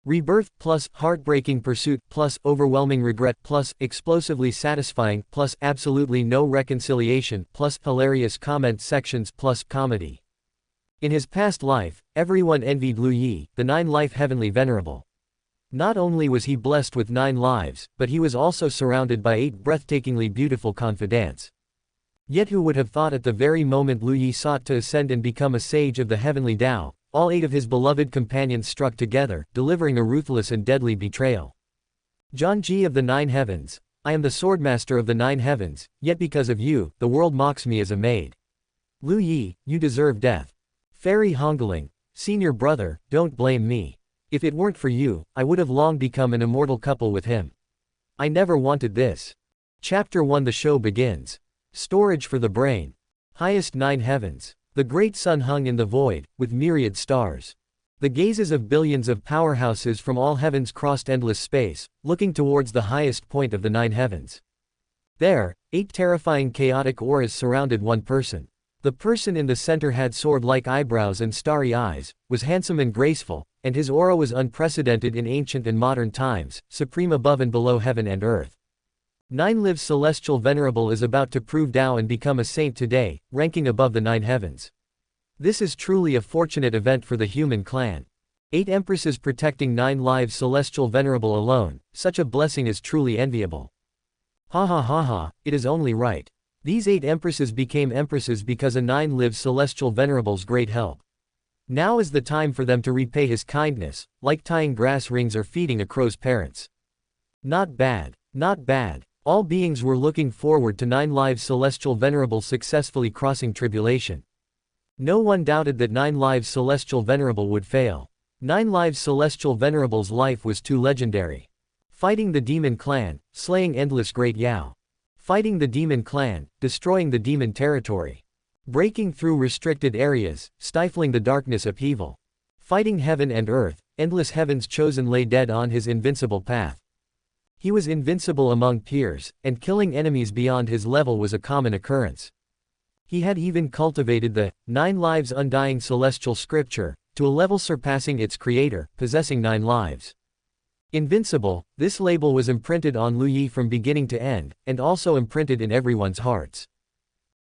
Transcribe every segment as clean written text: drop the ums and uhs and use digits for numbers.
Rebirth plus heartbreaking pursuit plus overwhelming regret plus explosively satisfying plus absolutely no reconciliation plus hilarious comment sections plus comedy. In his past life, everyone envied Lu Yi, the Nine-Life Heavenly Venerable. Not only was he blessed with 9 lives, but he was also surrounded by 8 breathtakingly beautiful confidantes. Yet who would have thought at the very moment Lu Yi sought to ascend and become a sage of the Heavenly Dao, all 8 of his beloved companions struck together, delivering a ruthless and deadly betrayal. Jiànjī of the 9 heavens, I am the Swordmaster of the 9 heavens, yet because of you, the world mocks me as a maid. Lu Yi, you deserve death. Fairy Hongling, senior brother, don't blame me. If it weren't for you, I would have long become an immortal couple with him. I never wanted this. Chapter 1. The show begins. Storage for the brain. Highest 9 heavens. The great sun hung in the void, with myriad stars. The gazes of billions of powerhouses from all heavens crossed endless space, looking towards the highest point of the 9 heavens. There, 8 terrifying chaotic auras surrounded one person. The person in the center had sword-like eyebrows and starry eyes, was handsome and graceful, and his aura was unprecedented in ancient and modern times, supreme above and below heaven and earth. 9-Life Celestial Venerable is about to prove Dao and become a saint today, ranking above the 9 heavens. This is truly a fortunate event for the human clan. 8 Empresses protecting 9-Life Celestial Venerable alone, such a blessing is truly enviable. Ha ha ha ha, it is only right. These 8 Empresses became Empresses because of 9-Life Celestial Venerable's great help. Now is the time for them to repay his kindness, like tying grass rings or feeding a crow's parents. Not bad, not bad. All beings were looking forward to 9-Life Celestial Venerable successfully crossing tribulation. No one doubted that 9-Life Celestial Venerable would fail. 9-Life Celestial Venerable's life was too legendary. Fighting the demon clan, slaying endless great Yao. Fighting the demon clan, destroying the demon territory. Breaking through restricted areas, stifling the darkness upheaval. Fighting heaven and earth, endless heavens chosen lay dead on his invincible path. He was invincible among peers, and killing enemies beyond his level was a common occurrence. He had even cultivated the 9 lives undying celestial scripture, to a level surpassing its creator, possessing 9 lives. Invincible, this label was imprinted on Lu Yi from beginning to end, and also imprinted in everyone's hearts.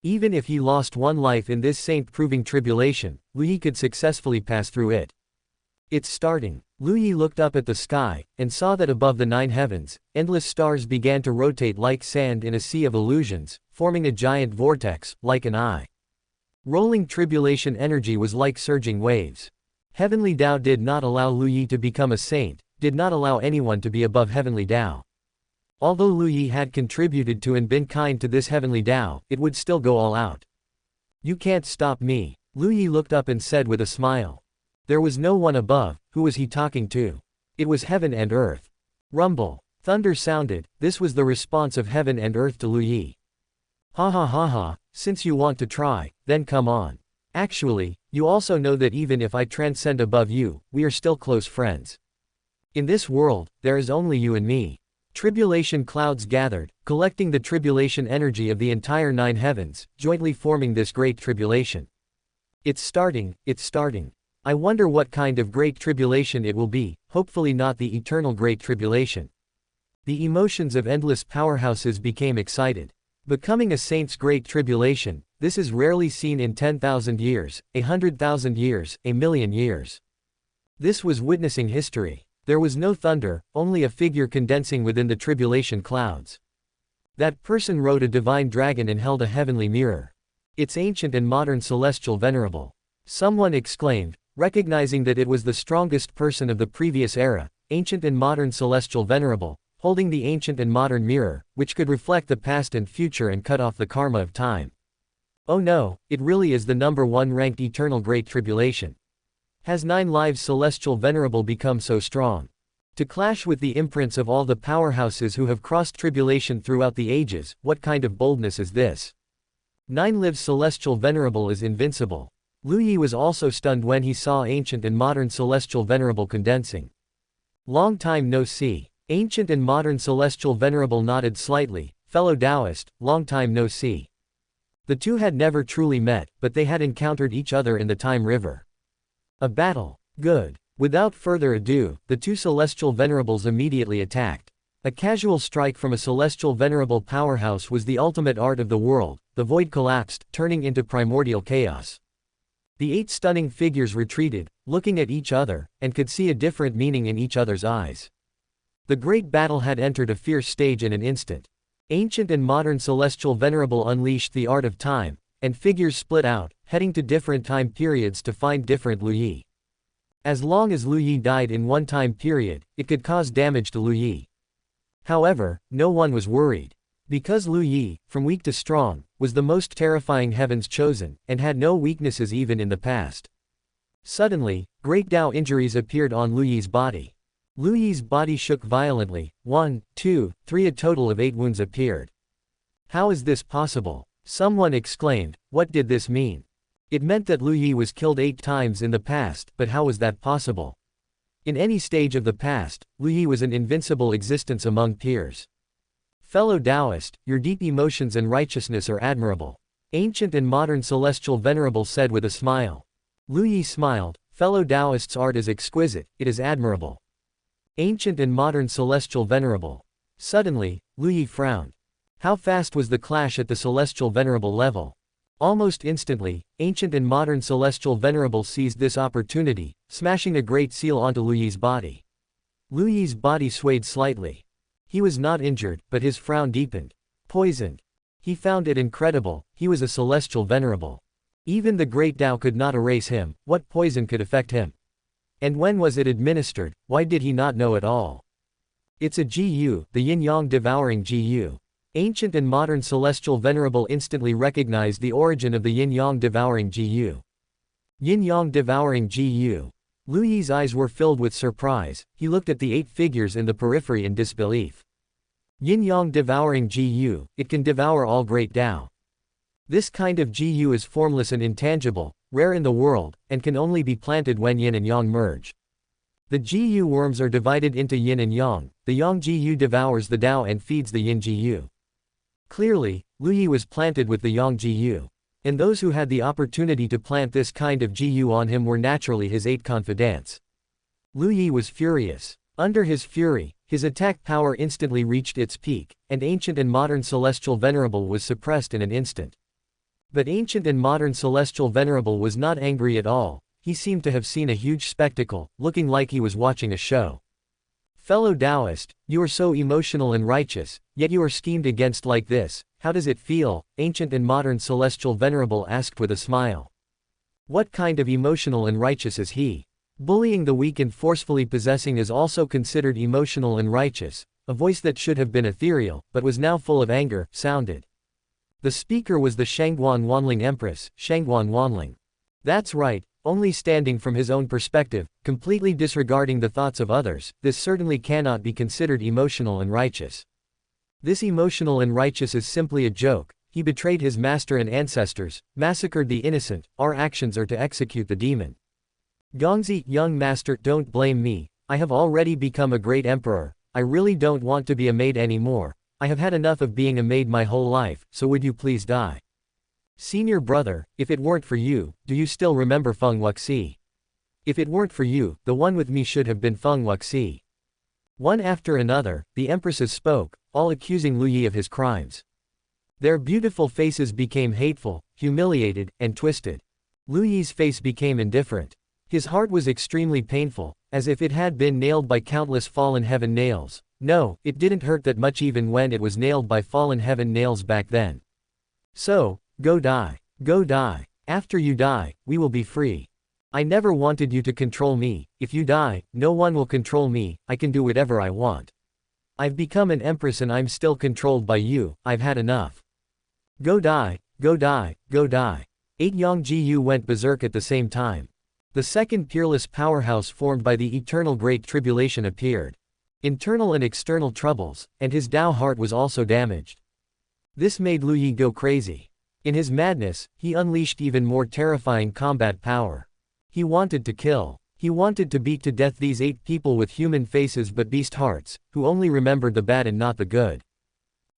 Even if he lost 1 life in this saint-proving tribulation, Lu Yi could successfully pass through it. It's starting. Lu Yi looked up at the sky, and saw that above the 9 heavens, endless stars began to rotate like sand in a sea of illusions, forming a giant vortex, like an eye. Rolling tribulation energy was like surging waves. Heavenly Dao did not allow Lu Yi to become a saint, did not allow anyone to be above Heavenly Dao. Although Lu Yi had contributed to and been kind to this Heavenly Dao, it would still go all out. You can't stop me. Lu Yi looked up and said with a smile. There was no one above. Who was he talking to? It was heaven and earth. Rumble. Thunder sounded. This was the response of heaven and earth to Lu Yi. Ha ha ha ha, since you want to try, then come on. Actually, you also know that even if I transcend above you, we are still close friends. In this world, there is only you and me. Tribulation clouds gathered, collecting the tribulation energy of the entire 9 heavens, jointly forming this great tribulation. It's starting, it's starting. I wonder what kind of great tribulation it will be, hopefully not the eternal great tribulation. The emotions of endless powerhouses became excited. Becoming a saint's great tribulation, this is rarely seen in 10,000 years, 100,000 years, 1,000,000 years. This was witnessing history. There was no thunder, only a figure condensing within the tribulation clouds. That person rode a divine dragon and held a heavenly mirror. It's ancient and modern celestial venerable. Someone exclaimed, recognizing that it was the strongest person of the previous era, ancient and modern celestial venerable, holding the ancient and modern mirror, which could reflect the past and future and cut off the karma of time. Oh no, it really is the number 1 ranked eternal great tribulation. Has 9 lives celestial venerable become so strong? To clash with the imprints of all the powerhouses who have crossed tribulation throughout the ages, what kind of boldness is this? 9 lives celestial venerable is invincible. Lu Yi was also stunned when he saw ancient and modern celestial venerable condensing. Long time no see. Ancient and modern celestial venerable nodded slightly. Fellow Taoist, long time no see. The two had never truly met, but they had encountered each other in the Time River. A battle. Good. Without further ado, the two celestial venerables immediately attacked. A casual strike from a celestial venerable powerhouse was the ultimate art of the world. The void collapsed, turning into primordial chaos. The 8 stunning figures retreated, looking at each other, and could see a different meaning in each other's eyes. The great battle had entered a fierce stage in an instant. Ancient and modern celestial venerable unleashed the art of time, and figures split out, heading to different time periods to find different Lu Yi. As long as Lu Yi died in one time period, it could cause damage to Lu Yi. However, no one was worried. Because Lu Yi, from weak to strong, was the most terrifying heavens chosen, and had no weaknesses even in the past. Suddenly, great Dao injuries appeared on Lu Yi's body. Lu Yi's body shook violently. 1, 2, 3 a total of 8 wounds appeared. How is this possible? Someone exclaimed. What did this mean? It meant that Lu Yi was killed 8 times in the past, but how was that possible? In any stage of the past, Lu Yi was an invincible existence among peers. Fellow Taoist, your deep emotions and righteousness are admirable. Ancient and modern celestial venerable said with a smile. Lu Yi smiled. Fellow Taoist's art is exquisite, it is admirable. Ancient and modern celestial venerable. Suddenly, Lu Yi frowned. How fast was the clash at the celestial venerable level? Almost instantly, ancient and modern celestial venerable seized this opportunity, smashing a great seal onto Lu Yi's body. Lu Yi's body swayed slightly. He was not injured, but his frown deepened. Poisoned. He found it incredible, he was a celestial venerable. Even the great Dao could not erase him. What poison could affect him? And when was it administered? Why did he not know at all? It's a Gu, the yin-yang devouring Gu. Ancient and modern celestial venerable instantly recognized the origin of the yin-yang devouring Gu. Yin-yang devouring Gu. Lu Yi's eyes were filled with surprise. He looked at the 8 figures in the periphery in disbelief. Yin-yang devouring Gu, it can devour all great Dao. This kind of Gu is formless and intangible, rare in the world, and can only be planted when yin and yang merge. The Gu worms are divided into yin and yang. The yang Gu devours the Dao and feeds the yin Gu. Clearly, Lu Yi was planted with the yang Gu. And those who had the opportunity to plant this kind of Gu on him were naturally his 8 confidantes. Lu Yi was furious. Under his fury, his attack power instantly reached its peak, and ancient and modern celestial venerable was suppressed in an instant. But ancient and modern celestial venerable was not angry at all. He seemed to have seen a huge spectacle, looking like he was watching a show. Fellow Taoist, you are so emotional and righteous, yet you are schemed against like this. How does it feel? Ancient and modern celestial venerable asked with a smile. What kind of emotional and righteous is he? Bullying the weak and forcefully possessing is also considered emotional and righteous. A voice that should have been ethereal, but was now full of anger, sounded. The speaker was the Shangguan Wanling Empress, Shangguan Wanling. That's right, only standing from his own perspective, completely disregarding the thoughts of others, this certainly cannot be considered emotional and righteous. This emotional and righteous is simply a joke. He betrayed his master and ancestors, massacred the innocent. Our actions are to execute the demon. Gongzi, young master, don't blame me. I have already become a great emperor. I really don't want to be a maid anymore. I have had enough of being a maid my whole life, so would you please die? Senior brother, if it weren't for you, do you still remember Feng Wuxi? If it weren't for you, the one with me should have been Feng Wuxi. One after another, the empresses spoke, all accusing Lu Yi of his crimes. Their beautiful faces became hateful, humiliated, and twisted. Lu Yi's face became indifferent. His heart was extremely painful, as if it had been nailed by countless fallen heaven nails. No, it didn't hurt that much even when it was nailed by fallen heaven nails back then. So, go die. Go die. After you die, we will be free. I never wanted you to control me. If you die, no one will control me. I can do whatever I want. I've become an empress and I'm still controlled by you. I've had enough. Go die. Go die. Go die. 8 Yang Gu went berserk at the same time. The second peerless powerhouse formed by the eternal Great Tribulation appeared. Internal and external troubles, and his Dao heart was also damaged. This made Lu Yi go crazy. In his madness, he unleashed even more terrifying combat power. He wanted to kill. He wanted to beat to death these 8 people with human faces but beast hearts, who only remembered the bad and not the good.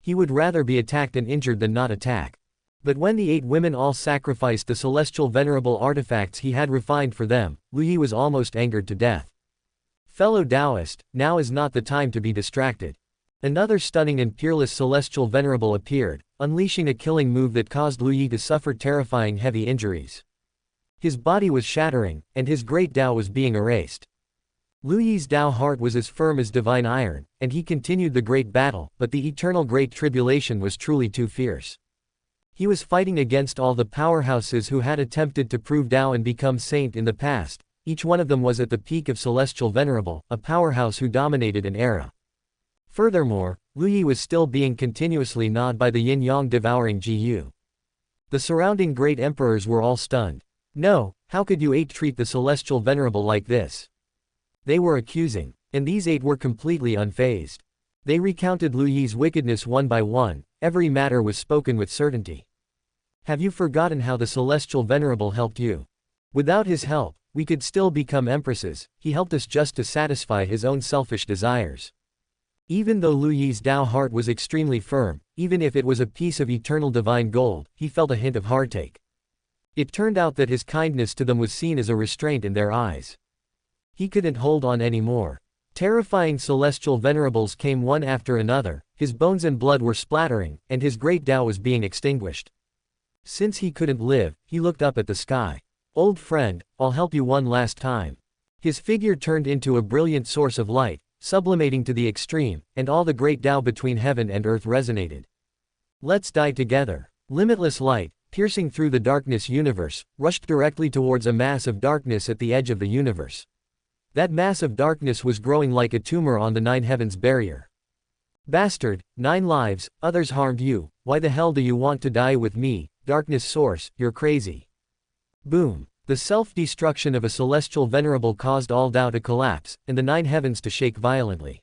He would rather be attacked and injured than not attack. But when the 8 women all sacrificed the celestial venerable artifacts he had refined for them, Lu Yi was almost angered to death. Fellow Taoist, now is not the time to be distracted. Another stunning and peerless celestial venerable appeared, unleashing a killing move that caused Lu Yi to suffer terrifying heavy injuries. His body was shattering, and his great Tao was being erased. Lu Yi's Tao heart was as firm as divine iron, and he continued the great battle, but the eternal great tribulation was truly too fierce. He was fighting against all the powerhouses who had attempted to prove Tao and become saint in the past. Each one of them was at the peak of celestial venerable, a powerhouse who dominated an era. Furthermore, Lu Yi was still being continuously gnawed by the yin-yang devouring Jiu. The surrounding great emperors were all stunned. No, how could you 8 treat the celestial venerable like this? They were accusing, and these 8 were completely unfazed. They recounted Lu Yi's wickedness one by one, every matter was spoken with certainty. Have you forgotten how the celestial venerable helped you? Without his help, we could still become empresses. He helped us just to satisfy his own selfish desires. Even though Lu Yi's Tao heart was extremely firm, even if it was a piece of eternal divine gold, he felt a hint of heartache. It turned out that his kindness to them was seen as a restraint in their eyes. He couldn't hold on anymore. Terrifying celestial venerables came one after another, his bones and blood were splattering, and his great Tao was being extinguished. Since he couldn't live, he looked up at the sky. Old friend, I'll help you one last time. His figure turned into a brilliant source of light, sublimating to the extreme, and all the great Tao between heaven and earth resonated. Let's die together. Limitless light, piercing through the darkness universe, rushed directly towards a mass of darkness at the edge of the universe. That mass of darkness was growing like a tumor on the 9 heavens barrier. Bastard, 9 lives, others harmed you, why the hell do you want to die with me, darkness source, you're crazy. Boom. The self-destruction of a celestial venerable caused all Tao to collapse, and the 9 heavens to shake violently.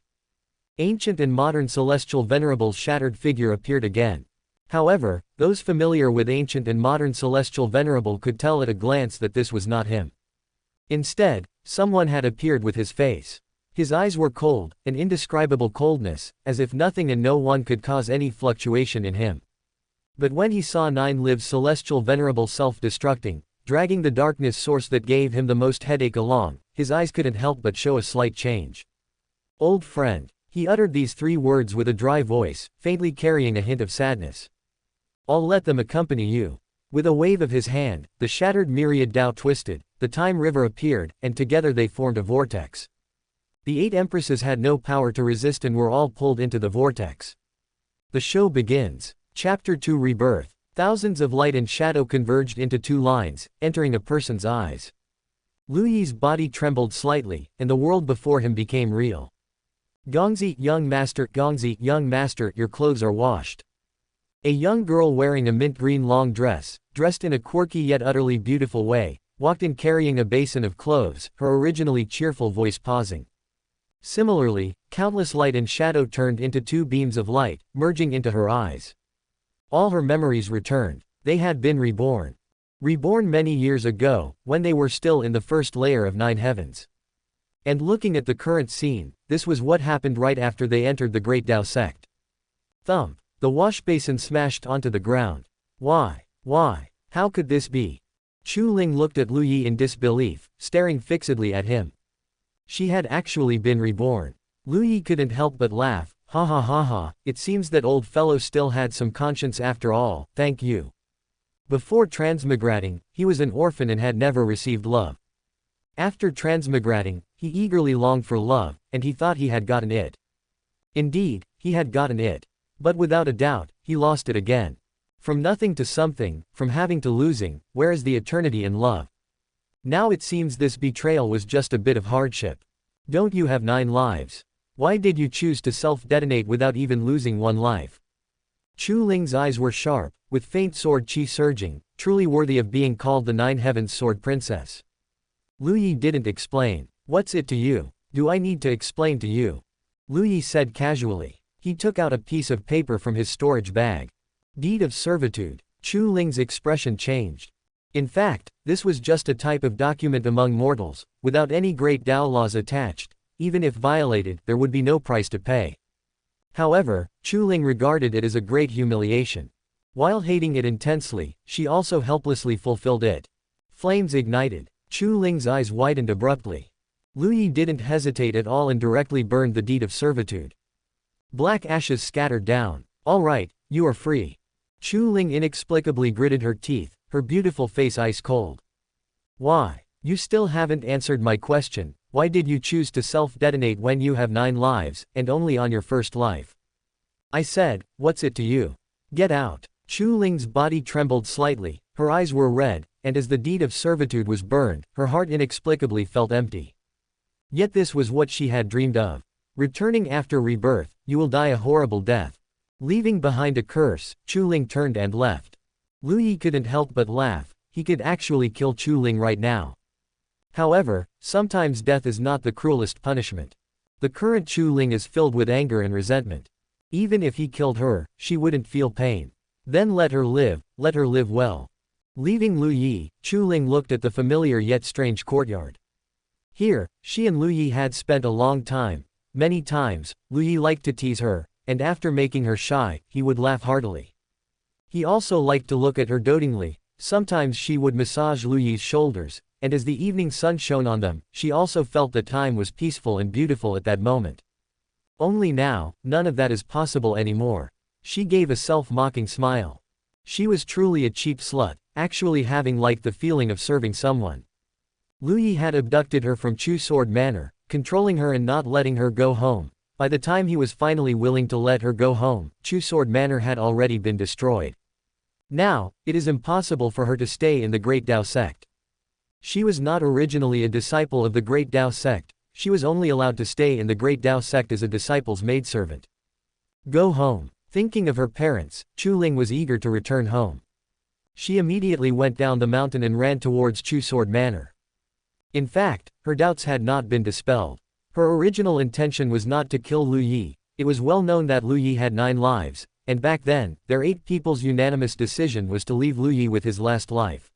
Ancient and modern celestial venerable's shattered figure appeared again. However, those familiar with ancient and modern celestial venerable could tell at a glance that this was not him. Instead, someone had appeared with his face. His eyes were cold, an indescribable coldness, as if nothing and no one could cause any fluctuation in him. But when he saw 9 lives celestial venerable self-destructing, dragging the darkness source that gave him the most headache along, his eyes couldn't help but show a slight change. Old friend. He uttered these 3 words with a dry voice, faintly carrying a hint of sadness. I'll let them accompany you. With a wave of his hand, the shattered myriad Tao twisted, the time river appeared, and together they formed a vortex. The 8 empresses had no power to resist and were all pulled into the vortex. The show begins. Chapter 2 Rebirth. Thousands of light and shadow converged into 2 lines, entering a person's eyes. Lu Yi's body trembled slightly, and the world before him became real. Gongzi, young master, your clothes are washed. A young girl wearing a mint green long dress, dressed in a quirky yet utterly beautiful way, walked in carrying a basin of clothes, her originally cheerful voice pausing. Similarly, countless light and shadow turned into 2 beams of light, merging into her eyes. All her memories returned. They had been reborn. Reborn many years ago, when they were still in the first layer of 9 heavens. And looking at the current scene, this was what happened right after they entered the Great Tao sect. Thump. The wash basin smashed onto the ground. Why? How could this be? Chu Ling looked at Lu Yi in disbelief, staring fixedly at him. She had actually been reborn. Lu Yi couldn't help but laugh. Ha ha ha ha, it seems that old fellow still had some conscience after all, thank you. Before transmigrating, he was an orphan and had never received love. After transmigrating, he eagerly longed for love, and he thought he had gotten it. Indeed, he had gotten it. But without a doubt, he lost it again. From nothing to something, from having to losing, where is the eternity in love? Now it seems this betrayal was just a bit of hardship. Don't you have 9 lives? Why did you choose to self-detonate without even losing 1 life? Chu Ling's eyes were sharp, with faint sword chi surging, truly worthy of being called the 9 heavens sword princess. Lu Yi didn't explain. What's it to you? Do I need to explain to you? Lu Yi said casually. He took out a piece of paper from his storage bag. Deed of servitude. Chu Ling's expression changed. In fact, this was just a type of document among mortals, without any great Tao laws attached. Even if violated, there would be no price to pay. However, Chu Ling regarded it as a great humiliation. While hating it intensely, she also helplessly fulfilled it. Flames ignited. Chu Ling's eyes widened abruptly. Lu Yi didn't hesitate at all and directly burned the deed of servitude. Black ashes scattered down. All right, you are free. Chu Ling inexplicably gritted her teeth, her beautiful face ice cold. Why? You still haven't answered my question. Why did you choose to self-detonate when you have 9 lives, and only on your first life? I said, what's it to you? Get out. Chu Ling's body trembled slightly, her eyes were red, and as the deed of servitude was burned, her heart inexplicably felt empty. Yet this was what she had dreamed of. Returning after rebirth, you will die a horrible death. Leaving behind a curse, Chu Ling turned and left. Lu Yi couldn't help but laugh, he could actually kill Chu Ling right now. However, sometimes death is not the cruelest punishment. The current Chu Ling is filled with anger and resentment. Even if he killed her, she wouldn't feel pain. Then let her live well. Leaving Lu Yi, Chu Ling looked at the familiar yet strange courtyard. Here, she and Lu Yi had spent a long time. Many times, Lu Yi liked to tease her, and after making her shy, he would laugh heartily. He also liked to look at her dotingly. Sometimes she would massage Lu Yi's shoulders, and as the evening sun shone on them, she also felt that time was peaceful and beautiful at that moment. Only now, none of that is possible anymore. She gave a self-mocking smile. She was truly a cheap slut, actually having liked the feeling of serving someone. Lu Yi had abducted her from Chu Sword Manor, controlling her and not letting her go home. By the time he was finally willing to let her go home, Chu Sword Manor had already been destroyed. Now, it is impossible for her to stay in the Great Dao sect. She was not originally a disciple of the Great Dao sect, she was only allowed to stay in the Great Dao sect as a disciple's maidservant. Go home. Thinking of her parents, Chu Ling was eager to return home. She immediately went down the mountain and ran towards Chu Sword Manor. In fact, her doubts had not been dispelled. Her original intention was not to kill Lu Yi. It was well known that Lu Yi had 9 lives, and back then, their 8 people's unanimous decision was to leave Lu Yi with his last life.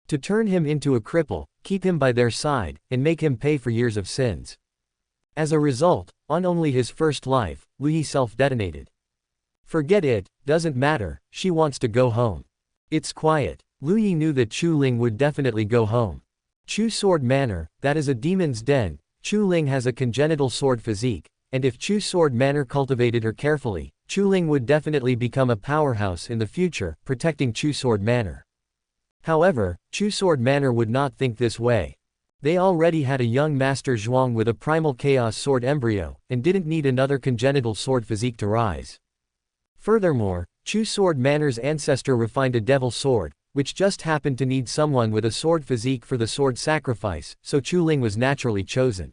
To turn him into a cripple, keep him by their side, and make him pay for years of sins. As a result, on only his first life, Lu Yi self-detonated. Forget it, doesn't matter, she wants to go home. It's quiet. Lu Yi knew that Chu Ling would definitely go home. Chu Sword Manor, that is a demon's den. Chu Ling has a congenital sword physique, and if Chu Sword Manor cultivated her carefully, Chu Ling would definitely become a powerhouse in the future, protecting Chu Sword Manor. However, Chu Sword Manor would not think this way. They already had a young Master Zhuang with a primal chaos sword embryo, and didn't need another congenital sword physique to rise. Furthermore, Chu Sword Manor's ancestor refined a devil sword, which just happened to need someone with a sword physique for the sword sacrifice, so Chu Ling was naturally chosen.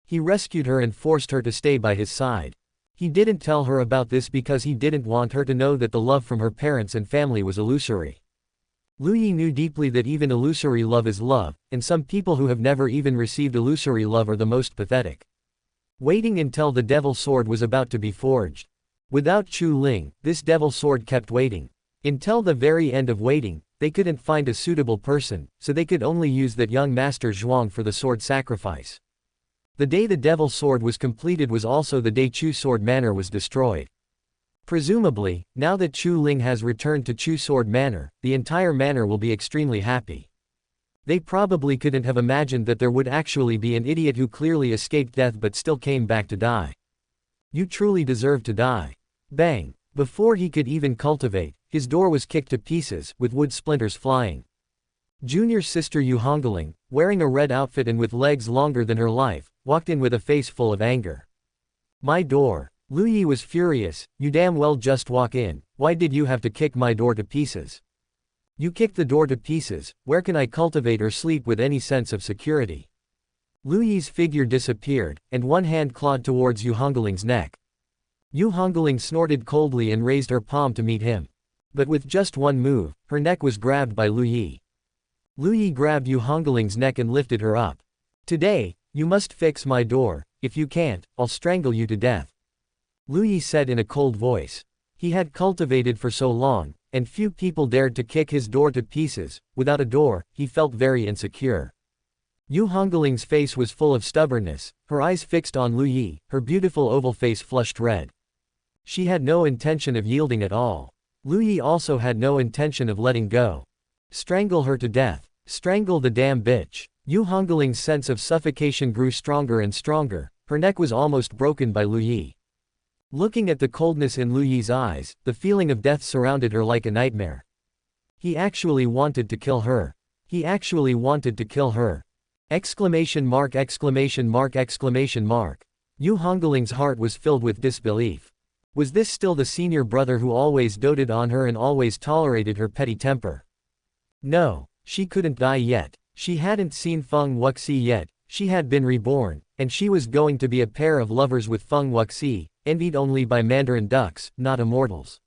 He rescued her and forced her to stay by his side. He didn't tell her about this because he didn't want her to know that the love from her parents and family was illusory. Lu Yi knew deeply that even illusory love is love, and some people who have never even received illusory love are the most pathetic. Waiting until the devil sword was about to be forged. Without Chu Ling, this devil sword kept waiting. Until the very end of waiting, they couldn't find a suitable person, so they could only use that young Master Zhuang for the sword sacrifice. The day the devil sword was completed was also the day Chu Sword Manor was destroyed. Presumably, now that Chu Ling has returned to Chu Sword Manor, the entire manor will be extremely happy. They probably couldn't have imagined that there would actually be an idiot who clearly escaped death but still came back to die. You truly deserve to die. Bang! Before he could even cultivate, his door was kicked to pieces, with wood splinters flying. Junior sister Yu Hungling, wearing a red outfit and with legs longer than her life, walked in with a face full of anger. My door. Lu Yi was furious, you damn well just walk in, why did you have to kick my door to pieces? You kicked the door to pieces, where can I cultivate or sleep with any sense of security? Lu Yi's figure disappeared, and one hand clawed towards Yu Hungling's neck. Yu Hungling snorted coldly and raised her palm to meet him. But with just one move, her neck was grabbed by Lu Yi. Lu Yi grabbed Yu Hungling's neck and lifted her up. Today, you must fix my door, if you can't, I'll strangle you to death. Lu Yi said in a cold voice. He had cultivated for so long, and few people dared to kick his door to pieces. Without a door, he felt very insecure. Yu Hungling's face was full of stubbornness, her eyes fixed on Lu Yi, her beautiful oval face flushed red. She had no intention of yielding at all. Lu Yi also had no intention of letting go. Strangle her to death. Strangle the damn bitch. Yu Hungling's sense of suffocation grew stronger and stronger. Her neck was almost broken by Lu Yi. Looking at the coldness in Lu Yi's eyes, the feeling of death surrounded her like a nightmare. He actually wanted to kill her. He actually wanted to kill her. Exclamation mark, exclamation mark, exclamation mark. Yu Hungling's heart was filled with disbelief. Was this still the senior brother who always doted on her and always tolerated her petty temper? No, she couldn't die yet. She hadn't seen Feng Wuxi yet. She had been reborn, and she was going to be a pair of lovers with Feng Wuxi, envied only by Mandarin ducks, not immortals.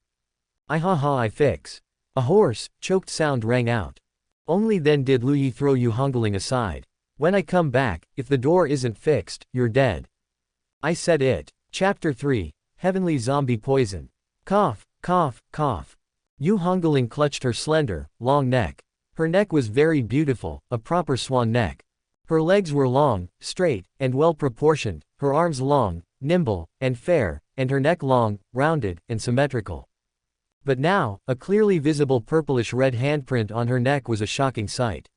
I fix. A hoarse, choked sound rang out. Only then did Lu Yi throw Yu Hungling aside. When I come back, if the door isn't fixed, you're dead. I said it. Chapter 3. Heavenly Zombie Poison. Cough, cough, cough. Yu Hungling clutched her slender, long neck. Her neck was very beautiful, a proper swan neck. Her legs were long, straight, and well proportioned, her arms long, nimble, and fair, and her neck long, rounded, and symmetrical. But now, a clearly visible purplish-red handprint on her neck was a shocking sight.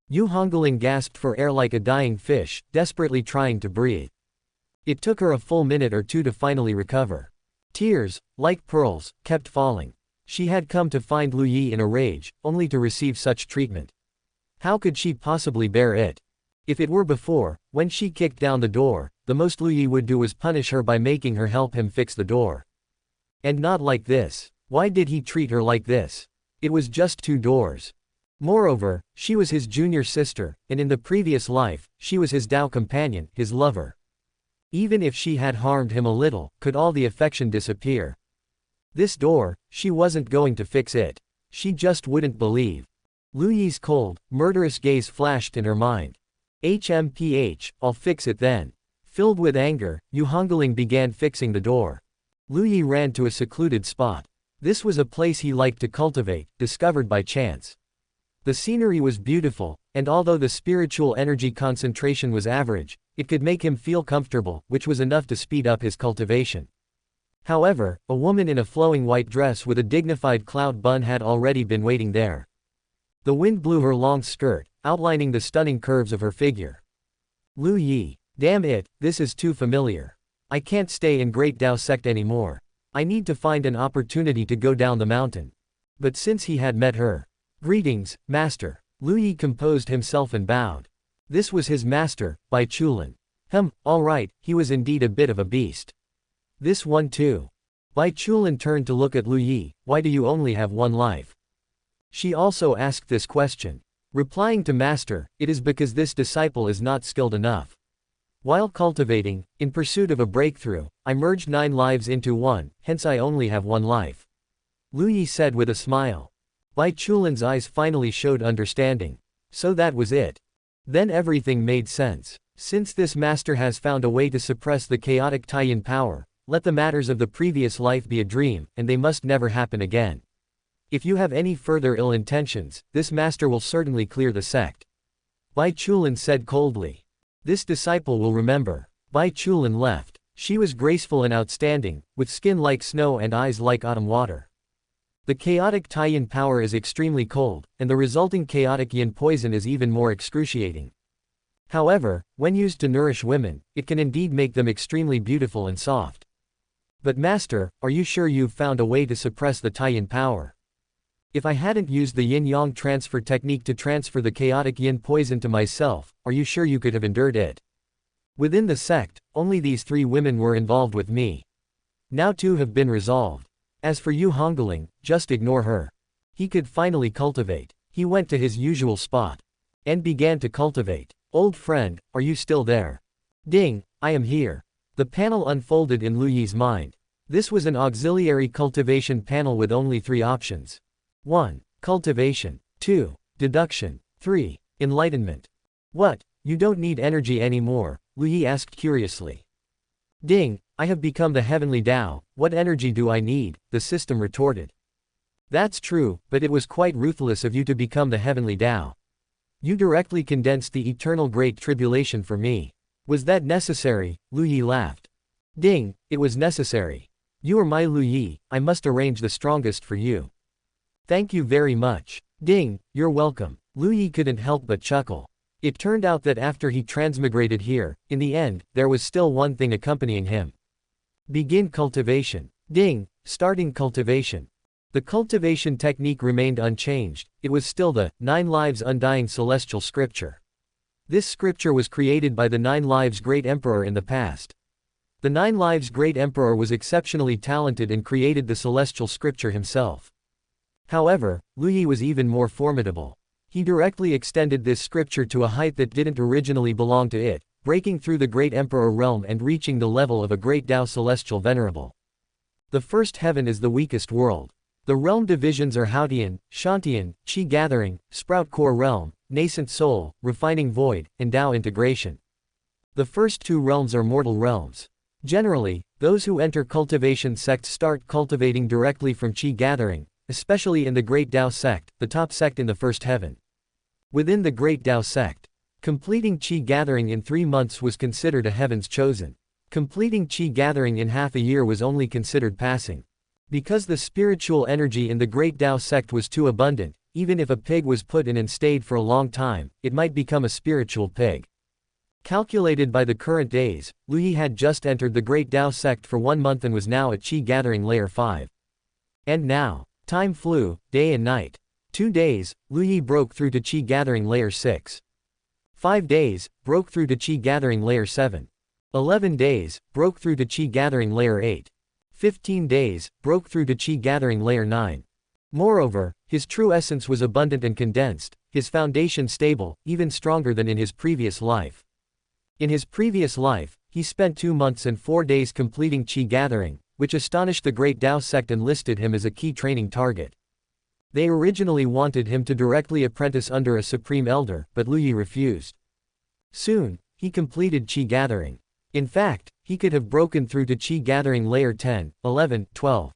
Yu Hungling gasped for air like a dying fish, desperately trying to breathe. It took her a full minute or two to finally recover. Tears, like pearls, kept falling. She had come to find Lu Yi in a rage, only to receive such treatment. How could she possibly bear it? If it were before, when she kicked down the door, the most Lu Yi would do was punish her by making her help him fix the door. And not like this. Why did he treat her like this? It was just 2 doors. Moreover, she was his junior sister, and in the previous life, she was his Dao companion, his lover. Even if she had harmed him a little, could all the affection disappear? This door, she wasn't going to fix it. She just wouldn't believe. Lu Yi's cold, murderous gaze flashed in her mind. HMPH, I'll fix it then. Filled with anger, Yu Hungling began fixing the door. Lu Yi ran to a secluded spot. This was a place he liked to cultivate, discovered by chance. The scenery was beautiful, and although the spiritual energy concentration was average, it could make him feel comfortable, which was enough to speed up his cultivation. However, a woman in a flowing white dress with a dignified cloud bun had already been waiting there. The wind blew her long skirt, outlining the stunning curves of her figure. Lu Yi. Damn it, this is too familiar. I can't stay in Great Dao sect anymore. I need to find an opportunity to go down the mountain. But since he had met her. Greetings, master. Lu Yi composed himself and bowed. This was his master, Bai Chulin. All right, he was indeed a bit of a beast. This one too. Bai Chulin turned to look at Lu Yi. Why do you only have 1 life? She also asked this question. Replying to master, it is because this disciple is not skilled enough. While cultivating, in pursuit of a breakthrough, I merged 9 lives into 1, hence I only have 1 life. Lu Yi said with a smile. Bai Chulin's eyes finally showed understanding. So that was it. Then everything made sense. Since this master has found a way to suppress the chaotic Taiyan power, let the matters of the previous life be a dream, and they must never happen again. If you have any further ill intentions, this master will certainly clear the sect. Bai Chulin said coldly. This disciple will remember. Bai Chulin left. She was graceful and outstanding, with skin like snow and eyes like autumn water. The chaotic Taiyan power is extremely cold, and the resulting chaotic yin poison is even more excruciating. However, when used to nourish women, it can indeed make them extremely beautiful and soft. But master, are you sure you've found a way to suppress the Taiyan power? If I hadn't used the yin-yang transfer technique to transfer the chaotic yin poison to myself, are you sure you could have endured it? Within the sect, only these 3 women were involved with me. Now 2 have been resolved. As for Yu Hungling, just ignore her. He could finally cultivate. He went to his usual spot. And began to cultivate. Old friend, are you still there? Ding, I am here. The panel unfolded in Lu Yi's mind. This was an auxiliary cultivation panel with only 3 options. 1. Cultivation. 2. Deduction. 3. Enlightenment. What? You don't need energy anymore? Lu Yi asked curiously. Ding, I have become the Heavenly Dao, what energy do I need? The system retorted. That's true, but it was quite ruthless of you to become the Heavenly Dao. You directly condensed the eternal Great Tribulation for me. Was that necessary? Lu Yi laughed. Ding, it was necessary. You are my Lu Yi, I must arrange the strongest for you. Thank you very much. Ding, you're welcome. Lu Yi couldn't help but chuckle. It turned out that after he transmigrated here, in the end, there was still one thing accompanying him. Begin cultivation. Ding, starting cultivation. The cultivation technique remained unchanged, it was still the 9 Lives Undying Celestial Scripture. This scripture was created by the 9 Lives Great Emperor in the past. The 9 Lives Great Emperor was exceptionally talented and created the celestial scripture himself. However, Lu Yi was even more formidable. He directly extended this scripture to a height that didn't originally belong to it, breaking through the Great Emperor realm and reaching the level of a Great Dao Celestial Venerable. The first heaven is the weakest world. The realm divisions are Haotian, Shantian, Qi Gathering, Sprout Core Realm, Nascent Soul, Refining Void, and Dao Integration. The first 2 realms are mortal realms. Generally, those who enter cultivation sect start cultivating directly from Qi Gathering, especially in the Great Dao sect, the top sect in the first heaven. Within the Great Dao sect, completing Qi Gathering in 3 months was considered a heavens chosen. Completing Qi Gathering in half a year was only considered passing. Because the spiritual energy in the Great Dao sect was too abundant, even if a pig was put in and stayed for a long time, it might become a spiritual pig. Calculated by the current days, Lu Yi had just entered the Great Dao sect for 1 month and was now at Qi Gathering Layer 5. And now, time flew, day and night. 2 days, Lu Yi broke through to Qi Gathering Layer 6. 5 days, broke through to Qi Gathering Layer 7. 11 days, broke through to Qi Gathering Layer 8. 15 days, broke through to Qi Gathering Layer 9. Moreover, his true essence was abundant and condensed, his foundation stable, even stronger than in his previous life. In his previous life, he spent 2 months and 4 days completing Qi Gathering, which astonished the Great Dao sect and listed him as a key training target. They originally wanted him to directly apprentice under a supreme elder, but Lu Yi refused. Soon, he completed Qi Gathering. In fact, he could have broken through to Qi Gathering Layer 10, 11, 12.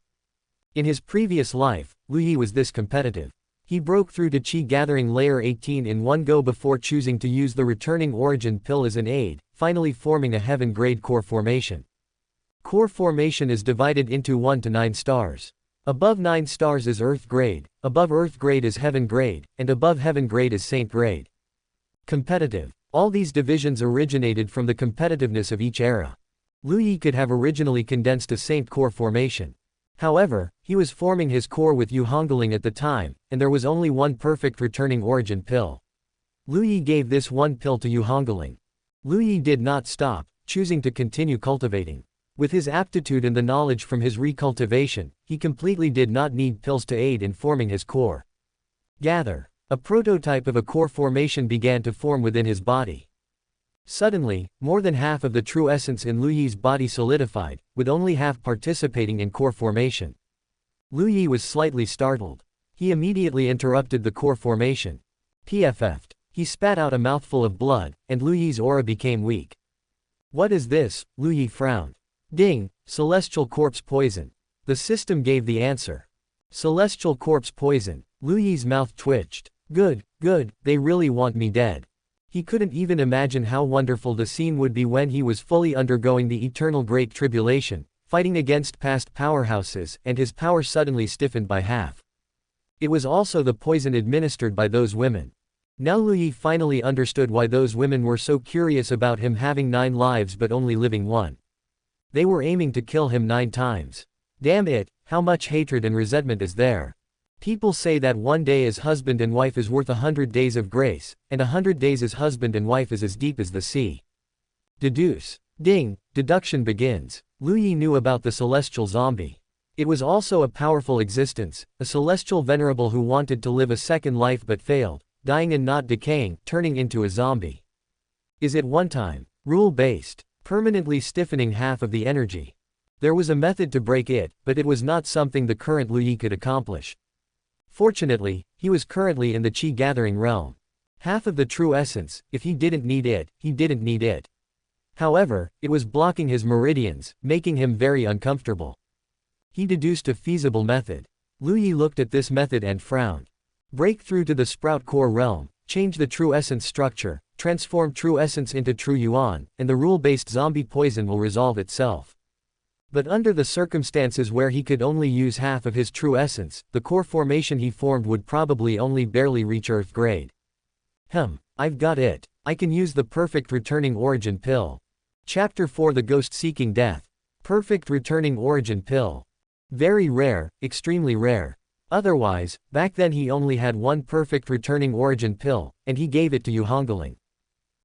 In his previous life, Lu Yi was this competitive. He broke through to Qi Gathering Layer 18 in one go before choosing to use the returning origin pill as an aid, finally forming a heaven-grade core formation. Core formation is divided into 1 to 9 stars. Above 9 stars is Earth grade, above Earth grade is Heaven grade, and above Heaven grade is Saint grade. Competitive. All these divisions originated from the competitiveness of each era. Lu Yi could have originally condensed a Saint core formation. However, he was forming his core with Yu Hungling at the time, and there was only one perfect returning origin pill. Lu Yi gave this one pill to Yu Hungling. Lu Yi did not stop, choosing to continue cultivating. With his aptitude and the knowledge from his recultivation, he completely did not need pills to aid in forming his core. Gather. A prototype of a core formation began to form within his body. Suddenly, more than half of the true essence in Lu Yi's body solidified, with only half participating in core formation. Lu Yi was slightly startled. He immediately interrupted the core formation. PFF'd. He spat out a mouthful of blood, and Lu Yi's aura became weak. What is this? Lu Yi frowned. Ding, celestial corpse poison. The system gave the answer. Celestial corpse poison. Lu Yi's mouth twitched. Good, they really want me dead. He couldn't even imagine how wonderful the scene would be when he was fully undergoing the eternal Great Tribulation, fighting against past powerhouses, and his power suddenly stiffened by half. It was also the poison administered by those women. Now Lu Yi finally understood why those women were so curious about him having 9 lives but only living 1. They were aiming to kill him 9 times. Damn it, how much hatred and resentment is there? People say that 1 day as husband and wife is worth 100 days of grace, and 100 days as husband and wife is as deep as the sea. Deduce. Ding, deduction begins. Lu Yi knew about the celestial zombie. It was also a powerful existence, a celestial venerable who wanted to live a second life but failed, dying and not decaying, turning into a zombie. Is it one time? Rule-based. Permanently stiffening half of the energy. There was a method to break it, but it was not something the current Lu Yi could accomplish. Fortunately, he was currently in the Qi Gathering realm. Half of the true essence, if he didn't need it, he didn't need it. However, it was blocking his meridians, making him very uncomfortable. He deduced a feasible method. Lu Yi looked at this method and frowned. Break through to the Sprout Core realm, change the true essence structure, transform true essence into true yuan, and the rule-based zombie poison will resolve itself. But under the circumstances where he could only use half of his true essence, the core formation he formed would probably only barely reach Earth grade. I've got it. I can use the perfect returning origin pill. Chapter 4: The Ghost Seeking Death. Perfect returning origin pill. Very rare, extremely rare. Otherwise, back then he only had one perfect returning origin pill, and he gave it to Yu Hungling.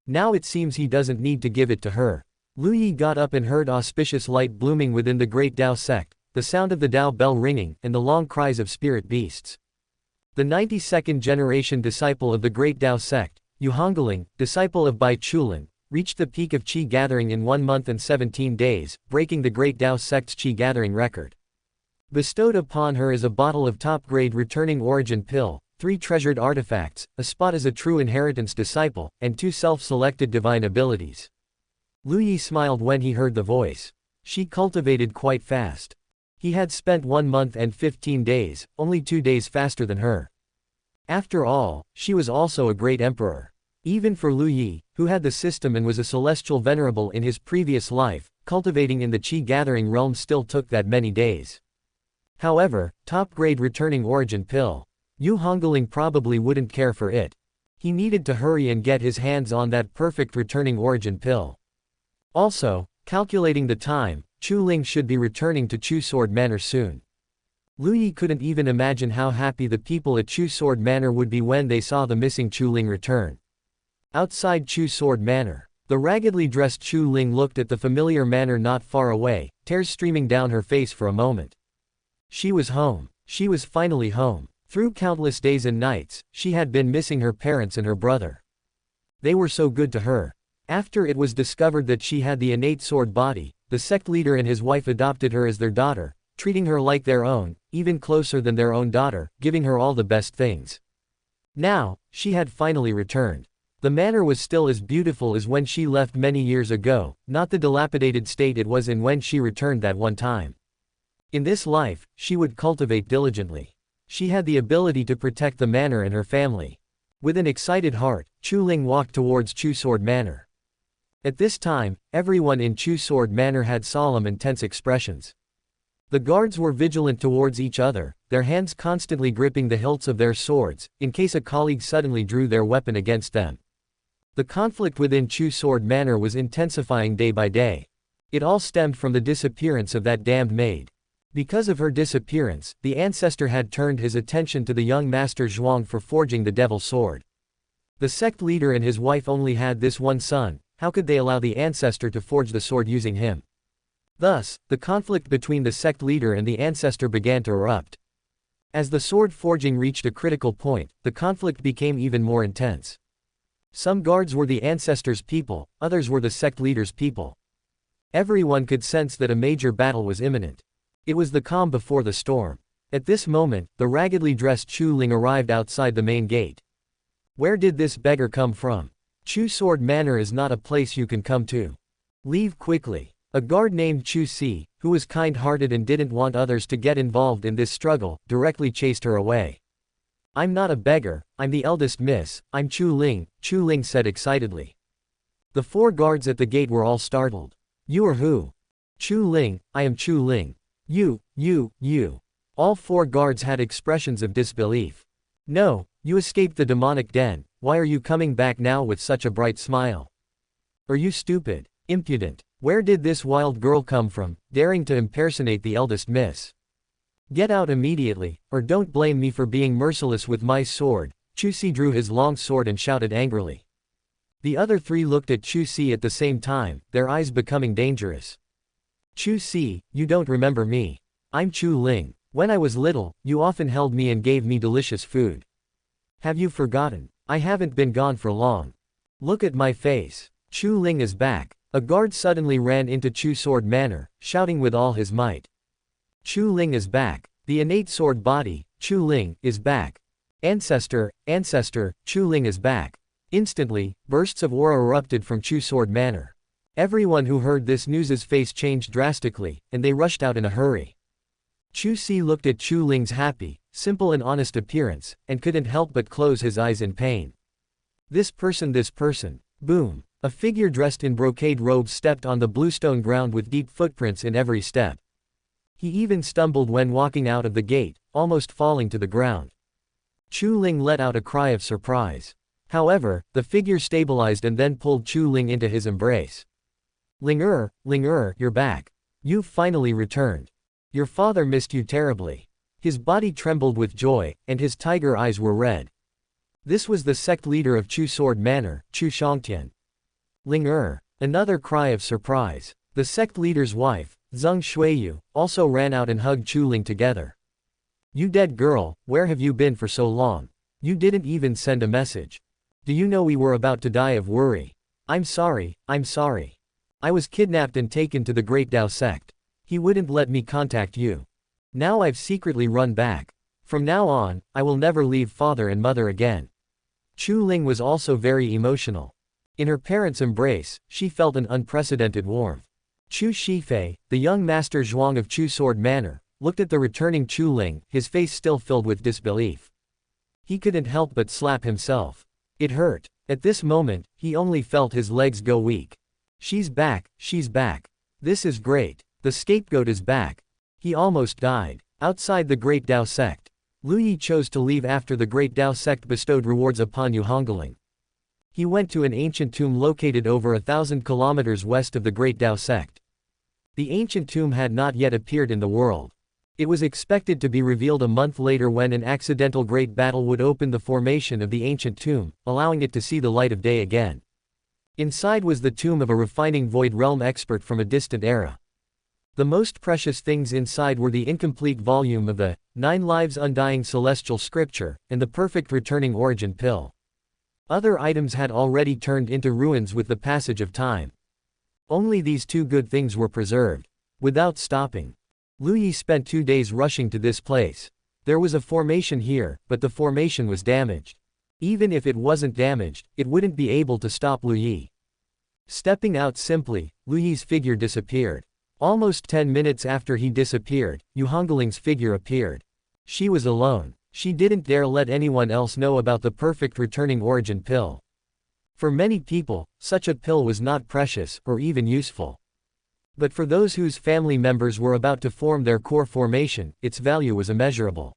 Now it seems he doesn't need to give it to her. Lu Yi got up and heard auspicious light blooming within the great Dao sect, the sound of the Dao bell ringing, and the long cries of spirit beasts. The 92nd generation disciple of the great Dao sect, Yu Hungling, disciple of Bai Chulin, reached the peak of qi gathering in 1 month and 17 days, breaking the great Dao sect's qi gathering record. Bestowed upon her is a bottle of top-grade returning origin pill, 3 treasured artifacts, a spot as a true inheritance disciple, and 2 self-selected divine abilities. Lu Yi smiled when he heard the voice. She cultivated quite fast. He had spent 1 month and 15 days, only 2 days faster than her. After all, she was also a great emperor. Even for Lu Yi, who had the system and was a celestial venerable in his previous life, cultivating in the qi gathering realm still took that many days. However, top-grade returning origin pill. Yu Hungling probably wouldn't care for it. He needed to hurry and get his hands on that perfect returning origin pill. Also, calculating the time, Chu Ling should be returning to Chu Sword Manor soon. Lu Yi couldn't even imagine how happy the people at Chu Sword Manor would be when they saw the missing Chu Ling return. Outside Chu Sword Manor, the raggedly dressed Chu Ling looked at the familiar manor not far away, tears streaming down her face for a moment. She was home. She was finally home. Through countless days and nights, she had been missing her parents and her brother. They were so good to her. After it was discovered that she had the innate sword body, the sect leader and his wife adopted her as their daughter, treating her like their own, even closer than their own daughter, giving her all the best things. Now, she had finally returned. The manor was still as beautiful as when she left many years ago, not the dilapidated state it was in when she returned that one time. In this life, she would cultivate diligently. She had the ability to protect the manor and her family. With an excited heart, Chu Ling walked towards Chu Sword Manor. At this time, everyone in Chu Sword Manor had solemn and tense expressions. The guards were vigilant towards each other, their hands constantly gripping the hilts of their swords, in case a colleague suddenly drew their weapon against them. The conflict within Chu Sword Manor was intensifying day by day. It all stemmed from the disappearance of that damned maid. Because of her disappearance, the ancestor had turned his attention to the young master Zhuang for forging the devil sword. The sect leader and his wife only had this one son. How could they allow the ancestor to forge the sword using him? Thus, the conflict between the sect leader and the ancestor began to erupt. As the sword forging reached a critical point, the conflict became even more intense. Some guards were the ancestor's people, others were the sect leader's people. Everyone could sense that a major battle was imminent. It was the calm before the storm. At this moment, the raggedly dressed Chu Ling arrived outside the main gate. Where did this beggar come from? Chu Sword Manor is not a place you can come to. Leave quickly. A guard named Chu Si, who was kind-hearted and didn't want others to get involved in this struggle, directly chased her away. I'm not a beggar, I'm the eldest miss, I'm Chu Ling, Chu Ling said excitedly. The 4 guards at the gate were all startled. You are who? Chu Ling, I am Chu Ling. You. All 4 guards had expressions of disbelief. No, you escaped the demonic den, why are you coming back now with such a bright smile? Are you stupid? Impudent? Where did this wild girl come from, daring to impersonate the eldest miss? Get out immediately, or don't blame me for being merciless with my sword. Chu Si drew his long sword and shouted angrily. The other 3 looked at Chu Si at the same time, their eyes becoming dangerous. Chu Si, you don't remember me. I'm Chu Ling. When I was little, you often held me and gave me delicious food. Have you forgotten? I haven't been gone for long. Look at my face. Chu Ling is back. A guard suddenly ran into Chu Sword Manor, shouting with all his might. Chu Ling is back. The innate sword body, Chu Ling, is back. Ancestor, Chu Ling is back. Instantly, bursts of aura erupted from Chu Sword Manor. Everyone who heard this news's face changed drastically, and they rushed out in a hurry. Chu Si looked at Chu Ling's happy, simple and honest appearance, and couldn't help but close his eyes in pain. This person. Boom. A figure dressed in brocade robes stepped on the bluestone ground with deep footprints in every step. He even stumbled when walking out of the gate, almost falling to the ground. Chu Ling let out a cry of surprise. However, the figure stabilized and then pulled Chu Ling into his embrace. Ling, you're back. You've finally returned. Your father missed you terribly. His body trembled with joy, and his tiger eyes were red. This was the sect leader of Chu Sword Manor, Chu Shangtian. Ling, another cry of surprise. The sect leader's wife, Zheng Shuiyu, also ran out and hugged Chu Ling together. You dead girl, where have you been for so long? You didn't even send a message. Do you know we were about to die of worry? I'm sorry. I was kidnapped and taken to the Great Dao sect. He wouldn't let me contact you. Now I've secretly run back. From now on, I will never leave father and mother again. Chu Ling was also very emotional. In her parents' embrace, she felt an unprecedented warmth. Chu Shifei, the young master Zhuang of Chu Sword Manor, looked at the returning Chu Ling, his face still filled with disbelief. He couldn't help but slap himself. It hurt. At this moment, he only felt his legs go weak. She's back. This is great. The scapegoat is back. He almost died. Outside the Great Dao sect, Lu Yi chose to leave after the Great Dao sect bestowed rewards upon Yu Hungling. He went to an ancient tomb located over 1,000 kilometers west of the Great Dao sect. The ancient tomb had not yet appeared in the world. It was expected to be revealed a month later when an accidental great battle would open the formation of the ancient tomb, allowing it to see the light of day again. Inside was the tomb of a refining void realm expert from a distant era. The most precious things inside were the incomplete volume of the 9 Lives Undying Celestial Scripture, and the perfect returning origin pill. Other items had already turned into ruins with the passage of time. Only these two good things were preserved. Without stopping, Lu Yi spent 2 days rushing to this place. There was a formation here, but the formation was damaged. Even if it wasn't damaged, it wouldn't be able to stop Lu Yi. Stepping out simply, Lu Yi's figure disappeared. Almost 10 minutes after he disappeared, Yu Hungling's figure appeared. She was alone. She didn't dare let anyone else know about the perfect returning origin pill. For many people, such a pill was not precious, or even useful. But for those whose family members were about to form their core formation, its value was immeasurable.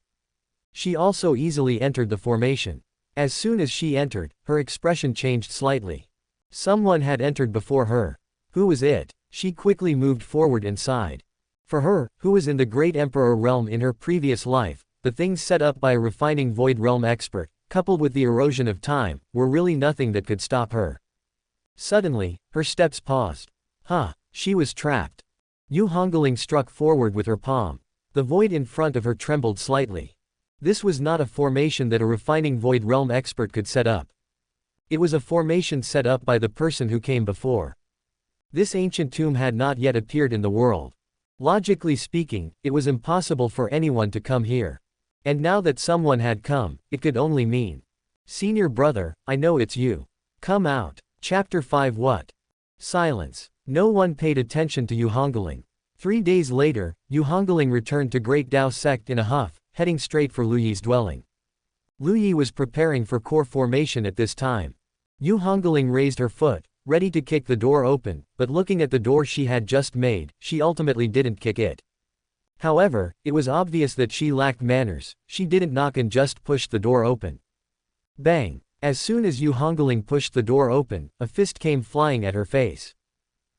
She also easily entered the formation. As soon as she entered, her expression changed slightly. Someone had entered before her. Who was it? She quickly moved forward inside. For her, who was in the Great Emperor realm in her previous life, the things set up by a refining void realm expert, coupled with the erosion of time, were really nothing that could stop her. Suddenly, her steps paused. She was trapped. Yu Hungling struck forward with her palm. The void in front of her trembled slightly. This was not a formation that a refining void realm expert could set up. It was a formation set up by the person who came before. This ancient tomb had not yet appeared in the world. Logically speaking, it was impossible for anyone to come here. And now that someone had come, it could only mean, "Senior brother, I know it's you. Come out." Chapter 5. What? Silence. No one paid attention to Yu Hungling. 3 days later, Yu Hungling returned to Great Dao sect in a huff, heading straight for Lu Yi's dwelling. Lu Yi was preparing for core formation at this time. Yu Hungling raised her foot, ready to kick the door open, but looking at the door she had just made, she ultimately didn't kick it. However, it was obvious that she lacked manners. She didn't knock and just pushed the door open. Bang! As soon as Yu Hungling pushed the door open, a fist came flying at her face.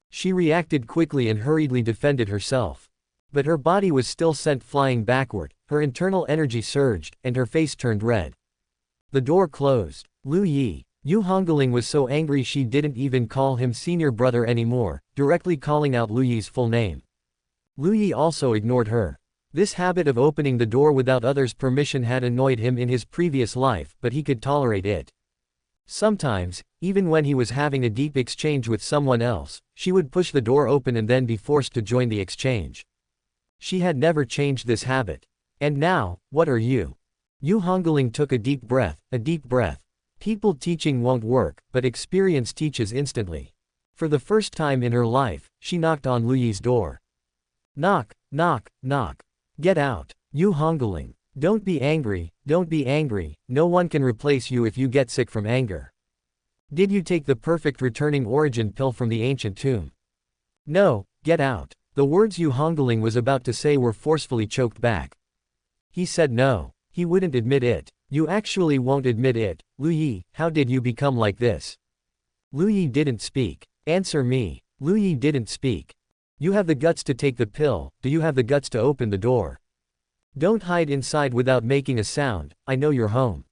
She reacted quickly and hurriedly defended herself. But her body was still sent flying backward, her internal energy surged, and her face turned red. The door closed. Yu Hungling was so angry she didn't even call him senior brother anymore, directly calling out Lu Yi's full name. Lu Yi also ignored her. This habit of opening the door without others' permission had annoyed him in his previous life, but he could tolerate it. Sometimes, even when he was having a deep exchange with someone else, she would push the door open and then be forced to join the exchange. She had never changed this habit. And now, what are you? Yu Hungling took a deep breath. People teaching won't work, but experience teaches instantly. For the first time in her life, she knocked on Lu Yi's door. Knock, knock, knock. Get out. Yu Hungling. Don't be angry, no one can replace you if you get sick from anger. Did you take the perfect returning origin pill from the ancient tomb? No, get out. The words Yu Hungling was about to say were forcefully choked back. He said no. He wouldn't admit it. You actually won't admit it. Lu Yi, how did you become like this? Lu Yi didn't speak. Answer me. Lu Yi didn't speak. You have the guts to take the pill, do you have the guts to open the door? Don't hide inside without making a sound, I know you're home.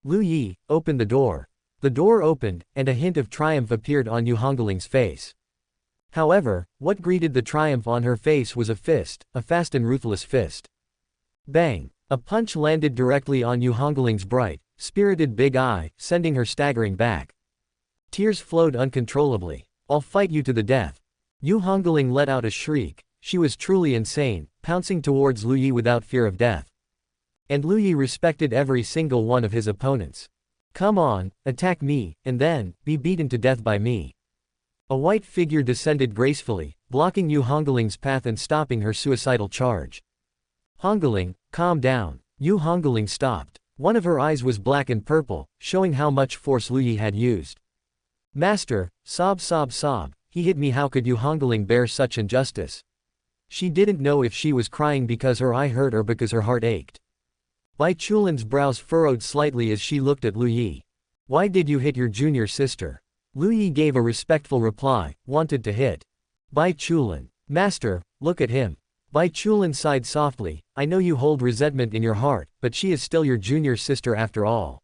Lu Yi, open the door. The door opened, and a hint of triumph appeared on Yu Hongling's face. However, what greeted the triumph on her face was a fist, a fast and ruthless fist. Bang! A punch landed directly on Yu Hongling's bright, spirited big eye, sending her staggering back. Tears flowed uncontrollably. I'll fight you to the death. Yu Hungling let out a shriek. She was truly insane, pouncing towards Lu Yi without fear of death. And Lu Yi respected every single one of his opponents. Come on, attack me, and then, be beaten to death by me. A white figure descended gracefully, blocking Yu Hongling's path and stopping her suicidal charge. Hongling, calm down. Yu Hungling stopped. One of her eyes was black and purple, showing how much force Lu Yi had used. Master, sob sob sob, he hit me. How could Yu Hungling bear such injustice? She didn't know if she was crying because her eye hurt or because her heart ached. Bai Chulin's brows furrowed slightly as she looked at Lu Yi. Why did you hit your junior sister? Lu Yi gave a respectful reply, wanted to hit. Bai Chulin. Master, look at him. Bai Chulin sighed softly, I know you hold resentment in your heart, but she is still your junior sister after all.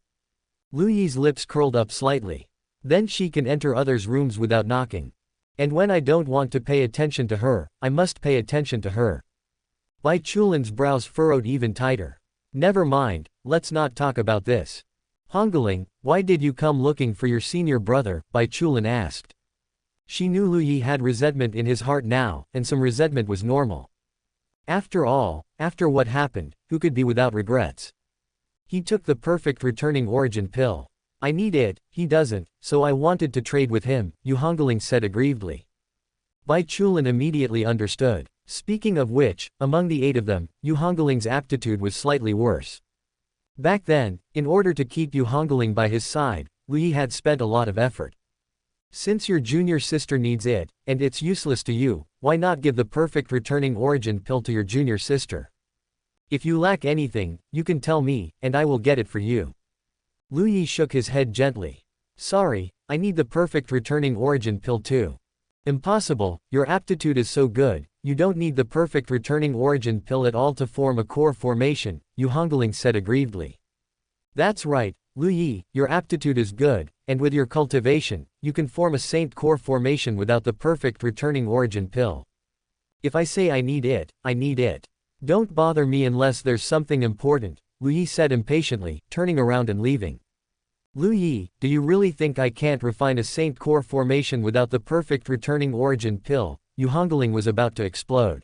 Lu Yi's lips curled up slightly. Then she can enter others' rooms without knocking. And when I don't want to pay attention to her, I must pay attention to her. Bai Chulin's brows furrowed even tighter. Never mind, let's not talk about this. Hongling, why did you come looking for your senior brother? Bai Chulin asked. She knew Lu Yi had resentment in his heart now, and some resentment was normal. After all, after what happened, who could be without regrets? He took the perfect returning origin pill. I need it, he doesn't, so I wanted to trade with him, Yu Hungling said aggrievedly. Bai Chulin immediately understood. Speaking of which, among the 8 of them, Yu Hongling's aptitude was slightly worse. Back then, in order to keep Yu Hungling by his side, Lu Yi had spent a lot of effort. Since your junior sister needs it, and it's useless to you, why not give the perfect returning origin pill to your junior sister? If you lack anything, you can tell me, and I will get it for you. Lu Yi shook his head gently. Sorry, I need the perfect returning origin pill too. Impossible, your aptitude is so good, you don't need the perfect returning origin pill at all to form a core formation, Yu Hungling said aggrievedly. That's right, Lu Yi, your aptitude is good, and with your cultivation, you can form a saint core formation without the perfect returning origin pill. If I say I need it, I need it. Don't bother me unless there's something important, Lu Yi said impatiently, turning around and leaving. Lu Yi, do you really think I can't refine a saint core formation without the perfect returning origin pill? Yu Hungling was about to explode.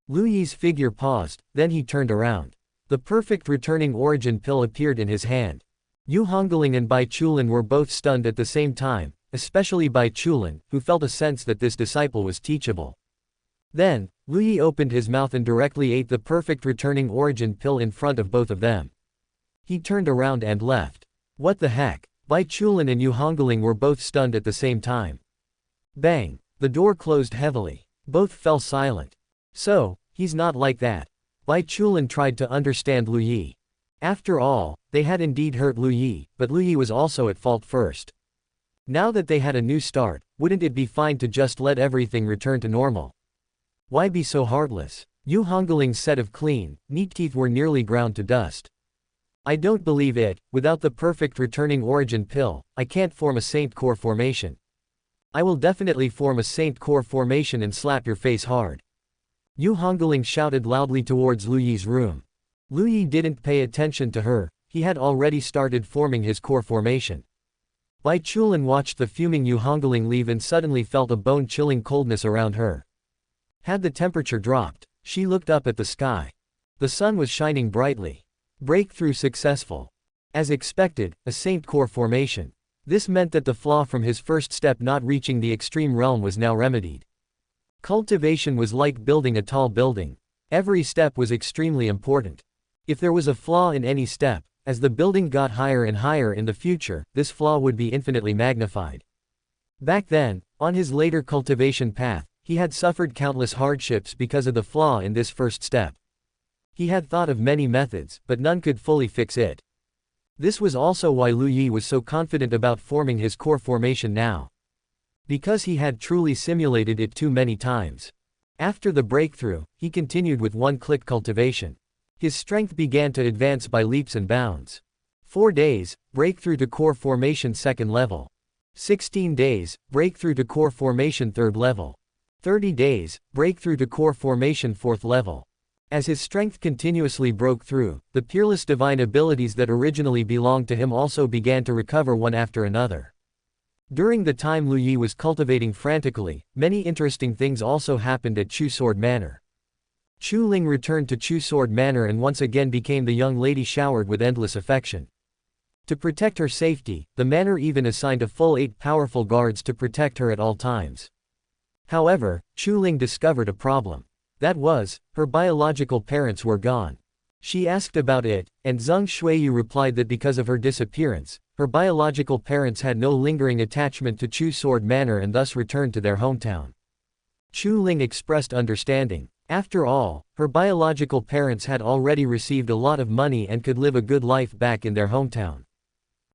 Lu Yi's figure paused, then he turned around. The perfect returning origin pill appeared in his hand. Yu Hungling and Bai Chulin were both stunned at the same time, especially Bai Chulin, who felt a sense that this disciple was teachable. Then, Lu Yi opened his mouth and directly ate the perfect returning origin pill in front of both of them. He turned around and left. What the heck? Bai Chulin and Yu Hungling were both stunned at the same time. Bang! The door closed heavily. Both fell silent. So, he's not like that. Bai Chulin tried to understand Lu Yi. After all, they had indeed hurt Lu Yi, but Lu Yi was also at fault first. Now that they had a new start, wouldn't it be fine to just let everything return to normal? Why be so heartless? Yu Hongling's set of clean, neat teeth were nearly ground to dust. I don't believe it, without the perfect returning origin pill, I can't form a saint core formation. I will definitely form a saint core formation and slap your face hard. Yu Hungling shouted loudly towards Lu Yi's room. Lu Yi didn't pay attention to her, he had already started forming his core formation. Bai Chulin watched the fuming Yu Hungling leave and suddenly felt a bone-chilling coldness around her. Had the temperature dropped, she looked up at the sky. The sun was shining brightly. Breakthrough successful. As expected, a saint core formation. This meant that the flaw from his first step not reaching the extreme realm was now remedied. Cultivation was like building a tall building. Every step was extremely important. If there was a flaw in any step, as the building got higher and higher in the future, this flaw would be infinitely magnified. Back then, on his later cultivation path, he had suffered countless hardships because of the flaw in this first step. He had thought of many methods, but none could fully fix it. This was also why Lu Yi was so confident about forming his core formation now. Because he had truly simulated it too many times. After the breakthrough, he continued with one-click cultivation. His strength began to advance by leaps and bounds. 4 days, breakthrough to core formation 2nd level. 16 days, breakthrough to core formation 3rd level. 30 days, breakthrough to core formation 4th level. As his strength continuously broke through, the peerless divine abilities that originally belonged to him also began to recover one after another. During the time Lu Yi was cultivating frantically, many interesting things also happened at Chu Sword Manor. Chu Ling returned to Chu Sword Manor and once again became the young lady showered with endless affection. To protect her safety, the manor even assigned a full 8 powerful guards to protect her at all times. However, Chu Ling discovered a problem. That was, her biological parents were gone. She asked about it, and Zheng Xueyu replied that because of her disappearance, her biological parents had no lingering attachment to Chu Sword Manor and thus returned to their hometown. Chu Ling expressed understanding. After all, her biological parents had already received a lot of money and could live a good life back in their hometown.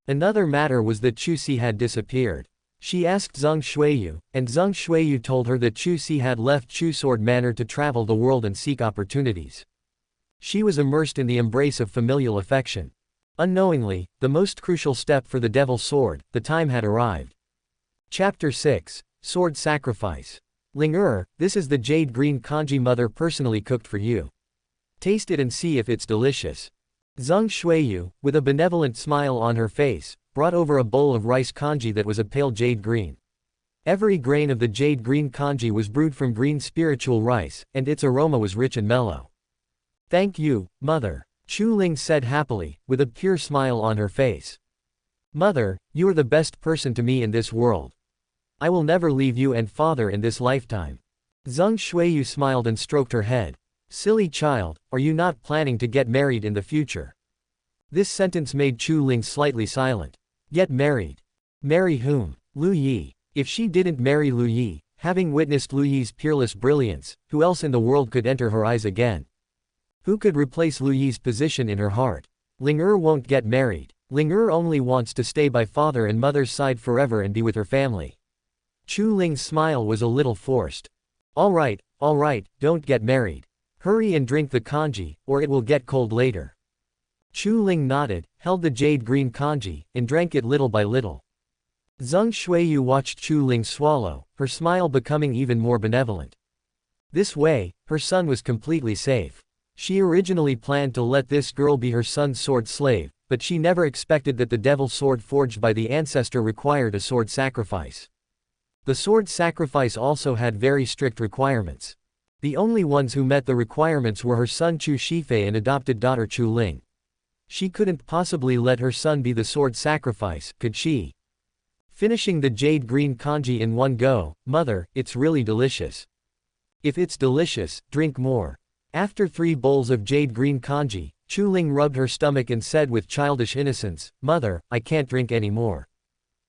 Another matter was that Chu Si had disappeared. She asked Zheng Xueyu, and Zheng Xueyu told her that Chu Si had left Chu Sword Manor to travel the world and seek opportunities. She was immersed in the embrace of familial affection. Unknowingly, the most crucial step for the Devil's Sword, the time had arrived. Chapter 6, Sword Sacrifice. Ling this is the jade green kanji mother personally cooked for you. Taste it and see if it's delicious. Zheng Xueyu, with a benevolent smile on her face, brought over a bowl of rice kanji that was a pale jade green. Every grain of the jade green kanji was brewed from green spiritual rice, and its aroma was rich and mellow. Thank you, mother, Chu Ling said happily, with a pure smile on her face. Mother, you are the best person to me in this world. I will never leave you and father in this lifetime. Zheng Xueyu smiled and stroked her head. Silly child, are you not planning to get married in the future? This sentence made Chu Ling slightly silent. Get married? Marry whom? Lu Yi. If she didn't marry Lu Yi, having witnessed Lu Yi's peerless brilliance, who else in the world could enter her eyes again? Who could replace Lu Yi's position in her heart? Ling won't get married. Ling only wants to stay by father and mother's side forever and be with her family. Chu Ling's smile was a little forced. All right, don't get married. Hurry and drink the kanji, or it will get cold later. Chu Ling nodded, held the jade green kanji, and drank it little by little. Zheng Xueyu watched Chu Ling swallow, her smile becoming even more benevolent. This way, her son was completely safe. She originally planned to let this girl be her son's sword slave, but she never expected that the devil's sword forged by the ancestor required a sword sacrifice. The sword sacrifice also had very strict requirements. The only ones who met the requirements were her son Chu Shifei and adopted daughter Chu Ling. She couldn't possibly let her son be the sword sacrifice, could she? Finishing the jade green kanji in one go, mother, it's really delicious. If it's delicious, drink more. After 3 bowls of jade green kanji, Chu Ling rubbed her stomach and said with childish innocence, Mother, I can't drink anymore.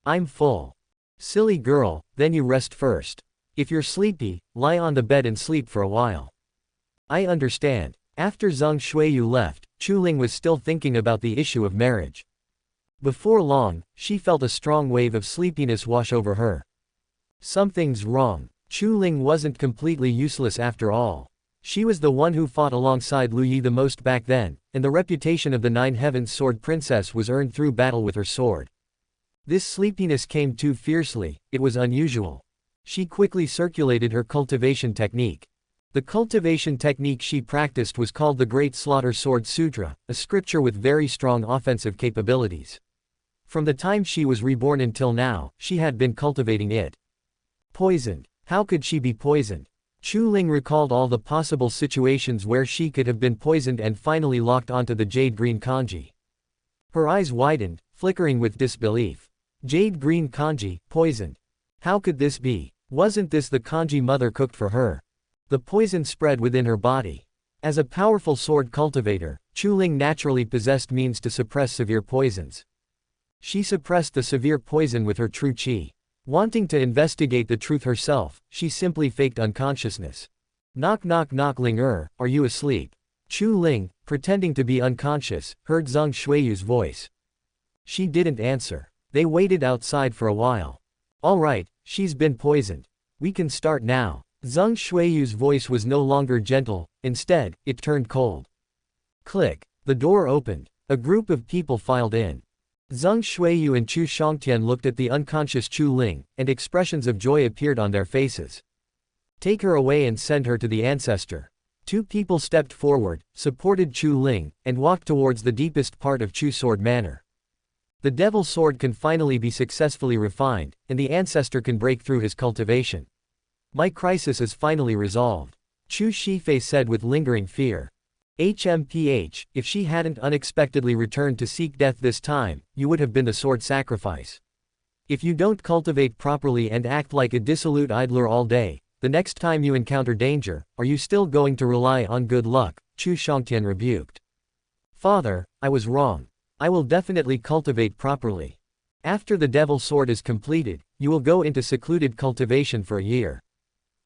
I'm full. Silly girl, then you rest first. If you're sleepy, lie on the bed and sleep for a while. I understand. After Zheng Xueyu left, Chu Ling was still thinking about the issue of marriage. Before long, she felt a strong wave of sleepiness wash over her. Something's wrong. Chu Ling wasn't completely useless after all. She was the one who fought alongside Lu Yi the most back then, and the reputation of the 9 Heavens Sword Princess was earned through battle with her sword. This sleepiness came too fiercely, it was unusual. She quickly circulated her cultivation technique. The cultivation technique she practiced was called the Great Slaughter Sword Sutra, a scripture with very strong offensive capabilities. From the time she was reborn until now, she had been cultivating it. Poisoned. How could she be poisoned? Chu Ling recalled all the possible situations where she could have been poisoned and finally locked onto the jade green kanji. Her eyes widened, flickering with disbelief. Jade green kanji, poisoned. How could this be? Wasn't this the kanji mother cooked for her? The poison spread within her body. As a powerful sword cultivator, Chu Ling naturally possessed means to suppress severe poisons. She suppressed the severe poison with her true qi. Wanting to investigate the truth herself, she simply faked unconsciousness. Knock knock knock Ling are you asleep? Chu Ling, pretending to be unconscious, heard Zhang Shuiyu's voice. She didn't answer. They waited outside for a while. All right, she's been poisoned. We can start now. Zhang Shuiyu's voice was no longer gentle, instead, it turned cold. Click. The door opened. A group of people filed in. Zhang Shuiyu and Chu Shangtian looked at the unconscious Chu Ling, and expressions of joy appeared on their faces. Take her away and send her to the ancestor. Two people stepped forward, supported Chu Ling, and walked towards the deepest part of Chu Sword Manor. The Devil Sword can finally be successfully refined, and the ancestor can break through his cultivation. My crisis is finally resolved. Chu Shifei said with lingering fear. HMPH, if she hadn't unexpectedly returned to seek death this time, you would have been the sword sacrifice. If you don't cultivate properly and act like a dissolute idler all day, the next time you encounter danger, are you still going to rely on good luck? Chu Shangtian rebuked. Father, I was wrong. I will definitely cultivate properly. After the Devil Sword is completed, you will go into secluded cultivation for a year.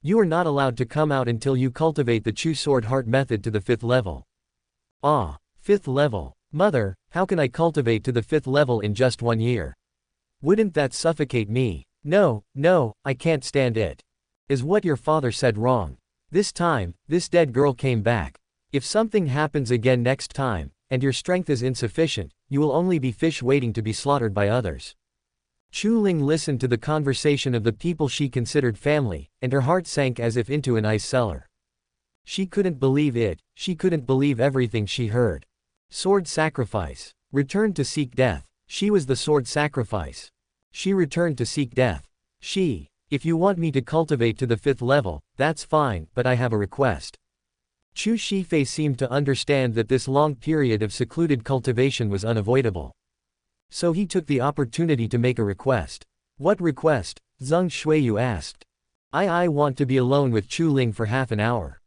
You are not allowed to come out until you cultivate the Chu Sword Heart method to the 5th level. Ah, 5th level. Mother, how can I cultivate to the 5th level in just 1 year? Wouldn't that suffocate me? No, I can't stand it. Is what your father said wrong? This time, this dead girl came back. If something happens again next time, and your strength is insufficient, you will only be fish waiting to be slaughtered by others. Chu Ling listened to the conversation of the people she considered family, and her heart sank as if into an ice cellar. She couldn't believe it, she couldn't believe everything she heard. Sword sacrifice. Returned to seek death. She was the sword sacrifice. She returned to seek death. If you want me to cultivate to the 5th level, that's fine, but I have a request. Chu Shifei seemed to understand that this long period of secluded cultivation was unavoidable. So he took the opportunity to make a request. What request? Zhang Shuiyu asked. I want to be alone with Chu Ling for half an hour.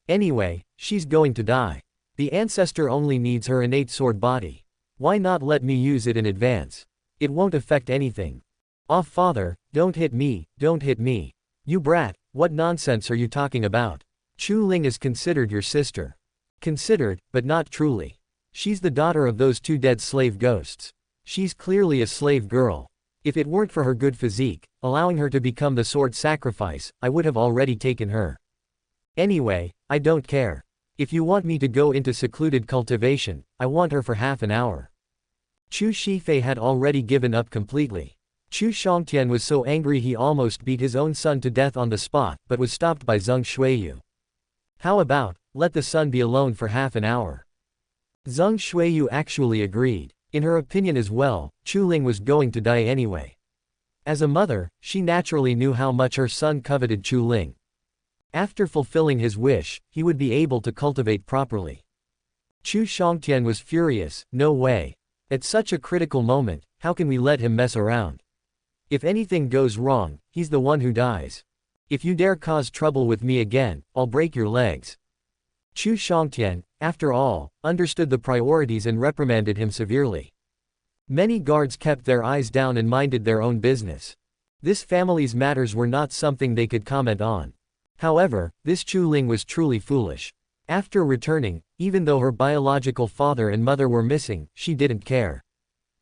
Anyway, she's going to die. The ancestor only needs her innate sword body. Why not let me use it in advance? It won't affect anything. Ah, father, don't hit me, don't hit me. You brat, what nonsense are you talking about? Chu Ling is considered your sister. Considered, but not truly. She's the daughter of those 2 dead slave ghosts. She's clearly a slave girl. If it weren't for her good physique, allowing her to become the sword sacrifice, I would have already taken her. Anyway, I don't care. If you want me to go into secluded cultivation, I want her for half an hour. Chu Shifei had already given up completely. Chu Shangtian was so angry he almost beat his own son to death on the spot, but was stopped by Zhang Shuiyu. How about, let the son be alone for half an hour? Zhang Shuiyu actually agreed. In her opinion as well, Chu Ling was going to die anyway. As a mother, she naturally knew how much her son coveted Chu Ling. After fulfilling his wish, he would be able to cultivate properly. Chu Shangtian was furious. No way. At such a critical moment, how can we let him mess around? If anything goes wrong, he's the one who dies. If you dare cause trouble with me again, I'll break your legs. Chu Shangtian, after all, understood the priorities and reprimanded him severely. Many guards kept their eyes down and minded their own business. This family's matters were not something they could comment on. However, this Chu Ling was truly foolish. After returning, even though her biological father and mother were missing, she didn't care.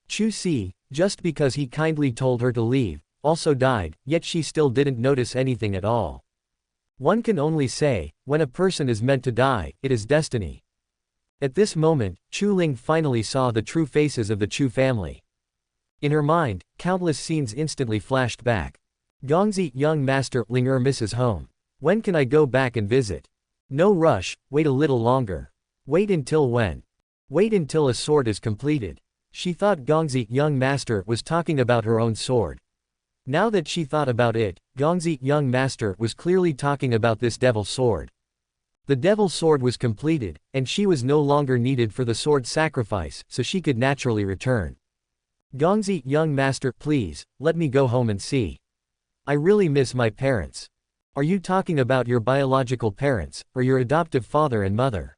Chu Si, just because he kindly told her to leave, also died, yet she still didn't notice anything at all. One can only say, when a person is meant to die, it is destiny. At this moment, Chu Ling finally saw the true faces of the Chu family. In her mind, countless scenes instantly flashed back. Gongzi, young master, Ling misses home. When can I go back and visit? No rush, wait a little longer. Wait until when? Wait until a sword is completed. She thought Gongzi, young master, was talking about her own sword. Now that she thought about it, Gongzi, young master, was clearly talking about this devil sword. The devil sword was completed, and she was no longer needed for the sword sacrifice, so she could naturally return. Gongzi, young master, please, let me go home and see. I really miss my parents. Are you talking about your biological parents, or your adoptive father and mother?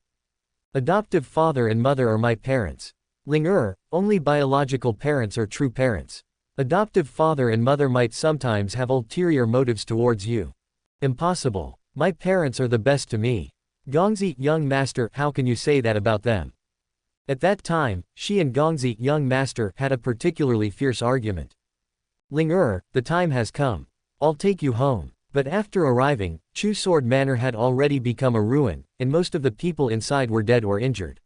Adoptive father and mother are my parents. Ling only biological parents are true parents. Adoptive father and mother might sometimes have ulterior motives towards you. Impossible. My parents are the best to me. Gongzi, young master, how can you say that about them? At that time, she and Gongzi, young master, had a particularly fierce argument. Ling the time has come. I'll take you home. But after arriving, Chu Sword Manor had already become a ruin, and most of the people inside were dead or injured.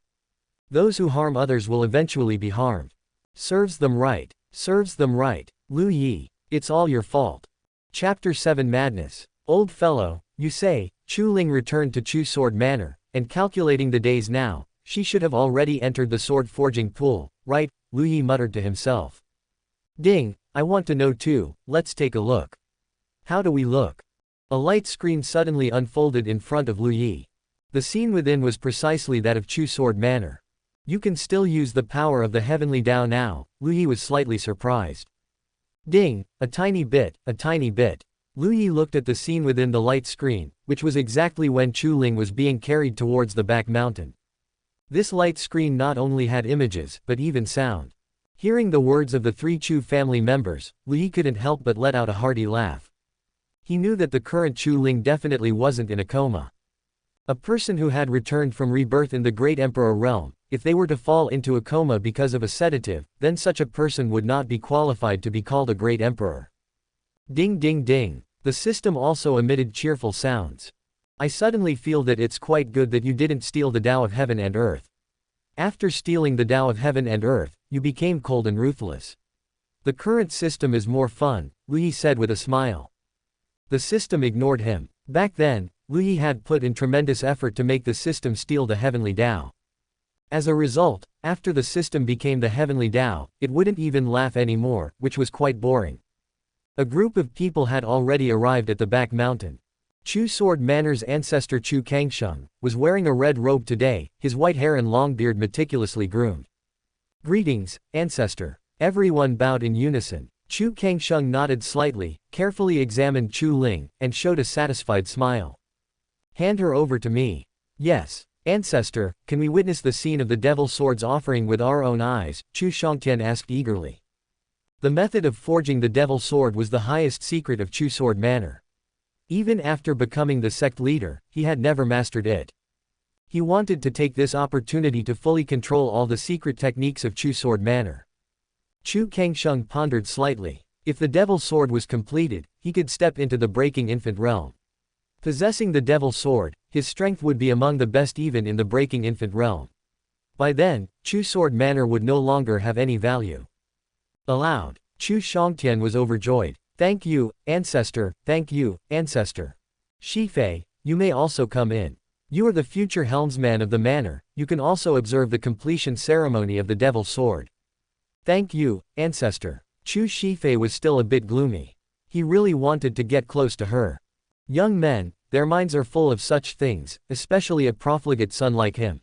Those who harm others will eventually be harmed. Serves them right. Serves them right. Lu Yi, it's all your fault. Chapter 7 Madness. Old fellow, you say. Chu Ling returned to Chu Sword Manor, and calculating the days now, she should have already entered the sword forging pool, right? Lu Yi muttered to himself. Ding, I want to know too, let's take a look. How do we look? A light screen suddenly unfolded in front of Lu Yi. The scene within was precisely that of Chu Sword Manor. You can still use the power of the Heavenly Dao now, Lu Yi was slightly surprised. Ding, a tiny bit, a tiny bit. Lu Yi looked at the scene within the light screen, which was exactly when Chu Ling was being carried towards the back mountain. This light screen not only had images, but even sound. Hearing the words of the three Chu family members, Lu Yi couldn't help but let out a hearty laugh. He knew that the current Chu Ling definitely wasn't in a coma. A person who had returned from rebirth in the Great Emperor realm, if they were to fall into a coma because of a sedative, then such a person would not be qualified to be called a Great Emperor. Ding ding ding. The system also emitted cheerful sounds. I suddenly feel that it's quite good that you didn't steal the Tao of Heaven and Earth. After stealing the Tao of Heaven and Earth, you became cold and ruthless. The current system is more fun, Lu Yi said with a smile. The system ignored him. Back then, Lu Yi had put in tremendous effort to make the system steal the Heavenly Dao. As a result, after the system became the Heavenly Dao, it wouldn't even laugh anymore, which was quite boring. A group of people had already arrived at the back mountain. Chu Sword Manor's ancestor Chu Kangsheng was wearing a red robe today, his white hair and long beard meticulously groomed. Greetings, ancestor. Everyone bowed in unison. Chu Kangsheng nodded slightly, carefully examined Chu Ling, and showed a satisfied smile. Hand her over to me. Yes. Ancestor, can we witness the scene of the Devil Sword's offering with our own eyes? Chu Shangtian asked eagerly. The method of forging the Devil Sword was the highest secret of Chu Sword Manor. Even after becoming the sect leader, he had never mastered it. He wanted to take this opportunity to fully control all the secret techniques of Chu Sword Manor. Chu Kangsheng pondered slightly. If the Devil Sword was completed, he could step into the breaking infant realm. Possessing the Devil Sword, his strength would be among the best even in the breaking infant realm. By then, Chu Sword Manor would no longer have any value. Aloud, Chu Shangtian was overjoyed. Thank you, ancestor, thank you, ancestor. Shifei, you may also come in. You are the future helmsman of the manor, you can also observe the completion ceremony of the Devil Sword. Thank you, ancestor. Chu Shifei was still a bit gloomy. He really wanted to get close to her. Young men, their minds are full of such things, especially a profligate son like him.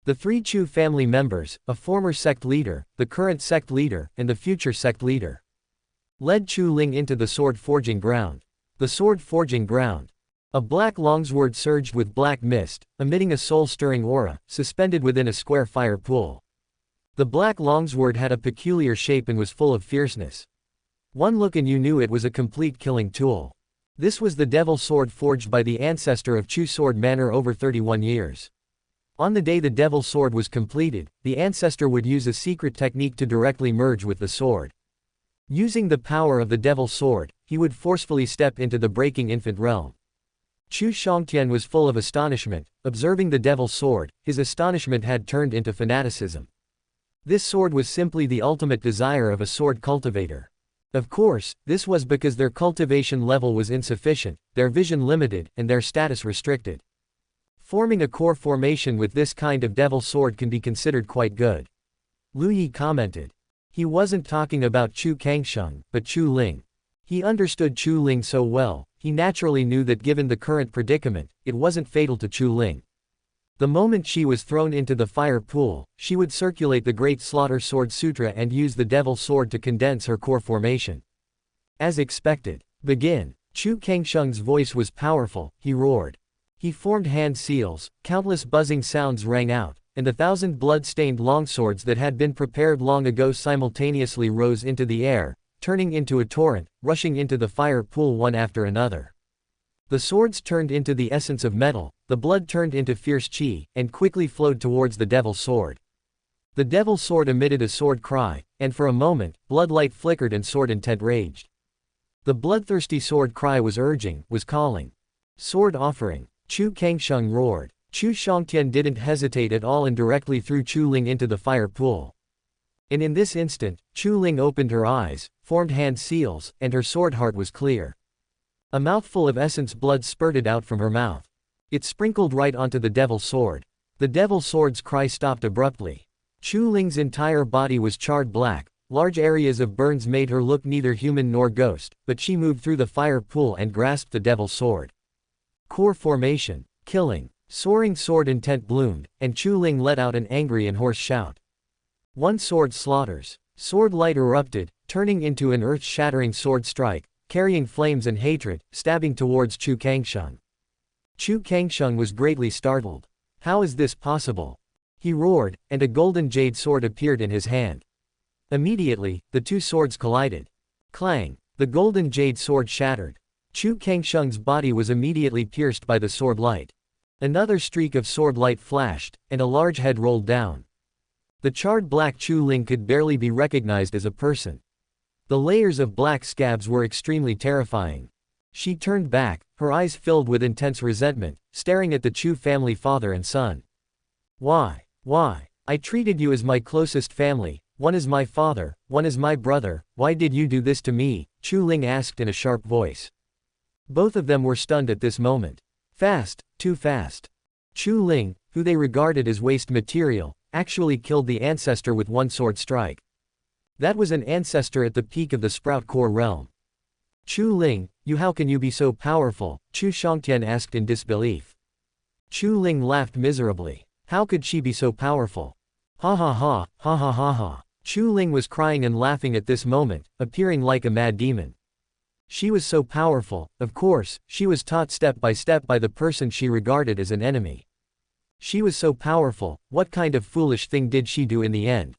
The three Chu family members, a former sect leader, the current sect leader, and the future sect leader, led Chu Ling into the sword forging ground. The sword forging ground. A black longsword surged with black mist, emitting a soul-stirring aura, suspended within a square fire pool. The black longsword had a peculiar shape and was full of fierceness. One look and you knew it was a complete killing tool. This was the Devil Sword forged by the ancestor of Chu Sword Manor over 31 years. On the day the Devil Sword was completed, the ancestor would use a secret technique to directly merge with the sword. Using the power of the Devil Sword, he would forcefully step into the breaking infant realm. Chu Shangtian was full of astonishment. Observing the Devil Sword, his astonishment had turned into fanaticism. This sword was simply the ultimate desire of a sword cultivator. Of course, this was because their cultivation level was insufficient, their vision limited, and their status restricted. Forming a core formation with this kind of Devil Sword can be considered quite good. Lu Yi commented. He wasn't talking about Chu Kangsheng, but Chu Ling. He understood Chu Ling so well, he naturally knew that given the current predicament, it wasn't fatal to Chu Ling. The moment she was thrown into the fire pool, she would circulate the Great Slaughter Sword Sutra and use the Devil Sword to condense her core formation. As expected. Begin. Chu Kangsheng's voice was powerful, he roared. He formed hand seals, countless buzzing sounds rang out, and 1,000 blood-stained longswords that had been prepared long ago simultaneously rose into the air, turning into a torrent, rushing into the fire pool one after another. The swords turned into the essence of metal, the blood turned into fierce qi, and quickly flowed towards the devil's sword. The devil's sword emitted a sword cry, and for a moment, blood light flickered and sword intent raged. The bloodthirsty sword cry was urging, was calling. Sword offering. Chu Kangsheng roared. Chu Shangtian didn't hesitate at all and directly threw Chu Ling into the fire pool. And in this instant, Chu Ling opened her eyes, formed hand seals, and her sword heart was clear. A mouthful of essence blood spurted out from her mouth. It sprinkled right onto the devil's sword. The devil's sword's cry stopped abruptly. Chu Ling's entire body was charred black, large areas of burns made her look neither human nor ghost, but she moved through the fire pool and grasped the devil's sword. Core formation. Killing. Soaring sword intent bloomed, and Chu Ling let out an angry and hoarse shout. One sword slaughters. Sword light erupted, turning into an earth-shattering sword strike, carrying flames and hatred, stabbing towards Chu Kangsheng. Chu Kangsheng was greatly startled. How is this possible? He roared, and a golden jade sword appeared in his hand. Immediately, the two swords collided. Clang! The golden jade sword shattered. Chu Kangsheng's body was immediately pierced by the sword light. Another streak of sword light flashed, and a large head rolled down. The charred black Chu Ling could barely be recognized as a person. The layers of black scabs were extremely terrifying. She turned back, her eyes filled with intense resentment, staring at the Chu family father and son. Why? Why? I treated you as my closest family, one is my father, one is my brother, why did you do this to me? Chu Ling asked in a sharp voice. Both of them were stunned at this moment. Fast, too fast. Chu Ling, who they regarded as waste material, actually killed the ancestor with one sword strike. That was an ancestor at the peak of the Sprout Core realm. Chu Ling, how can you be so powerful? Chu Shangtian asked in disbelief. Chu Ling laughed miserably. How could she be so powerful? Ha ha ha, ha ha ha ha. Chu Ling was crying and laughing at this moment, appearing like a mad demon. She was so powerful, of course, she was taught step by step by the person she regarded as an enemy. She was so powerful, what kind of foolish thing did she do in the end?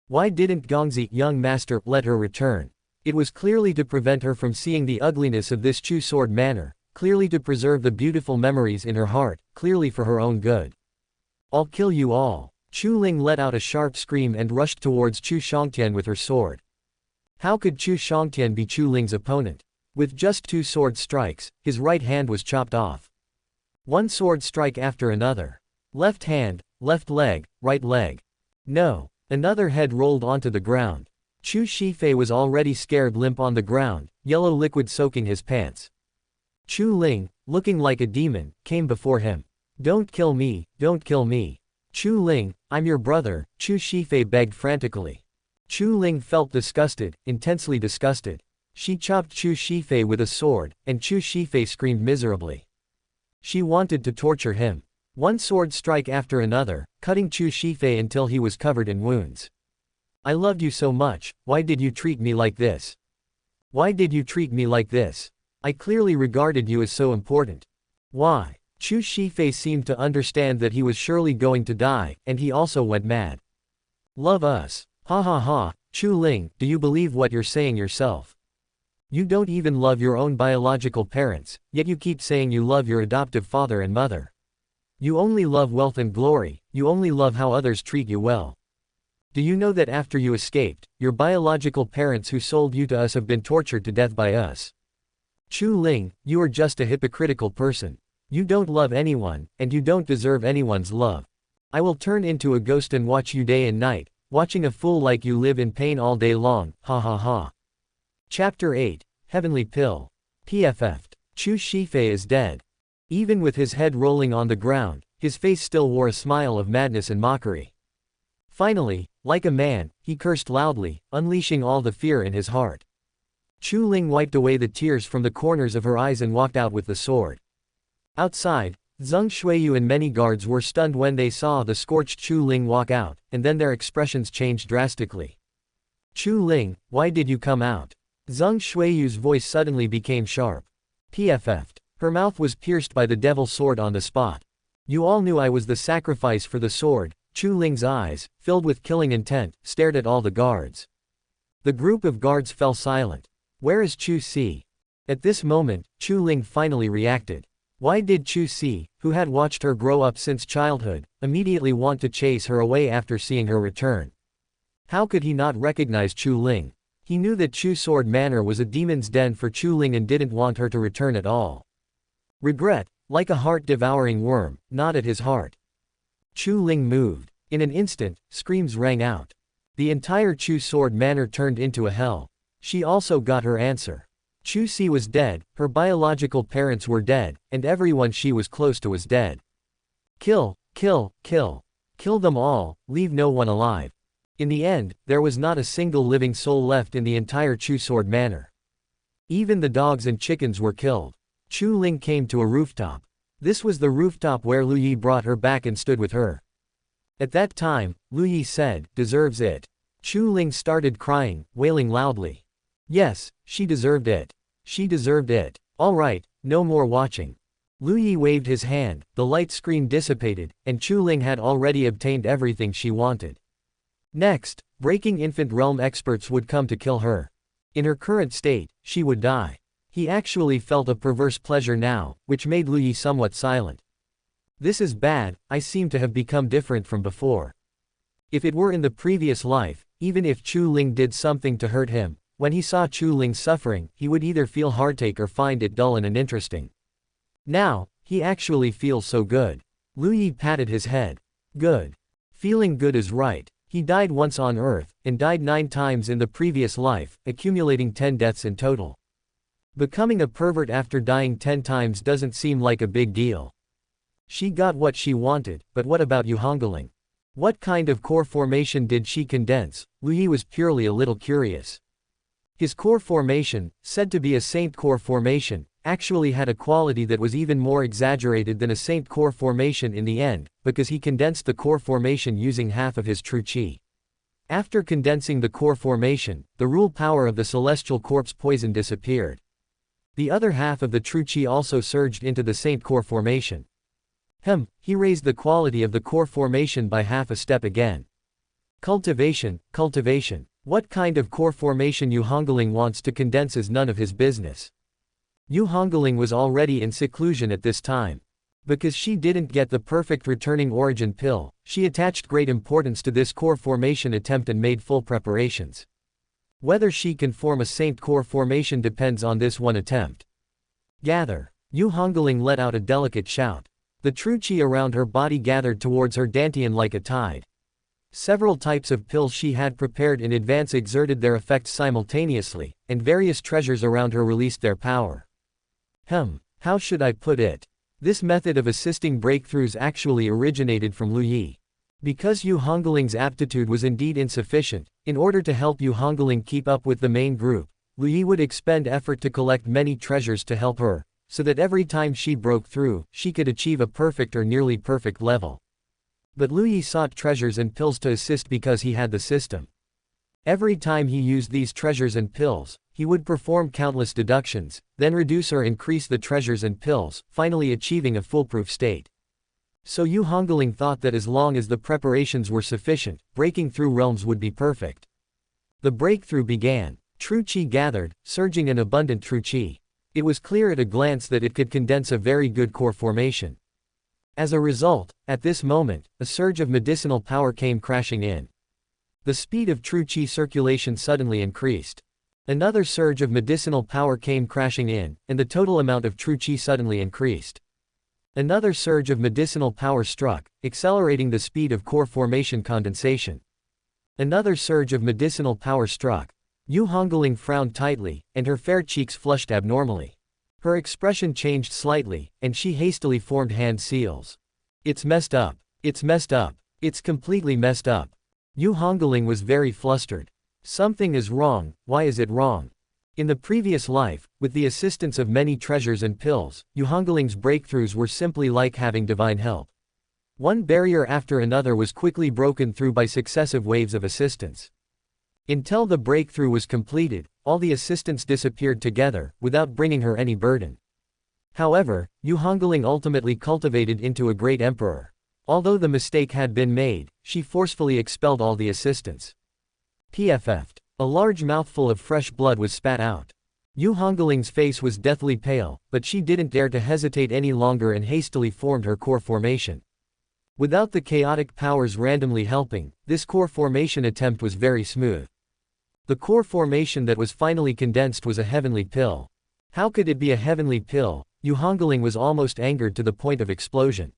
Why didn't Gongzi, young master, let her return? It was clearly to prevent her from seeing the ugliness of this Chu sword manner, clearly to preserve the beautiful memories in her heart, clearly for her own good. I'll kill you all. Chu Ling let out a sharp scream and rushed towards Chu Shangtian with her sword. How could Chu Shangtian be Chu Ling's opponent? With just two sword strikes, his right hand was chopped off. One sword strike after another. Left hand, left leg, right leg. No. Another head rolled onto the ground. Chu Shifei was already scared limp on the ground, yellow liquid soaking his pants. Chu Ling, looking like a demon, came before him. Don't kill me, don't kill me. Chu Ling, I'm your brother, Chu Shifei begged frantically. Chu Ling felt disgusted, intensely disgusted. She chopped Chu Shifei with a sword, and Chu Shifei screamed miserably. She wanted to torture him. One sword strike after another, cutting Chu Shifei until he was covered in wounds. I loved you so much, why did you treat me like this? Why did you treat me like this? I clearly regarded you as so important. Why? Chu Shifei seemed to understand that he was surely going to die, and he also went mad. Love us. Ha ha ha, Chu Ling, do you believe what you're saying yourself? You don't even love your own biological parents, yet you keep saying you love your adoptive father and mother. You only love wealth and glory, you only love how others treat you well. Do you know that after you escaped, your biological parents who sold you to us have been tortured to death by us? Chu Ling, you are just a hypocritical person. You don't love anyone, and you don't deserve anyone's love. I will turn into a ghost and watch you day and night, watching a fool like you live in pain all day long, ha ha ha. Chapter 8, Heavenly Pill. PFF'd. Chu Shifei is dead. Even with his head rolling on the ground, his face still wore a smile of madness and mockery. Finally, like a man, he cursed loudly, unleashing all the fear in his heart. Chu Ling wiped away the tears from the corners of her eyes and walked out with the sword. Outside, Zheng Shuiyu and many guards were stunned when they saw the scorched Chu Ling walk out, and then their expressions changed drastically. Chu Ling, why did you come out? Zheng Shuiyu's voice suddenly became sharp. PFF'd. Her mouth was pierced by the devil sword on the spot. You all knew I was the sacrifice for the sword. Chu Ling's eyes, filled with killing intent, stared at all the guards. The group of guards fell silent. Where is Chu Si? At this moment, Chu Ling finally reacted. Why did Chu Si, who had watched her grow up since childhood, immediately want to chase her away after seeing her return? How could he not recognize Chu Ling? He knew that Chu Sword Manor was a demon's den for Chu Ling and didn't want her to return at all. Regret, like a heart-devouring worm, gnawed at his heart. Chu Ling moved. In an instant, screams rang out. The entire Chu Sword Manor turned into a hell. She also got her answer. Chu Si was dead, her biological parents were dead, and everyone she was close to was dead. Kill, kill, kill. Kill them all, leave no one alive. In the end, there was not a single living soul left in the entire Chu Sword Manor. Even the dogs and chickens were killed. Chu Ling came to a rooftop. This was the rooftop where Lu Yi brought her back and stood with her. At that time, Lu Yi said, "Deserves it." Chu Ling started crying, wailing loudly. Yes, she deserved it. She deserved it. All right, no more watching. Lu Yi waved his hand, the light screen dissipated, and Chu Ling had already obtained everything she wanted. Next, breaking infant realm experts would come to kill her. In her current state, she would die. He actually felt a perverse pleasure now, which made Lu Yi somewhat silent. This is bad, I seem to have become different from before. If it were in the previous life, even if Chu Ling did something to hurt him, when he saw Chu Ling suffering, he would either feel heartache or find it dull and uninteresting. Now, he actually feels so good. Lu Yi patted his head. Good. Feeling good is right. He died once on Earth, and died 9 times in the previous life, accumulating 10 deaths in total. Becoming a pervert after dying 10 times doesn't seem like a big deal. She got what she wanted, but what about Yu Hungling? What kind of core formation did she condense? Lu Yi was purely a little curious. His core formation, said to be a saint core formation, actually had a quality that was even more exaggerated than a saint core formation in the end, because he condensed the core formation using half of his true chi. After condensing the core formation, the rule power of the celestial corpse poison disappeared. The other half of the true chi also surged into the saint core formation. He raised the quality of the core formation by half a step again. Cultivation, cultivation. What kind of core formation Yu Hungling wants to condense is none of his business. Yu Hungling was already in seclusion at this time. Because she didn't get the perfect returning origin pill, she attached great importance to this core formation attempt and made full preparations. Whether she can form a saint core formation depends on this one attempt. Gather. Yu Hungling let out a delicate shout. The true chi around her body gathered towards her dantian like a tide. Several types of pills she had prepared in advance exerted their effects simultaneously, and various treasures around her released their power. How should I put it? This method of assisting breakthroughs actually originated from Lu Yi. Because Yu Hungling's aptitude was indeed insufficient, in order to help Yu Hungling keep up with the main group, Lu Yi would expend effort to collect many treasures to help her, so that every time she broke through, she could achieve a perfect or nearly perfect level. But Lu Yi sought treasures and pills to assist because he had the system. Every time he used these treasures and pills, he would perform countless deductions, then reduce or increase the treasures and pills, finally achieving a foolproof state. So Yu Hungling thought that as long as the preparations were sufficient, breaking through realms would be perfect. The breakthrough began. True Chi gathered, surging in abundant True Chi. It was clear at a glance that it could condense a very good core formation. As a result, at this moment, a surge of medicinal power came crashing in. The speed of True Chi circulation suddenly increased. Another surge of medicinal power came crashing in, and the total amount of True Chi suddenly increased. Another surge of medicinal power struck, accelerating the speed of core formation condensation. Another surge of medicinal power struck. Yu Hungling frowned tightly, and her fair cheeks flushed abnormally. Her expression changed slightly, and she hastily formed hand seals. It's messed up. It's messed up. It's completely messed up. Yu Hungling was very flustered. Something is wrong. Why is it wrong? In the previous life, with the assistance of many treasures and pills, Yu Hungling's breakthroughs were simply like having divine help. One barrier after another was quickly broken through by successive waves of assistance. Until the breakthrough was completed, all the assistants disappeared together, without bringing her any burden. However, Yu Hungling ultimately cultivated into a great emperor. Although the mistake had been made, she forcefully expelled all the assistants. PFF'd. A large mouthful of fresh blood was spat out. Yu Hongling's face was deathly pale, but she didn't dare to hesitate any longer and hastily formed her core formation. Without the chaotic powers randomly helping, this core formation attempt was very smooth. The core formation that was finally condensed was a heavenly pill. How could it be a heavenly pill? Yu Hungling was almost angered to the point of explosion.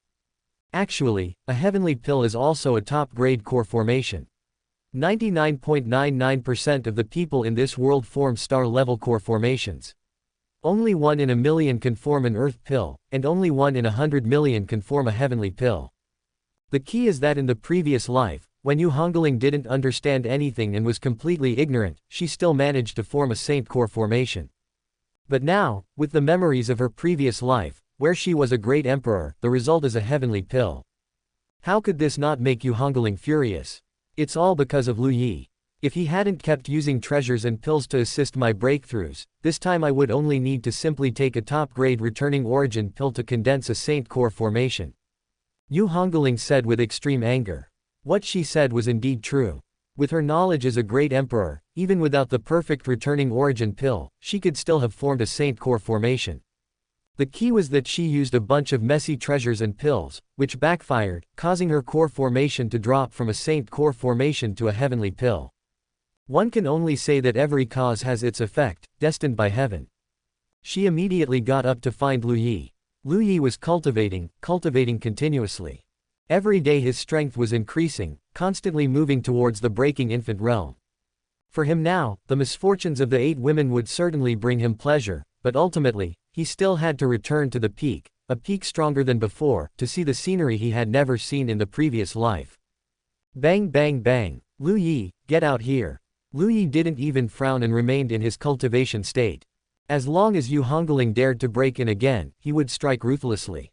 Actually, a heavenly pill is also a top-grade core formation. 99.99% of the people in this world form star-level core formations. Only 1 in a million can form an earth pill, and only 1 in 100 million can form a heavenly pill. The key is that in the previous life, when Yu Hungling didn't understand anything and was completely ignorant, she still managed to form a saint core formation. But now, with the memories of her previous life, where she was a great emperor, the result is a heavenly pill. How could this not make Yu Hungling furious? It's all because of Lu Yi. If he hadn't kept using treasures and pills to assist my breakthroughs, this time I would only need to simply take a top-grade returning origin pill to condense a saint core formation. Yu Hungling said with extreme anger. What she said was indeed true. With her knowledge as a great emperor, even without the perfect returning origin pill, she could still have formed a saint core formation. The key was that she used a bunch of messy treasures and pills, which backfired, causing her core formation to drop from a saint core formation to a heavenly pill. One can only say that every cause has its effect, destined by heaven. She immediately got up to find Lu Yi. Lu Yi was cultivating continuously. Every day his strength was increasing, constantly moving towards the breaking infant realm. For him now, the misfortunes of the 8 women would certainly bring him pleasure, but ultimately, he still had to return to the peak, a peak stronger than before, to see the scenery he had never seen in the previous life. Bang bang bang. Lu Yi, get out here. Lu Yi didn't even frown and remained in his cultivation state. As long as Yu Hungling dared to break in again, he would strike ruthlessly.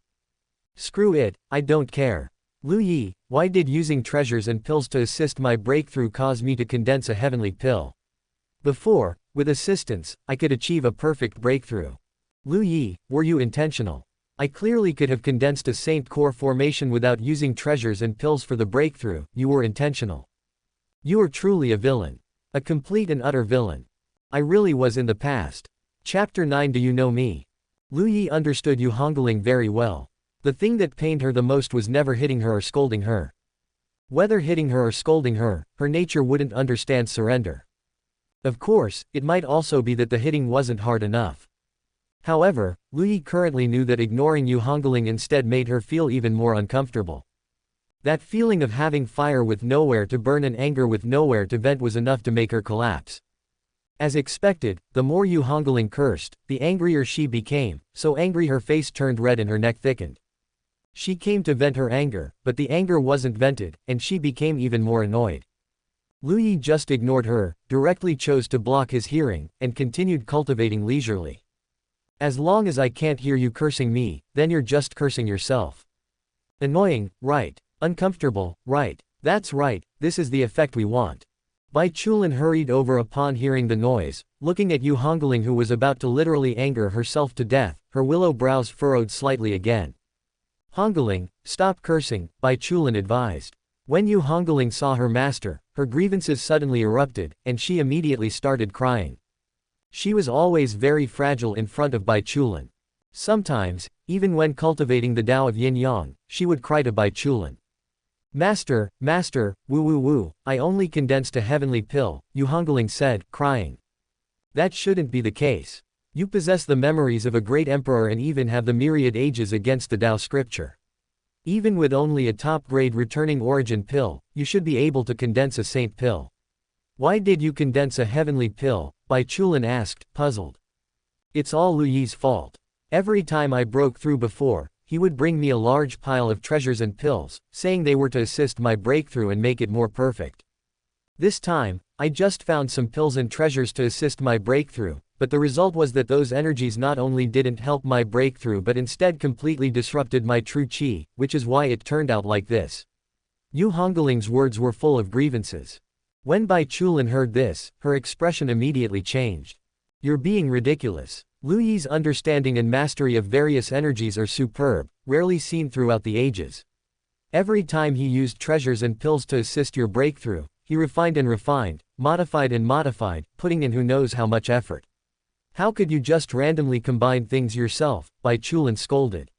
Screw it, I don't care. Lu Yi, why did using treasures and pills to assist my breakthrough cause me to condense a heavenly pill? Before, with assistance, I could achieve a perfect breakthrough. Lu Yi, were you intentional? I clearly could have condensed a saint core formation without using treasures and pills for the breakthrough. You were intentional. You are truly a villain. A complete and utter villain. I really was in the past. Chapter 9. Do you know me? Lu Yi understood Yu Hungling very well. The thing that pained her the most was never hitting her or scolding her. Whether hitting her or scolding her, her nature wouldn't understand surrender. Of course, it might also be that the hitting wasn't hard enough. However, Lu Yi currently knew that ignoring Yu Hungling instead made her feel even more uncomfortable. That feeling of having fire with nowhere to burn and anger with nowhere to vent was enough to make her collapse. As expected, the more Yu Hungling cursed, the angrier she became, so angry her face turned red and her neck thickened. She came to vent her anger, but the anger wasn't vented, and she became even more annoyed. Lu Yi just ignored her, directly chose to block his hearing, and continued cultivating leisurely. As long as I can't hear you cursing me, then you're just cursing yourself. Annoying, right. Uncomfortable, right. That's right, this is the effect we want. Bai Chulin hurried over upon hearing the noise, looking at Yu Hungling who was about to literally anger herself to death, her willow brows furrowed slightly again. Hongling, stop cursing, Bai Chulin advised. When Yu Hungling saw her master, her grievances suddenly erupted, and she immediately started crying. She was always very fragile in front of Bai Chulin. Sometimes, even when cultivating the Tao of Yin-Yang, she would cry to Bai Chulin. Master, master, woo woo woo, I only condensed a heavenly pill, Yu Hungling said, crying. That shouldn't be the case. You possess the memories of a great emperor and even have the myriad ages against the Tao scripture. Even with only a top-grade returning origin pill, you should be able to condense a saint pill. Why did you condense a heavenly pill? Bai Chulin asked, puzzled. It's all Lu Yi's fault. Every time I broke through before, he would bring me a large pile of treasures and pills, saying they were to assist my breakthrough and make it more perfect. This time, I just found some pills and treasures to assist my breakthrough, but the result was that those energies not only didn't help my breakthrough but instead completely disrupted my true qi, which is why it turned out like this. Yu Hongling's words were full of grievances. When Bai Chulin heard this, her expression immediately changed. You're being ridiculous. Lu Yi's understanding and mastery of various energies are superb, rarely seen throughout the ages. Every time he used treasures and pills to assist your breakthrough, he refined and refined, modified and modified, putting in who knows how much effort. How could you just randomly combine things yourself? Bai Chulin scolded.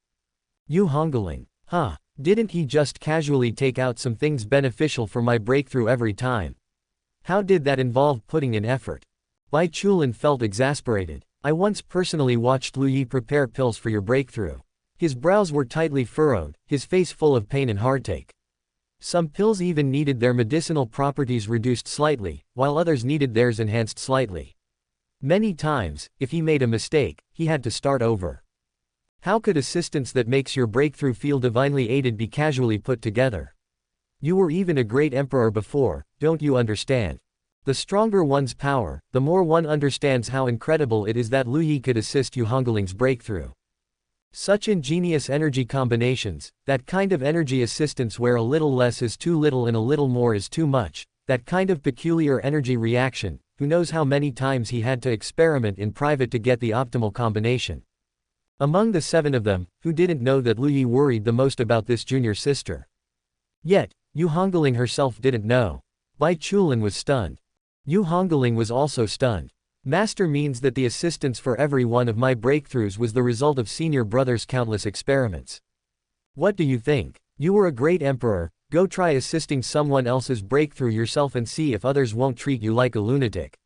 Yu Hungling. Huh, didn't he just casually take out some things beneficial for my breakthrough every time? How did that involve putting in effort? Bai Chulin felt exasperated. I once personally watched Lu Yi prepare pills for your breakthrough. His brows were tightly furrowed, his face full of pain and heartache. Some pills even needed their medicinal properties reduced slightly, while others needed theirs enhanced slightly. Many times, if he made a mistake, he had to start over. How could assistance that makes your breakthrough feel divinely aided be casually put together? You were even a great emperor before, don't you understand? The stronger one's power, the more one understands how incredible it is that Lu Yi could assist Yu Hongling's breakthrough. Such ingenious energy combinations, that kind of energy assistance where a little less is too little and a little more is too much, that kind of peculiar energy reaction, who knows how many times he had to experiment in private to get the optimal combination. Among the 7 of them, who didn't know that Lu Yi worried the most about this junior sister? Yet, Yu Hongling herself didn't know. Bai Chulin was stunned. Yu Hongling was also stunned. Master means that the assistance for every one of my breakthroughs was the result of senior brother's countless experiments. What do you think? You were a great emperor, go try assisting someone else's breakthrough yourself and see if others won't treat you like a lunatic.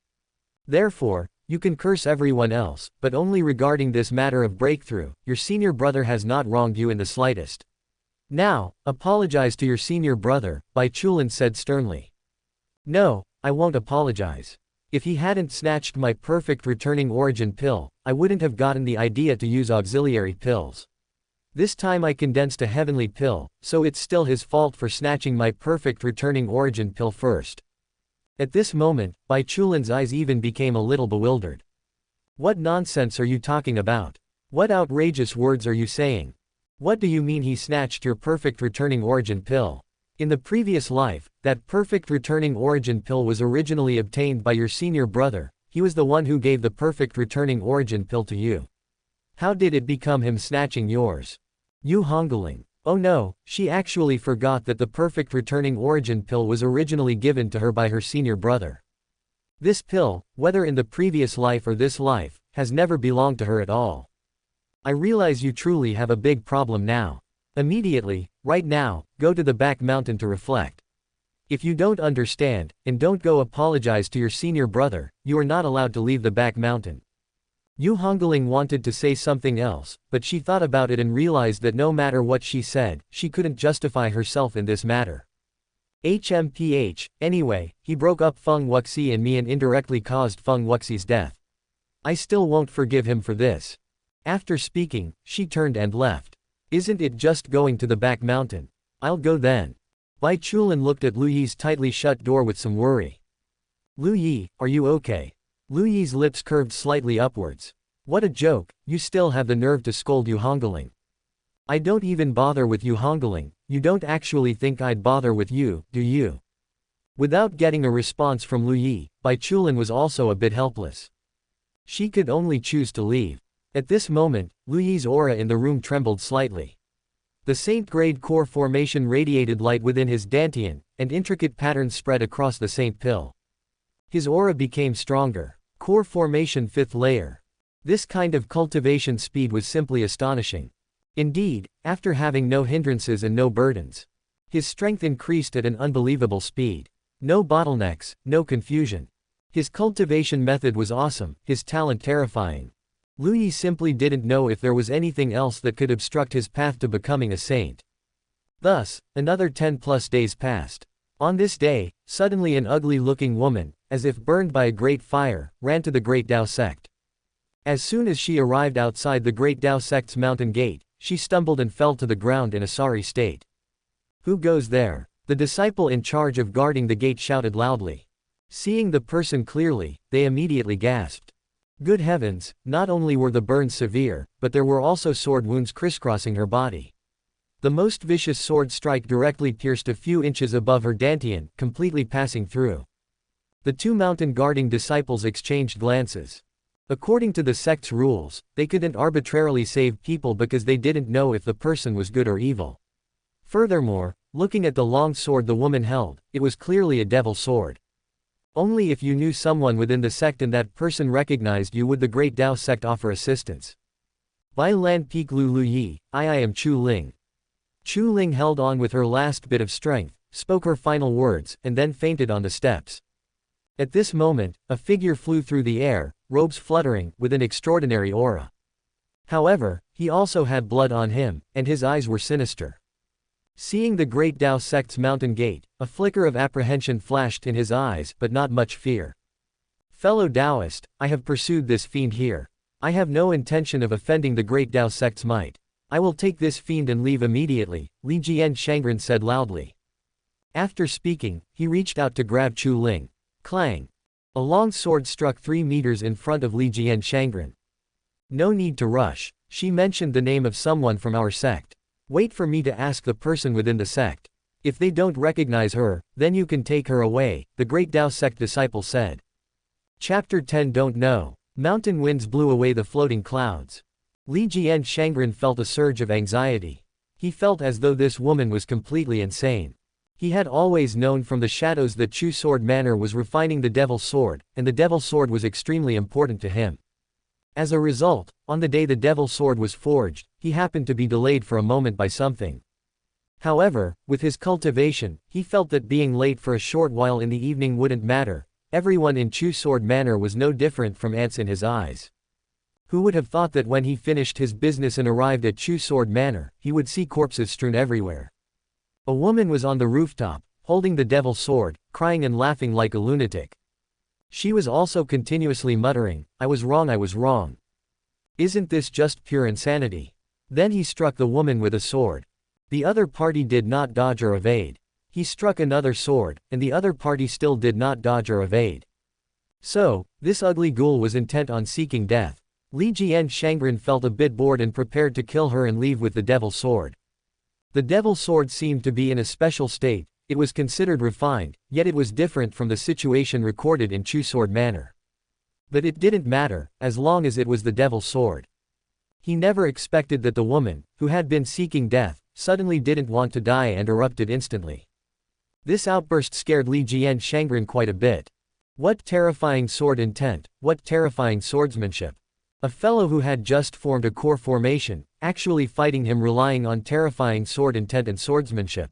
Therefore, you can curse everyone else, but only regarding this matter of breakthrough, your senior brother has not wronged you in the slightest. Now, apologize to your senior brother, Bai Chulin said sternly. No, I won't apologize. If he hadn't snatched my perfect returning origin pill, I wouldn't have gotten the idea to use auxiliary pills. This time I condensed a heavenly pill, so it's still his fault for snatching my perfect returning origin pill first. At this moment, Bai Chulin's eyes even became a little bewildered. What nonsense are you talking about? What outrageous words are you saying? What do you mean he snatched your perfect returning origin pill? In the previous life, that perfect returning origin pill was originally obtained by your senior brother, he was the one who gave the perfect returning origin pill to you. How did it become him snatching yours? Yu Hongling. Oh no, she actually forgot that the perfect returning origin pill was originally given to her by her senior brother. This pill, whether in the previous life or this life, has never belonged to her at all. I realize you truly have a big problem now. Immediately, right now, go to the back mountain to reflect. If you don't understand, and don't go apologize to your senior brother, you are not allowed to leave the back mountain. Yu Hongling wanted to say something else, but she thought about it and realized that no matter what she said, she couldn't justify herself in this matter. Anyway, he broke up Feng Wuxi and me and indirectly caused Feng Wuxi's death. I still won't forgive him for this. After speaking, she turned and left. Isn't it just going to the back mountain? I'll go then. Bai Chulin looked at Lu Yi's tightly shut door with some worry. Lu Yi, are you okay? Lu Yi's lips curved slightly upwards. What a joke, you still have the nerve to scold Yu Hongling. I don't even bother with Yu Hongling, you don't actually think I'd bother with you, do you? Without getting a response from Lu Yi, Bai Chulin was also a bit helpless. She could only choose to leave. At this moment, Lu Yi's aura in the room trembled slightly. The saint-grade core formation radiated light within his dantian, and intricate patterns spread across the saint pill. His aura became stronger. Core formation 5th layer. This kind of cultivation speed was simply astonishing. Indeed, after having no hindrances and no burdens, his strength increased at an unbelievable speed. No bottlenecks, no confusion. His cultivation method was awesome, his talent terrifying. Lu Yi simply didn't know if there was anything else that could obstruct his path to becoming a saint. Thus, another 10+ days passed. On this day, suddenly an ugly-looking woman, as if burned by a great fire, ran to the Great Dao sect. As soon as she arrived outside the Great Dao sect's mountain gate, she stumbled and fell to the ground in a sorry state. Who goes there? The disciple in charge of guarding the gate shouted loudly. Seeing the person clearly, they immediately gasped. Good heavens, not only were the burns severe, but there were also sword wounds crisscrossing her body. The most vicious sword strike directly pierced a few inches above her dantian, completely passing through. The 2 mountain guarding disciples exchanged glances. According to the sect's rules, they couldn't arbitrarily save people because they didn't know if the person was good or evil. Furthermore, looking at the long sword the woman held, it was clearly a devil sword. Only if you knew someone within the sect and that person recognized you would the Great Dao sect offer assistance. Bai Lan Peak Lu Yi, I am Chu Ling. Chu Ling held on with her last bit of strength, spoke her final words, and then fainted on the steps. At this moment, a figure flew through the air, robes fluttering, with an extraordinary aura. However, he also had blood on him, and his eyes were sinister. Seeing the Great Dao sect's mountain gate, a flicker of apprehension flashed in his eyes, but not much fear. Fellow Taoist, I have pursued this fiend here. I have no intention of offending the Great Dao sect's might. I will take this fiend and leave immediately, Li Jian Shangren said loudly. After speaking, he reached out to grab Chu Ling. Clang! A long sword struck 3 meters in front of Li Jian Shangren. No need to rush, she mentioned the name of someone from our sect. Wait for me to ask the person within the sect. If they don't recognize her, then you can take her away, the Great Dao sect disciple said. Chapter 10 Don't Know. Mountain winds blew away the floating clouds. Li Jian Shangren felt a surge of anxiety. He felt as though this woman was completely insane. He had always known from the shadows that Chu Sword Manor was refining the Devil Sword, and the Devil Sword was extremely important to him. As a result, on the day the Devil Sword was forged, he happened to be delayed for a moment by something. However, with his cultivation, he felt that being late for a short while in the evening wouldn't matter. Everyone in Chu Sword Manor was no different from ants in his eyes. Who would have thought that when he finished his business and arrived at Chu Sword Manor, he would see corpses strewn everywhere? A woman was on the rooftop, holding the Devil Sword, crying and laughing like a lunatic. She was also continuously muttering, I was wrong, I was wrong. Isn't this just pure insanity? Then he struck the woman with a sword. The other party did not dodge or evade. He struck another sword, and the other party still did not dodge or evade. So, this ugly ghoul was intent on seeking death. Li Jian Shangren felt a bit bored and prepared to kill her and leave with the Devil Sword. The Devil Sword seemed to be in a special state. It was considered refined, yet it was different from the situation recorded in Chu Sword Manor. But it didn't matter, as long as it was the Devil Sword. He never expected that the woman, who had been seeking death, suddenly didn't want to die and erupted instantly. This outburst scared Li Jian Shangren quite a bit. What terrifying sword intent, what terrifying swordsmanship. A fellow who had just formed a core formation, actually fighting him relying on terrifying sword intent and swordsmanship.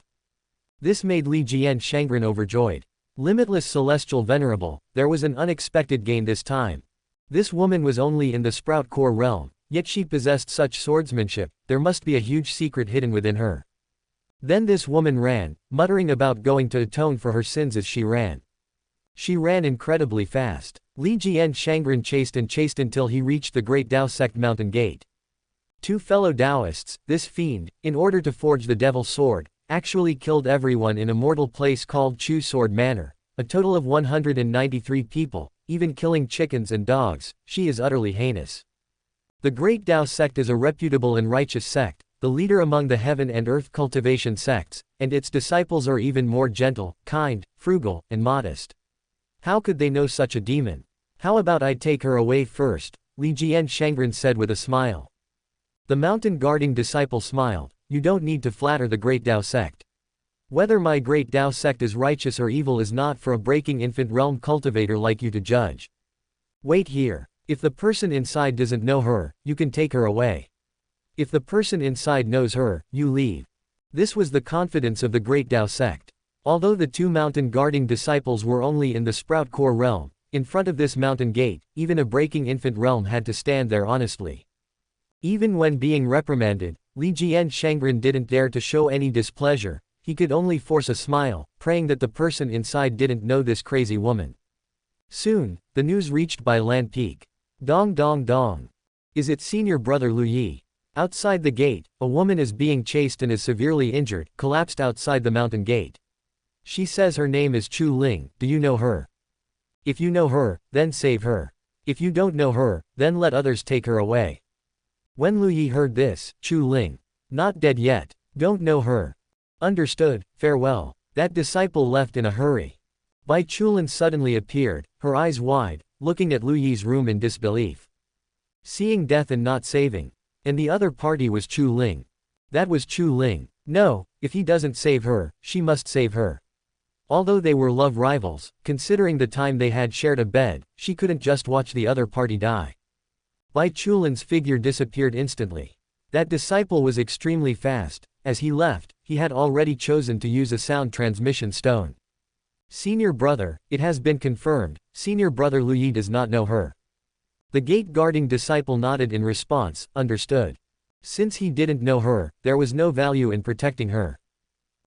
This made Li Jian Shangren overjoyed. Limitless Celestial Venerable, there was an unexpected gain this time. This woman was only in the Sprout Core realm, yet she possessed such swordsmanship, there must be a huge secret hidden within her. Then this woman ran, muttering about going to atone for her sins as she ran. She ran incredibly fast. Li Jian Shangren chased until he reached the Great Dao Sect mountain gate. Two fellow Taoists, this fiend, in order to forge the Devil Sword, actually killed everyone in a mortal place called Chu Sword Manor, a total of 193 people, even killing chickens and dogs. She is utterly heinous. The Great Dao Sect is a reputable and righteous sect, the leader among the heaven and earth cultivation sects, and its disciples are even more gentle, kind, frugal, and modest. How could they know such a demon? How about I take her away first, Li Jian Shangren said with a smile. The mountain guarding disciple smiled, you don't need to flatter the Great Dao Sect. Whether my Great Dao Sect is righteous or evil is not for a breaking infant realm cultivator like you to judge. Wait here. If the person inside doesn't know her, you can take her away. If the person inside knows her, you leave. This was the confidence of the Great Dao Sect. Although the two mountain guarding disciples were only in the Sprout Core realm, in front of this mountain gate, even a breaking infant realm had to stand there honestly. Even when being reprimanded, Li Jian Shangren didn't dare to show any displeasure, he could only force a smile, praying that the person inside didn't know this crazy woman. Soon, the news reached Bai Lan Peak. Dong dong dong. Is it senior brother Lu Yi? Outside the gate, a woman is being chased and is severely injured, collapsed outside the mountain gate. She says her name is Chu Ling, do you know her? If you know her, then save her. If you don't know her, then let others take her away. When Lu Yi heard this, Chu Ling. Not dead yet. Don't know her. Understood, farewell. That disciple left in a hurry. Bai Chulin suddenly appeared, her eyes wide. looking at Lu Yi's room in disbelief. Seeing death and not saving. And the other party was Chu Ling. That was Chu Ling. No, if he doesn't save her, she must save her. Although they were love rivals, considering the time they had shared a bed, she couldn't just watch the other party die. Bai Chulin's figure disappeared instantly. That disciple was extremely fast. As he left, he had already chosen to use a sound transmission stone. Senior brother, it has been confirmed, senior brother Lu Yi does not know her. The gate-guarding disciple nodded in response, understood. Since he didn't know her, there was no value in protecting her.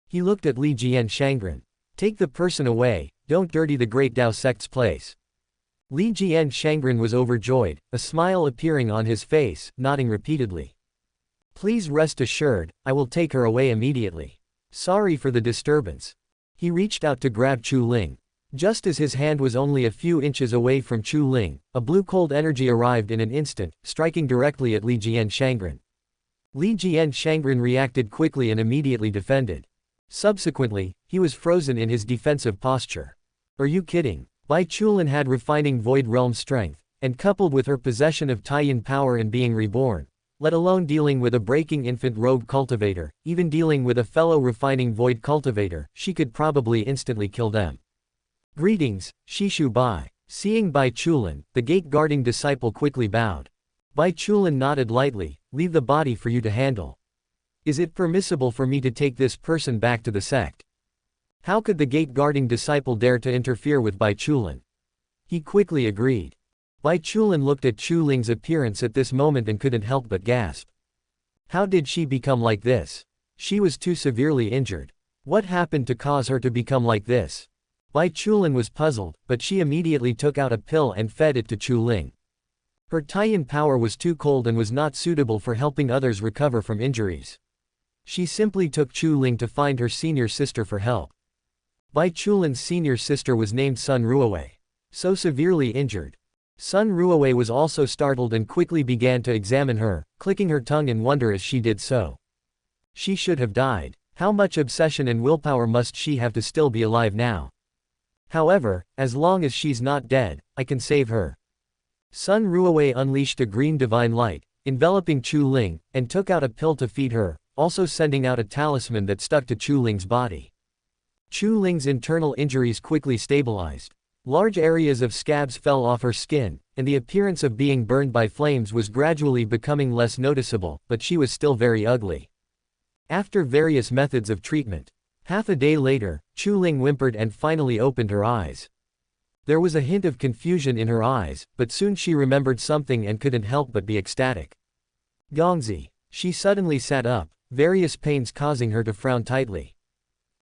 He looked at Li Jian Shangren. Take the person away, don't dirty the great Dao sect's place. Li Jian Shangren was overjoyed, a smile appearing on his face, nodding repeatedly. Please rest assured, I will take her away immediately. Sorry for the disturbance. He reached out to grab Chu Ling. Just as his hand was only a few inches away from Chu Ling, a blue cold energy arrived in an instant, striking directly at Li Jian Shangren. Li Jian Shangren reacted quickly and immediately defended. Subsequently, he was frozen in his defensive posture. Are you kidding? Bai Chulin had refining void realm strength, and coupled with her possession of Taiyan power and being reborn, let alone dealing with a breaking infant rogue cultivator, even dealing with a fellow refining void cultivator, she could probably instantly kill them. Greetings, Shishu Bai. Seeing Bai Chulin, the gate-guarding disciple quickly bowed. Bai Chulin nodded lightly, leave the body for you to handle. Is it permissible for me to take this person back to the sect? How could the gate-guarding disciple dare to interfere with Bai Chulin? He quickly agreed. Bai Chulin looked at Chu Ling's appearance at this moment and couldn't help but gasp. How did she become like this? She was too severely injured. What happened to cause her to become like this? Bai Chulin was puzzled, but she immediately took out a pill and fed it to Chu Ling. Her Taiyan power was too cold and was not suitable for helping others recover from injuries. She simply took Chu Ling to find her senior sister for help. Bai Chulin's senior sister was named Sun Ruowei. So severely injured. Sun Ruowei was also startled and quickly began to examine her, clicking her tongue in wonder as she did so. She should have died. How much obsession and willpower must she have to still be alive now? However, as long as she's not dead, I can save her. Sun Ruowei unleashed a green divine light, enveloping Chu Ling, and took out a pill to feed her, also sending out a talisman that stuck to Chu Ling's body. Chu Ling's internal injuries quickly stabilized. Large areas of scabs fell off her skin, and the appearance of being burned by flames was gradually becoming less noticeable, but she was still very ugly. After various methods of treatment, half a day later, Chu Ling whimpered and finally opened her eyes. There was a hint of confusion in her eyes, but soon she remembered something and couldn't help but be ecstatic. Gongzi. She suddenly sat up, various pains causing her to frown tightly.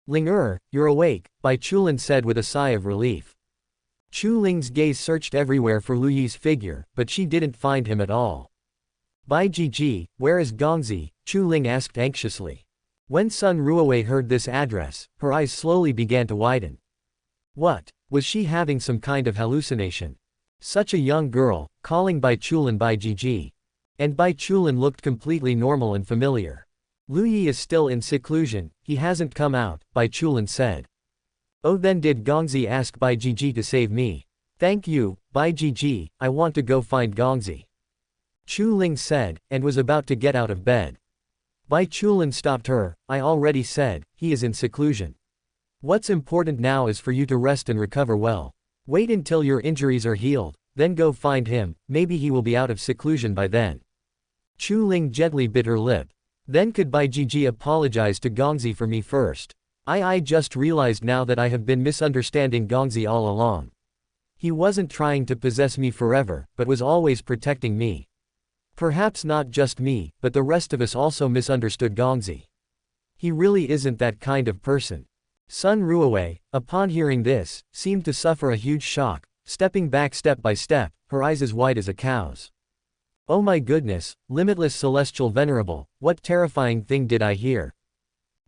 Ling you're awake, Bai Chulin said with a sigh of relief. Chu Ling's gaze searched everywhere for Lu Yi's figure, but she didn't find him at all. Bai Jiji, where is Gongzi? Chu Ling asked anxiously. When Sun Ruowei heard this address, her eyes slowly began to widen. What? Was she having some kind of hallucination? Such a young girl, calling Bai Chulin Bai Jiji. And Bai Chulin looked completely normal and familiar. Lu Yi is still in seclusion, he hasn't come out, Bai Chulin said. Oh, then did Gongzi ask Bai Jiji to save me? Thank you, Bai Jiji, I want to go find Gongzi. Chu Ling said, and was about to get out of bed. Bai Chulin stopped her. I already said, he is in seclusion. What's important now is for you to rest and recover well. Wait until your injuries are healed, then go find him, maybe he will be out of seclusion by then. Chu Ling gently bit her lip. Then could Bai Jiji apologize to Gongzi for me first? I just realized now that I have been misunderstanding Gongzi all along. He wasn't trying to possess me forever, but was always protecting me. Perhaps not just me, but the rest of us also misunderstood Gongzi. He really isn't that kind of person. Sun Ruowei, upon hearing this, seemed to suffer a huge shock, stepping back step by step, her eyes as wide as a cow's. Oh my goodness, limitless celestial venerable, what terrifying thing did I hear?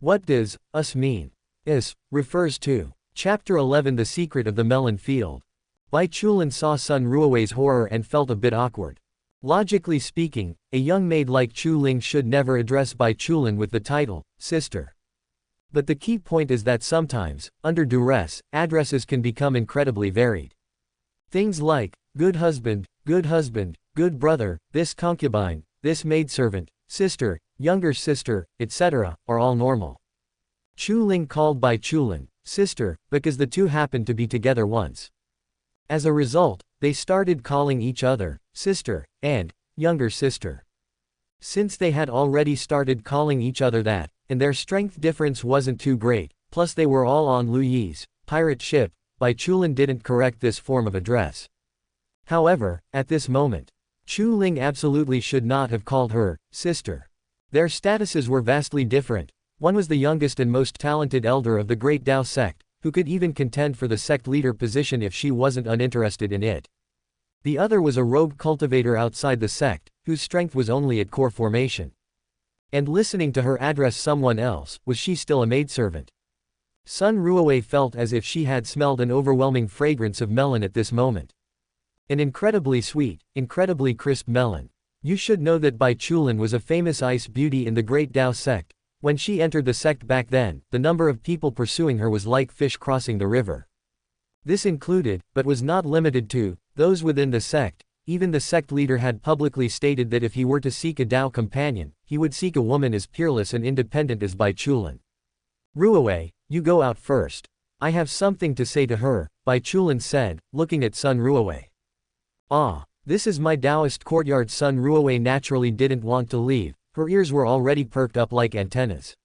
What does us mean? Is refers to Chapter 11 The Secret of the Melon Field. Bai Chulin saw Sun Ruowei's horror and felt a bit awkward. Logically speaking, a young maid like Chu Ling should never address Bai Chulin with the title, sister. But the key point is that sometimes, under duress, addresses can become incredibly varied. Things like, good husband, good brother, this concubine, this maidservant, sister, younger sister, etc., are all normal. Ling called Bai Chulin sister, because the two happened to be together once. As a result, they started calling each other sister and younger sister. Since they had already started calling each other that, and their strength difference wasn't too great, plus they were all on Lu Yi's pirate ship, Bai Chulin didn't correct this form of address. However, at this moment, Ling absolutely should not have called her sister. Their statuses were vastly different. One was the youngest and most talented elder of the great Dao sect, who could even contend for the sect leader position if she wasn't uninterested in it. The other was a rogue cultivator outside the sect, whose strength was only at core formation. And listening to her address someone else, was she still a maidservant? Sun Ruowei felt as if she had smelled an overwhelming fragrance of melon at this moment. An incredibly sweet, incredibly crisp melon. You should know that Bai Chulin was a famous ice beauty in the great Dao sect. When she entered the sect back then, the number of people pursuing her was like fish crossing the river. This included, but was not limited to, those within the sect. Even the sect leader had publicly stated that if he were to seek a Dao companion, he would seek a woman as peerless and independent as Bai Chulin. Ruowei, you go out first. I have something to say to her, Bai Chulin said, looking at Sun Ruowei. Ah, this is my Taoist courtyard. Sun Ruowei naturally didn't want to leave, her ears were already perked up like antennas.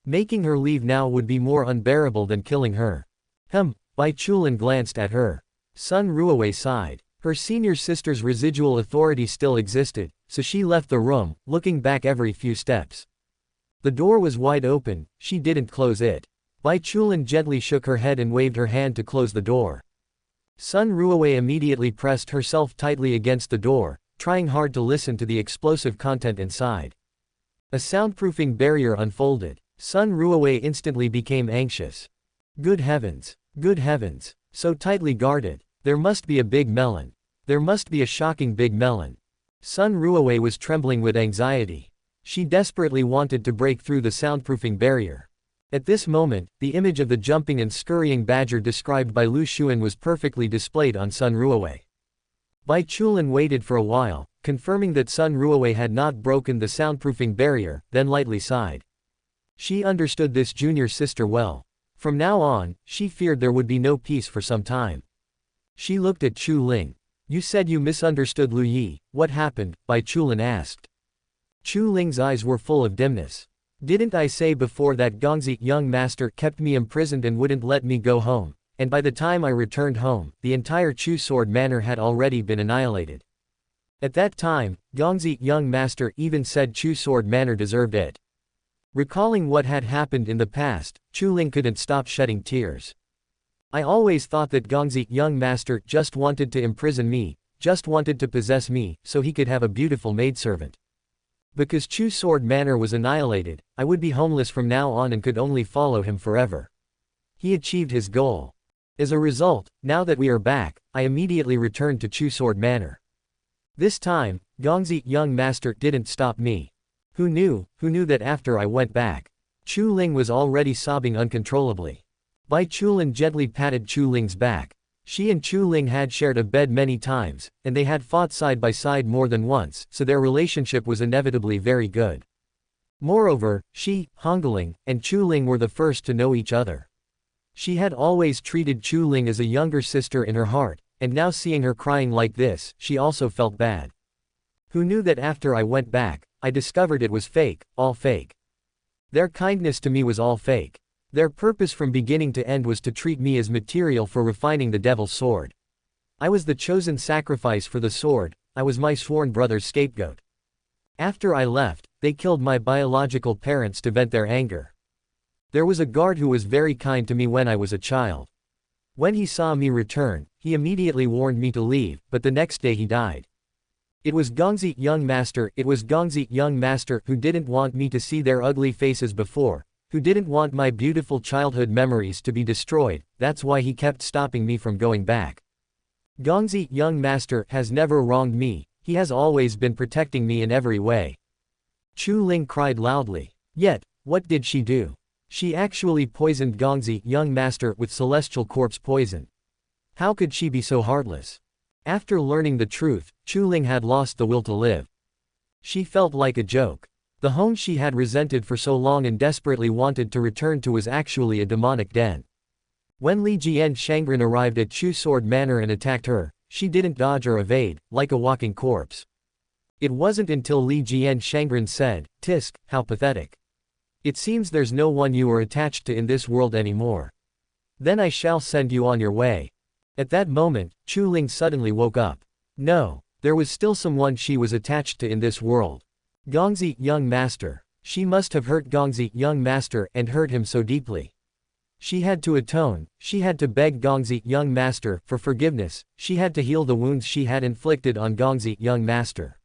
Making her leave now would be more unbearable than killing her. Bai Chulin glanced at her. Sun Ruowei sighed. Her senior sister's residual authority still existed, so she left the room, looking back every few steps. The door was wide open, she didn't close it. Bai Chulin gently shook her head and waved her hand to close the door. Sun Ruowei immediately pressed herself tightly against the door, trying hard to listen to the explosive content inside. A soundproofing barrier unfolded. Sun Ruowei instantly became anxious. Good heavens, so tightly guarded. There must be a big melon. There must be a shocking big melon. Sun Ruowei was trembling with anxiety. She desperately wanted to break through the soundproofing barrier. At this moment, the image of the jumping and scurrying badger described by Lu Xuan was perfectly displayed on Sun Ruowei. Bai Chulin waited for a while, confirming that Sun Ruowei had not broken the soundproofing barrier, then lightly sighed. She understood this junior sister well. From now on, she feared there would be no peace for some time. She looked at Ling. You said you misunderstood Lu Yi, what happened? Bai Chulin asked. Ling's eyes were full of dimness. Didn't I say before that Gongzi young master kept me imprisoned and wouldn't let me go home, and by the time I returned home, the entire Chu Sword Manor had already been annihilated. At that time, Gongzi young master even said Chu Sword Manor deserved it. Recalling what had happened in the past, Ling couldn't stop shedding tears. I always thought that Gongzi young master just wanted to imprison me, just wanted to possess me, so he could have a beautiful maidservant. Because Chu Sword Manor was annihilated, I would be homeless from now on and could only follow him forever. He achieved his goal. As a result, now that we are back, I immediately returned to Chu Sword Manor. This time, Gongzi young master didn't stop me. Who knew that after I went back? Ling was already sobbing uncontrollably. Bai Chulin gently patted Ling's back. She and Ling had shared a bed many times, and they had fought side by side more than once, so their relationship was inevitably very good. Moreover, she, Hongling, and Ling were the first to know each other. She had always treated Ling as a younger sister in her heart, and now seeing her crying like this, she also felt bad. Who knew that after I went back, I discovered it was fake, all fake. Their kindness to me was all fake. Their purpose from beginning to end was to treat me as material for refining the devil's sword. I was the chosen sacrifice for the sword, I was my sworn brother's scapegoat. After I left, they killed my biological parents to vent their anger. There was a guard who was very kind to me when I was a child. When he saw me return, he immediately warned me to leave, but the next day he died. It was Gongzi young master who didn't want me to see their ugly faces before, who didn't want my beautiful childhood memories to be destroyed, that's why he kept stopping me from going back. Gongzi young master has never wronged me, he has always been protecting me in every way. Ling cried loudly. Yet, what did she do? She actually poisoned Gongzi young master with celestial corpse poison. How could she be so heartless? After learning the truth, Chuling had lost the will to live. She felt like a joke. The home she had resented for so long and desperately wanted to return to was actually a demonic den. When Li Jian Shangren arrived at Chu Sword Manor and attacked her, she didn't dodge or evade, like a walking corpse. It wasn't until Li Jian Shangren said, "Tisk, how pathetic. It seems there's no one you are attached to in this world anymore. Then I shall send you on your way." At that moment, Chuling suddenly woke up. No, there was still someone she was attached to in this world. Gongzi, young master. She must have hurt Gongzi, young master, and hurt him so deeply. She had to atone, she had to beg Gongzi, young master, for forgiveness, she had to heal the wounds she had inflicted on Gongzi, young master.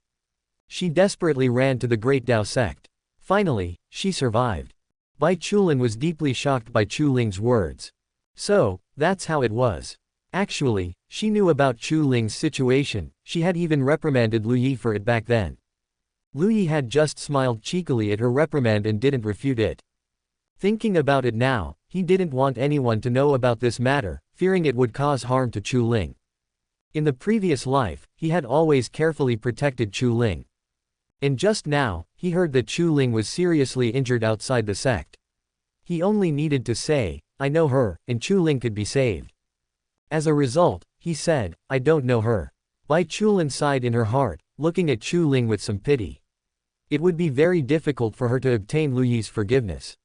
She desperately ran to the Great Dao sect. Finally, she survived. Bai Chulin was deeply shocked by Chuling's words. So, that's how it was. Actually, she knew about Chuling's situation, she had even reprimanded Lu Yi for it back then. Lu Yi had just smiled cheekily at her reprimand and didn't refute it. Thinking about it now, he didn't want anyone to know about this matter, fearing it would cause harm to Chuling. In the previous life, he had always carefully protected Chuling. And just now, he heard that Chuling was seriously injured outside the sect. He only needed to say, "I know her," and Chuling could be saved. As a result, he said, "I don't know her." Bai Chulin sighed in her heart, looking at Chuling with some pity. It would be very difficult for her to obtain Lu Yi's forgiveness.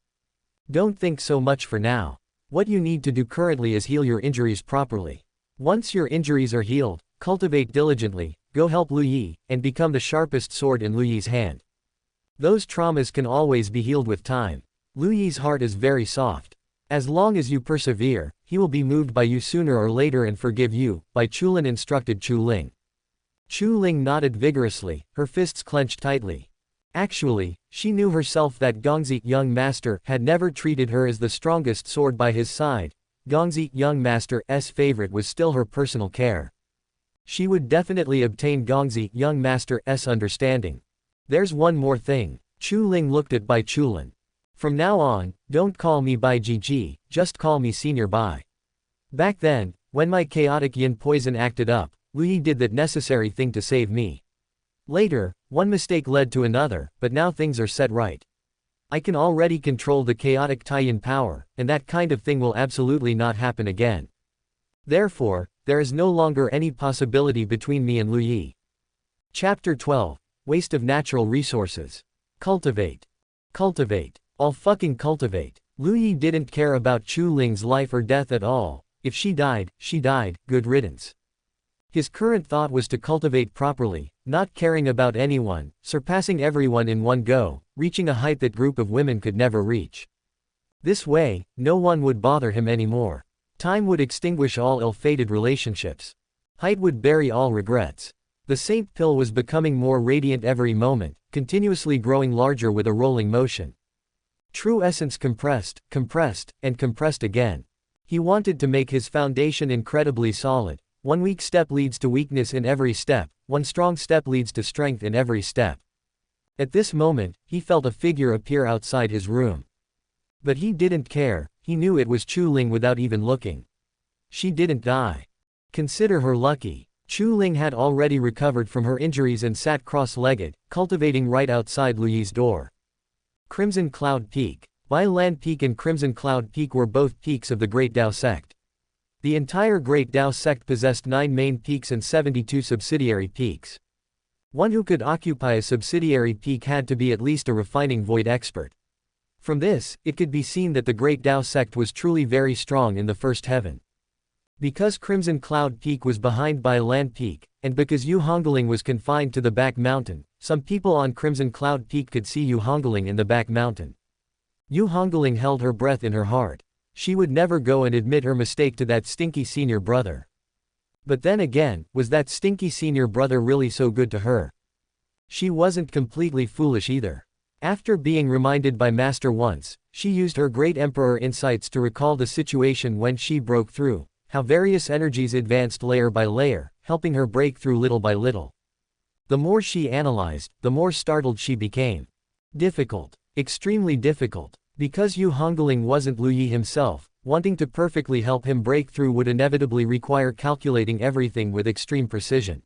Don't think so much for now. What you need to do currently is heal your injuries properly. Once your injuries are healed, cultivate diligently, go help Lu Yi, and become the sharpest sword in Lu Yi's hand. Those traumas can always be healed with time. Lu Yi's heart is very soft. As long as you persevere, he will be moved by you sooner or later and forgive you, Bai Chulin instructed Chuling. Chuling nodded vigorously, her fists clenched tightly. Actually, she knew herself that Gongzi, young master, had never treated her as the strongest sword by his side. Gongzi, young master's favorite was still her personal care. She would definitely obtain Gongzi, young master's understanding. There's one more thing. Chuling looked at Bai Chulin. From now on, don't call me Bai Jiji, just call me Senior Bai. Back then, when my chaotic yin poison acted up, Lu Yi did that necessary thing to save me. Later, one mistake led to another, but now things are set right. I can already control the chaotic Taiyin power, and that kind of thing will absolutely not happen again. Therefore, there is no longer any possibility between me and Lu Yi. Chapter 12. Waste of Natural Resources. Cultivate. Cultivate. All fucking cultivate. Lu Yi didn't care about Chuling's life or death at all. If she died, good riddance. His current thought was to cultivate properly, not caring about anyone, surpassing everyone in one go, reaching a height that group of women could never reach. This way, no one would bother him anymore. Time would extinguish all ill-fated relationships. Height would bury all regrets. The Saint Pill was becoming more radiant every moment, continuously growing larger with a rolling motion. True essence compressed, compressed, and compressed again. He wanted to make his foundation incredibly solid. One weak step leads to weakness in every step, one strong step leads to strength in every step. At this moment, he felt a figure appear outside his room. But he didn't care, he knew it was Chuling without even looking. She didn't die. Consider her lucky. Chuling had already recovered from her injuries and sat cross-legged, cultivating right outside Lu Yi's door. Crimson Cloud Peak. Bai Lan Peak and Crimson Cloud Peak were both peaks of the Great Dao sect. The entire Great Dao sect possessed 9 main peaks and 72 subsidiary peaks. One who could occupy a subsidiary peak had to be at least a refining void expert. From this, it could be seen that the Great Dao sect was truly very strong in the first heaven. Because Crimson Cloud Peak was behind Bai Lan Peak, and because Yu Hungling was confined to the back mountain, some people on Crimson Cloud Peak could see Yu Hungling in the back mountain. Yu Hungling held her breath in her heart. She would never go and admit her mistake to that stinky senior brother. But then again, was that stinky senior brother really so good to her? She wasn't completely foolish either. After being reminded by Master once, she used her Great Emperor insights to recall the situation when she broke through, how various energies advanced layer by layer, helping her break through little by little. The more she analyzed, the more startled she became. Difficult. Extremely difficult. Because Yu Hungling wasn't Lu Yi himself, Wanting to perfectly help him break through would inevitably require calculating everything with extreme precision.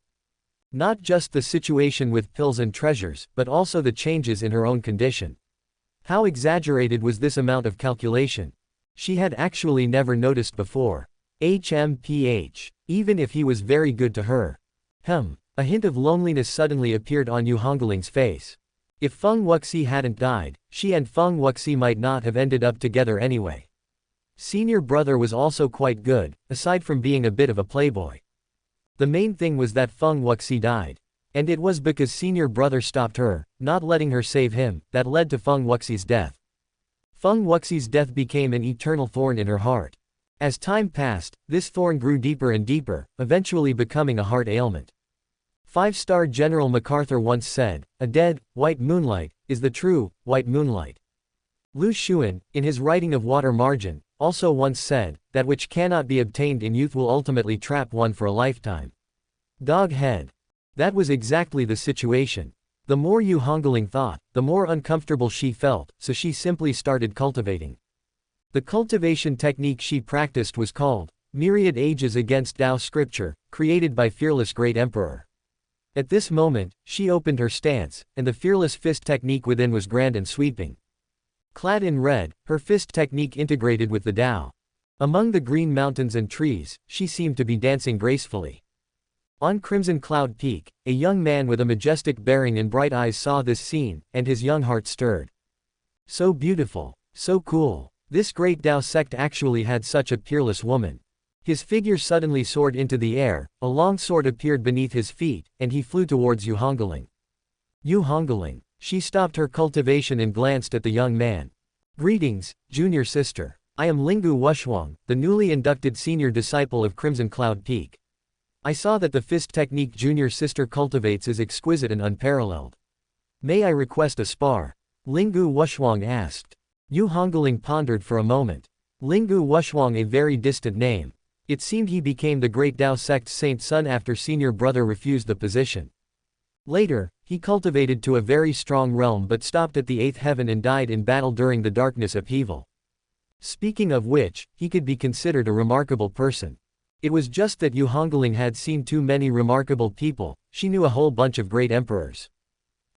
Not just the situation with pills and treasures, but also the changes in her own condition. How exaggerated was this amount of calculation? She had actually never noticed before. HMPH. Even if he was very good to her. A hint of loneliness suddenly appeared on Yu Hongling's face. If Feng Wuxi hadn't died, she and Feng Wuxi might not have ended up together anyway. Senior brother was also quite good, aside from being a bit of a playboy. The main thing was that Feng Wuxi died. And it was because senior brother stopped her, not letting her save him, that led to Feng Wuxi's death. Feng Wuxi's death became an eternal thorn in her heart. As time passed, this thorn grew deeper and deeper, eventually becoming a heart ailment. 5-star General MacArthur once said, "A dead, white moonlight, is the true, white moonlight." Lu Xun, in his writing of Water Margin, also once said, "That which cannot be obtained in youth will ultimately trap one for a lifetime." Dog head. That was exactly the situation. The more Yu Hungling thought, the more uncomfortable she felt, so she simply started cultivating. The cultivation technique she practiced was called Myriad Ages Against Dao Scripture, created by Fearless Great Emperor. At this moment, she opened her stance, and the Fearless Fist technique within was grand and sweeping. Clad in red, her fist technique integrated with the Dao. Among the green mountains and trees, she seemed to be dancing gracefully. On Crimson Cloud Peak, a young man with a majestic bearing and bright eyes saw this scene, and his young heart stirred. So beautiful, so cool. This great Dao sect actually had such a peerless woman. His figure suddenly soared into the air, a long sword appeared beneath his feet, and he flew towards Yu Hungling. Yu Hungling. She stopped her cultivation and glanced at the young man. "Greetings, junior sister. I am Lingu Wushuang, the newly inducted senior disciple of Crimson Cloud Peak. I saw that the fist technique junior sister cultivates is exquisite and unparalleled. May I request a spar?" Lingu Wushuang asked. Yu Hungling pondered for a moment. Lingu Wushuang, a very distant name. It seemed he became the great Dao sect's saint's son after senior brother refused the position. Later, he cultivated to a very strong realm but stopped at the 8th heaven and died in battle during the darkness upheaval. Speaking of which, he could be considered a remarkable person. It was just that Yu Hungling had seen too many remarkable people, she knew a whole bunch of great emperors.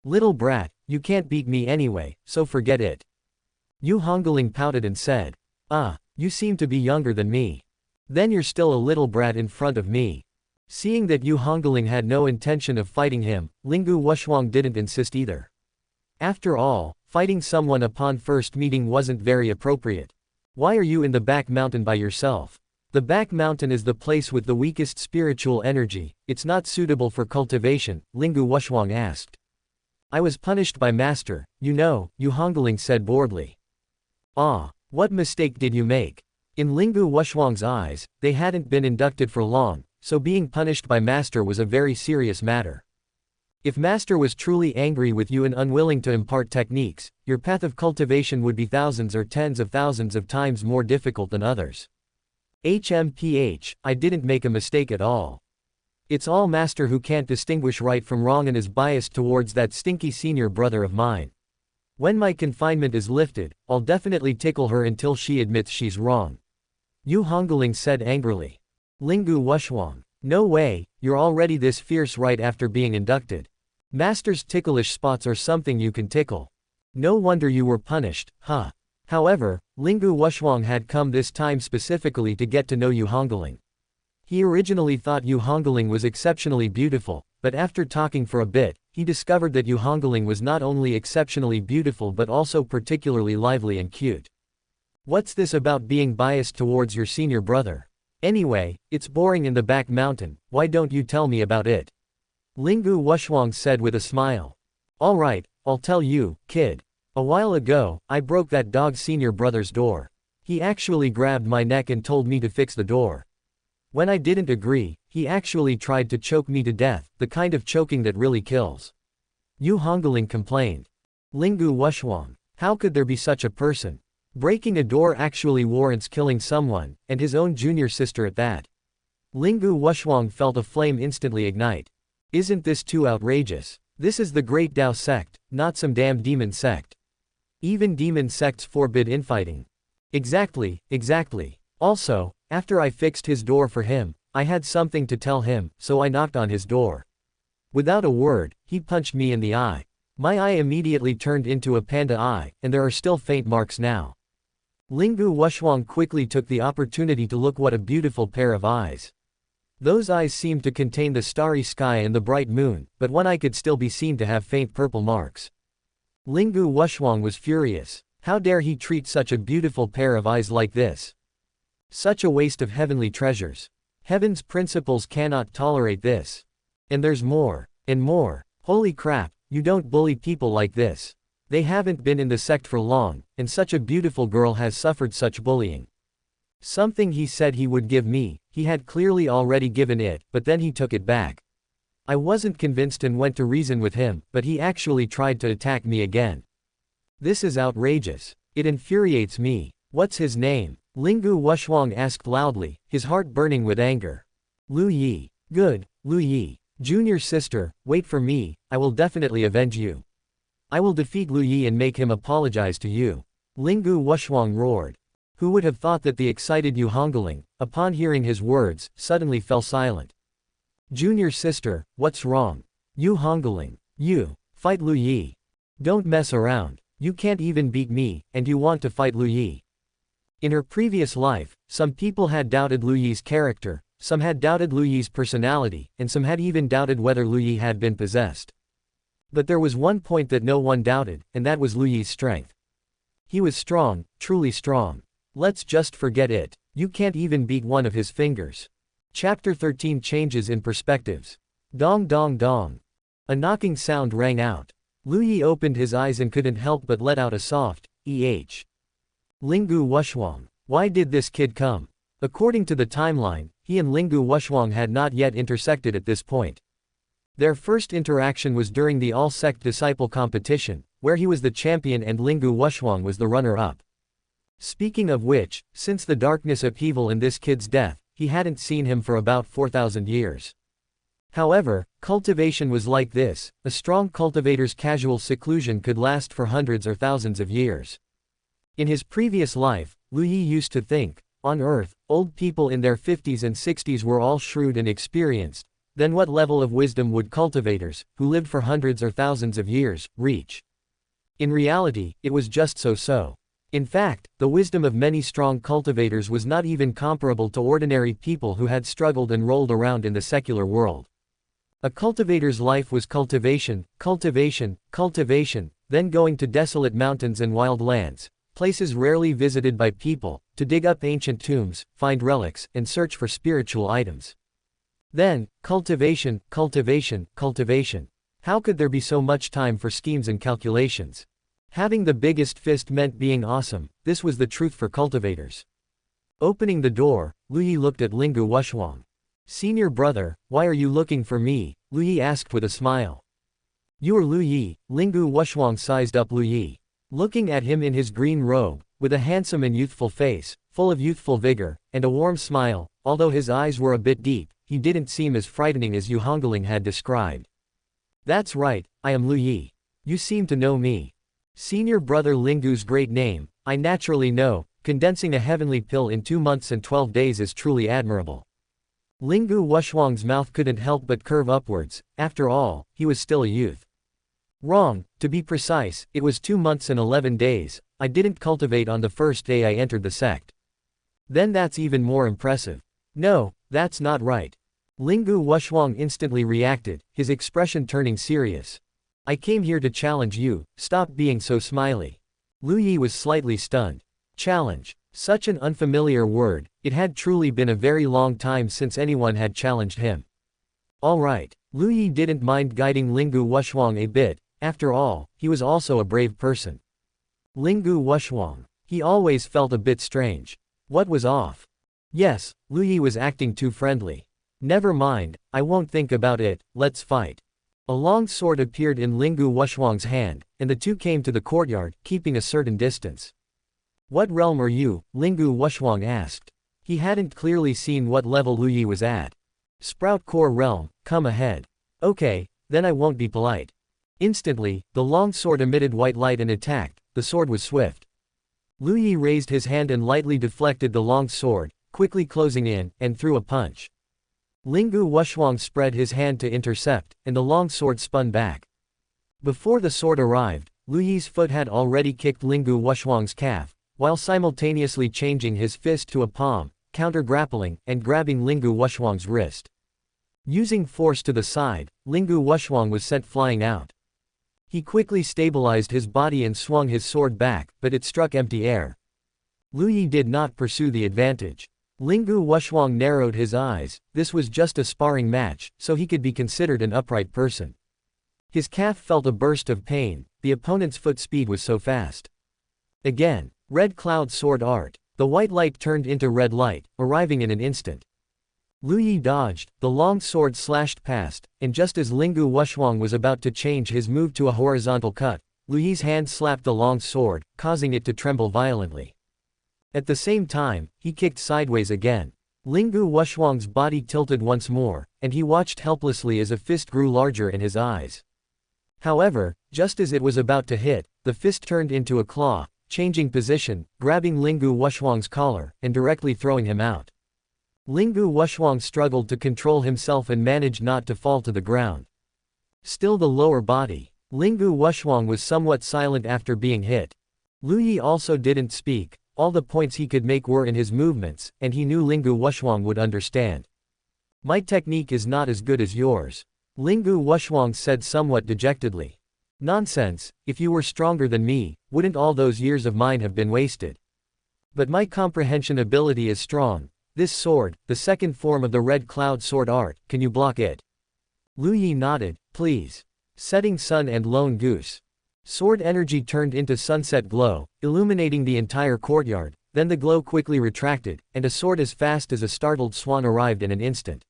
"Little brat, you can't beat me anyway, so forget it." Yu Hungling pouted and said, "Ah, you seem to be younger than me. Then you're still a little brat in front of me." Seeing that Yu Hungling had no intention of fighting him, Lingu Wushuang didn't insist either. After all, fighting someone upon first meeting wasn't very appropriate. "Why are you in the back mountain by yourself?" "The back mountain is the place with the weakest spiritual energy, it's not suitable for cultivation," Lingu Wushuang asked. "I was punished by master, you know," Yu Hungling said boredly. "Ah, what mistake did you make?" In Lingu Wushuang's eyes, they hadn't been inducted for long, so being punished by master was a very serious matter. If master was truly angry with you and unwilling to impart techniques, your path of cultivation would be thousands or tens of thousands of times more difficult than others. HMPH, I didn't make a mistake at all. It's all master who can't distinguish right from wrong and is biased towards that stinky senior brother of mine. When my confinement is lifted, I'll definitely tickle her until she admits she's wrong. Yu Hungling said angrily. Lingu Wushuang. No way, you're already this fierce right after being inducted. Master's ticklish spots are something you can tickle. No wonder you were punished, huh? However, Lingu Wushuang had come this time specifically to get to know Yu Hungling. He originally thought Yu Hungling was exceptionally beautiful, but after talking for a bit, he discovered that Yu Hungling was not only exceptionally beautiful but also particularly lively and cute. What's this about being biased towards your senior brother? Anyway, it's boring in the back mountain, why don't you tell me about it? Lingu Wushuang said with a smile. Alright, I'll tell you, kid. A while ago, I broke that dog's senior brother's door. He actually grabbed my neck and told me to fix the door. When I didn't agree, he actually tried to choke me to death, the kind of choking that really kills. Yu Hungling complained. Lingu Wushuang. How could there be such a person? Breaking a door actually warrants killing someone, and his own junior sister at that. Lingu Wushuang felt a flame instantly ignite. Isn't this too outrageous? This is the Great Dao sect, not some damn demon sect. Even demon sects forbid infighting. Exactly, exactly. Also, after I fixed his door for him, I had something to tell him, so I knocked on his door. Without a word, he punched me in the eye. My eye immediately turned into a panda eye, and there are still faint marks now. Lingu Wushuang quickly took the opportunity to look. What a beautiful pair of eyes. Those eyes seemed to contain the starry sky and the bright moon, but one eye could still be seen to have faint purple marks. Lingu Wushuang was furious. How dare he treat such a beautiful pair of eyes like this? Such a waste of heavenly treasures. Heaven's principles cannot tolerate this. And there's more. And more. Holy crap, you don't bully people like this. They haven't been in the sect for long, and such a beautiful girl has suffered such bullying. Something he said he would give me, he had clearly already given it, but then he took it back. I wasn't convinced and went to reason with him, but he actually tried to attack me again. This is outrageous. It infuriates me. What's his name? Lingu Wushuang asked loudly, his heart burning with anger. Lu Yi. Good, Lu Yi. Junior sister, wait for me, I will definitely avenge you. I will defeat Lu Yi and make him apologize to you. Lingu Wushuang roared. Who would have thought that the excited Yu Hungling, upon hearing his words, suddenly fell silent. Junior sister, what's wrong? Yu Hungling. You. Fight Lu Yi. Don't mess around. You can't even beat me, and you want to fight Lu Yi. In her previous life, some people had doubted Lu Yi's character, some had doubted Lu Yi's personality, and some had even doubted whether Lu Yi had been possessed. But there was one point that no one doubted, and that was Lu Yi's strength. He was strong, truly strong. Let's just forget it. You can't even beat one of his fingers. Chapter 13 Changes in Perspectives. Dong dong dong. A knocking sound rang out. Lu Yi opened his eyes and couldn't help but let out a soft, "Eh." Lingu Wushuang. Why did this kid come? According to the timeline, he and Lingu Wushuang had not yet intersected at this point. Their first interaction was during the all-sect disciple competition, where he was the champion and Lingu Wushuang was the runner-up. Speaking of which, since the darkness upheaval in this kid's death, he hadn't seen him for about 4,000 years. However, cultivation was like this, a strong cultivator's casual seclusion could last for hundreds or thousands of years. In his previous life, Lu Yi used to think, on Earth, old people in their 50s and 60s were all shrewd and experienced, then what level of wisdom would cultivators, who lived for hundreds or thousands of years, reach? In reality, it was just so-so. In fact, the wisdom of many strong cultivators was not even comparable to ordinary people who had struggled and rolled around in the secular world. A cultivator's life was cultivation, cultivation, cultivation, then going to desolate mountains and wild lands, places rarely visited by people, to dig up ancient tombs, find relics, and search for spiritual items. Then, cultivation, cultivation, cultivation. How could there be so much time for schemes and calculations? Having the biggest fist meant being awesome, this was the truth for cultivators. Opening the door, Lu Yi looked at Lingu Wushuang. Senior brother, why are you looking for me? Lu Yi asked with a smile. You are Lu Yi, Lingu Wushuang sized up Lu Yi. Looking at him in his green robe, with a handsome and youthful face, full of youthful vigor, and a warm smile, although his eyes were a bit deep, he didn't seem as frightening as Yu Hungling had described. That's right, I am Lu Yi. You seem to know me. Senior brother Lingu's great name, I naturally know, condensing a heavenly pill in 2 months and 12 days is truly admirable. Lingu Wushuang's mouth couldn't help but curve upwards, after all, he was still a youth. Wrong, to be precise, it was 2 months and 11 days, I didn't cultivate on the first day I entered the sect. Then that's even more impressive. No, that's not right. Lingu Wushuang instantly reacted, his expression turning serious. I came here to challenge you, stop being so smiley. Lu Yi was slightly stunned. Challenge. Such an unfamiliar word, it had truly been a very long time since anyone had challenged him. Alright, Lu Yi didn't mind guiding Lingu Wushuang a bit, after all, he was also a brave person. Lingu Wushuang. He always felt a bit strange. What was off? Yes, Lu Yi was acting too friendly. Never mind, I won't think about it, let's fight. A long sword appeared in Lingu Wushuang's hand, and the two came to the courtyard, keeping a certain distance. What realm are you? Lingu Wushuang asked. He hadn't clearly seen what level Lu Yi was at. Sprout Core Realm, come ahead. Okay, then I won't be polite. Instantly, the long sword emitted white light and attacked, the sword was swift. Lu Yi raised his hand and lightly deflected the long sword, quickly closing in, and threw a punch. Linggu Wushuang spread his hand to intercept, and the long sword spun back. Before the sword arrived, Lu Yi's foot had already kicked Linggu Wushuang's calf, while simultaneously changing his fist to a palm, counter-grappling, and grabbing Linggu Wushuang's wrist. Using force to the side, Linggu Wushuang was sent flying out. He quickly stabilized his body and swung his sword back, but it struck empty air. Lu Yi did not pursue the advantage. Linggu Wushuang narrowed his eyes. This was just a sparring match, so he could be considered an upright person. His calf felt a burst of pain, the opponent's foot speed was so fast. Again, red cloud sword art. The white light turned into red light, arriving in an instant. Lu Yi dodged, the long sword slashed past, and just as Linggu Wushuang was about to change his move to a horizontal cut, Lu Yi's hand slapped the long sword, causing it to tremble violently. At the same time, he kicked sideways again. Linggu Wushuang's body tilted once more, and he watched helplessly as a fist grew larger in his eyes. However, just as it was about to hit, the fist turned into a claw, changing position, grabbing Linggu Wushuang's collar, and directly throwing him out. Linggu Wushuang struggled to control himself and managed not to fall to the ground. Still the lower body. Linggu Wushuang was somewhat silent after being hit. Lu Yi also didn't speak, all the points he could make were in his movements, and he knew Linggu Wushuang would understand. My technique is not as good as yours. Linggu Wushuang said somewhat dejectedly. Nonsense, if you were stronger than me, wouldn't all those years of mine have been wasted? But my comprehension ability is strong. This sword, the second form of the red cloud sword art, can you block it? Lu Yi nodded, please. Setting sun and lone goose. Sword energy turned into sunset glow, illuminating the entire courtyard, then the glow quickly retracted, and a sword as fast as a startled swan arrived in an instant.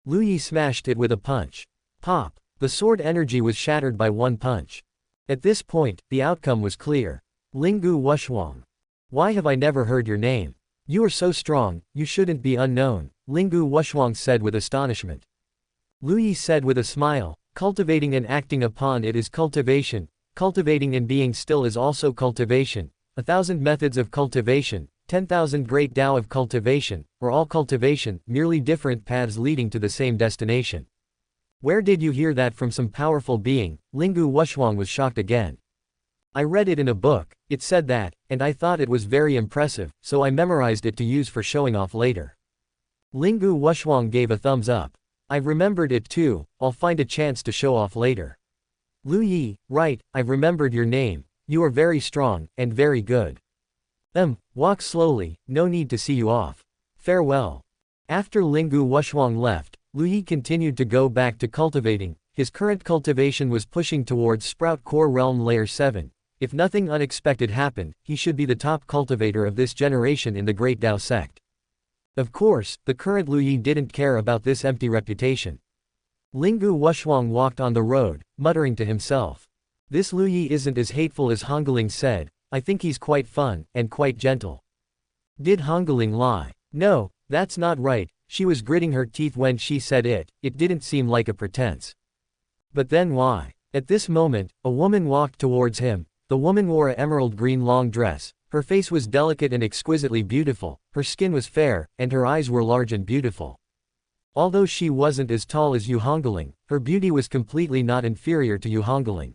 Lu Yi smashed it with a punch. Pop! The sword energy was shattered by one punch. At this point, the outcome was clear. Linggu Wushuang. Why have I never heard your name? You are so strong, you shouldn't be unknown, Linggu Wushuang said with astonishment. Lu Yi said with a smile, cultivating and acting upon it is cultivation, cultivating and being still is also cultivation, 1,000 methods of cultivation, 10,000 great Tao of cultivation, or all cultivation, merely different paths leading to the same destination. Where did you hear that from? Some powerful being? Linggu Wushuang was shocked again. I read it in a book, it said that, and I thought it was very impressive, so I memorized it to use for showing off later. Linggu Wushuang gave a thumbs up. I've remembered it too, I'll find a chance to show off later. Lu Yi, right, I've remembered your name, you are very strong, and very good. Walk slowly, no need to see you off. Farewell. After Linggu Wushuang left, Lu Yi continued to go back to cultivating. His current cultivation was pushing towards Sprout Core Realm Layer 7. If nothing unexpected happened, he should be the top cultivator of this generation in the Great Tao sect. Of course, the current Lu Yi didn't care about this empty reputation. Linggu Wushuang walked on the road, muttering to himself. This Lu Yi isn't as hateful as Hongling said, I think he's quite fun, and quite gentle. Did Hongling lie? No, that's not right, she was gritting her teeth when she said it, it didn't seem like a pretense. But then why? At this moment, a woman walked towards him. The woman wore an emerald green long dress, her face was delicate and exquisitely beautiful, her skin was fair, and her eyes were large and beautiful. Although she wasn't as tall as Yu Hungling, her beauty was completely not inferior to Yu Hungling.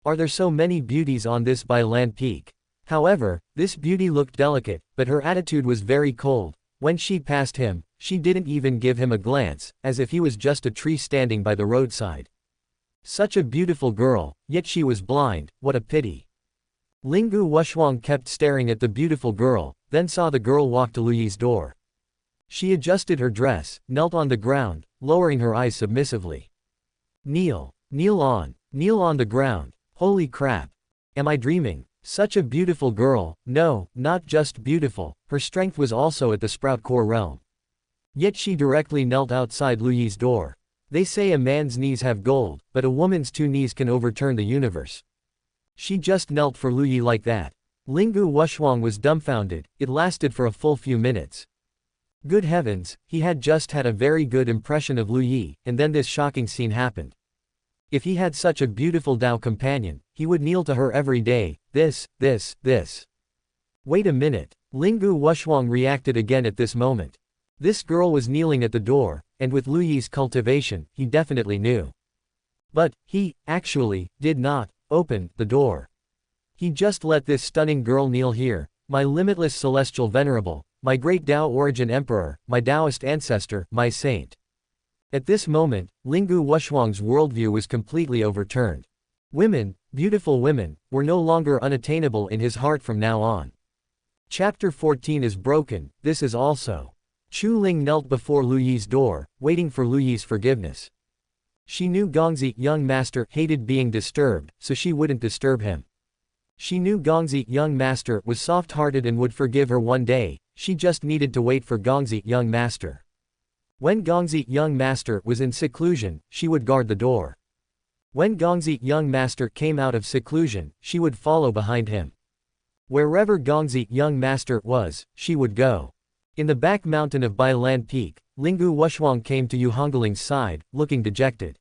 Are there so many beauties on this Bailan peak? However, this beauty looked delicate, but her attitude was very cold. When she passed him, she didn't even give him a glance, as if he was just a tree standing by the roadside. Such a beautiful girl, yet she was blind, what a pity. Linggu Wushuang kept staring at the beautiful girl, then saw the girl walk to Lu Yi's door. She adjusted her dress, knelt on the ground, lowering her eyes submissively. Kneel on the ground, holy crap. Am I dreaming? Such a beautiful girl, no, not just beautiful, her strength was also at the Sprout Core realm. Yet she directly knelt outside Lu Yi's door. They say a man's knees have gold, but a woman's 2 knees can overturn the universe. She just knelt for Lu Yi like that. Linggu Wushuang was dumbfounded, it lasted for a full few minutes. Good heavens, he had just had a very good impression of Lu Yi, and then this shocking scene happened. If he had such a beautiful Tao companion, he would kneel to her every day, this. Wait a minute. Lingu Wuxuang reacted again at this moment. This girl was kneeling at the door, and with Lu Yi's cultivation, he definitely knew. But, he, actually, did not open the door. He just let this stunning girl kneel here, my limitless celestial venerable, my great Dao origin emperor, my Taoist ancestor, my saint. At this moment, Lingu Wuxuang's worldview was completely overturned. Women, beautiful women, were no longer unattainable in his heart from now on. Chapter 14 is broken, this is also. Chu Ling knelt before Lu Yi's door, waiting for Lu Yi's forgiveness. She knew Gongzi, young master, hated being disturbed, so she wouldn't disturb him. She knew Gongzi, young master, was soft-hearted and would forgive her one day, she just needed to wait for Gongzi, young master. When Gongzi, young master, was in seclusion, she would guard the door. When Gongzi, young master, came out of seclusion, she would follow behind him. Wherever Gongzi, young master, was, she would go. In the back mountain of Bailan Peak, Lingu Wuxuang came to Yu Hungling's side, looking dejected.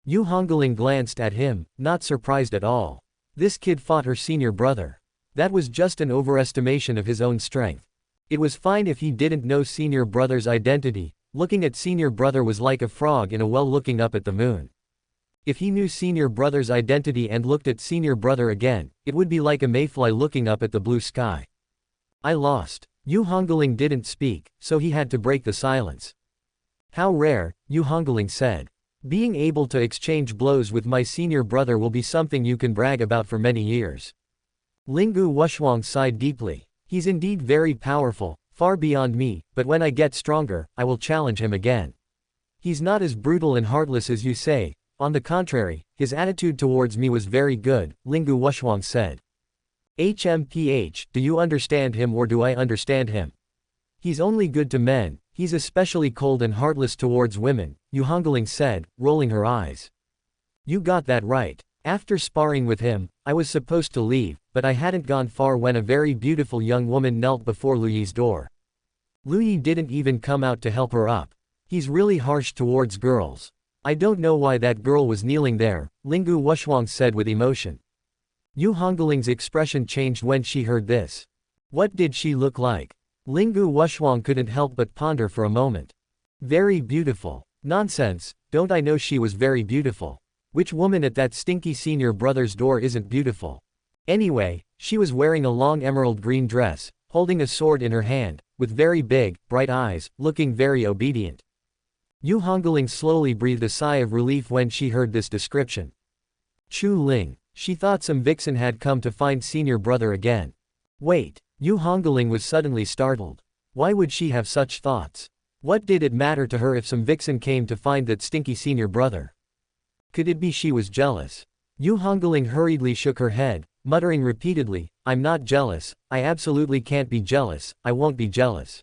Yu Hungling glanced at him, not surprised at all. This kid fought her senior brother. That was just an overestimation of his own strength. It was fine if he didn't know senior brother's identity. Looking at senior brother was like a frog in a well looking up at the moon. If he knew senior brother's identity and looked at senior brother again, it would be like a mayfly looking up at the blue sky. I lost. Yu Hungling didn't speak, so he had to break the silence. How rare, Yu Hungling said. Being able to exchange blows with my senior brother will be something you can brag about for many years. Lingu Wuxuang sighed deeply. He's indeed very powerful, far beyond me, but when I get stronger, I will challenge him again. He's not as brutal and heartless as you say, on the contrary, his attitude towards me was very good, Lingu Wuxuang said. HMPH, do you understand him or do I understand him? He's only good to men, he's especially cold and heartless towards women, Yu Hungling said, rolling her eyes. You got that right. After sparring with him, I was supposed to leave, but I hadn't gone far when a very beautiful young woman knelt before Lu Yi's door. Lu Yi didn't even come out to help her up. He's really harsh towards girls. I don't know why that girl was kneeling there, Lingu Wuxuang said with emotion. Yu Hungling's expression changed when she heard this. What did she look like? Lingu Wuxuang couldn't help but ponder for a moment. Very beautiful. Nonsense, don't I know she was very beautiful? Which woman at that stinky senior brother's door isn't beautiful? Anyway, she was wearing a long emerald green dress, holding a sword in her hand, with very big, bright eyes, looking very obedient. Yu Hungling slowly breathed a sigh of relief when she heard this description. Chu Ling. She thought some vixen had come to find senior brother again. Wait, Yu Hungling was suddenly startled. Why would she have such thoughts? What did it matter to her if some vixen came to find that stinky senior brother? Could it be she was jealous? Yu Hungling hurriedly shook her head, muttering repeatedly, I'm not jealous, I absolutely can't be jealous, I won't be jealous.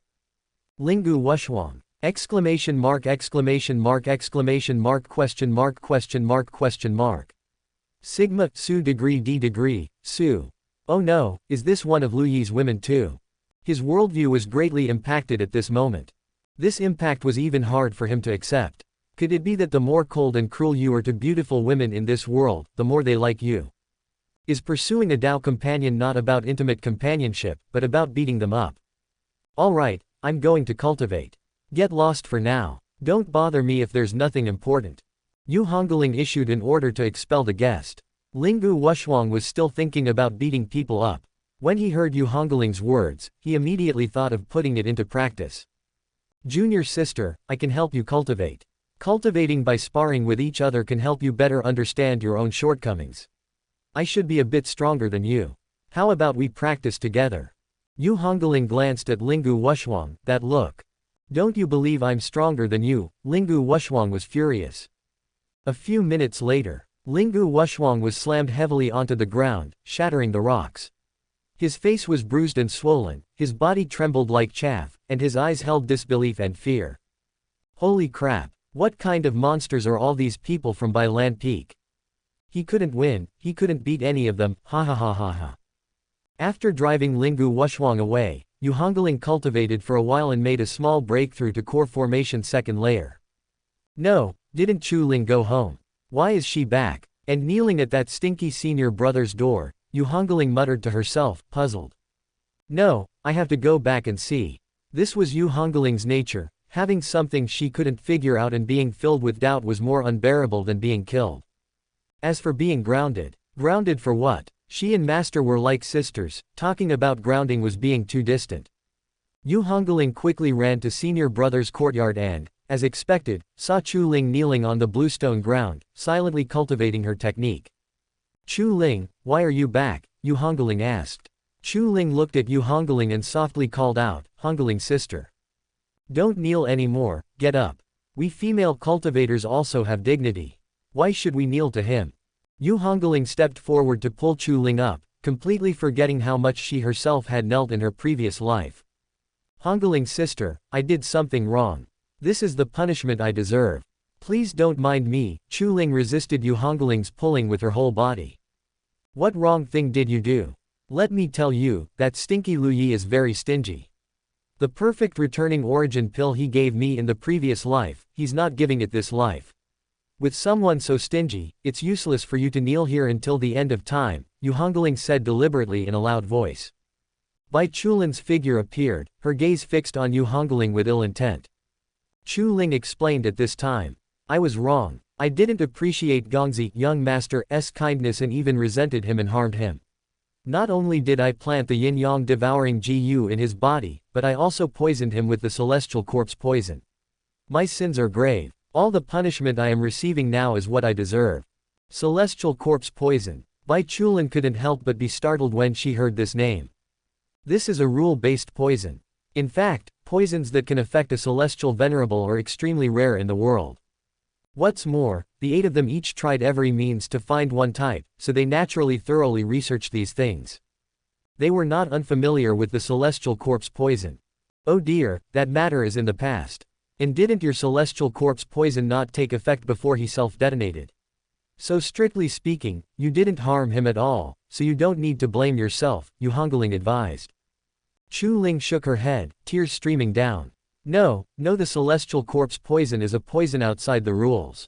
Lingu Wuxuang! Exclamation mark exclamation mark exclamation mark question mark question mark question mark. Sigma, Su degree D degree, Su. Oh no, is this one of Lu Yi's women too? His worldview was greatly impacted at this moment. This impact was even hard for him to accept. Could it be that the more cold and cruel you are to beautiful women in this world, the more they like you? Is pursuing a Dao companion not about intimate companionship, but about beating them up? Alright, I'm going to cultivate. Get lost for now. Don't bother me if there's nothing important. Yu Hungling issued an order to expel the guest. Lingu Wuxuang was still thinking about beating people up. When he heard Yu Hungling's words, he immediately thought of putting it into practice. Junior sister, I can help you cultivate. Cultivating by sparring with each other can help you better understand your own shortcomings. I should be a bit stronger than you. How about we practice together? Yu Hungling glanced at Lingu Wuxuang, that look. Don't you believe I'm stronger than you? Lingu Wuxuang was furious. A few minutes later, Lingu Wuxuang was slammed heavily onto the ground, shattering the rocks. His face was bruised and swollen, his body trembled like chaff, and his eyes held disbelief and fear. Holy crap, what kind of monsters are all these people from Bailan Peak? He couldn't win, he couldn't beat any of them, ha ha ha ha ha. After driving Lingu Wuxuang away, Yu Hungling cultivated for a while and made a small breakthrough to core formation second layer. No, didn't Chu Ling go home? Why is she back? And kneeling at that stinky senior brother's door, Yu Hungling muttered to herself, puzzled. No, I have to go back and see. This was Yu Hungling's nature, having something she couldn't figure out and being filled with doubt was more unbearable than being killed. As for being grounded. Grounded for what? She and Master were like sisters, talking about grounding was being too distant. Yu Hungling quickly ran to senior brother's courtyard and, as expected, saw Chu Ling kneeling on the bluestone ground, silently cultivating her technique. Chu Ling, why are you back? Yu Hungling asked. Chu Ling looked at Yu Hungling and softly called out, Hungling's sister. Don't kneel anymore, get up. We female cultivators also have dignity. Why should we kneel to him? Yu Hungling stepped forward to pull Chu Ling up, completely forgetting how much she herself had knelt in her previous life. Hungling's sister, I did something wrong. This is the punishment I deserve. Please don't mind me. Chu Ling resisted Yu Hungling's pulling with her whole body. What wrong thing did you do? Let me tell you, that stinky Lu Yi is very stingy. The perfect returning origin pill he gave me in the previous life, he's not giving it this life. With someone so stingy, it's useless for you to kneel here until the end of time, Yu Hungling said deliberately in a loud voice. Bai Chulin's figure appeared, her gaze fixed on Yu Hungling with ill intent. Chu Ling explained at this time. I was wrong. I didn't appreciate Gongzi, young master's kindness and even resented him and harmed him. Not only did I plant the yin-yang devouring Gu in his body, but I also poisoned him with the celestial corpse poison. My sins are grave. All the punishment I am receiving now is what I deserve. Celestial corpse poison. Bai Chulin couldn't help but be startled when she heard this name. This is a rule-based poison. In fact, poisons that can affect a celestial venerable are extremely rare in the world. What's more, the 8 of them each tried every means to find one type, so they naturally thoroughly researched these things. They were not unfamiliar with the celestial corpse poison. Oh dear, that matter is in the past. And didn't your celestial corpse poison not take effect before he self-detonated? So strictly speaking, you didn't harm him at all, so you don't need to blame yourself, Yu Hungling advised. Chu Ling shook her head, tears streaming down. No, the celestial corpse poison is a poison outside the rules.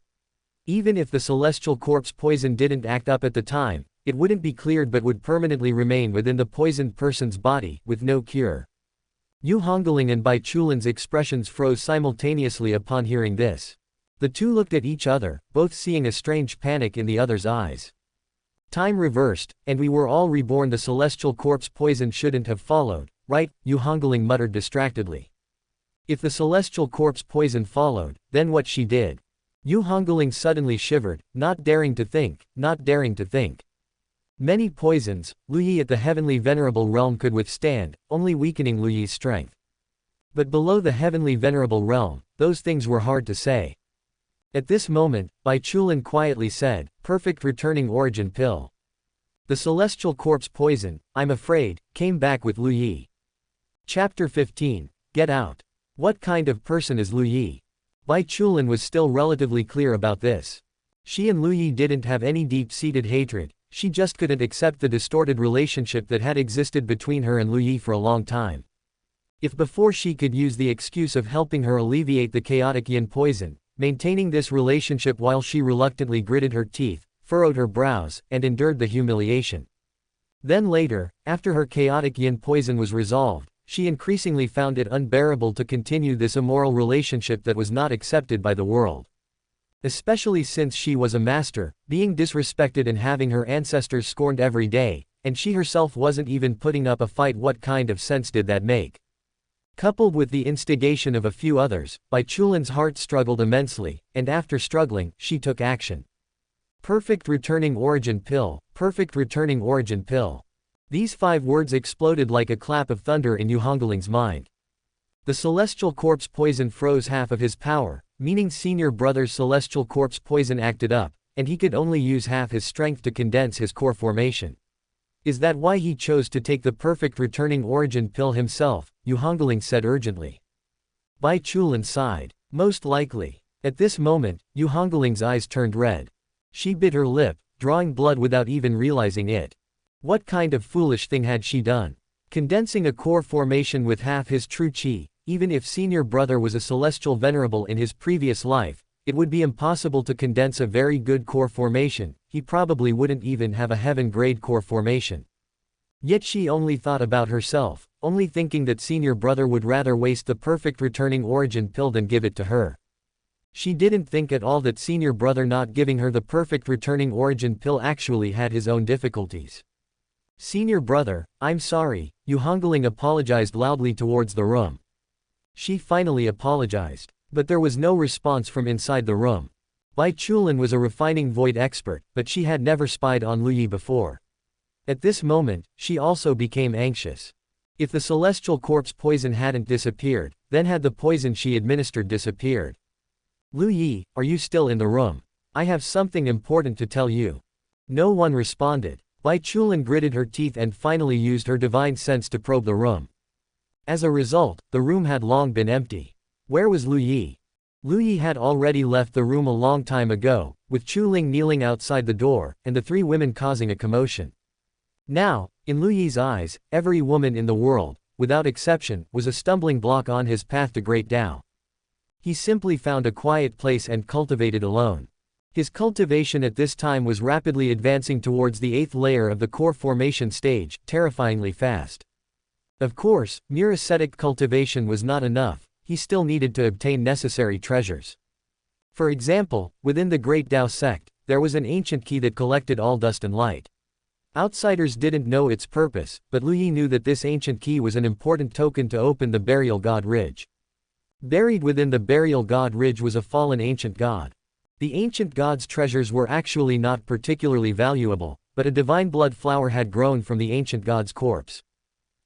Even if the celestial corpse poison didn't act up at the time, it wouldn't be cleared but would permanently remain within the poisoned person's body, with no cure. Yu Hungling and Bai Chulin's expressions froze simultaneously upon hearing this. The two looked at each other, both seeing a strange panic in the other's eyes. Time reversed, and we were all reborn. The celestial corpse poison shouldn't have followed, right? Yu Hungling muttered distractedly. If the celestial corpse poison followed, then what she did? Yu Hungling suddenly shivered, not daring to think. Many poisons, Lu Yi at the Heavenly Venerable realm could withstand, only weakening Lu Yi's strength. But below the Heavenly Venerable realm, those things were hard to say. At this moment, Bai Chulin quietly said, perfect returning origin pill. The celestial corpse poison, I'm afraid, came back with Lu Yi. Chapter 15, Get Out. What kind of person is Lu Yi? Bai Chulin was still relatively clear about this. She and Lu Yi didn't have any deep-seated hatred. She just couldn't accept the distorted relationship that had existed between her and Lu Yi for a long time. If before she could use the excuse of helping her alleviate the chaotic yin poison, maintaining this relationship while she reluctantly gritted her teeth, furrowed her brows, and endured the humiliation. Then later, after her chaotic yin poison was resolved, she increasingly found it unbearable to continue this immoral relationship that was not accepted by the world. Especially since she was a master, being disrespected and having her ancestors scorned every day, and she herself wasn't even putting up a fight. What kind of sense did that make? Coupled with the instigation of a few others, Bai Chulin's heart struggled immensely, and after struggling, she took action. Perfect returning origin pill, perfect returning origin pill. These 5 words exploded like a clap of thunder in Yu Hungling's mind. The celestial corpse poison froze half of his power, meaning senior brother's celestial corpse poison acted up, and he could only use half his strength to condense his core formation. Is that why he chose to take the perfect returning origin pill himself? Yu Hungling said urgently. Bai Chulin sighed. Most likely. At this moment, Yu Hungling's eyes turned red. She bit her lip, drawing blood without even realizing it. What kind of foolish thing had she done? Condensing a core formation with half his true chi. Even if senior brother was a celestial venerable in his previous life, it would be impossible to condense a very good core formation. He probably wouldn't even have a heaven-grade core formation. Yet she only thought about herself. only thinking that senior brother would rather waste the perfect returning origin pill than give it to her. She didn't think at all that senior brother not giving her the perfect returning origin pill actually had his own difficulties. Senior brother, I'm sorry, Yu Hungling apologized loudly towards the room. She finally apologized. But there was no response from inside the room. Bai Chulin was a refining void expert, but she had never spied on Lu Yi before. At this moment, she also became anxious. If the celestial corpse poison hadn't disappeared, then had the poison she administered disappeared. Lu Yi, are you still in the room? I have something important to tell you. No one responded. Bai Chulin gritted her teeth and finally used her divine sense to probe the room. As a result, the room had long been empty. Where was Lu Yi? Lu Yi had already left the room a long time ago, with Chuling kneeling outside the door, and the three women causing a commotion. Now, in Lu Yi's eyes, every woman in the world, without exception, was a stumbling block on his path to Great Dao. He simply found a quiet place and cultivated alone. His cultivation at this time was rapidly advancing towards the 8th layer of the core formation stage, terrifyingly fast. Of course, mere ascetic cultivation was not enough, he still needed to obtain necessary treasures. For example, within the Great Dao sect, there was an ancient key that collected all dust and light. Outsiders didn't know its purpose, but Lu Yi knew that this ancient key was an important token to open the Burial God Ridge. Buried within the Burial God Ridge was a fallen ancient god. The ancient god's treasures were actually not particularly valuable, but a divine blood flower had grown from the ancient god's corpse.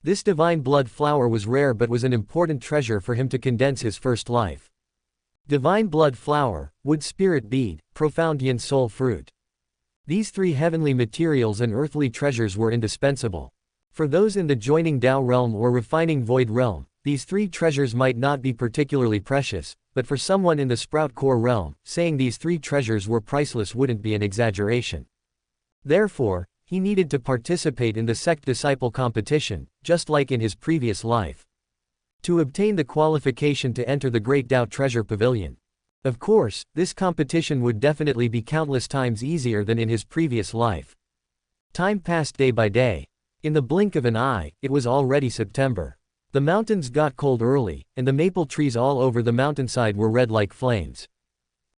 This divine blood flower was rare but was an important treasure for him to condense his first life. Divine blood flower, wood spirit bead, profound yin soul fruit. These three heavenly materials and earthly treasures were indispensable. For those in the joining Dao realm or refining void realm, these three treasures might not be particularly precious, but for someone in the sprout core realm, saying these three treasures were priceless wouldn't be an exaggeration. Therefore, he needed to participate in the sect disciple competition, just like in his previous life, to obtain the qualification to enter the Great Dao Treasure Pavilion. Of course, this competition would definitely be countless times easier than in his previous life. Time passed day by day. In the blink of an eye, it was already September. The mountains got cold early, and the maple trees all over the mountainside were red like flames.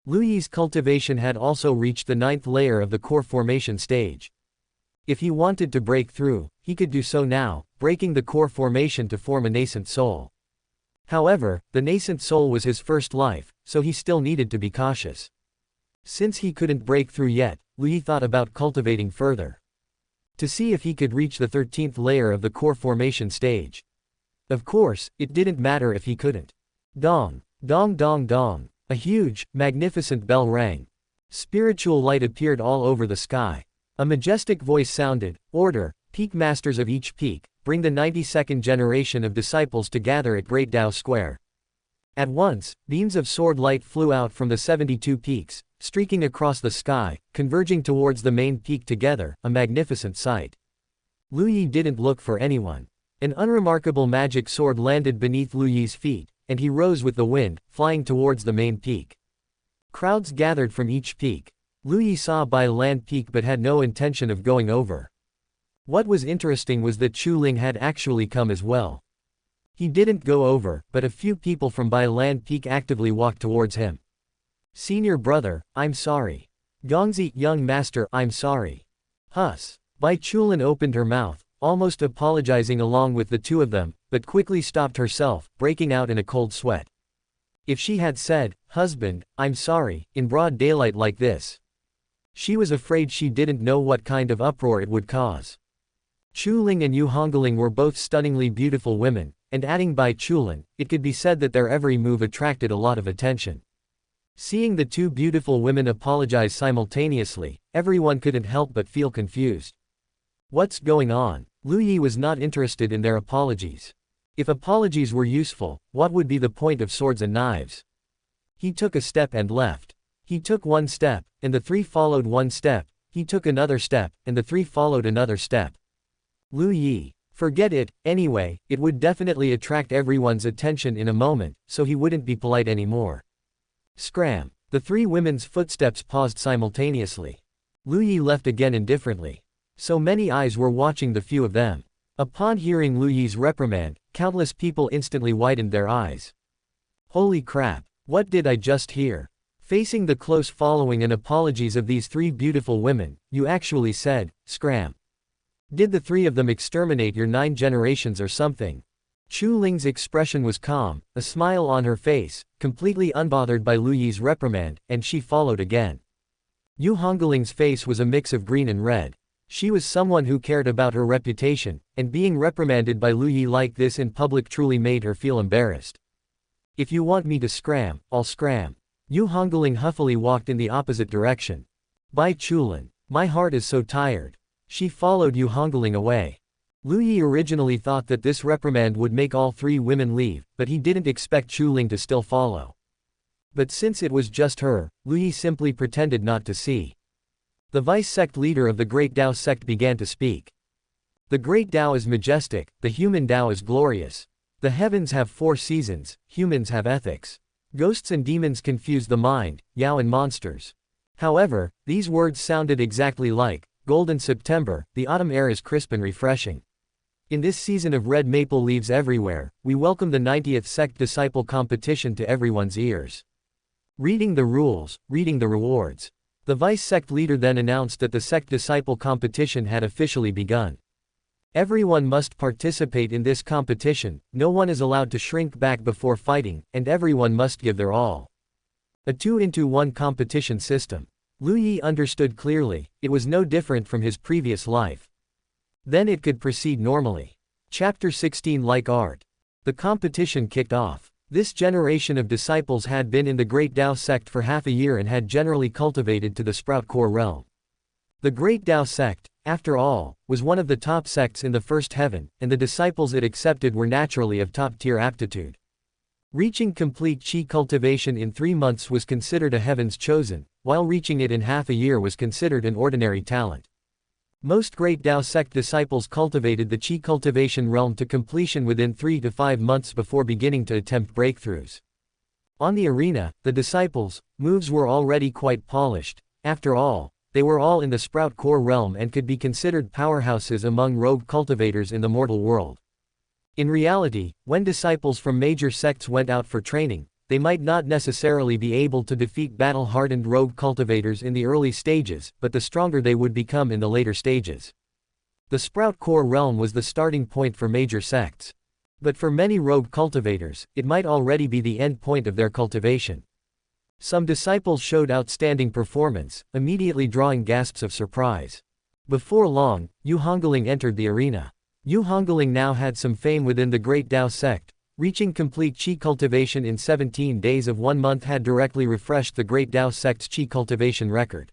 Lu Yi's cultivation had also reached the 9th layer of the core formation stage. If he wanted to break through, he could do so now, breaking the core formation to form a nascent soul. However, the nascent soul was his first life, so he still needed to be cautious. Since he couldn't break through yet, Lu Yi thought about cultivating further, to see if he could reach the 13th layer of the core formation stage. Of course, it didn't matter if he couldn't. Dong, dong dong dong. A huge, magnificent bell rang. Spiritual light appeared all over the sky. A majestic voice sounded, "Order, peak masters of each peak, bring the 92nd generation of disciples to gather at Great Dao Square." At once, beams of sword light flew out from the 72 peaks, streaking across the sky, converging towards the main peak together, a magnificent sight. Lu Yi didn't look for anyone. An unremarkable magic sword landed beneath Lu Yi's feet, and he rose with the wind, flying towards the main peak. Crowds gathered from each peak. Lu Yi saw Bai Land Peak but had no intention of going over. What was interesting was that Chuling had actually come as well. He didn't go over, but a few people from Bai Land Peak actively walked towards him. "Senior brother, I'm sorry." "Gongzi, young master, I'm sorry." "Huss." Bai Chulin opened her mouth, almost apologizing along with the two of them, but quickly stopped herself, breaking out in a cold sweat. If she had said, "Husband, I'm sorry," in broad daylight like this, she was afraid she didn't know what kind of uproar it would cause. Chuling and Yu Hongling were both stunningly beautiful women, and adding Bai Chulin, it could be said that their every move attracted a lot of attention. Seeing the two beautiful women apologize simultaneously, everyone couldn't help but feel confused. What's going on? Lu Yi was not interested in their apologies. If apologies were useful, what would be the point of swords and knives? He took a step and left. He took one step, and the three followed one step. He took another step, and the three followed another step. Lu Yi. Forget it, anyway, it would definitely attract everyone's attention in a moment, so he wouldn't be polite anymore. Scram. The three women's footsteps paused simultaneously. Lu Yi left again indifferently. So many eyes were watching the few of them. Upon hearing Lu Yi's reprimand, countless people instantly widened their eyes. Holy crap! What did I just hear? Facing the close following and apologies of these three beautiful women, you actually said, scram. Did the three of them exterminate your 9 generations or something? Chu Ling's expression was calm, a smile on her face, completely unbothered by Lu Yi's reprimand, and she followed again. Yu Hongling's face was a mix of green and red. She was someone who cared about her reputation, and being reprimanded by Lu Yi like this in public truly made her feel embarrassed. If you want me to scram, I'll scram. Yu Hungling huffily walked in the opposite direction. By Chulin, my heart is so tired. She followed Yu Hungling away. Lu Yi originally thought that this reprimand would make all 3 women leave, but he didn't expect Chuling to still follow. But since it was just her, Lu Yi simply pretended not to see. The vice-sect leader of the Great Dao sect began to speak. The Great Dao is majestic, the human Dao is glorious. The heavens have 4 seasons, humans have ethics. Ghosts and demons confuse the mind, Yao and monsters. However, these words sounded exactly like golden September, the autumn air is crisp and refreshing. In this season of red maple leaves everywhere, we welcome the 90th sect disciple competition to everyone's ears. Reading the rules, reading the rewards. The vice-sect leader then announced that the sect disciple competition had officially begun. Everyone must participate in this competition, no one is allowed to shrink back before fighting, and everyone must give their all. A 2-into-1 competition system. Lu Yi understood clearly, it was no different from his previous life. Then it could proceed normally. Chapter 16 Like Art. The competition kicked off. This generation of disciples had been in the Great Dao sect for half a year and had generally cultivated to the Sprout Core realm. The Great Dao sect, after all, was one of the top sects in the first heaven, and the disciples it accepted were naturally of top-tier aptitude. Reaching complete Qi cultivation in 3 months was considered a heaven's chosen, while reaching it in half a year was considered an ordinary talent. Most Great Dao sect disciples cultivated the Qi cultivation realm to completion within 3 to 5 months before beginning to attempt breakthroughs. On the arena, the disciples' moves were already quite polished. After all, they were all in the Sprout Core realm and could be considered powerhouses among rogue cultivators in the mortal world. In reality, when disciples from major sects went out for training, they might not necessarily be able to defeat battle-hardened rogue cultivators in the early stages, but the stronger they would become in the later stages. The Sprout Core realm was the starting point for major sects. But for many rogue cultivators, it might already be the end point of their cultivation. Some disciples showed outstanding performance, immediately drawing gasps of surprise. Before long, Yu Hungling entered the arena. Yu Hungling now had some fame within the Great Dao sect. Reaching complete Qi cultivation in 17 days of 1 month had directly refreshed the Great Dao sect's Qi cultivation record.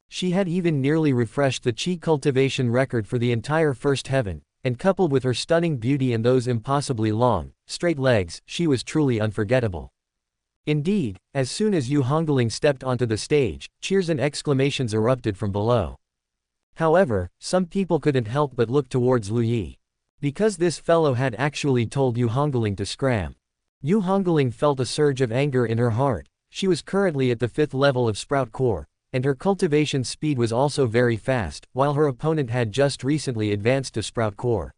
She had even nearly refreshed the Qi cultivation record for the entire first heaven, and coupled with her stunning beauty and those impossibly long, straight legs, she was truly unforgettable. Indeed, as soon as Yu Hungling stepped onto the stage, cheers and exclamations erupted from below. However, some people couldn't help but look towards Lu Yi. Because this fellow had actually told Yu Hungling to scram. Yu Hungling felt a surge of anger in her heart. She was currently at the 5th level of Sprout Core, and her cultivation speed was also very fast, while her opponent had just recently advanced to Sprout Core.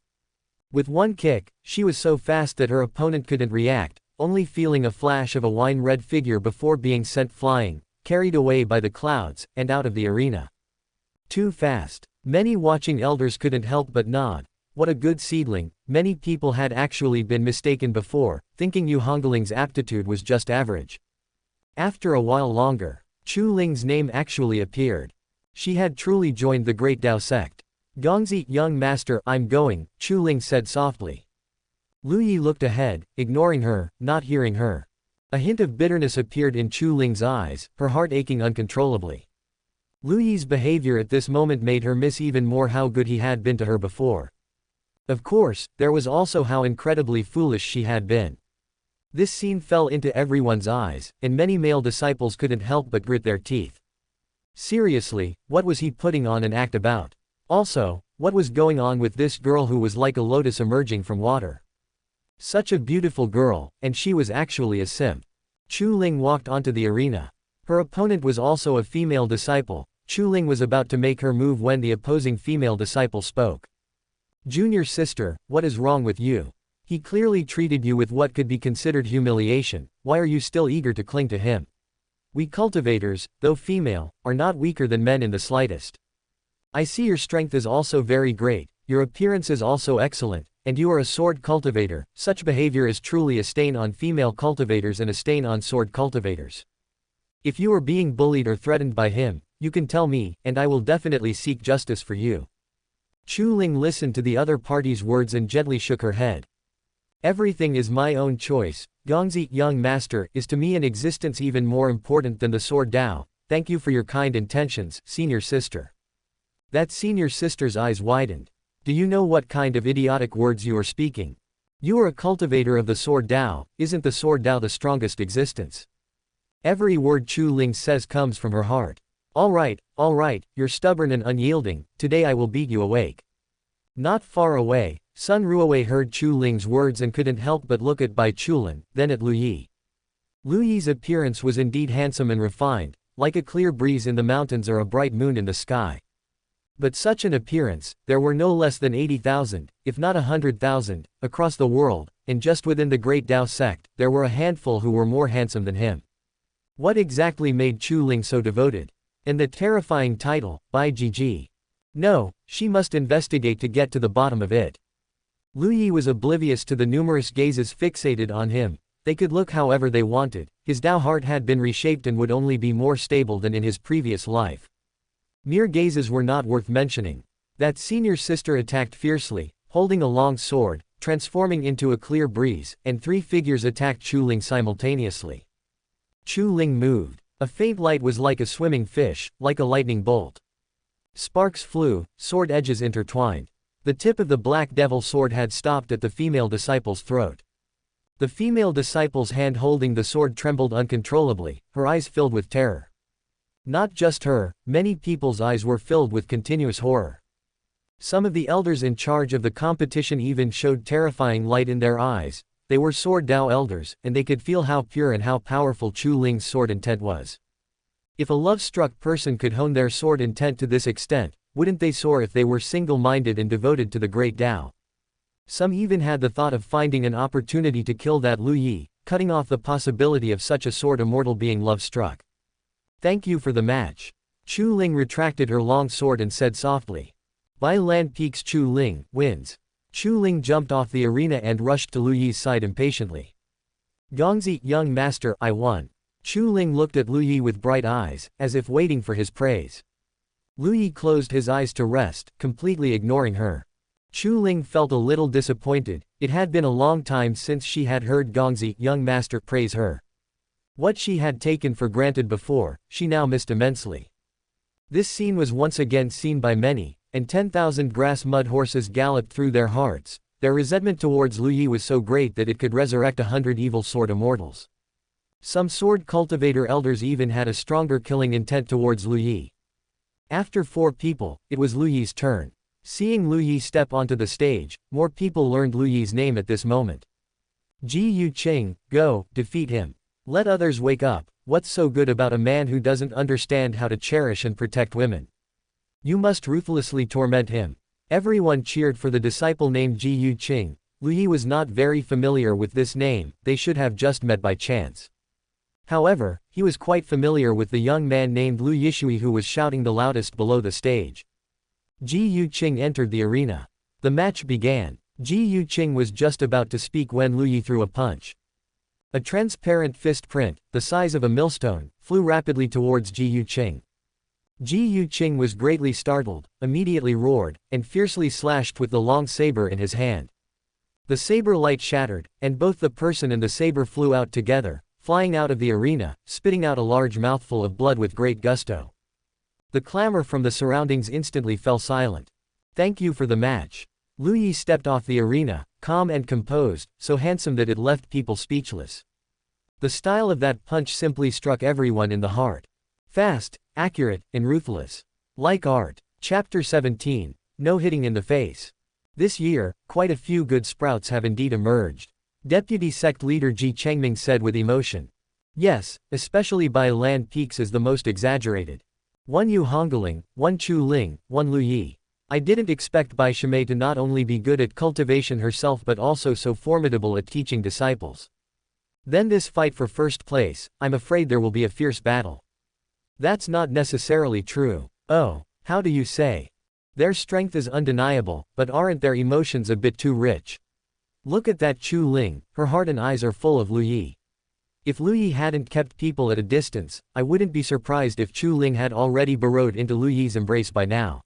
With one kick, she was so fast that her opponent couldn't react, only feeling a flash of a wine-red figure before being sent flying, carried away by the clouds, and out of the arena. Too fast. Many watching elders couldn't help but nod. What a good seedling. Many people had actually been mistaken before, thinking Yu Hongling's aptitude was just average. After a while longer, Chu Ling's name actually appeared. She had truly joined the Great Dao sect. Gongzi, young master, I'm going, Chu Ling said softly. Lu Yi looked ahead, ignoring her, not hearing her. A hint of bitterness appeared in Chu Ling's eyes, her heart aching uncontrollably. Lu Yi's behavior at this moment made her miss even more how good he had been to her before. Of course, there was also how incredibly foolish she had been. This scene fell into everyone's eyes, and many male disciples couldn't help but grit their teeth. Seriously, what was he putting on an act about? Also, what was going on with this girl who was like a lotus emerging from water? Such a beautiful girl, and she was actually a simp. Chu Ling walked onto the arena. Her opponent was also a female disciple. Chu Ling was about to make her move when the opposing female disciple spoke. Junior sister, what is wrong with you? He clearly treated you with what could be considered humiliation, why are you still eager to cling to him? We cultivators, though female, are not weaker than men in the slightest. I see your strength is also very great, your appearance is also excellent, and you are a sword cultivator. Such behavior is truly a stain on female cultivators and a stain on sword cultivators. If you are being bullied or threatened by him, you can tell me, and I will definitely seek justice for you. Chu Ling listened to the other party's words and gently shook her head. Everything is my own choice. Gongzi, young master, is to me an existence even more important than the sword Dao. Thank you for your kind intentions, senior sister. That senior sister's eyes widened. Do you know what kind of idiotic words you are speaking? You are a cultivator of the sword Dao, isn't the sword Dao the strongest existence? Every word Chu Ling says comes from her heart. All right, you're stubborn and unyielding, today I will beat you awake. Not far away, Sun Ruowei heard Chu Ling's words and couldn't help but look at Bai Chulin, then at Lu Yi. Lu Yi's appearance was indeed handsome and refined, like a clear breeze in the mountains or a bright moon in the sky. But such an appearance, there were no less than 80,000, if not 100,000, across the world, and just within the great Dao sect, there were a handful who were more handsome than him. What exactly made Chu Ling so devoted? And the terrifying title, Bai Jiji. No, she must investigate to get to the bottom of it. Lu Yi was oblivious to the numerous gazes fixated on him. They could look however they wanted, his Dao heart had been reshaped and would only be more stable than in his previous life. Mere gazes were not worth mentioning. That senior sister attacked fiercely, holding a long sword, transforming into a clear breeze, and three figures attacked Chu Ling simultaneously. Chu Ling moved. A faint light was like a swimming fish, like a lightning bolt. Sparks flew, sword edges intertwined. The tip of the Black Devil sword had stopped at the female disciple's throat. The female disciple's hand holding the sword trembled uncontrollably, her eyes filled with terror. Not just her, many people's eyes were filled with continuous horror. Some of the elders in charge of the competition even showed terrifying light in their eyes. They were sword Dao elders, and they could feel how pure and how powerful Chu Ling's sword intent was. If a love-struck person could hone their sword intent to this extent, wouldn't they soar if they were single-minded and devoted to the great Dao? Some even had the thought of finding an opportunity to kill that Lu Yi, cutting off the possibility of such a sword immortal being love-struck. Thank you for the match. Chu Ling retracted her long sword and said softly. Bai Lan Peak's Chu Ling wins. Chu Ling jumped off the arena and rushed to Lu Yi's side impatiently. Gongzi, young master, I won. Chu Ling looked at Lu Yi with bright eyes, as if waiting for his praise. Lu Yi closed his eyes to rest, completely ignoring her. Chu Ling felt a little disappointed. It had been a long time since she had heard Gongzi, young master, praise her. What she had taken for granted before, she now missed immensely. This scene was once again seen by many, and 10,000 grass mud horses galloped through their hearts. Their resentment towards Lu Yi was so great that it could resurrect 100 evil sword immortals. Some sword cultivator elders even had a stronger killing intent towards Lu Yi. After 4 people, it was Lu Yi's turn. Seeing Lu Yi step onto the stage, more people learned Lu Yi's name at this moment. Ji Yu Qing, go, defeat him. Let others wake up. What's so good about a man who doesn't understand how to cherish and protect women? You must ruthlessly torment him. Everyone cheered for the disciple named Ji Yu Qing. Lu Yi was not very familiar with this name, they should have just met by chance. However, he was quite familiar with the young man named Lu Yishui who was shouting the loudest below the stage. Ji Yu Qing entered the arena. The match began. Ji Yu Qing was just about to speak when Lu Yi threw a punch. A transparent fist print, the size of a millstone, flew rapidly towards Ji Yu Qing. Ji Yu Qing was greatly startled, immediately roared, and fiercely slashed with the long saber in his hand. The saber light shattered, and both the person and the saber flew out together, flying out of the arena, spitting out a large mouthful of blood with great gusto. The clamor from the surroundings instantly fell silent. Thank you for the match. Lu Yi stepped off the arena, calm and composed, so handsome that it left people speechless. The style of that punch simply struck everyone in the heart. Fast, accurate, and ruthless. Like art. Chapter 17, No Hitting in the Face. This year, quite a few good sprouts have indeed emerged. Deputy sect leader Ji Chengming said with emotion. Yes, especially Bai Lan Peaks is the most exaggerated. 1 Yu Hungling, 1 Chu Ling, 1 Lu Yi. I didn't expect Bai Shimei to not only be good at cultivation herself but also so formidable at teaching disciples. Then this fight for first place, I'm afraid there will be a fierce battle. That's not necessarily true. Oh, how do you say? Their strength is undeniable, but aren't their emotions a bit too rich? Look at that Chu Ling, her heart and eyes are full of Lu Yi. If Lu Yi hadn't kept people at a distance, I wouldn't be surprised if Chu Ling had already burrowed into Lu Yi's embrace by now.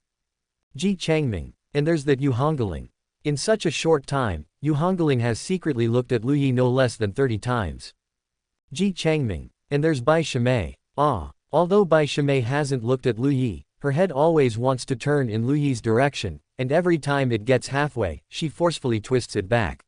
Ji Changming. And there's that Yu Hungling. In such a short time, Yu Hungling has secretly looked at Lu Yi no less than 30 times. Ji Changming. And there's Bai Shimei. Although Bai Shimei hasn't looked at Lu Yi, her head always wants to turn in Lu Yi's direction, and every time it gets halfway, she forcefully twists it back.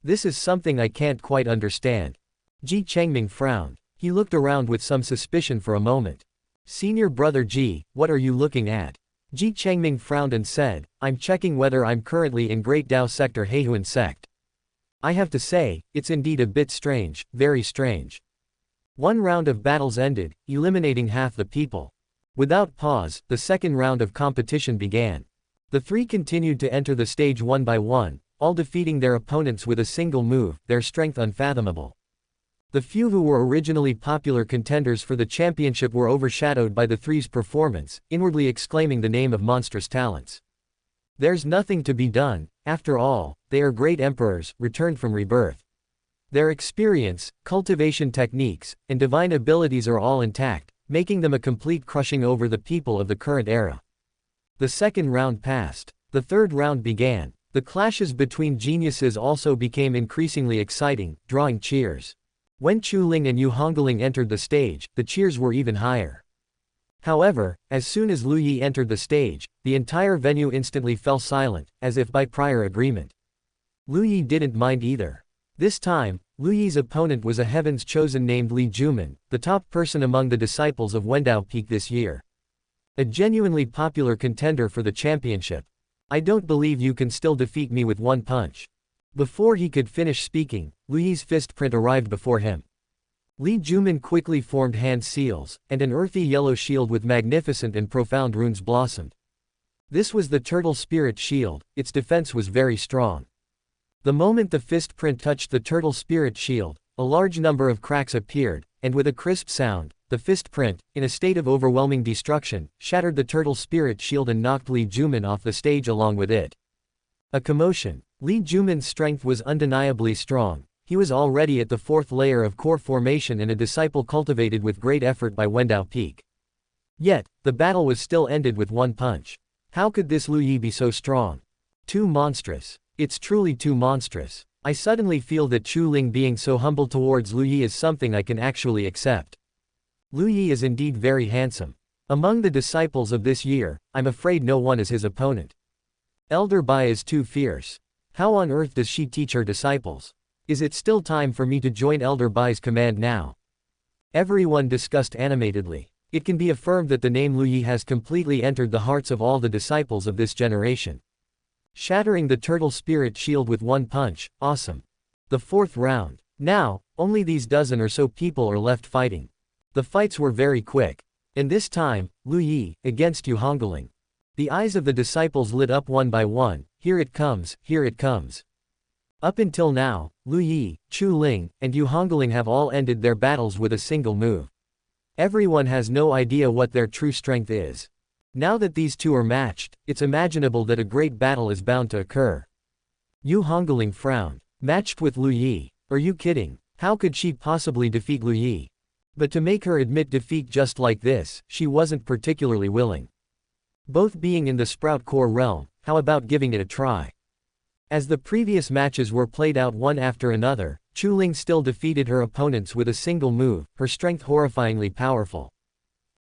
This is something I can't quite understand. Ji Changming frowned. He looked around with some suspicion for a moment. Senior brother Ji, what are you looking at? Ji Changming frowned and said, I'm checking whether I'm currently in Great Dao Sector Heihuan Sect. I have to say, it's indeed a bit strange, very strange. One round of battles ended, eliminating half the people. Without pause, the second round of competition began. The three continued to enter the stage one by one, all defeating their opponents with a single move, their strength unfathomable. The few who were originally popular contenders for the championship were overshadowed by the three's performance, inwardly exclaiming the name of monstrous talents. There's nothing to be done, after all, they are great emperors, returned from rebirth. Their experience, cultivation techniques, and divine abilities are all intact, making them a complete crushing over the people of the current era. The second round passed. The third round began. The clashes between geniuses also became increasingly exciting, drawing cheers. When Chu Ling and Yu Hongling entered the stage, the cheers were even higher. However, as soon as Lu Yi entered the stage, the entire venue instantly fell silent, as if by prior agreement. Lu Yi didn't mind either. This time, Lu Yi's opponent was a heaven's chosen named Li Juman, the top person among the disciples of Wendao Peak this year. A genuinely popular contender for the championship. I don't believe you can still defeat me with one punch. Before he could finish speaking, Lu Yi's fist print arrived before him. Li Juman quickly formed hand seals, and an earthy yellow shield with magnificent and profound runes blossomed. This was the turtle spirit shield, its defense was very strong. The moment the fist print touched the turtle spirit shield, a large number of cracks appeared, and with a crisp sound, the fist print, in a state of overwhelming destruction, shattered the turtle spirit shield and knocked Li Juman off the stage along with it. A commotion. Li Juman's strength was undeniably strong. He was already at the fourth layer of core formation and a disciple cultivated with great effort by Wendao Peak. Yet, the battle was still ended with one punch. How could this Lu Yi be so strong? Too monstrous. It's truly too monstrous. I suddenly feel that Chu Ling being so humble towards Lu Yi is something I can actually accept. Lu Yi is indeed very handsome. Among the disciples of this year, I'm afraid no one is his opponent. Elder Bai is too fierce. How on earth does she teach her disciples? Is it still time for me to join Elder Bai's command now? Everyone discussed animatedly. It can be affirmed that the name Lu Yi has completely entered the hearts of all the disciples of this generation. Shattering the turtle spirit shield with one punch, awesome. The fourth round. Now, only these dozen or so people are left fighting. The fights were very quick. And this time, Lu Yi, against Yu Hungling. The eyes of the disciples lit up one by one, here it comes, here it comes. Up until now, Lu Yi, Chu Ling, and Yu Hungling have all ended their battles with a single move. Everyone has no idea what their true strength is. Now that these two are matched, it's imaginable that a great battle is bound to occur. Yu Hungling frowned. Matched with Lu Yi? Are you kidding? How could she possibly defeat Lu Yi? But to make her admit defeat just like this, she wasn't particularly willing. Both being in the Sprout Core realm, how about giving it a try? As the previous matches were played out one after another, Chu Ling still defeated her opponents with a single move, her strength horrifyingly powerful.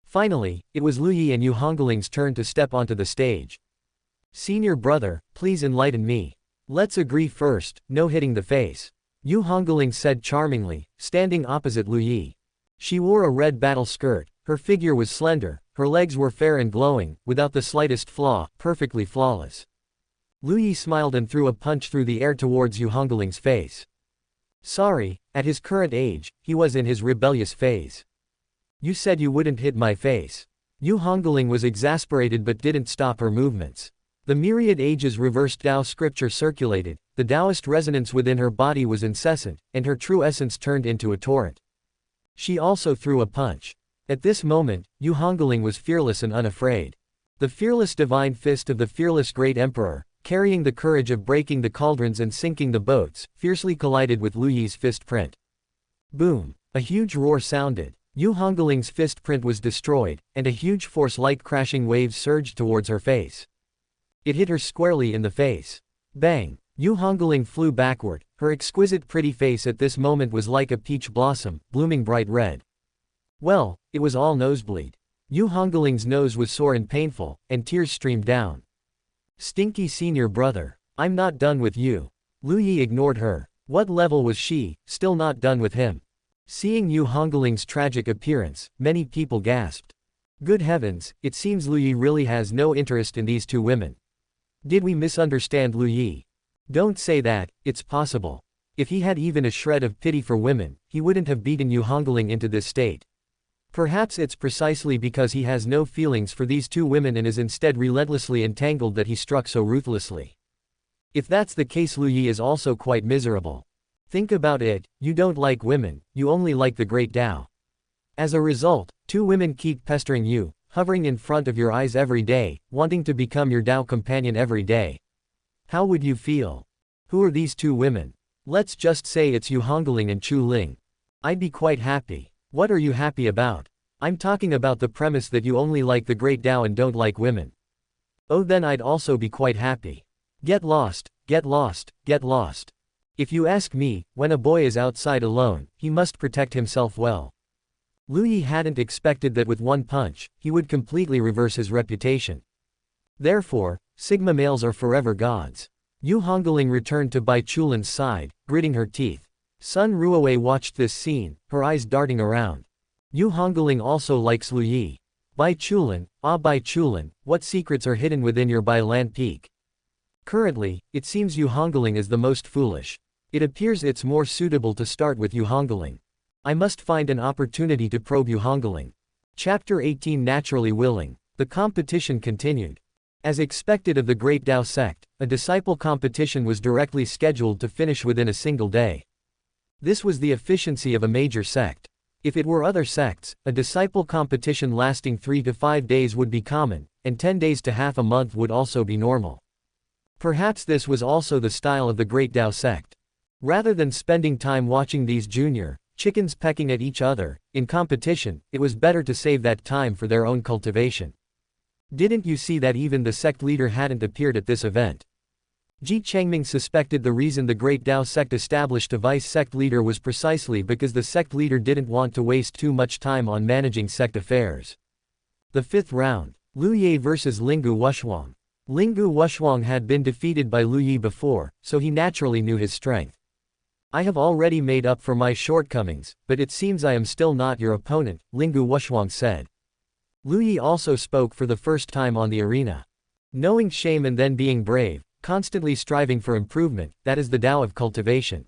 Finally, it was Lu Yi and Yu Hongling's turn to step onto the stage. Senior brother, please enlighten me. Let's agree first, no hitting the face. Yu Hungling said charmingly, standing opposite Lu Yi. She wore a red battle skirt, her figure was slender, her legs were fair and glowing, without the slightest flaw, perfectly flawless. Lu Yi smiled and threw a punch through the air towards Yu Hongling's face. Sorry, at his current age, he was in his rebellious phase. You said you wouldn't hit my face. Yu Hungling was exasperated but didn't stop her movements. The myriad ages reversed Dao scripture circulated, the Taoist resonance within her body was incessant, and her true essence turned into a torrent. She also threw a punch. At this moment, Yu Hungling was fearless and unafraid. The fearless divine fist of the fearless great emperor, carrying the courage of breaking the cauldrons and sinking the boats, fiercely collided with Lu Yi's fist print. Boom! A huge roar sounded. Yu Hungling's fist print was destroyed, and a huge force like crashing waves surged towards her face. It hit her squarely in the face. Bang! Yu Hungling flew backward. Her exquisite pretty face at this moment was like a peach blossom, blooming bright red. Well, it was all nosebleed. Yu Hungling's nose was sore and painful, and tears streamed down. Stinky senior brother. I'm not done with you. Lu Yi ignored her. What level was she, still not done with him? Seeing Yu Hungling's tragic appearance, many people gasped. Good heavens, it seems Lu Yi really has no interest in these two women. Did we misunderstand Lu Yi? Don't say that, it's possible. If he had even a shred of pity for women, he wouldn't have beaten Yu Hungling into this state. Perhaps it's precisely because he has no feelings for these two women and is instead relentlessly entangled that he struck so ruthlessly. If that's the case, Lu Yi is also quite miserable. Think about it, you don't like women, you only like the great Dao. As a result, two women keep pestering you, hovering in front of your eyes every day, wanting to become your Dao companion every day. How would you feel? Who are these two women? Let's just say it's Yu Hungling and Chu Ling. I'd be quite happy. What are you happy about? I'm talking about the premise that you only like the great Dao and don't like women. Oh, then I'd also be quite happy. Get lost, get lost, get lost. If you ask me, when a boy is outside alone, he must protect himself well. Lu Yi hadn't expected that with one punch, he would completely reverse his reputation. Therefore, Sigma males are forever gods. Yu Hungling returned to Bai Chulin's side, gritting her teeth. Sun Ruowei watched this scene, her eyes darting around. Yu Hungling also likes Lu Yi. Bai Chulin, Bai Chulin, what secrets are hidden within your Bai Land peak? Currently, it seems Yu Hungling is the most foolish. It appears it's more suitable to start with Yu Hungling. I must find an opportunity to probe Yu Hungling. Chapter 18 Naturally Willing. The competition continued. As expected of the Great Dao sect, a disciple competition was directly scheduled to finish within a single day. This was the efficiency of a major sect. If it were other sects, a disciple competition lasting 3 to 5 days would be common, and 10 days to half a month would also be normal. Perhaps this was also the style of the Great Dao sect. Rather than spending time watching these junior chickens pecking at each other in competition, it was better to save that time for their own cultivation. Didn't you see that even the sect leader hadn't appeared at this event? Ji Chengming suspected the reason the Great Dao sect established a vice sect leader was precisely because the sect leader didn't want to waste too much time on managing sect affairs. The fifth round. Lu Yi vs Linggu Wushuang. Linggu Wushuang had been defeated by Lu Yi before, so he naturally knew his strength. I have already made up for my shortcomings, but it seems I am still not your opponent, Linggu Wushuang said. Lu Yi also spoke for the first time on the arena. Knowing shame and then being brave, constantly striving for improvement, that is the Tao of cultivation.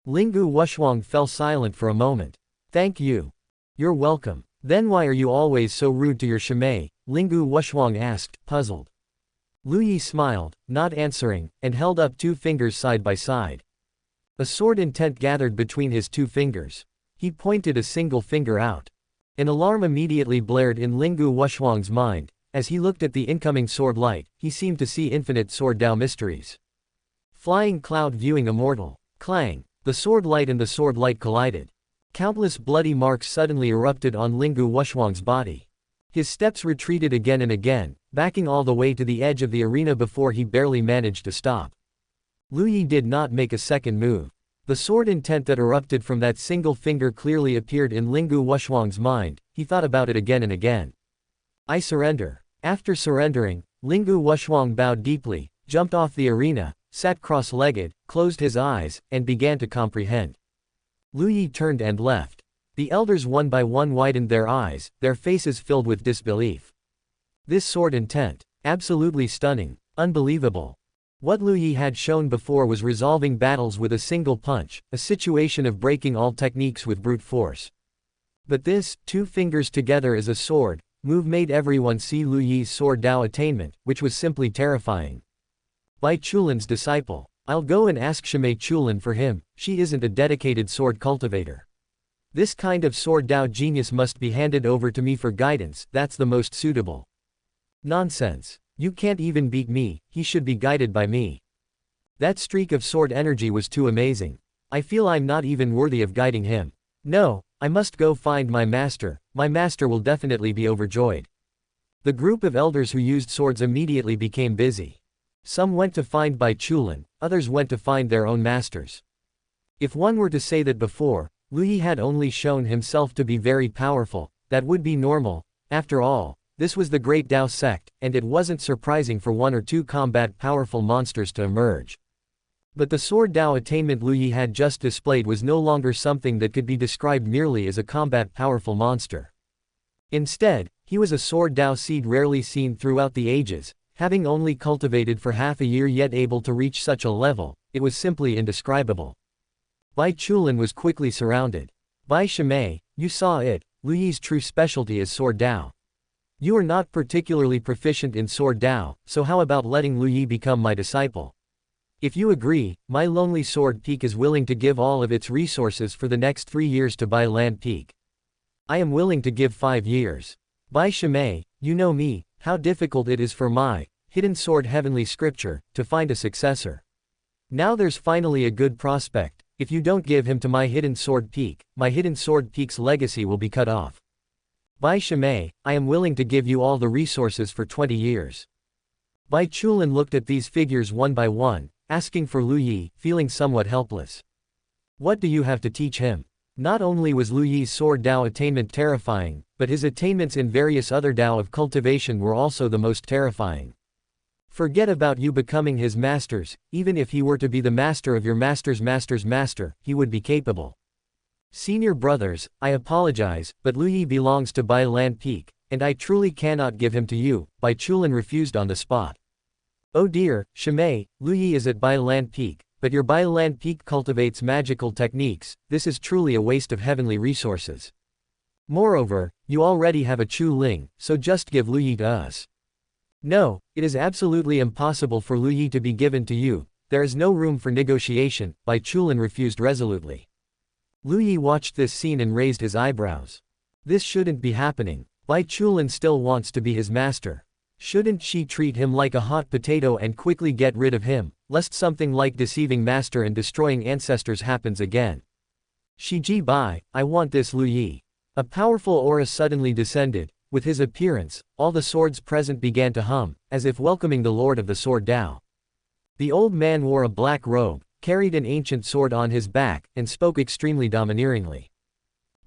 Linggu Wushuang fell silent for a moment. Thank you. You're welcome. Then why are you always so rude to your Shimei? Linggu Wushuang asked, puzzled. Lu Yi smiled, not answering, and held up 2 fingers side by side. A sword intent gathered between his 2 fingers. He pointed a single finger out. An alarm immediately blared in Linggu Wushuang's mind. As he looked at the incoming sword light, he seemed to see infinite sword Dao mysteries. Flying cloud viewing immortal. Clang! The sword light and the sword light collided. Countless bloody marks suddenly erupted on Linggu Wushuang's body. His steps retreated again and again, backing all the way to the edge of the arena before he barely managed to stop. Lu Yi did not make a second move. The sword intent that erupted from that single finger clearly appeared in Linggu Wushuang's mind. He thought about it again and again. I surrender. After surrendering, Linggu Wushuang bowed deeply, jumped off the arena, sat cross-legged, closed his eyes, and began to comprehend. Lu Yi turned and left. The elders one by one widened their eyes, their faces filled with disbelief. This sword intent. Absolutely stunning. Unbelievable. What Lu Yi had shown before was resolving battles with a single punch, a situation of breaking all techniques with brute force. But this, 2 fingers together as a sword, move made everyone see Lu Yi's sword Dao attainment, which was simply terrifying. Bai Chulin's disciple. I'll go and ask Shimei Chulin for him, she isn't a dedicated sword cultivator. This kind of sword Dao genius must be handed over to me for guidance, that's the most suitable. Nonsense. You can't even beat me, he should be guided by me. That streak of sword energy was too amazing. I feel I'm not even worthy of guiding him. No, I must go find my master will definitely be overjoyed. The group of elders who used swords immediately became busy. Some went to find Bai Chulin, others went to find their own masters. If one were to say that before, Lu Yi had only shown himself to be very powerful, that would be normal. After all, this was the Great Dao sect, and it wasn't surprising for one or two combat powerful monsters to emerge. But the sword Dao attainment Lu Yi had just displayed was no longer something that could be described merely as a combat powerful monster. Instead, he was a sword Dao seed rarely seen throughout the ages. Having only cultivated for half a year yet able to reach such a level, it was simply indescribable. Bai Chulin was quickly surrounded. Bai Shimei, you saw it, Lu Yi's true specialty is sword Dao. You are not particularly proficient in sword Dao, so how about letting Lu Yi become my disciple? If you agree, my lonely sword peak is willing to give all of its resources for the next 3 years to Bai Land Peak. I am willing to give 5 years. Bai Shimei, you know me, how difficult it is for my hidden sword heavenly scripture to find a successor. Now there's finally a good prospect. If you don't give him to my hidden sword peak, my hidden sword peak's legacy will be cut off. Bai Shimei, I am willing to give you all the resources for 20 years. Bai Chulin looked at these figures one by one, asking for Lu Yi, feeling somewhat helpless. What do you have to teach him? Not only was Lu Yi's sword Dao attainment terrifying, but his attainments in various other Dao of cultivation were also the most terrifying. Forget about you becoming his masters, even if he were to be the master of your master's master's master, he would be capable. Senior brothers, I apologize, but Lu Yi belongs to Bai Land Peak, and I truly cannot give him to you, Bai Chulin refused on the spot. Oh dear, Shimei, Lu Yi is at Bai Land Peak, but your Bai Land Peak cultivates magical techniques, this is truly a waste of heavenly resources. Moreover, you already have a Chu Ling, so just give Lu Yi to us. No, it is absolutely impossible for Lu Yi to be given to you, there is no room for negotiation, Bai Chulin refused resolutely. Lu Yi watched this scene and raised his eyebrows. This shouldn't be happening, Bai Chulin still wants to be his master. Shouldn't she treat him like a hot potato and quickly get rid of him, lest something like deceiving master and destroying ancestors happens again? Shiji Bai, I want this Lu Yi. A powerful aura suddenly descended. With his appearance, all the swords present began to hum, as if welcoming the Lord of the Sword Dao. The old man wore a black robe, carried an ancient sword on his back, and spoke extremely domineeringly.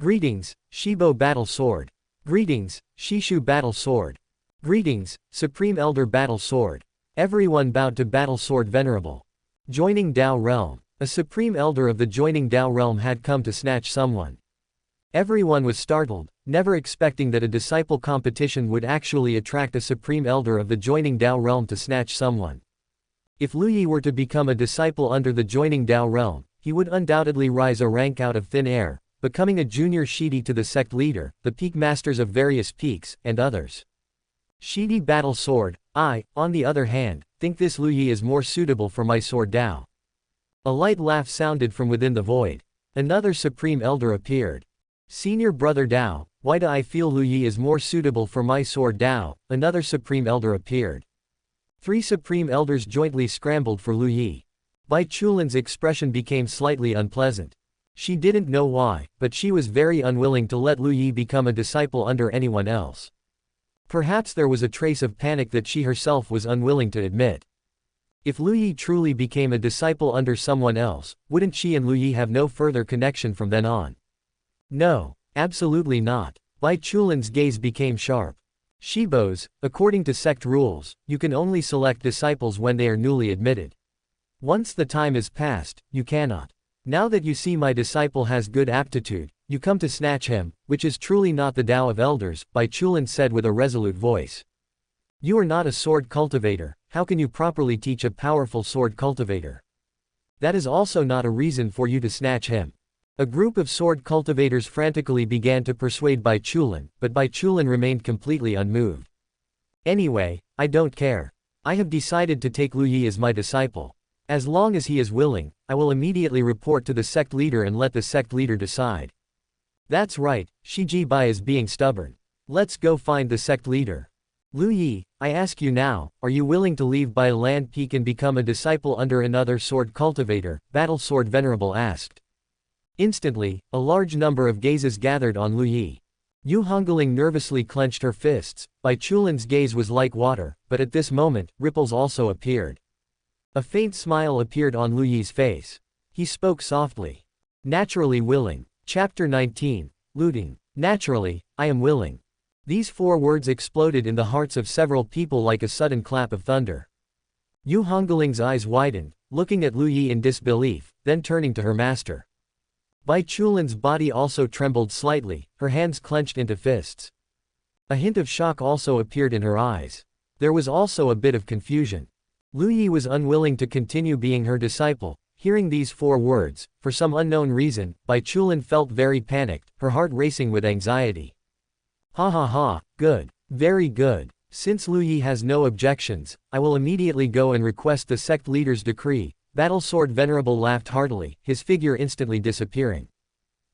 Greetings, Shibo Battle Sword. Greetings, Shishu Battle Sword. Greetings, Supreme Elder Battle Sword. Everyone bowed to Battle Sword Venerable. Joining Dao Realm. A Supreme Elder of the Joining Dao Realm had come to snatch someone. Everyone was startled, never expecting that a disciple competition would actually attract a Supreme Elder of the Joining Dao Realm to snatch someone. If Lu Yi were to become a disciple under the Joining Dao Realm, he would undoubtedly rise a rank out of thin air, becoming a junior Shidi to the sect leader, the peak masters of various peaks, and others. Shidi Battle Sword, I, on the other hand, think this Lu Yi is more suitable for my sword Dao. A light laugh sounded from within the void. Another Supreme Elder appeared. Senior Brother Dao, why do I feel Lu Yi is more suitable for my sword Dao? Another Supreme Elder appeared. 3 Supreme Elders jointly scrambled for Lu Yi. Bai Chulin's expression became slightly unpleasant. She didn't know why, but she was very unwilling to let Lu Yi become a disciple under anyone else. Perhaps there was a trace of panic that she herself was unwilling to admit. If Lu Yi truly became a disciple under someone else, wouldn't she and Lu Yi have no further connection from then on? No, absolutely not. Bai Chulin's gaze became sharp. Shibos, according to sect rules, you can only select disciples when they are newly admitted. Once the time is past, you cannot. Now that you see my disciple has good aptitude, you come to snatch him, which is truly not the Dao of Elders, Bai Chulin said with a resolute voice. You are not a sword cultivator, how can you properly teach a powerful sword cultivator? That is also not a reason for you to snatch him. A group of sword cultivators frantically began to persuade Bai Chulin, but Bai Chulin remained completely unmoved. Anyway, I don't care. I have decided to take Lu Yi as my disciple. As long as he is willing, I will immediately report to the sect leader and let the sect leader decide. That's right, Shiji Bai is being stubborn. Let's go find the sect leader. Lu Yi, I ask you now, are you willing to leave Bai Land Peak and become a disciple under another sword cultivator? Battle Sword Venerable asked. Instantly, a large number of gazes gathered on Lu Yi. Yu Hungling nervously clenched her fists. Bai Chulin's gaze was like water, but at this moment, ripples also appeared. A faint smile appeared on Lu Yi's face. He spoke softly. Naturally willing. Chapter 19, Looting. Naturally, I am willing. These 4 words exploded in the hearts of several people like a sudden clap of thunder. Yu Hungling's eyes widened, looking at Lu Yi in disbelief, then turning to her master. Bai Chulin's body also trembled slightly, her hands clenched into fists. A hint of shock also appeared in her eyes. There was also a bit of confusion. Lu Yi was unwilling to continue being her disciple. Hearing these 4 words, for some unknown reason, Bai Chulin felt very panicked, her heart racing with anxiety. Ha ha ha, good. Very good. Since Lu Yi has no objections, I will immediately go and request the sect leader's decree. Battle Sword Venerable laughed heartily, his figure instantly disappearing.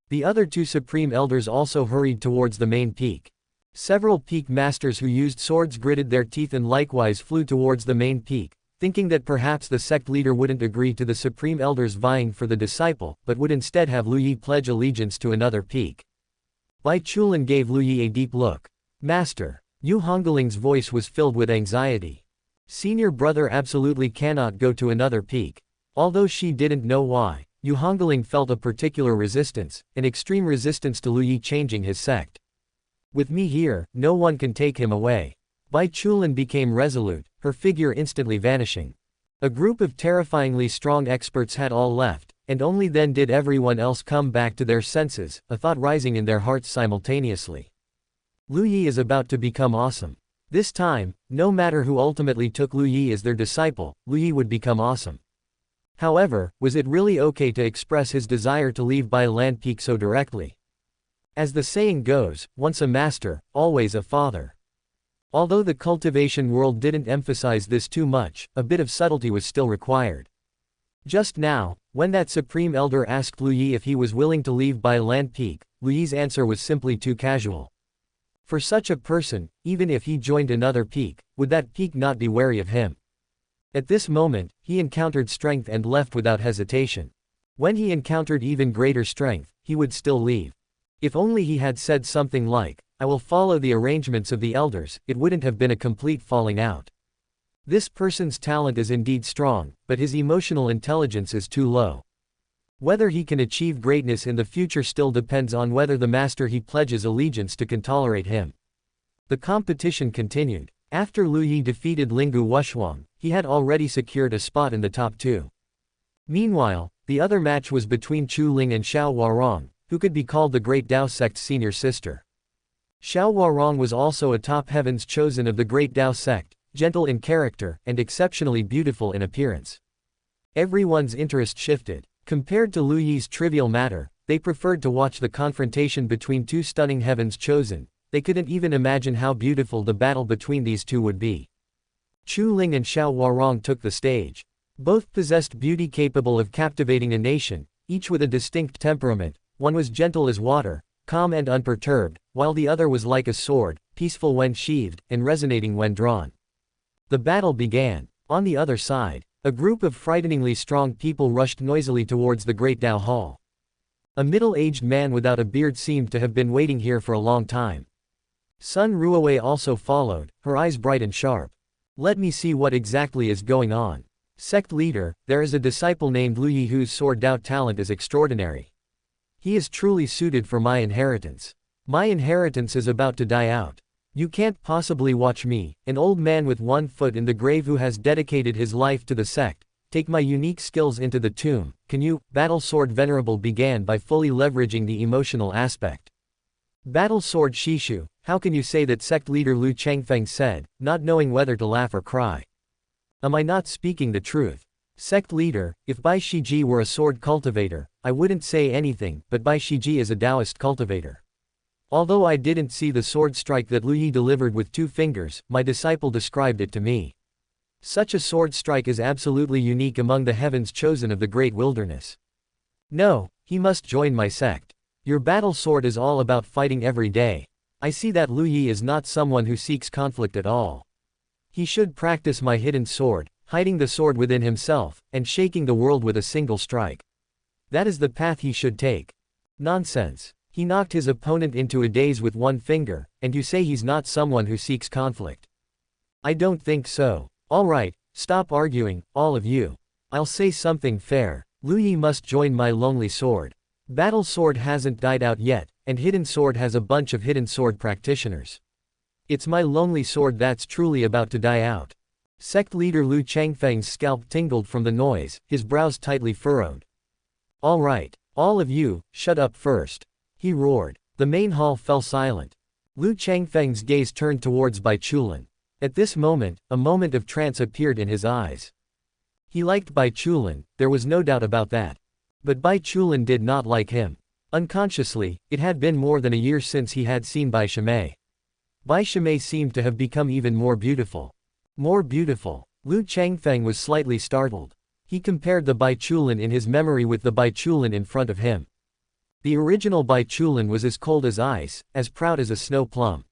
The other 2 supreme elders also hurried towards the main peak. Several peak masters who used swords gritted their teeth and likewise flew towards the main peak, thinking that perhaps the sect leader wouldn't agree to the supreme elders vying for the disciple, but would instead have Lu Yi pledge allegiance to another peak. Bai Chulin gave Lu Yi a deep look. Master. Yu Hungling's voice was filled with anxiety. Senior brother absolutely cannot go to another peak. Although she didn't know why, Yu Hungling felt a particular resistance, an extreme resistance to Lu Yi changing his sect. With me here, no one can take him away. Bai Chulin became resolute, her figure instantly vanishing. A group of terrifyingly strong experts had all left, and only then did everyone else come back to their senses, a thought rising in their hearts simultaneously. Lu Yi is about to become awesome. This time, no matter who ultimately took Lu Yi as their disciple, Lu Yi would become awesome. However, was it really okay to express his desire to leave Bai Land Peak so directly? As the saying goes, once a master, always a father. Although the cultivation world didn't emphasize this too much, a bit of subtlety was still required. Just now, when that supreme elder asked Lu Yi if he was willing to leave Bai Land Peak, Lu Yi's answer was simply too casual. For such a person, even if he joined another peak, would that peak not be wary of him? At this moment, he encountered strength and left without hesitation. When he encountered even greater strength, he would still leave. If only he had said something like, I will follow the arrangements of the elders, it wouldn't have been a complete falling out. This person's talent is indeed strong, but his emotional intelligence is too low. Whether he can achieve greatness in the future still depends on whether the master he pledges allegiance to can tolerate him. The competition continued. After Lu Yi defeated Lingu Wushuang, he had already secured a spot in the top 2. Meanwhile, the other match was between Chu Ling and Xiao Huarong, who could be called the Great Dao sect's senior sister. Xiao Huarong was also a top heavens chosen of the Great Dao sect, gentle in character, and exceptionally beautiful in appearance. Everyone's interest shifted. Compared to Lu Yi's trivial matter, they preferred to watch the confrontation between 2 stunning heavens chosen. They couldn't even imagine how beautiful the battle between these 2 would be. Chu Ling and Xiao Huarong took the stage. Both possessed beauty capable of captivating a nation, each with a distinct temperament. One was gentle as water, calm and unperturbed, while the other was like a sword, peaceful when sheathed, and resonating when drawn. The battle began. On the other side, a group of frighteningly strong people rushed noisily towards the Great Dao Hall. A middle-aged man without a beard seemed to have been waiting here for a long time. Sun Ruowei also followed, her eyes bright and sharp. Let me see what exactly is going on. Sect leader, there is a disciple named Lu Yi whose sword Dao talent is extraordinary. He is truly suited for my inheritance. My inheritance is about to die out. You can't possibly watch me, an old man with 1 foot in the grave who has dedicated his life to the sect, take my unique skills into the tomb, can you? Battle Sword Venerable began by fully leveraging the emotional aspect. Battle Sword Shishu, how can you say that sect leader Lu Changfeng said, not knowing whether to laugh or cry? Am I not speaking the truth? Sect leader, if Bai Shiji were a sword cultivator, I wouldn't say anything, but Bai Shiji is a Taoist cultivator. Although I didn't see the sword strike that Lu Yi delivered with 2 fingers, my disciple described it to me. Such a sword strike is absolutely unique among the heavens chosen of the great wilderness. No, he must join my sect. Your battle sword is all about fighting every day. I see that Lu Yi is not someone who seeks conflict at all. He should practice my hidden sword, hiding the sword within himself, and shaking the world with a single strike. That is the path he should take. Nonsense. He knocked his opponent into a daze with 1 finger, and you say he's not someone who seeks conflict. I don't think so. Alright, stop arguing, all of you. I'll say something fair. Lu Yi must join my lonely sword. Battle sword hasn't died out yet, and hidden sword has a bunch of hidden sword practitioners. It's my lonely sword that's truly about to die out. Sect leader Lu Changfeng's scalp tingled from the noise, his brows tightly furrowed. Alright, all of you, shut up first. He roared. The main hall fell silent. Lu Changfeng's gaze turned towards Bai Chulin. At this moment, a moment of trance appeared in his eyes. He liked Bai Chulin, there was no doubt about that. But Bai Chulin did not like him. Unconsciously, it had been more than a year since he had seen Bai Shimei. Bai Shimei seemed to have become even more beautiful. More beautiful. Lu Changfeng was slightly startled. He compared the Bai Chulin in his memory with the Bai Chulin in front of him. The original Bai Chulin was as cold as ice, as proud as a snow plum.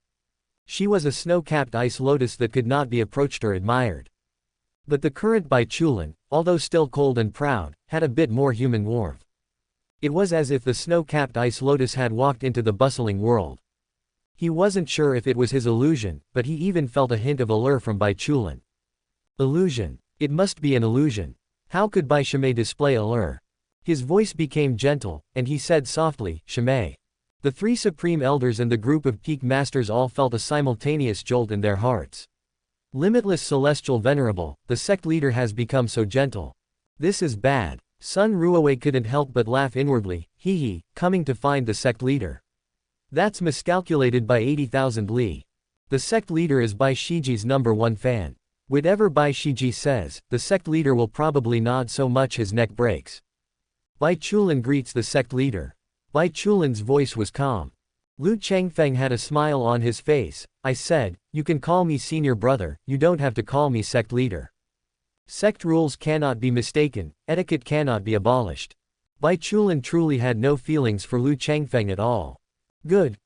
She was a snow-capped ice lotus that could not be approached or admired. But the current Bai Chulin, although still cold and proud, had a bit more human warmth. It was as if the snow-capped ice lotus had walked into the bustling world. He wasn't sure if it was his illusion, but he even felt a hint of allure from Bai Chulin. Illusion. It must be an illusion. How could Bai Shimei display allure? His voice became gentle, and he said softly, Shimei. The 3 supreme elders and the group of peak masters all felt a simultaneous jolt in their hearts. Limitless celestial venerable, the sect leader has become so gentle. This is bad. Sun Ruowei couldn't help but laugh inwardly, hee, coming to find the sect leader. That's miscalculated by 80,000 li. The sect leader is Bai Shiji's #1 fan. Whatever Bai Shiji says, the sect leader will probably nod so much his neck breaks. Bai Chulin greets the sect leader. Bai Chulin's voice was calm. Lu Changfeng had a smile on his face. I said, you can call me senior brother, you don't have to call me sect leader. Sect rules cannot be mistaken, etiquette cannot be abolished. Bai Chulin truly had no feelings for Lu Changfeng at all. Good,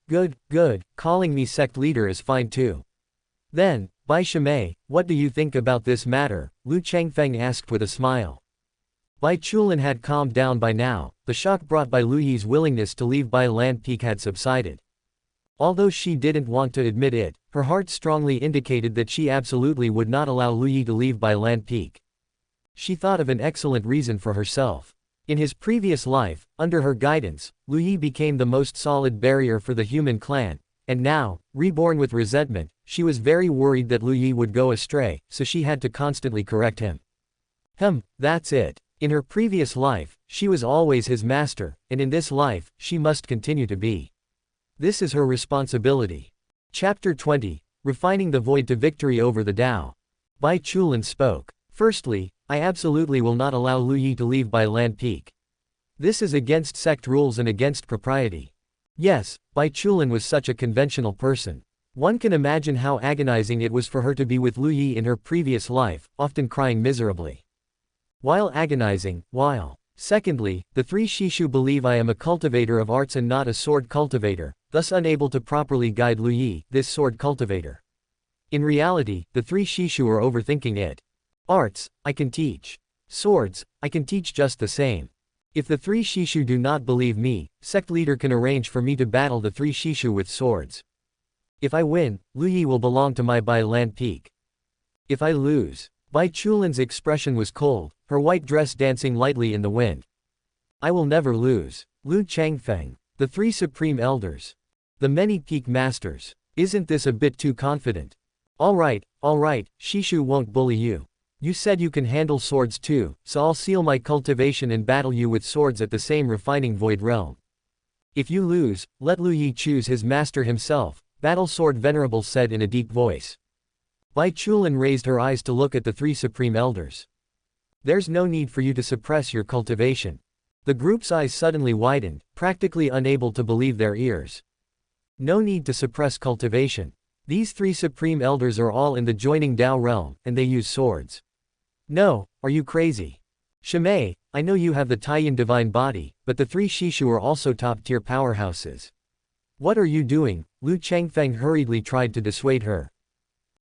calling me sect leader is fine too. Then, Bai Shimei, what do you think about this matter? Lu Changfeng asked with a smile. Bai Chulin had calmed down by now, the shock brought by Lu Yi's willingness to leave Bai Land Peak had subsided. Although she didn't want to admit it, her heart strongly indicated that she absolutely would not allow Lu Yi to leave Bai Land Peak. She thought of an excellent reason for herself. In his previous life, under her guidance, Lu Yi became the most solid barrier for the human clan, and now, reborn with resentment, she was very worried that Lu Yi would go astray, so she had to constantly correct him. That's it. In her previous life, she was always his master, and in this life, she must continue to be. This is her responsibility. Chapter 20, Refining the Void to Victory over the Tao. Bai Chulin spoke. Firstly, I absolutely will not allow Lu Yi to leave Bai Land Peak. This is against sect rules and against propriety. Yes, Bai Chulin was such a conventional person. One can imagine how agonizing it was for her to be with Lu Yi in her previous life, often crying miserably. While agonizing, Secondly, the 3 Shishu believe I am a cultivator of arts and not a sword cultivator, thus unable to properly guide Lu Yi, this sword cultivator. In reality, the 3 Shishu are overthinking it. Arts, I can teach. Swords, I can teach just the same. If the 3 Shishu do not believe me, sect leader can arrange for me to battle the 3 Shishu with swords. If I win, Lu Yi will belong to my Bai Land Peak. If I lose, Bai Chulin's expression was cold, her white dress dancing lightly in the wind. I will never lose. Lu Changfeng, the 3 supreme elders, the many peak masters. Isn't this a bit too confident? Alright, Shishu won't bully you. You said you can handle swords too, so I'll seal my cultivation and battle you with swords at the same refining void realm. If you lose, let Lu Yi choose his master himself, Battle Sword Venerable said in a deep voice. Bai Chulin raised her eyes to look at the 3 supreme elders. There's no need for you to suppress your cultivation. The group's eyes suddenly widened, practically unable to believe their ears. No need to suppress cultivation. These three supreme elders are all in the joining Dao realm, and they use swords. No, are you crazy? Shimei, I know you have the Taiyan divine body, but the three Shishu are also top-tier powerhouses. What are you doing? Lu Changfeng hurriedly tried to dissuade her.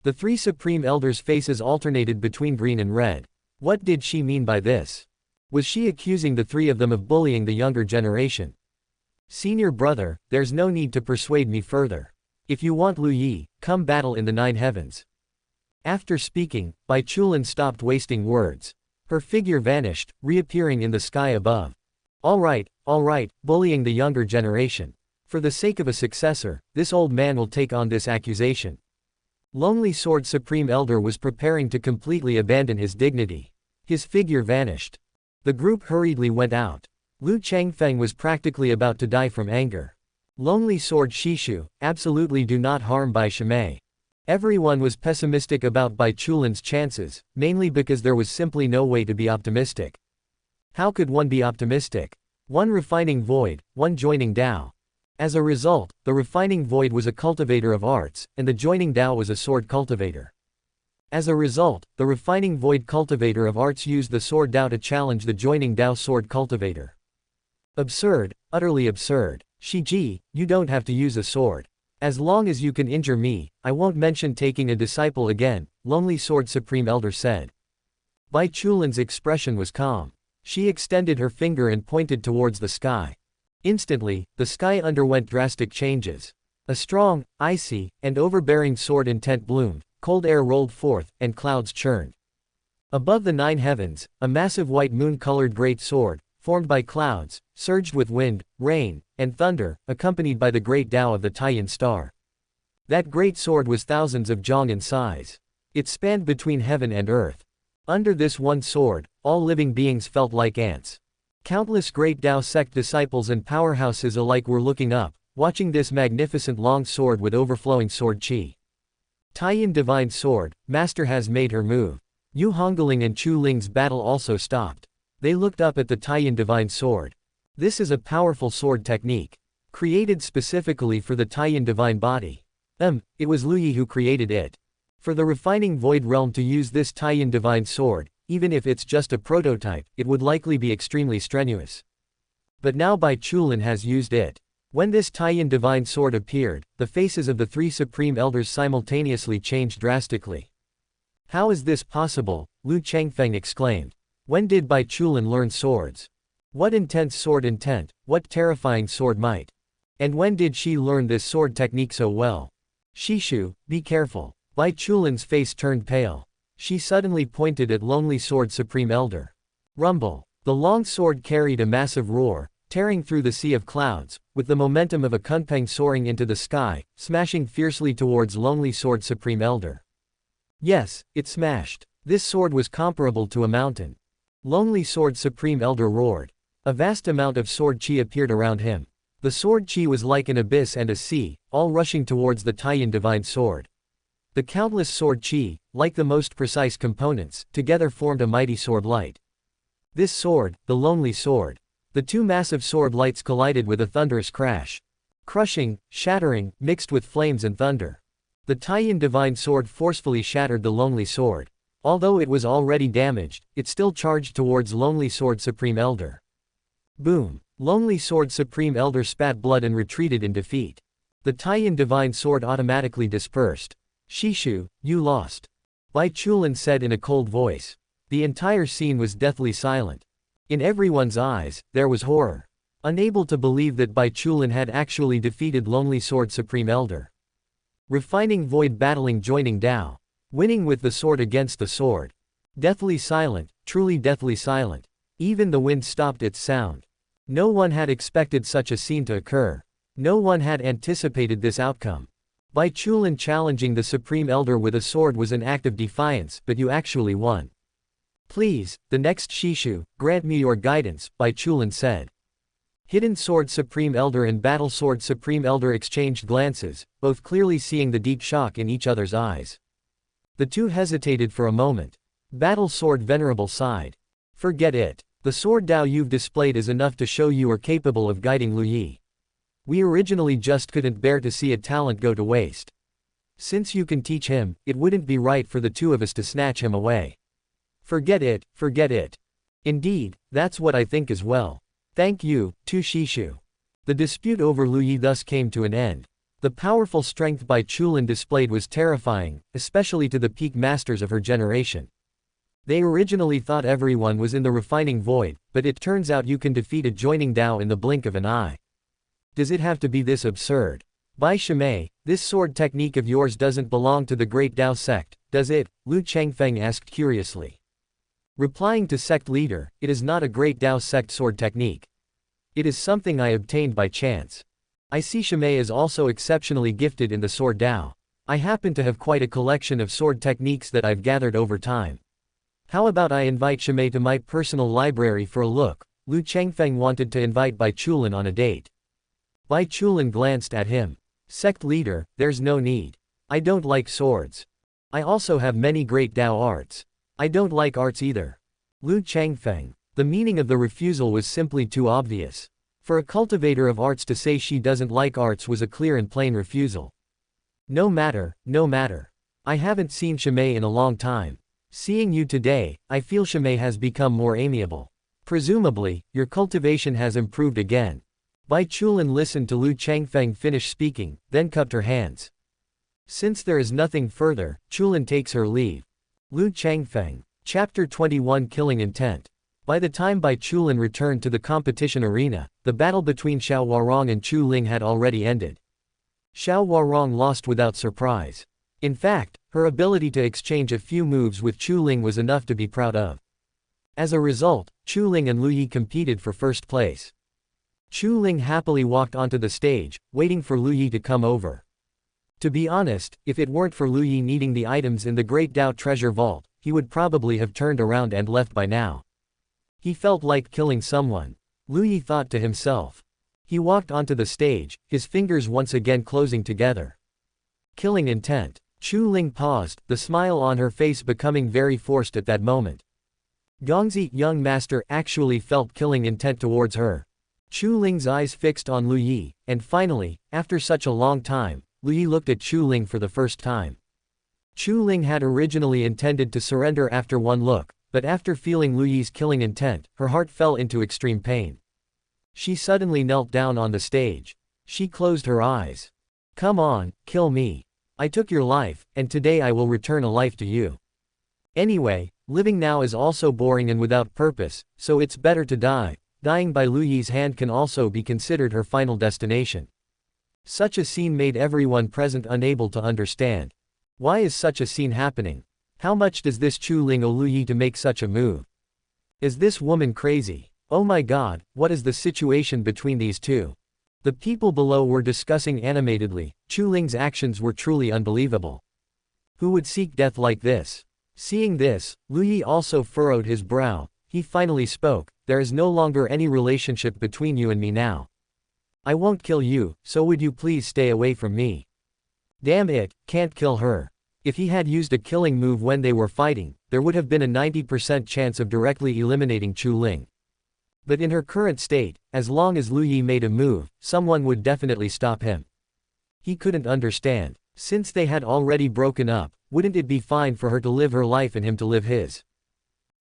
The three supreme elders' faces alternated between green and red. What did she mean by this? Was she accusing the three of them of bullying the younger generation? Senior brother, there's no need to persuade me further. If you want Lu Yi, come battle in the 9 heavens. After speaking, Bai Chulin stopped wasting words. Her figure vanished, reappearing in the sky above. All right, bullying the younger generation. For the sake of a successor, this old man will take on this accusation. Lonely Sword Supreme Elder was preparing to completely abandon his dignity. His figure vanished. The group hurriedly went out. Lu Changfeng was practically about to die from anger. Lonely Sword Shishu, absolutely do not harm Bai Shimei. Everyone was pessimistic about Bai Chulin's chances, mainly because there was simply no way to be optimistic. How could one be optimistic? One refining void, one joining Dao. As a result, the refining void was a cultivator of arts, and the joining Dao was a sword cultivator. As a result, the refining void cultivator of arts used the sword Dao to challenge the joining Dao sword cultivator. Absurd, utterly absurd. Shiji, you don't have to use a sword. As long as you can injure me, I won't mention taking a disciple again, Lonely Sword Supreme Elder said. Bai Chulin's expression was calm. She extended her finger and pointed towards the sky. Instantly, the sky underwent drastic changes. A strong, icy, and overbearing sword intent bloomed, cold air rolled forth, and clouds churned. Above the 9 heavens, a massive white moon-colored great sword, formed by clouds, surged with wind, rain, and thunder, accompanied by the great Dao of the Taiyan star. That great sword was thousands of zhang in size. It spanned between heaven and earth. Under this one sword, all living beings felt like ants. Countless great Dao sect disciples and powerhouses alike were looking up, watching this magnificent long sword with overflowing sword qi. Taiyan divine sword, master has made her move. Yu Hungling and Chu Ling's battle also stopped. They looked up at the Taiyan divine sword. This is a powerful sword technique. Created specifically for the Taiyan divine body. It was Lu Yi who created it. For the refining void realm to use this Taiyan divine sword, even if it's just a prototype, it would likely be extremely strenuous. But now Bai Chulin has used it. When this Taiyan divine sword appeared, the faces of the three supreme elders simultaneously changed drastically. How is this possible? Lu Changfeng exclaimed. When did Bai Chulin learn swords? What intense sword intent, what terrifying sword might. And when did she learn this sword technique so well? Shishu, be careful. Bai Chulin's face turned pale. She suddenly pointed at Lonely Sword Supreme Elder. Rumble. The long sword carried a massive roar, tearing through the sea of clouds, with the momentum of a kunpeng soaring into the sky, smashing fiercely towards Lonely Sword Supreme Elder. Yes, it smashed. This sword was comparable to a mountain. Lonely Sword Supreme Elder roared. A vast amount of sword qi appeared around him. The sword qi was like an abyss and a sea, all rushing towards the Taiyan divine sword. The countless sword qi, like the most precise components, together formed a mighty sword light. This sword, the Lonely Sword. The two massive sword lights collided with a thunderous crash. Crushing, shattering, mixed with flames and thunder. The Taiyan divine sword forcefully shattered the Lonely Sword. Although it was already damaged, it still charged towards Lonely Sword Supreme Elder. Boom! Lonely Sword Supreme Elder spat blood and retreated in defeat. The Taiyan divine sword automatically dispersed. Shishu, you lost. Bai Chulin said in a cold voice. The entire scene was deathly silent. In everyone's eyes, there was horror. Unable to believe that Bai Chulin had actually defeated Lonely Sword Supreme Elder. Refining void battling joining Dao. Winning with the sword against the sword. Deathly silent, truly deathly silent. Even the wind stopped its sound. No one had expected such a scene to occur. No one had anticipated this outcome. Bai Chulin challenging the Supreme Elder with a sword was an act of defiance, but you actually won. Please, the next Shishu, grant me your guidance, Bai Chulin said. Hidden Sword Supreme Elder and Battle Sword Supreme Elder exchanged glances, both clearly seeing the deep shock in each other's eyes. The two hesitated for a moment. Battle Sword Venerable sighed. Forget it. The sword Dao you've displayed is enough to show you are capable of guiding Lu Yi. We originally just couldn't bear to see a talent go to waste. Since you can teach him, it wouldn't be right for the two of us to snatch him away. Forget it, forget it. Indeed, that's what I think as well. Thank you, Tu Shishu. The dispute over Lu Yi thus came to an end. The powerful strength Bai Chulin displayed was terrifying, especially to the peak masters of her generation. They originally thought everyone was in the refining void, but it turns out you can defeat a joining Dao in the blink of an eye. Does it have to be this absurd? Bai Shimei, this sword technique of yours doesn't belong to the Great Dao sect, does it? Lu Changfeng asked curiously. Replying to sect leader, it is not a Great Dao sect sword technique. It is something I obtained by chance. I see Shimei is also exceptionally gifted in the sword Dao. I happen to have quite a collection of sword techniques that I've gathered over time. How about I invite Shimei to my personal library for a look? Lu Changfeng wanted to invite Bai Chulin on a date. Bai Chulin glanced at him. Sect leader, there's no need. I don't like swords. I also have many great Dao arts. I don't like arts either. Lu Changfeng. The meaning of the refusal was simply too obvious. For a cultivator of arts to say she doesn't like arts was a clear and plain refusal. No matter, no matter. I haven't seen Shimei in a long time. Seeing you today, I feel Shimei has become more amiable. Presumably, your cultivation has improved again. Bai Chulin listened to Lu Changfeng finish speaking, then cupped her hands. Since there is nothing further, Chulin takes her leave. Lu Changfeng. Chapter 21 Killing Intent. By the time Bai Chulin returned to the competition arena, the battle between Xiao Huarong and Chu Ling had already ended. Xiao Huarong lost without surprise. In fact, her ability to exchange a few moves with Chu Ling was enough to be proud of. As a result, Chu Ling and Lu Yi competed for first place. Chu Ling happily walked onto the stage, waiting for Lu Yi to come over. To be honest, if it weren't for Lu Yi needing the items in the Great Dao Treasure Vault, he would probably have turned around and left by now. He felt like killing someone. Lu Yi thought to himself. He walked onto the stage, his fingers once again closing together. Killing intent. Chu Ling paused, the smile on her face becoming very forced at that moment. Gongzi, young master, actually felt killing intent towards her. Chu Ling's eyes fixed on Lu Yi, and finally, after such a long time, Lu Yi looked at Chu Ling for the first time. Chu Ling had originally intended to surrender after one look, but after feeling Lu Yi's killing intent, her heart fell into extreme pain. She suddenly knelt down on the stage. She closed her eyes. Come on, kill me. I took your life, and today I will return a life to you. Anyway, living now is also boring and without purpose, so it's better to die. Dying by Lu Yi's hand can also be considered her final destination. Such a scene made everyone present unable to understand. Why is such a scene happening? How much does this Chu Ling owe Lu Yi to make such a move? Is this woman crazy? Oh my god, what is the situation between these two? The people below were discussing animatedly. Chu Ling's actions were truly unbelievable. Who would seek death like this? Seeing this, Lu Yi also furrowed his brow. He finally spoke. There is no longer any relationship between you and me now. I won't kill you, so would you please stay away from me? Damn it, can't kill her. If he had used a killing move when they were fighting, there would have been a 90% chance of directly eliminating Chu Ling. But in her current state, as long as Lu Yi made a move, someone would definitely stop him. He couldn't understand. Since they had already broken up, wouldn't it be fine for her to live her life and him to live his?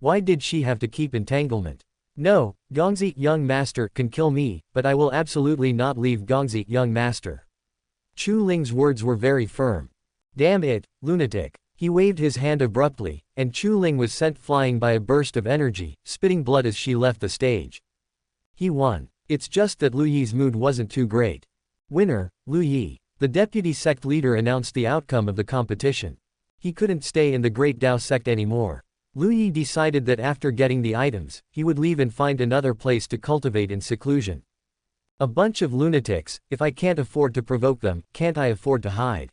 Why did she have to keep entanglement? No, Gongzi, young master, can kill me, but I will absolutely not leave Gongzi, young master. Chu Ling's words were very firm. Damn it, lunatic. He waved his hand abruptly, and Chu Ling was sent flying by a burst of energy, spitting blood as she left the stage. He won. It's just that Lu Yi's mood wasn't too great. Winner, Lu Yi. The deputy sect leader announced the outcome of the competition. He couldn't stay in the Great Dao sect anymore. Lu Yi decided that after getting the items, he would leave and find another place to cultivate in seclusion. A bunch of lunatics. If I can't afford to provoke them, can't I afford to hide?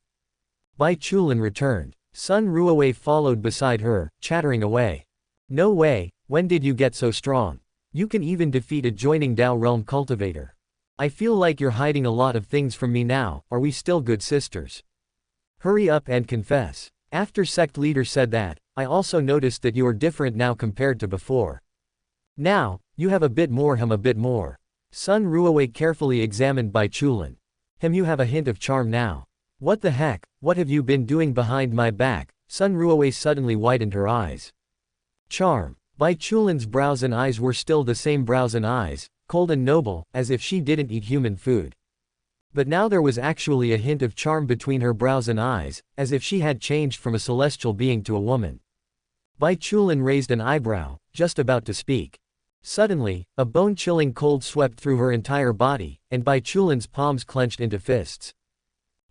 Bai Chulin returned. Sun Ruowei followed beside her, chattering away. No way, when did you get so strong? You can even defeat a joining Dao realm cultivator. I feel like you're hiding a lot of things from me now. Are we still good sisters? Hurry up and confess. After sect leader said that, I also noticed that you are different now compared to before. Now, you have a bit more. A bit more. Sun Ruowei carefully examined Bai Chulin. You have a hint of charm now. What the heck, what have you been doing behind my back? Sun Ruowei suddenly widened her eyes. Charm. Bai Chulin's brows and eyes were still the same brows and eyes, cold and noble, as if she didn't eat human food. But now there was actually a hint of charm between her brows and eyes, as if she had changed from a celestial being to a woman. Bai Chulin raised an eyebrow, just about to speak. Suddenly, a bone-chilling cold swept through her entire body, and Bai Chulin's palms clenched into fists.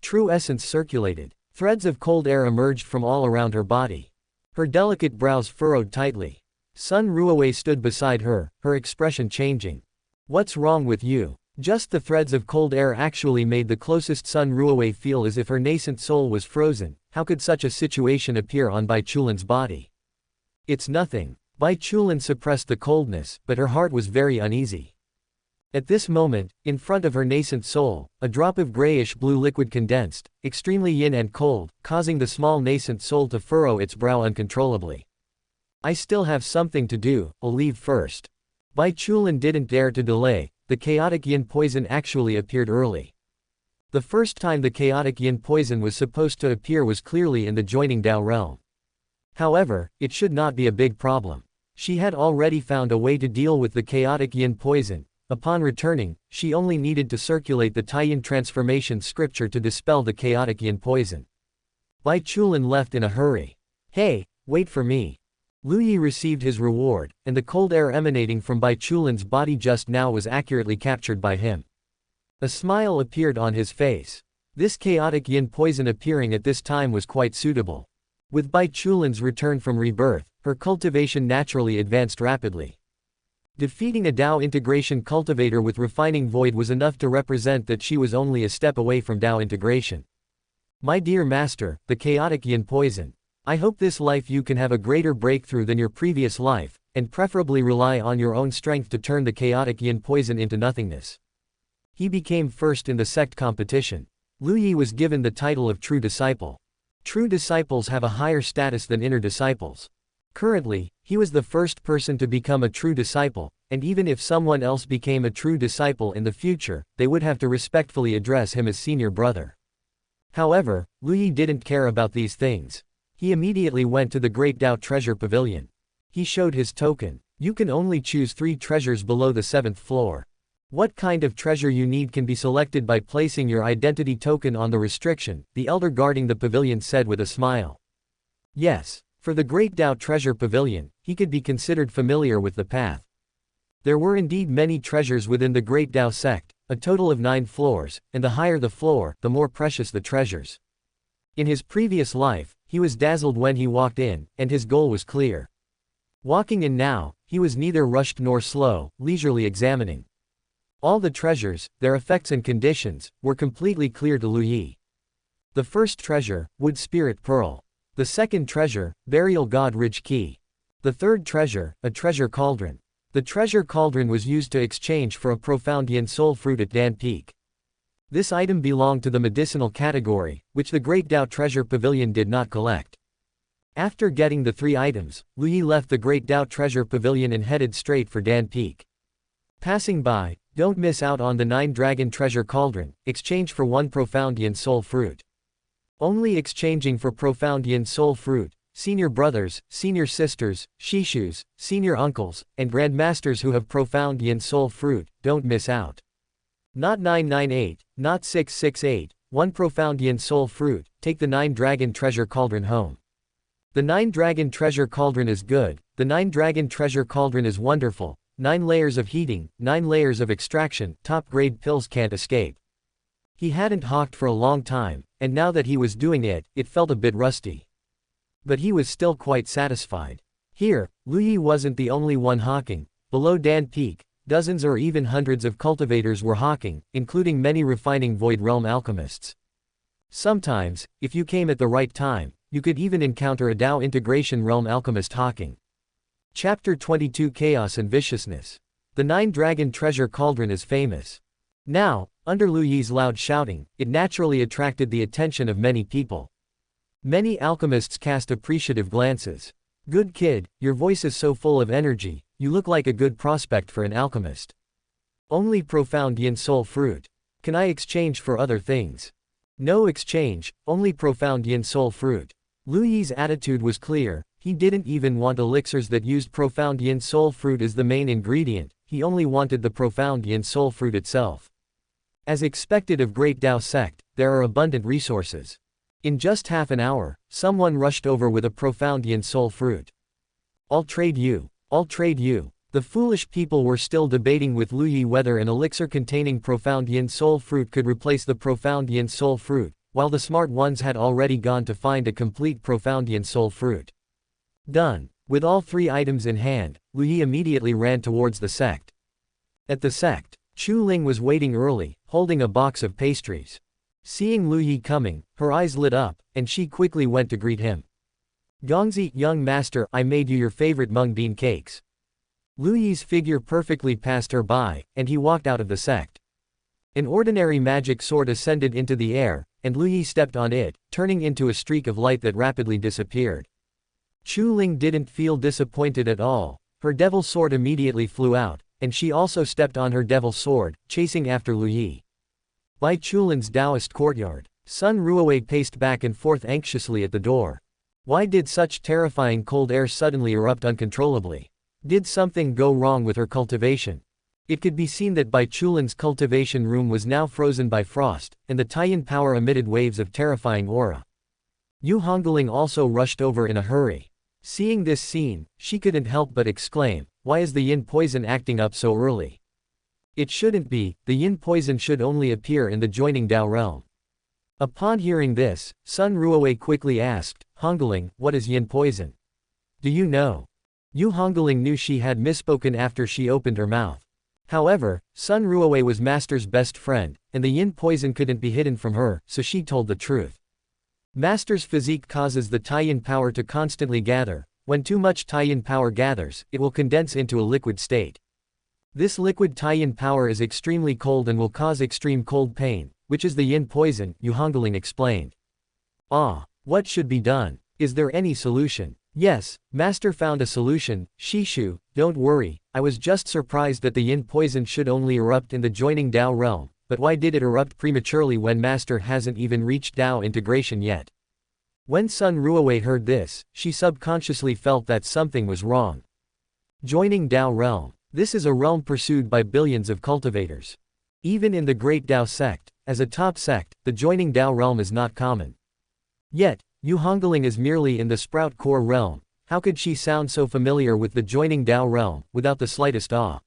True essence circulated. Threads of cold air emerged from all around her body. Her delicate brows furrowed tightly. Sun Ruowei stood beside her, her expression changing. What's wrong with you? Just the threads of cold air actually made the closest Sun Ruowei feel as if her nascent soul was frozen. How could such a situation appear on Bai Chulin's body? It's nothing. Bai Chulin suppressed the coldness, but her heart was very uneasy. At this moment, in front of her nascent soul, a drop of grayish-blue liquid condensed, extremely yin and cold, causing the small nascent soul to furrow its brow uncontrollably. I still have something to do, I'll leave first. Bai Chulin didn't dare to delay. The chaotic yin poison actually appeared early. The first time the chaotic yin poison was supposed to appear was clearly in the joining Dao realm. However, it should not be a big problem. She had already found a way to deal with the chaotic yin poison. Upon returning, she only needed to circulate the Taiyin transformation scripture to dispel the chaotic yin poison. Bai Chulin left in a hurry. Hey, wait for me. Lu Yi received his reward, and the cold air emanating from Bai Chulin's body just now was accurately captured by him. A smile appeared on his face. This chaotic yin poison appearing at this time was quite suitable. With Bai Chulin's return from rebirth, her cultivation naturally advanced rapidly. Defeating a Dao integration cultivator with refining void was enough to represent that she was only a step away from Dao integration. My dear master, the chaotic yin poison. I hope this life you can have a greater breakthrough than your previous life, and preferably rely on your own strength to turn the chaotic yin poison into nothingness. He became first in the sect competition. Lu Yi was given the title of true disciple. True disciples have a higher status than inner disciples. Currently, he was the first person to become a true disciple, and even if someone else became a true disciple in the future, they would have to respectfully address him as senior brother. However, Lu Yi didn't care about these things. He immediately went to the Great Dao Treasure Pavilion. He showed his token. You can only choose 3 treasures below the 7th floor. What kind of treasure you need can be selected by placing your identity token on the restriction, the elder guarding the pavilion said with a smile. Yes, for the Great Dao Treasure Pavilion, he could be considered familiar with the path. There were indeed many treasures within the Great Dao sect, a total of 9 floors, and the higher the floor, the more precious the treasures. In his previous life, he was dazzled when he walked in, and his goal was clear. Walking in now, he was neither rushed nor slow, leisurely examining. All the treasures, their effects and conditions, were completely clear to Lu Yi. The first treasure, Wood Spirit Pearl. The second treasure, Burial God Ridge Key. The third treasure, a treasure cauldron. The treasure cauldron was used to exchange for a profound yin soul fruit at Dan Peak. This item belonged to the medicinal category, which the Great Dao Treasure Pavilion did not collect. After getting the 3 items, Lu Yi left the Great Dao Treasure Pavilion and headed straight for Dan Peak. Passing by, don't miss out on the 9 Dragon Treasure Cauldron, exchange for 1 Profound Yin Soul Fruit. Only exchanging for Profound Yin Soul Fruit, senior brothers, senior sisters, shishus, senior uncles, and grandmasters who have Profound Yin Soul Fruit, don't miss out. Not 998, not 668, 1 Profound Yin Soul Fruit, take the 9 Dragon Treasure Cauldron home. The 9 Dragon Treasure Cauldron is good, the 9 Dragon Treasure Cauldron is wonderful. 9 layers of heating, 9 layers of extraction, top-grade pills can't escape. He hadn't hawked for a long time, and now that he was doing it, it felt a bit rusty. But he was still quite satisfied. Here, Lu Yi wasn't the only one hawking. Below Dan Peak, dozens or even hundreds of cultivators were hawking, including many refining Void Realm alchemists. Sometimes, if you came at the right time, you could even encounter a Dao Integration Realm alchemist hawking. Chapter 22 Chaos and Viciousness. The 9 Dragon Treasure Cauldron is famous. Now, under Lu Yi's loud shouting, it naturally attracted the attention of many people. Many alchemists cast appreciative glances. Good kid, your voice is so full of energy, You look like a good prospect for an alchemist. Only profound yin soul fruit. Can I exchange for other things? No exchange, only profound yin soul fruit. Lu Yi's attitude was clear, he didn't even want elixirs that used profound yin soul fruit as the main ingredient, he only wanted the profound yin soul fruit itself. As expected of Great Dao sect, there are abundant resources. In just half an hour, someone rushed over with a profound yin soul fruit. I'll trade you. I'll trade you. The foolish people were still debating with Lu Yi whether an elixir containing profound yin soul fruit could replace the profound yin soul fruit, while the smart ones had already gone to find a complete profound yin soul fruit. Done. With all three items in hand, Lu Yi immediately ran towards the sect. At the sect, Chu Ling was waiting early, holding a box of pastries. Seeing Lu Yi coming, her eyes lit up, and she quickly went to greet him. Gongzi, young master, I made you your favorite mung bean cakes. Lu Yi's figure perfectly passed her by, and he walked out of the sect. An ordinary magic sword ascended into the air, and Lu Yi stepped on it, turning into a streak of light that rapidly disappeared. Chu Ling didn't feel disappointed at all, her devil sword immediately flew out, and she also stepped on her devil sword, chasing after Lu Yi. By Chulin's Taoist courtyard, Sun Ruowei paced back and forth anxiously at the door. Why did such terrifying cold air suddenly erupt uncontrollably? Did something go wrong with her cultivation? It could be seen that Bai Chulin's cultivation room was now frozen by frost, and the Taiyan power emitted waves of terrifying aura. Yu Hungling also rushed over in a hurry. Seeing this scene, she couldn't help but exclaim, why is the yin poison acting up so early? It shouldn't be, the yin poison should only appear in the joining Dao realm. Upon hearing this, Sun Ruowei quickly asked, Hongling, what is yin poison? Do you know? Yu Hongling knew she had misspoken after she opened her mouth. However, Sun Ruowei was Master's best friend, and the yin poison couldn't be hidden from her, so she told the truth. Master's physique causes the Taiyan power to constantly gather. When too much Taiyan power gathers, it will condense into a liquid state. This liquid Taiyan power is extremely cold and will cause extreme cold pain, which is the yin poison, Yu Hongling explained. Ah, what should be done? Is there any solution? Yes, Master found a solution, Shishu, don't worry, I was just surprised that the yin poison should only erupt in the joining Dao realm, but why did it erupt prematurely when Master hasn't even reached Dao integration yet? When Sun Ruowei heard this, she subconsciously felt that something was wrong. Joining Dao realm. This is a realm pursued by billions of cultivators. Even in the Great Dao sect, as a top sect, the joining Dao realm is not common. Yet, Yu Hongling is merely in the Sprout Core realm. How could she sound so familiar with the joining Dao realm, without the slightest awe?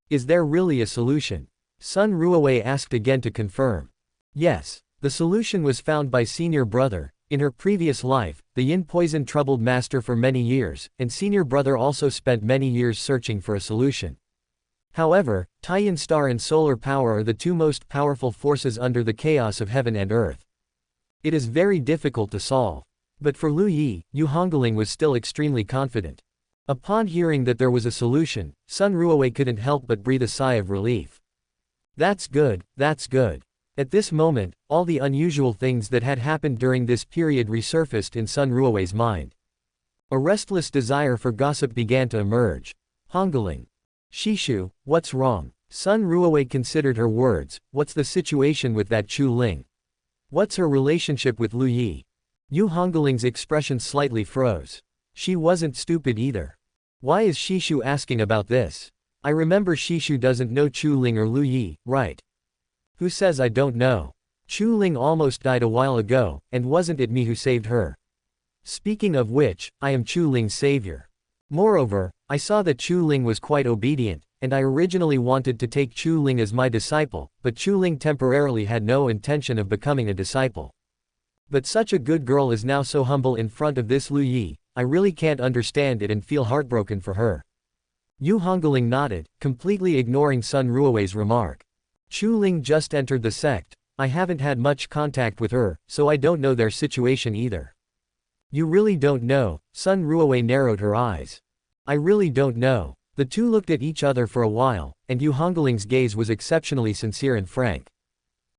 Is there really a solution? Sun Ruowei asked again to confirm. Yes, the solution was found by Senior Brother. In her previous life, the yin poison troubled Master for many years, and Senior Brother also spent many years searching for a solution. However, Taiyan star and solar power are the two most powerful forces under the chaos of heaven and earth. It is very difficult to solve. But for Lu Yi, Yu Hongling was still extremely confident. Upon hearing that there was a solution, Sun Ruowei couldn't help but breathe a sigh of relief. That's good, that's good. At this moment, all the unusual things that had happened during this period resurfaced in Sun Ruowei's mind. A restless desire for gossip began to emerge. Hongling. Shishu, what's wrong? Sun Ruowei considered her words, what's the situation with that Chu Ling? What's her relationship with Lu Yi? Yu Hongling's expression slightly froze. She wasn't stupid either. Why is Shishu asking about this? I remember Shishu doesn't know Chu Ling or Lu Yi, right? Who says I don't know? Chu Ling almost died a while ago, and wasn't it me who saved her? Speaking of which, I am Chu Ling's savior. Moreover, I saw that Chu Ling was quite obedient, and I originally wanted to take Chu Ling as my disciple, but Chu Ling temporarily had no intention of becoming a disciple. But such a good girl is now so humble in front of this Lu Yi, I really can't understand it and feel heartbroken for her. Yu Hongling nodded, completely ignoring Sun Ruowei's remark. Chu Ling just entered the sect, I haven't had much contact with her, so I don't know their situation either. You really don't know? Sun Ruowei narrowed her eyes. I really don't know. The two looked at each other for a while, and Yu Hongling's gaze was exceptionally sincere and frank.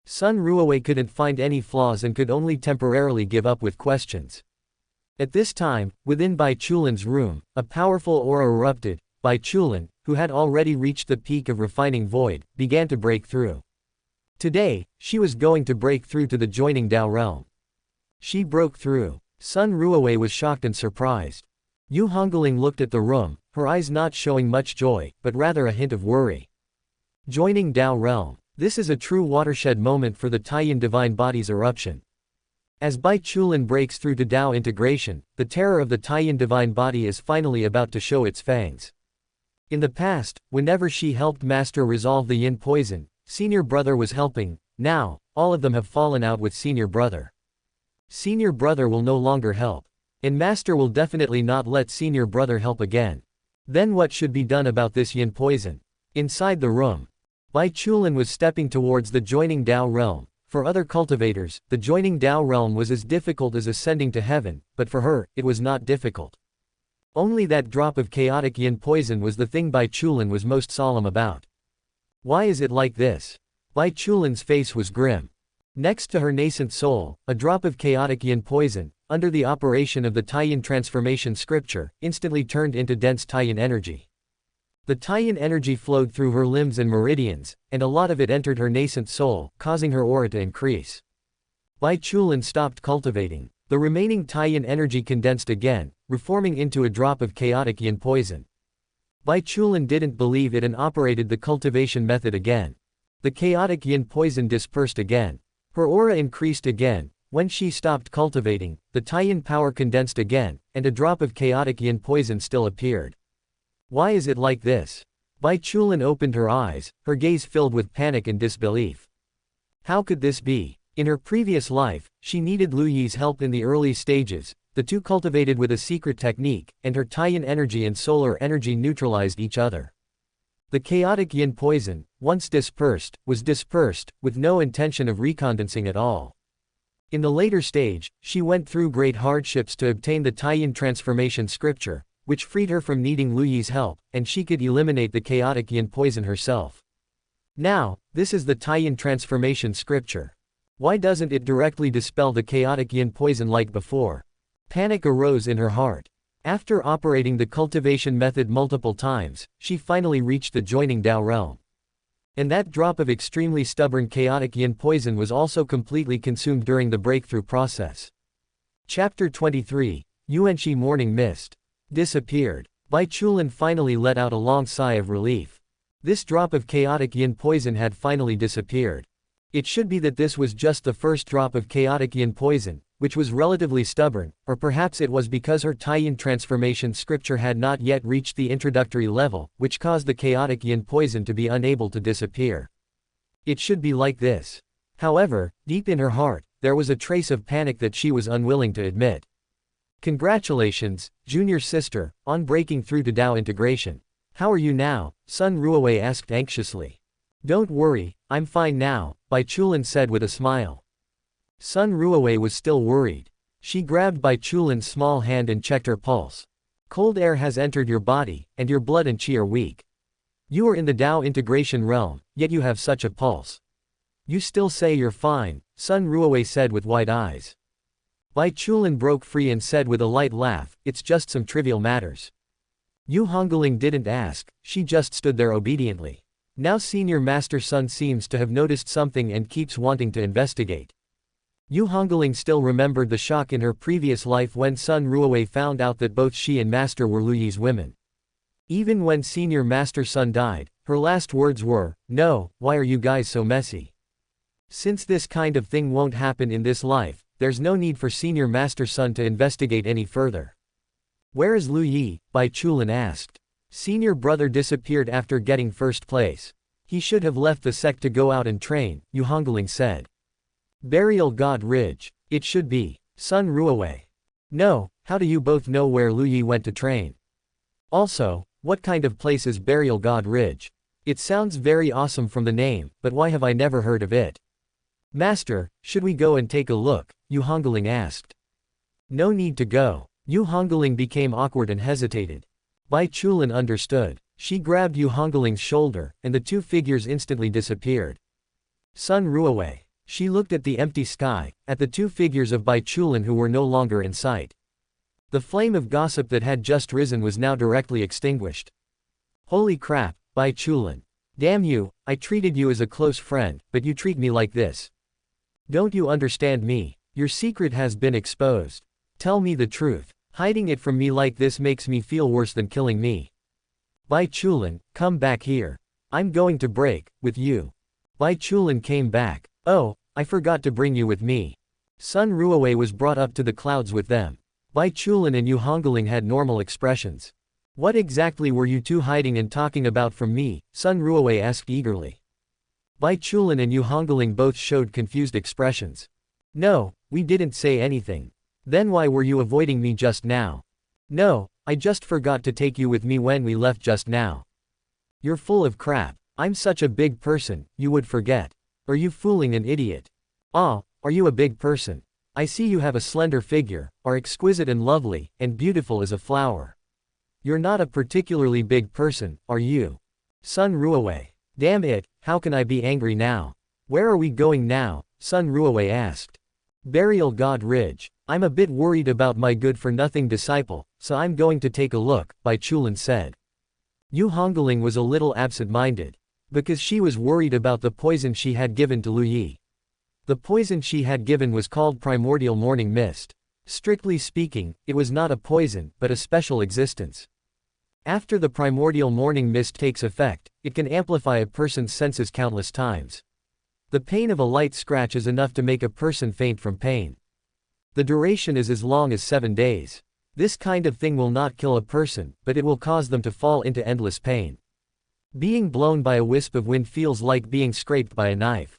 Sun Ruowei couldn't find any flaws and could only temporarily give up with questions. At this time, within Bai Chulin's room, a powerful aura erupted, Bai Chulin, who had already reached the peak of refining void, began to break through. Today, she was going to break through to the joining Dao realm. She broke through. Sun Ruowei was shocked and surprised. Yu Hungling looked at the room, her eyes not showing much joy, but rather a hint of worry. Joining Dao realm. This is a true watershed moment for the Taiyin divine body's eruption. As Bai Chulin breaks through to Dao integration, the terror of the Taiyin divine body is finally about to show its fangs. In the past, whenever she helped Master resolve the yin poison, Senior Brother was helping. Now, all of them have fallen out with Senior Brother. Senior Brother will no longer help. And Master will definitely not let Senior Brother help again. Then what should be done about this yin poison? Inside the room, Bai Chulin was stepping towards the joining Dao realm. For other cultivators, the joining Dao realm was as difficult as ascending to heaven, but for her, it was not difficult. Only that drop of chaotic yin poison was the thing Bai Chulin was most solemn about. Why is it like this? Bai Chulin's face was grim. Next to her nascent soul, a drop of chaotic yin poison, under the operation of the Taiyin transformation scripture, instantly turned into dense Taiyin energy. The Taiyin energy flowed through her limbs and meridians, and a lot of it entered her nascent soul, causing her aura to increase. Bai Chulin stopped cultivating. The remaining Taiyin energy condensed again, reforming into a drop of chaotic yin poison. Bai Chulin didn't believe it and operated the cultivation method again. The chaotic yin poison dispersed again. Her aura increased again. When she stopped cultivating, the Taiyin power condensed again, and a drop of chaotic yin poison still appeared. Why is it like this? Bai Chulin opened her eyes, her gaze filled with panic and disbelief. How could this be? In her previous life, she needed Lu Yi's help in the early stages. The two cultivated with a secret technique, and her Taiyin energy and solar energy neutralized each other. The chaotic yin poison, once dispersed, was dispersed, with no intention of recondensing at all. In the later stage, she went through great hardships to obtain the Taiyin transformation scripture, which freed her from needing Lu Yi's help, and she could eliminate the chaotic yin poison herself. Now, this is the Taiyin transformation scripture. Why doesn't it directly dispel the chaotic yin poison like before? Panic arose in her heart. After operating the cultivation method multiple times, she finally reached the joining Dao realm. And that drop of extremely stubborn chaotic yin poison was also completely consumed during the breakthrough process. Chapter 23, Yuanxi Morning Mist. Disappeared. Bai Chulin finally let out a long sigh of relief. This drop of chaotic yin poison had finally disappeared. It should be that this was just the first drop of chaotic yin poison, which was relatively stubborn, or perhaps it was because her Taiyin transformation scripture had not yet reached the introductory level, which caused the chaotic yin poison to be unable to disappear. It should be like this. However, deep in her heart, there was a trace of panic that she was unwilling to admit. Congratulations, junior sister, on breaking through to Dao integration. How are you now? Sun Ruowei asked anxiously. Don't worry, I'm fine now, Bai Chulin said with a smile. Sun Ruowei was still worried. She grabbed Bai Chulin's small hand and checked her pulse. Cold air has entered your body, and your blood and qi are weak. You are in the Dao integration realm, yet you have such a pulse. You still say you're fine, Sun Ruowei said with wide eyes. Bai Chulin broke free and said with a light laugh, it's just some trivial matters. Yu Hungling didn't ask, she just stood there obediently. Now Senior Master Sun seems to have noticed something and keeps wanting to investigate. Yu Hungling still remembered the shock in her previous life when Sun Ruowei found out that both she and Master were Lu Yi's women. Even when Senior Master Sun died, her last words were, "No, why are you guys so messy?" Since this kind of thing won't happen in this life, there's no need for Senior Master Sun to investigate any further. Where is Lu Yi? Bai Chulin asked. Senior brother disappeared after getting first place. He should have left the sect to go out and train, Yu Hungling said. Burial God Ridge. It should be. Sun Ruowei. No, how do you both know where Lu Yi went to train? Also, what kind of place is Burial God Ridge? It sounds very awesome from the name, but why have I never heard of it? Master, should we go and take a look? Yu Hungling asked. No need to go. Yu Hungling became awkward and hesitated. Bai Chulin understood. She grabbed Yu Hungling's shoulder, and the two figures instantly disappeared. Sun Ruowei. She looked at the empty sky, at the two figures of Bai Chulin who were no longer in sight. The flame of gossip that had just risen was now directly extinguished. Holy crap, Bai Chulin. Damn you, I treated you as a close friend, but you treat me like this. Don't you understand me? Your secret has been exposed. Tell me the truth. Hiding it from me like this makes me feel worse than killing me. Bai Chulin, come back here. I'm going to break with you. Bai Chulin came back. Oh, I forgot to bring you with me. Sun Ruowei was brought up to the clouds with them. Bai Chulin and Yu Hungling had normal expressions. What exactly were you two hiding and talking about from me? Sun Ruowei asked eagerly. Bai Chulin and Yu Hungling both showed confused expressions. No, we didn't say anything. Then why were you avoiding me just now? No, I just forgot to take you with me when we left just now. You're full of crap. I'm such a big person, you would forget. Are you fooling an idiot? Ah, are you a big person? I see you have a slender figure, are exquisite and lovely, and beautiful as a flower. You're not a particularly big person, are you? Sun Ruowei. Damn it, how can I be angry now? Where are we going now? Sun Ruowei asked. Burial God Ridge. I'm a bit worried about my good-for-nothing disciple, so I'm going to take a look, Bai Chulin said. Yu Hongling was a little absent-minded. Because she was worried about the poison she had given to Lu Yi. The poison she had given was called Primordial Morning Mist. Strictly speaking, it was not a poison, but a special existence. After the Primordial Morning Mist takes effect, it can amplify a person's senses countless times. The pain of a light scratch is enough to make a person faint from pain. The duration is as long as 7 days. This kind of thing will not kill a person, but it will cause them to fall into endless pain. Being blown by a wisp of wind feels like being scraped by a knife.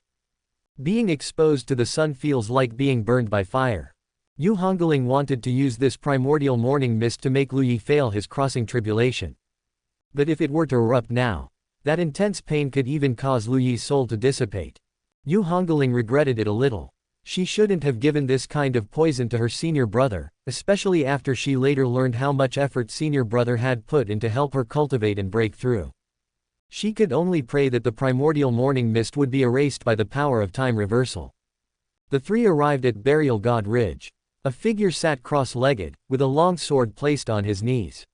Being exposed to the sun feels like being burned by fire. Yu Hungling wanted to use this primordial morning mist to make Lu Yi fail his crossing tribulation. But if it were to erupt now, that intense pain could even cause Lu Yi's soul to dissipate. Yu Hungling regretted it a little. She shouldn't have given this kind of poison to her senior brother, especially after she later learned how much effort senior brother had put in to help her cultivate and break through. She could only pray that the primordial morning mist would be erased by the power of time reversal. The three arrived at Burial God Ridge. A figure sat cross-legged, with a long sword placed on his knees.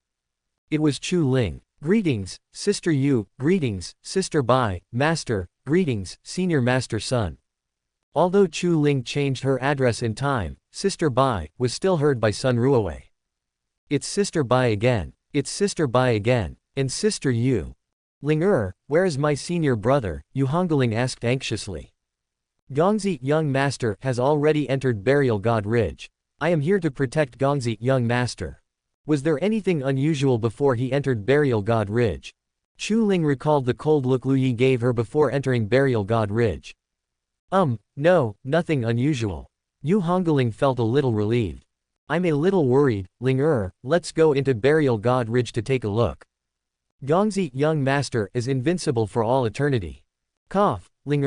It was Chu Ling. Greetings, Sister Yu, greetings, Sister Bai, Master, greetings, Senior Master Sun. Although Chu Ling changed her address in time, Sister Bai was still heard by Sun Ruowei. It's Sister Bai again. It's Sister Bai again. And Sister Yu. Ling where is my senior brother? Yu Hungling asked anxiously. Gongzi, young master, has already entered Burial God Ridge. I am here to protect Gongzi, young master. Was there anything unusual before he entered Burial God Ridge? Chu Ling recalled the cold look Lu Yi gave her before entering Burial God Ridge. No, nothing unusual. Yu Hungling felt a little relieved. I'm a little worried, Ling let's go into Burial God Ridge to take a look. Gongzi, young master, is invincible for all eternity. Cough, Ling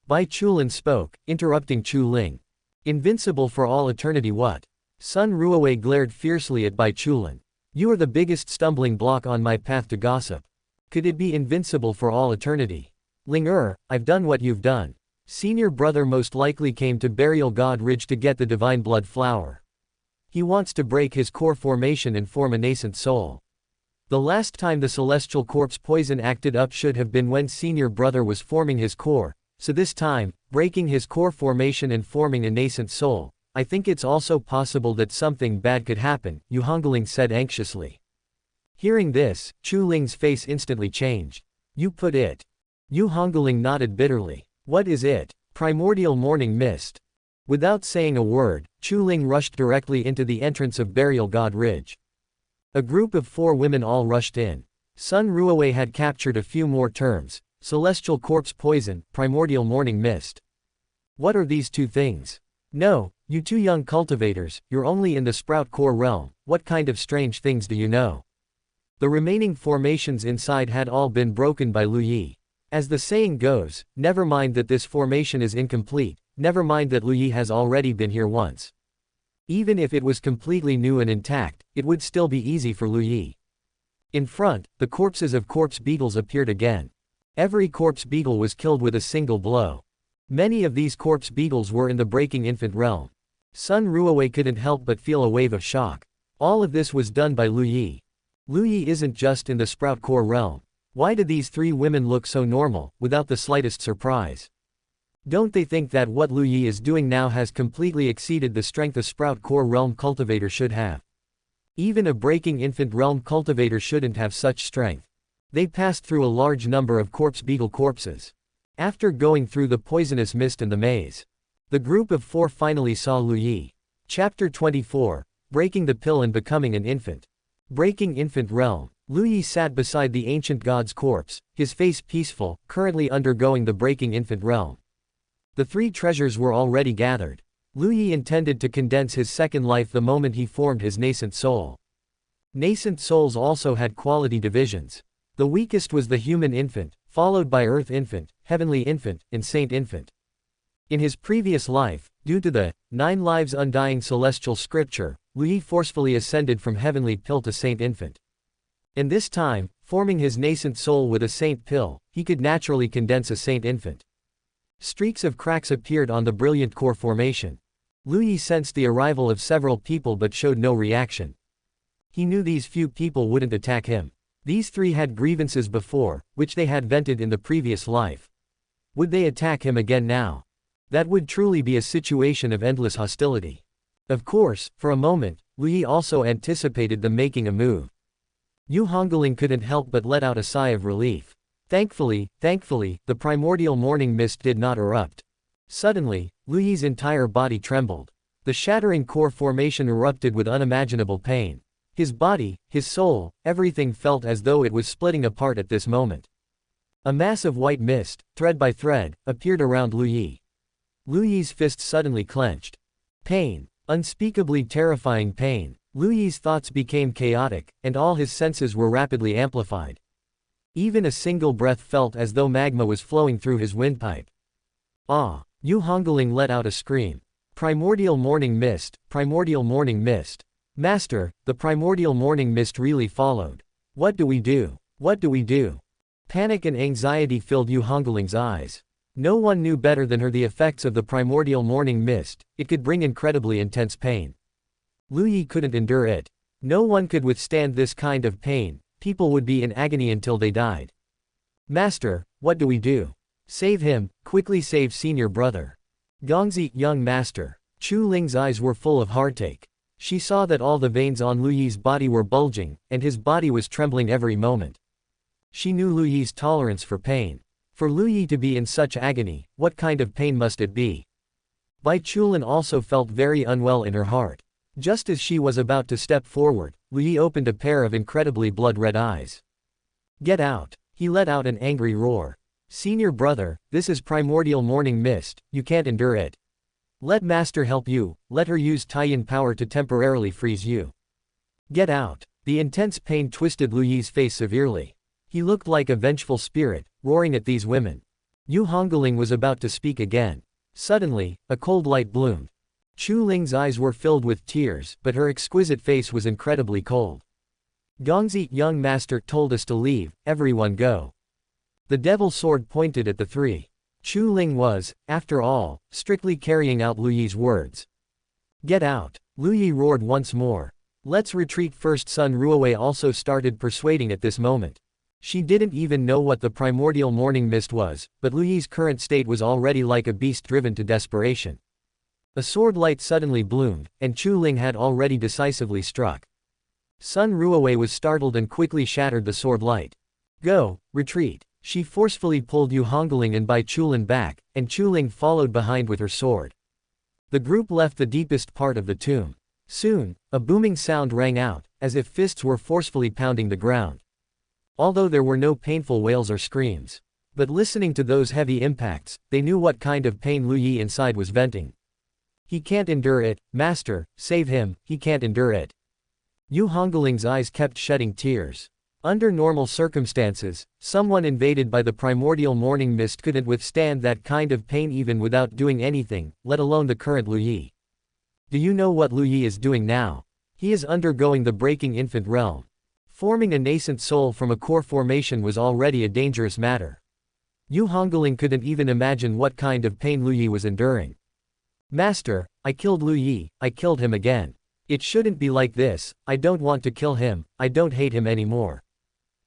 Bai Chulin spoke, interrupting Chu Ling. Invincible for all eternity what? Sun Ruowei glared fiercely at Bai Chulin. You are the biggest stumbling block on my path to gossip. Could it be invincible for all eternity? Ling I've done what you've done. Senior brother most likely came to Burial God Ridge to get the divine blood flower. He wants to break his core formation and form a nascent soul. The last time the celestial corpse poison acted up should have been when senior brother was forming his core, so this time, breaking his core formation and forming a nascent soul, I think it's also possible that something bad could happen, Yu Hungling said anxiously. Hearing this, Chu Ling's face instantly changed. You put it. Yu Hungling nodded bitterly. What is it? Primordial morning mist. Without saying a word, Chu Ling rushed directly into the entrance of Burial God Ridge. A group of 4 women all rushed in. Sun Ruowei had captured a few more terms: celestial corpse poison, primordial morning mist. What are these 2 things? No, you 2 young cultivators, you're only in the sprout core realm, what kind of strange things do you know? The remaining formations inside had all been broken by Lu Yi. As the saying goes, never mind that this formation is incomplete, never mind that Lu Yi has already been here once. Even if it was completely new and intact, it would still be easy for Lu Yi. In front, the corpses of corpse beetles appeared again. Every corpse beetle was killed with a single blow. Many of these corpse beetles were in the breaking infant realm. Sun Ruowei couldn't help but feel a wave of shock. All of this was done by Lu Yi. Lu Yi isn't just in the sprout core realm. Why do these three women look so normal, without the slightest surprise? Don't they think that what Lu Yi is doing now has completely exceeded the strength a Sprout Core Realm cultivator should have? Even a Breaking Infant Realm cultivator shouldn't have such strength. They passed through a large number of corpse beetle corpses. After going through the poisonous mist and the maze, the group of four finally saw Lu Yi. Chapter 24, Breaking the Pill and Becoming an Infant. Breaking Infant Realm. Lu Yi sat beside the ancient god's corpse, his face peaceful, currently undergoing the Breaking Infant Realm. The three treasures were already gathered. Lu Yi intended to condense his second life the moment he formed his nascent soul. Nascent souls also had quality divisions. The weakest was the human infant, followed by earth infant, heavenly infant, and saint infant. In his previous life, due to the 9 lives undying celestial scripture, Lu Yi forcefully ascended from heavenly pill to saint infant. And this time, forming his nascent soul with a saint pill, he could naturally condense a saint infant. Streaks of cracks appeared on the brilliant core formation. Lu Yi sensed the arrival of several people but showed no reaction. He knew these few people wouldn't attack him. These three had grievances before, which they had vented in the previous life. Would they attack him again now? That would truly be a situation of endless hostility. Of course, for a moment, Lu Yi also anticipated them making a move. Yu Hungling couldn't help but let out a sigh of relief. Thankfully, the primordial morning mist did not erupt. Suddenly, Lu Yi's entire body trembled. The shattering core formation erupted with unimaginable pain. His body, his soul, everything felt as though it was splitting apart at this moment. A mass of white mist, thread by thread, appeared around Lu Yi. Lu Yi's fists suddenly clenched. Pain. Unspeakably terrifying pain. Lu Yi's thoughts became chaotic, and all his senses were rapidly amplified. Even a single breath felt as though magma was flowing through his windpipe. Ah! Yu Hungling let out a scream. Primordial morning mist, primordial morning mist. Master, the primordial morning mist really followed. What do we do? What do we do? Panic and anxiety filled Yu Hungling's eyes. No one knew better than her the effects of the primordial morning mist. It could bring incredibly intense pain. Lu Yi couldn't endure it. No one could withstand this kind of pain. People would be in agony until they died. Master, what do we do? Save him, quickly save senior brother. Gongzi, young master. Chu Ling's eyes were full of heartache. She saw that all the veins on Lu Yi's body were bulging, and his body was trembling every moment. She knew Lu Yi's tolerance for pain. For Lu Yi to be in such agony, what kind of pain must it be? Bai Chulin also felt very unwell in her heart. Just as she was about to step forward, Lu Yi opened a pair of incredibly blood-red eyes. Get out! He let out an angry roar. Senior brother, this is primordial morning mist, you can't endure it. Let master help you, let her use Taiyan power to temporarily freeze you. Get out! The intense pain twisted Lu Yi's face severely. He looked like a vengeful spirit, roaring at these women. Yu Hongling was about to speak again. Suddenly, a cold light bloomed. Chu Ling's eyes were filled with tears, but her exquisite face was incredibly cold. Gongzi, young master, told us to leave, everyone go. The devil's sword pointed at the three. Chu Ling was, after all, strictly carrying out Lu Yi's words. Get out! Lu Yi roared once more. Let's retreat first. Sun Ruowei also started persuading at this moment. She didn't even know what the primordial morning mist was, but Lu Yi's current state was already like a beast driven to desperation. A sword light suddenly bloomed, and Chu Ling had already decisively struck. Sun Ruowei was startled and quickly shattered the sword light. Go, retreat. She forcefully pulled Yu Hongling and Bai Chulin back, and Chu Ling followed behind with her sword. The group left the deepest part of the tomb. Soon, a booming sound rang out, as if fists were forcefully pounding the ground. Although there were no painful wails or screams. But listening to those heavy impacts, they knew what kind of pain Lu Yi inside was venting. He can't endure it, master, save him, he can't endure it. Yu Hongling's eyes kept shedding tears. Under normal circumstances, someone invaded by the primordial morning mist couldn't withstand that kind of pain even without doing anything, let alone the current Lu Yi. Do you know what Lu Yi is doing now? He is undergoing the breaking infant realm. Forming a nascent soul from a core formation was already a dangerous matter. Yu Hongling couldn't even imagine what kind of pain Lu Yi was enduring. Master, I killed Lu Yi, I killed him again. It shouldn't be like this, I don't want to kill him, I don't hate him anymore.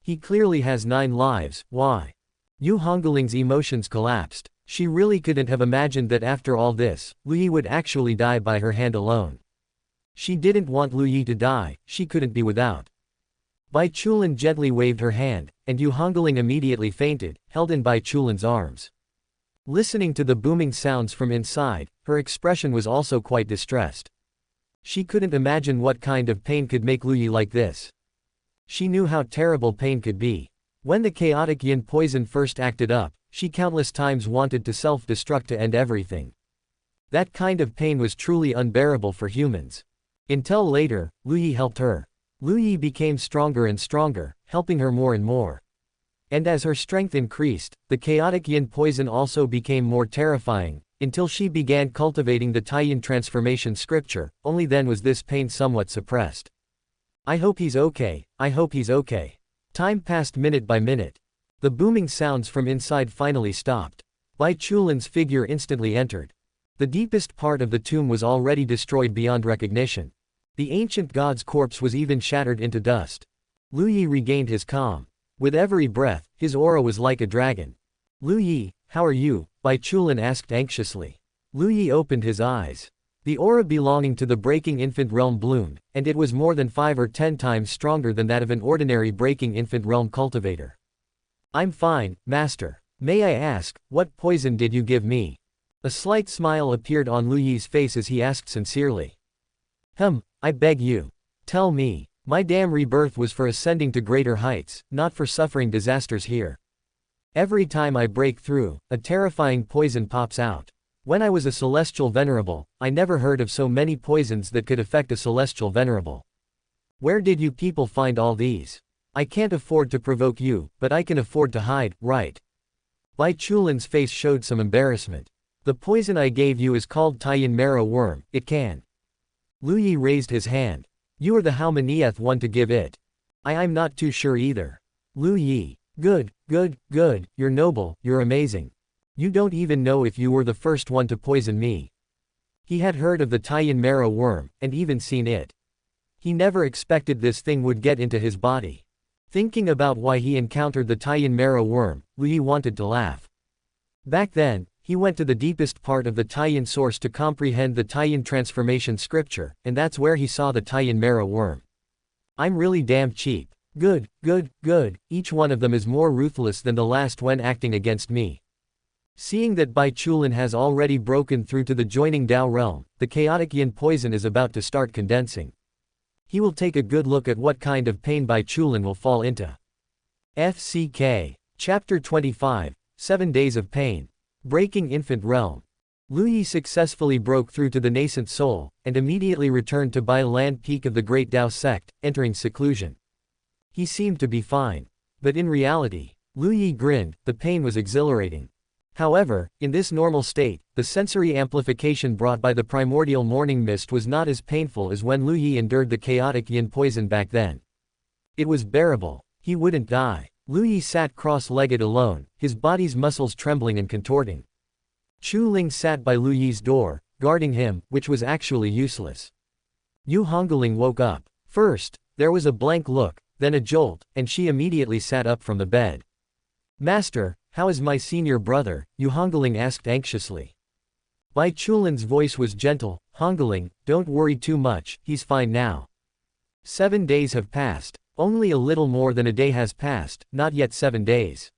He clearly has 9 lives, why? Yu Hongling's emotions collapsed. She really couldn't have imagined that after all this, Lu Yi would actually die by her hand alone. She didn't want Lu Yi to die, she couldn't be without. Bai Chulin gently waved her hand, and Yu Hungling immediately fainted, held in Bai Chulin's arms. Listening to the booming sounds from inside, her expression was also quite distressed. She couldn't imagine what kind of pain could make Lu Yi like this. She knew how terrible pain could be. When the chaotic yin poison first acted up, she countless times wanted to self-destruct to end everything. That kind of pain was truly unbearable for humans. Until later, Lu Yi helped her. Lu Yi became stronger and stronger, helping her more and more. And as her strength increased, the chaotic yin poison also became more terrifying, until she began cultivating the Taiyin transformation scripture. Only then was this pain somewhat suppressed. I hope he's okay, I hope he's okay. Time passed minute by minute. The booming sounds from inside finally stopped. Bai Chulin's figure instantly entered. The deepest part of the tomb was already destroyed beyond recognition. The ancient god's corpse was even shattered into dust. Lu Yi regained his calm. With every breath, his aura was like a dragon. Lu Yi, how are you? Bai Chulin asked anxiously. Lu Yi opened his eyes. The aura belonging to the breaking infant realm bloomed, and it was more than 5 or 10 times stronger than that of an ordinary breaking infant realm cultivator. I'm fine, master. May I ask, what poison did you give me? A slight smile appeared on Lu Yi's face as he asked sincerely. I beg you. Tell me. My damn rebirth was for ascending to greater heights, not for suffering disasters here. Every time I break through, a terrifying poison pops out. When I was a celestial venerable, I never heard of so many poisons that could affect a celestial venerable. Where did you people find all these? I can't afford to provoke you, but I can afford to hide, right? Bai Chulin's face showed some embarrassment. The poison I gave you is called Taiyin marrow worm, it can. Lu Yi raised his hand. You are the how manieth one to give it. I'm not too sure either. Lu Yi. Good, you're noble, you're amazing. You don't even know if you were the first one to poison me. He had heard of the Taiyin marrow worm, and even seen it. He never expected this thing would get into his body. Thinking about why he encountered the Taiyin marrow worm, Lu Yi wanted to laugh. Back then, he went to the deepest part of the Taiyin source to comprehend the Taiyin transformation scripture, and that's where he saw the Taiyin marrow worm. I'm really damn cheap. Good, each one of them is more ruthless than the last when acting against me. Seeing that Bai Chulin has already broken through to the joining Dao realm, the chaotic yin poison is about to start condensing. He will take a good look at what kind of pain Bai Chulin will fall into. FCK. Chapter 25, 7 Days of Pain. Breaking Infant Realm. Lu Yi successfully broke through to the nascent soul, and immediately returned to Bai Land Peak of the Great Dao sect, entering seclusion. He seemed to be fine. But in reality, Lu Yi grinned, the pain was exhilarating. However, in this normal state, the sensory amplification brought by the primordial morning mist was not as painful as when Lu Yi endured the chaotic yin poison back then. It was bearable. He wouldn't die. Lu Yi sat cross-legged alone, his body's muscles trembling and contorting. Chu Ling sat by Lu Yi's door, guarding him, which was actually useless. Yu Hungling woke up. First, there was a blank look, then a jolt, and she immediately sat up from the bed. Master, how is my senior brother? Yu Hungling asked anxiously. Bai Chulin's voice was gentle. Hongling, don't worry too much, he's fine now. 7 days have passed. Only a little more than a day has passed, not yet 7 days.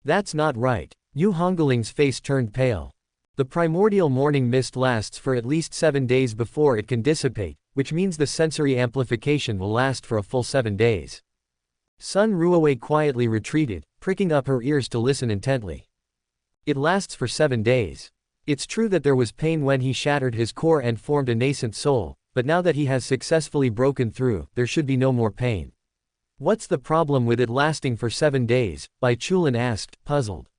That's not right. Yu Hongling's face turned pale. The primordial morning mist lasts for at least 7 days before it can dissipate, which means the sensory amplification will last for a full 7 days. Sun Ruowei quietly retreated, pricking up her ears to listen intently. It lasts for 7 days. It's true that there was pain when he shattered his core and formed a nascent soul, but now that he has successfully broken through, there should be no more pain. What's the problem with it lasting for 7 days? Bai Chulin asked, puzzled.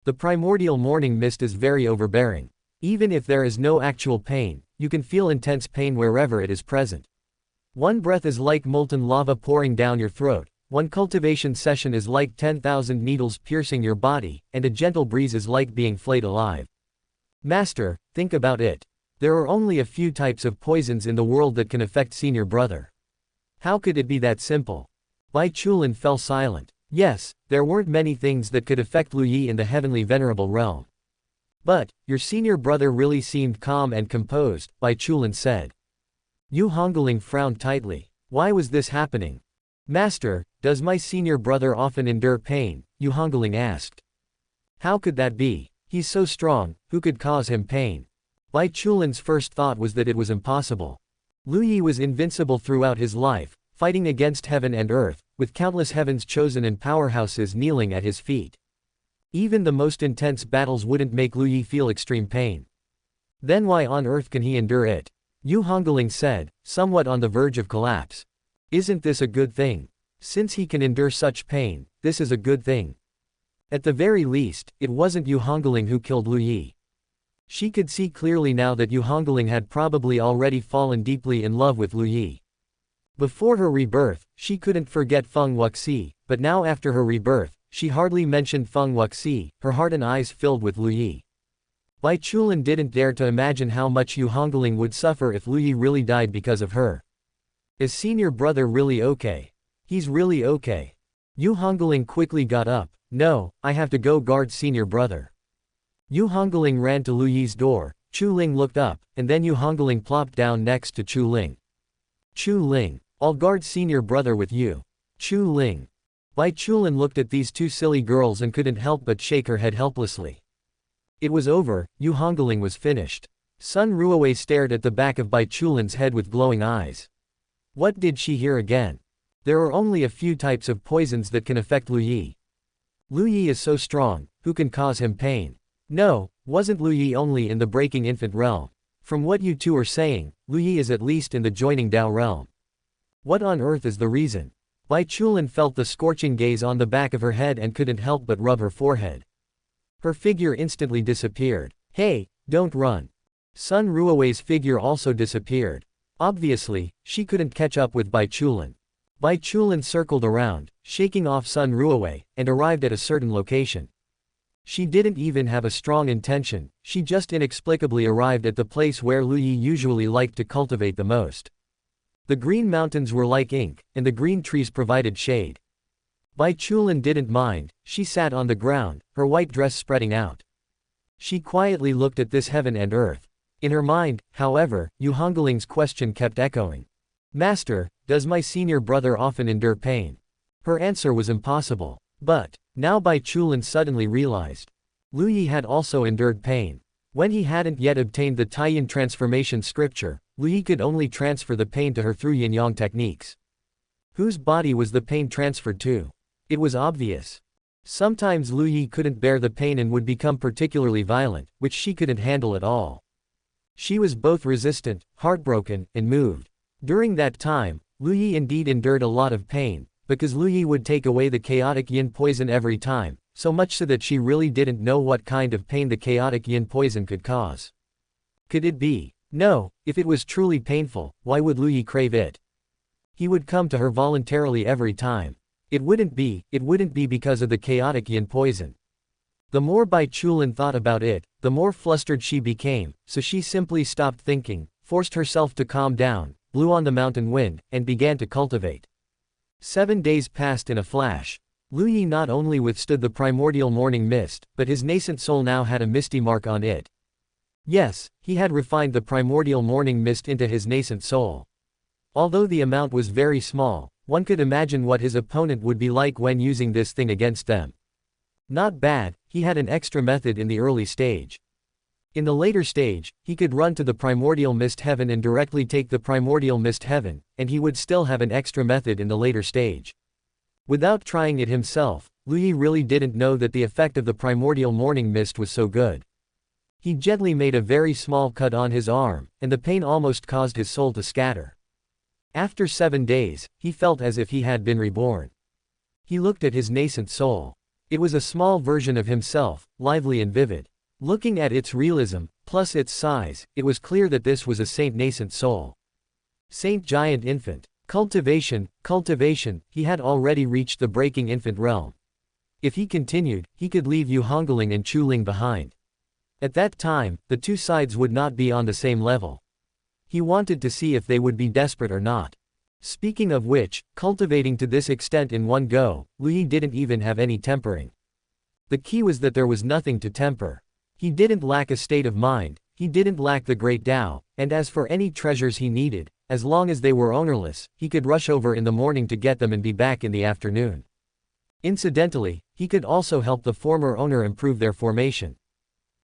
The primordial morning mist is very overbearing. Even if there is no actual pain, you can feel intense pain wherever it is present. One breath is like molten lava pouring down your throat, one cultivation session is like 10,000 needles piercing your body, and a gentle breeze is like being flayed alive. Master, think about it. There are only a few types of poisons in the world that can affect senior brother. How could it be that simple? Bai Chulin fell silent. Yes, there weren't many things that could affect Lu Yi in the Heavenly Venerable realm. But, your senior brother really seemed calm and composed, Bai Chulin said. Yu Hungling frowned tightly. Why was this happening? Master, does my senior brother often endure pain? Yu Hungling asked. How could that be? He's so strong, who could cause him pain? Bai Chulin's first thought was that it was impossible. Lu Yi was invincible throughout his life, fighting against heaven and earth, with countless heavens chosen and powerhouses kneeling at his feet. Even the most intense battles wouldn't make Lu Yi feel extreme pain. Then why on earth can he endure it? Yu Hungling said, somewhat on the verge of collapse. Isn't this a good thing? Since he can endure such pain, this is a good thing. At the very least, it wasn't Yu Hungling who killed Lu Yi. She could see clearly now that Yu Hungling had probably already fallen deeply in love with Lu Yi. Before her rebirth, she couldn't forget Feng Wuxi, but now after her rebirth, she hardly mentioned Feng Wuxi, her heart and eyes filled with Lu Yi. Bai Chulin didn't dare to imagine how much Yu Hungling would suffer if Lu Yi really died because of her. Is senior brother really okay? He's really okay. Yu Hungling quickly got up. No, I have to go guard senior brother. Yu Hungling ran to Lu Yi's door. Chu Ling looked up, and then Yu Hungling plopped down next to Chu Ling. Chu Ling, I'll guard senior brother with you. Chu Ling. Bai Chulin looked at these two silly girls and couldn't help but shake her head helplessly. It was over, Yu Hungling was finished. Sun Ruowei stared at the back of Bai Chulin's head with glowing eyes. What did she hear again? There are only a few types of poisons that can affect Lu Yi. Lu Yi is so strong, who can cause him pain? No, wasn't Lu Yi only in the breaking infant realm? From what you two are saying, Lu Yi is at least in the joining Dao realm. What on earth is the reason? Bai Chulin felt the scorching gaze on the back of her head and couldn't help but rub her forehead. Her figure instantly disappeared. Hey, don't run. Sun Ruowei's figure also disappeared. Obviously, she couldn't catch up with Bai Chulin. Bai Chulin circled around, shaking off Sun Ruowei, and arrived at a certain location. She didn't even have a strong intention, she just inexplicably arrived at the place where Lu Yi usually liked to cultivate the most. The green mountains were like ink, and the green trees provided shade. Bai Chulin didn't mind, she sat on the ground, her white dress spreading out. She quietly looked at this heaven and earth. In her mind, however, Yu Hungling's question kept echoing. Master, does my senior brother often endure pain? Her answer was impossible. But, now Bai Chulin suddenly realized. Lu Yi had also endured pain. When he hadn't yet obtained the Taiyin transformation scripture, Lu Yi could only transfer the pain to her through yin-yang techniques. Whose body was the pain transferred to? It was obvious. Sometimes Lu Yi couldn't bear the pain and would become particularly violent, which she couldn't handle at all. She was both resistant, heartbroken, and moved. During that time, Lu Yi indeed endured a lot of pain, because Lu Yi would take away the chaotic yin poison every time, so much so that she really didn't know what kind of pain the chaotic yin poison could cause. Could it be? No, if it was truly painful, why would Lu Yi crave it? He would come to her voluntarily every time. It wouldn't be because of the chaotic yin poison. The more Bai Chulin thought about it, the more flustered she became, so she simply stopped thinking, forced herself to calm down, blew on the mountain wind, and began to cultivate. 7 days passed in a flash. Lu Yi not only withstood the primordial morning mist, but his nascent soul now had a misty mark on it. Yes, he had refined the primordial morning mist into his nascent soul. Although the amount was very small, one could imagine what his opponent would be like when using this thing against them. Not bad, he had an extra method in the early stage. In the later stage, he could run to the primordial mist heaven and directly take the primordial mist heaven, and he would still have an extra method in the later stage. Without trying it himself, Lu Yi really didn't know that the effect of the primordial morning mist was so good. He gently made a very small cut on his arm, and the pain almost caused his soul to scatter. After 7 days, he felt as if he had been reborn. He looked at his nascent soul. It was a small version of himself, lively and vivid. Looking at its realism, plus its size, it was clear that this was a saint nascent soul. Saint giant infant. Cultivation, he had already reached the breaking infant realm. If he continued, he could leave Yu Hungling and Chu Ling behind. At that time, the two sides would not be on the same level. He wanted to see if they would be desperate or not. Speaking of which, cultivating to this extent in one go, Lu Yi didn't even have any tempering. The key was that there was nothing to temper. He didn't lack a state of mind, he didn't lack the great Tao, and as for any treasures he needed, as long as they were ownerless, he could rush over in the morning to get them and be back in the afternoon. Incidentally, he could also help the former owner improve their formation.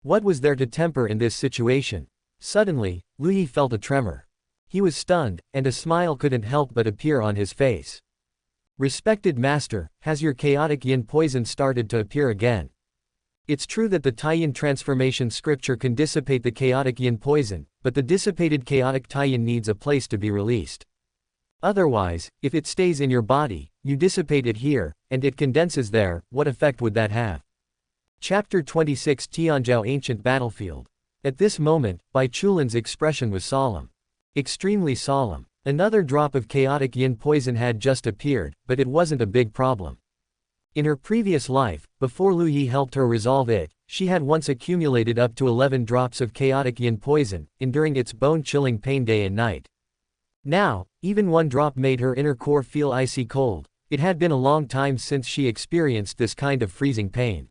What was there to temper in this situation? Suddenly, Lu Yi felt a tremor. He was stunned, and a smile couldn't help but appear on his face. Respected master, has your chaotic yin poison started to appear again? It's true that the Taiyin transformation scripture can dissipate the chaotic yin poison, but the dissipated chaotic Taiyin needs a place to be released. Otherwise, if it stays in your body, you dissipate it here, and it condenses there, what effect would that have? Chapter 26 Tianzhao Ancient Battlefield. At this moment, Bai Chulin's expression was solemn. Extremely solemn. Another drop of chaotic yin poison had just appeared, but it wasn't a big problem. In her previous life, before Lu Yi helped her resolve it, she had once accumulated up to 11 drops of chaotic yin poison, enduring its bone-chilling pain day and night. Now, even one drop made her inner core feel icy cold. It had been a long time since she experienced this kind of freezing pain.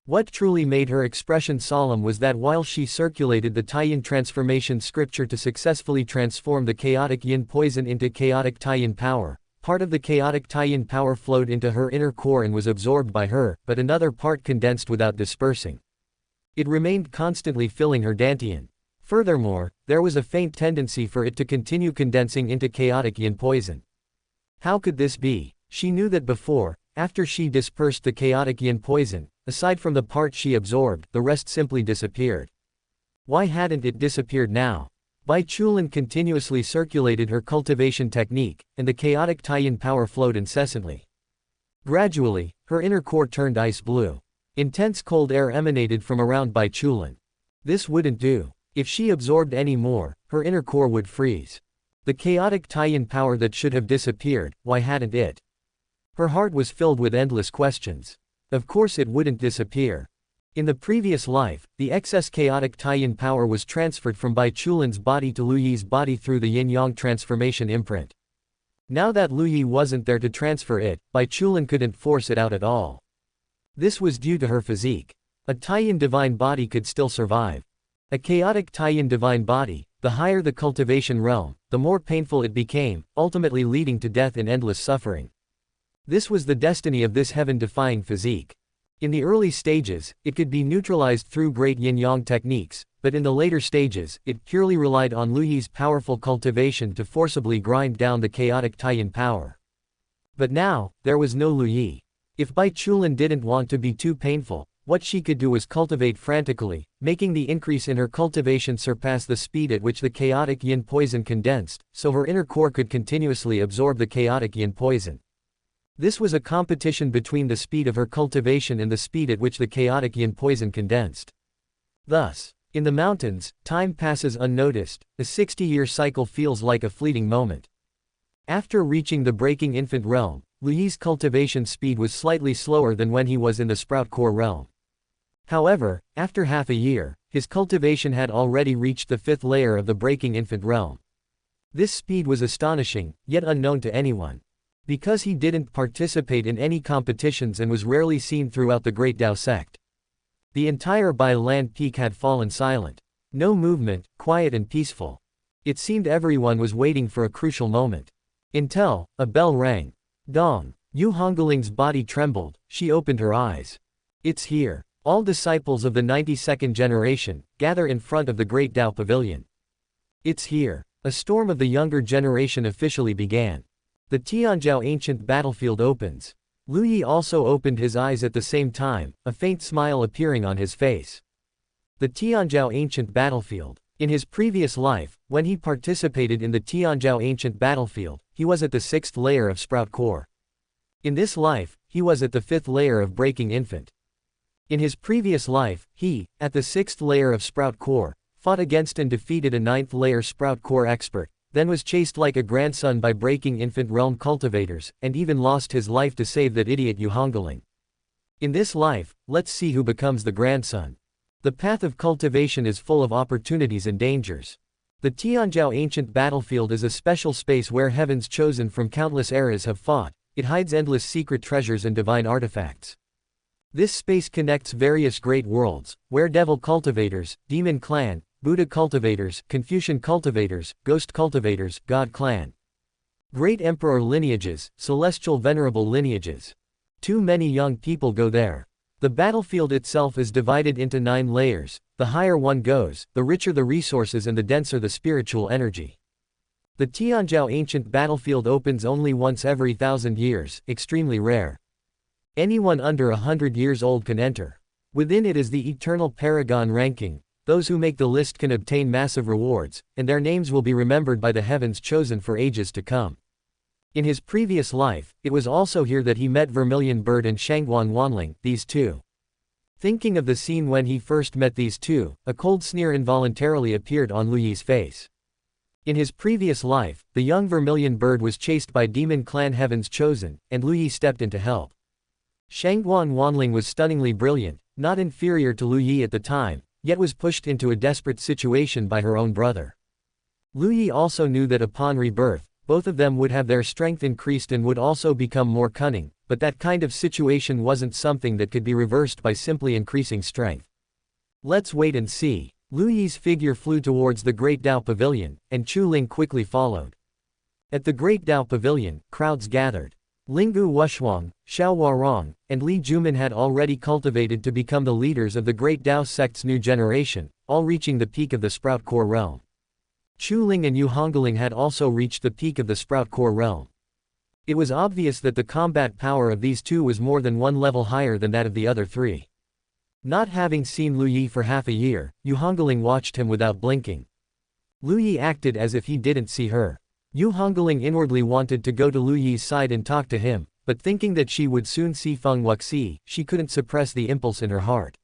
What truly made her expression solemn was that while she circulated the Taiyin transformation scripture to successfully transform the chaotic yin poison into chaotic Taiyin power, part of the chaotic Taiyin power flowed into her inner core and was absorbed by her, but another part condensed without dispersing. It remained constantly filling her dantian. Furthermore, there was a faint tendency for it to continue condensing into chaotic yin poison. How could this be? She knew that before, after she dispersed the chaotic yin poison, aside from the part she absorbed, the rest simply disappeared. Why hadn't it disappeared now? Bai Chulin continuously circulated her cultivation technique, and the chaotic Taiyin power flowed incessantly. Gradually, her inner core turned ice blue. Intense cold air emanated from around Bai Chulin. This wouldn't do. If she absorbed any more, her inner core would freeze. The chaotic Taiyin power that should have disappeared, why hadn't it? Her heart was filled with endless questions. Of course it wouldn't disappear. In the previous life, the excess chaotic Taiyin power was transferred from Bai Chulin's body to Lu Yi's body through the yin-yang transformation imprint. Now that Lu Yi wasn't there to transfer it, Bai Chulin couldn't force it out at all. This was due to her physique. A Taiyin divine body could still survive. A chaotic Taiyin divine body, the higher the cultivation realm, the more painful it became, ultimately leading to death and endless suffering. This was the destiny of this heaven-defying physique. In the early stages, it could be neutralized through great yin-yang techniques, but in the later stages, it purely relied on Lu Yi's powerful cultivation to forcibly grind down the chaotic Taiyin power. But now, there was no Lu Yi. If Bai Chulin didn't want to be too painful, what she could do was cultivate frantically, making the increase in her cultivation surpass the speed at which the chaotic yin poison condensed, so her inner core could continuously absorb the chaotic yin poison. This was a competition between the speed of her cultivation and the speed at which the chaotic yin poison condensed. Thus, in the mountains, time passes unnoticed, a 60-year cycle feels like a fleeting moment. After reaching the breaking infant realm, Lu Yi's cultivation speed was slightly slower than when he was in the sprout core realm. However, after half a year, his cultivation had already reached the 5th layer of the breaking infant realm. This speed was astonishing, yet unknown to anyone. Because he didn't participate in any competitions and was rarely seen throughout the Great Dao sect. The entire Bai Land peak had fallen silent. No movement, quiet and peaceful. It seemed everyone was waiting for a crucial moment. Until, a bell rang. Dong. Yu Hungling's body trembled, she opened her eyes. It's here. All disciples of the 92nd generation, gather in front of the Great Dao Pavilion. It's here. A storm of the younger generation officially began. The Tianzhao ancient battlefield opens. Lu Yi also opened his eyes at the same time, a faint smile appearing on his face. The Tianzhao ancient battlefield. In his previous life, when he participated in the Tianzhao ancient battlefield, he was at the 6th layer of sprout core. In this life, he was at the 5th layer of breaking infant. In his previous life, he, at the 6th layer of sprout core, fought against and defeated a 9th layer sprout core expert, then was chased like a grandson by breaking infant realm cultivators, and even lost his life to save that idiot Yu Hungling. In this life, let's see who becomes the grandson. The path of cultivation is full of opportunities and dangers. The Tianzhao ancient battlefield is a special space where heaven's chosen from countless eras have fought. It hides endless secret treasures and divine artifacts. This space connects various great worlds, where devil cultivators, demon clan, Buddha cultivators, Confucian cultivators, ghost cultivators, God clan, great emperor lineages, celestial venerable lineages. Too many young people go there. The battlefield itself is divided into 9 layers. The higher one goes, the richer the resources and the denser the spiritual energy. The Tianzhao ancient battlefield opens only once every 1,000 years, extremely rare. Anyone under 100 years old can enter. Within it is the eternal paragon ranking. Those who make the list can obtain massive rewards, and their names will be remembered by the heavens chosen for ages to come. In his previous life, it was also here that he met Vermilion Bird and Shangguan Wanling, these two. Thinking of the scene when he first met these two, a cold sneer involuntarily appeared on Lu Yi's face. In his previous life, the young Vermilion Bird was chased by Demon Clan Heaven's Chosen, and Lu Yi stepped in to help. Shangguan Wanling was stunningly brilliant, not inferior to Lu Yi at the time, yet was pushed into a desperate situation by her own brother. Lu Yi also knew that upon rebirth, both of them would have their strength increased and would also become more cunning, but that kind of situation wasn't something that could be reversed by simply increasing strength. Let's wait and see. Lu Yi's figure flew towards the Great Dao Pavilion, and Chu Ling quickly followed. At the Great Dao Pavilion, crowds gathered. Linggu Wushuang, Xiao Huarong, and Li Jumin had already cultivated to become the leaders of the Great Dao sect's new generation, all reaching the peak of the Sprout Core realm. Chu Ling and Yu Hungling had also reached the peak of the Sprout Core realm. It was obvious that the combat power of these two was more than one level higher than that of the other three. Not having seen Lu Yi for half a year, Yu Hungling watched him without blinking. Lu Yi acted as if he didn't see her. Yu Hungling inwardly wanted to go to Lu Yi's side and talk to him, but thinking that she would soon see Feng Wuxi, she couldn't suppress the impulse in her heart.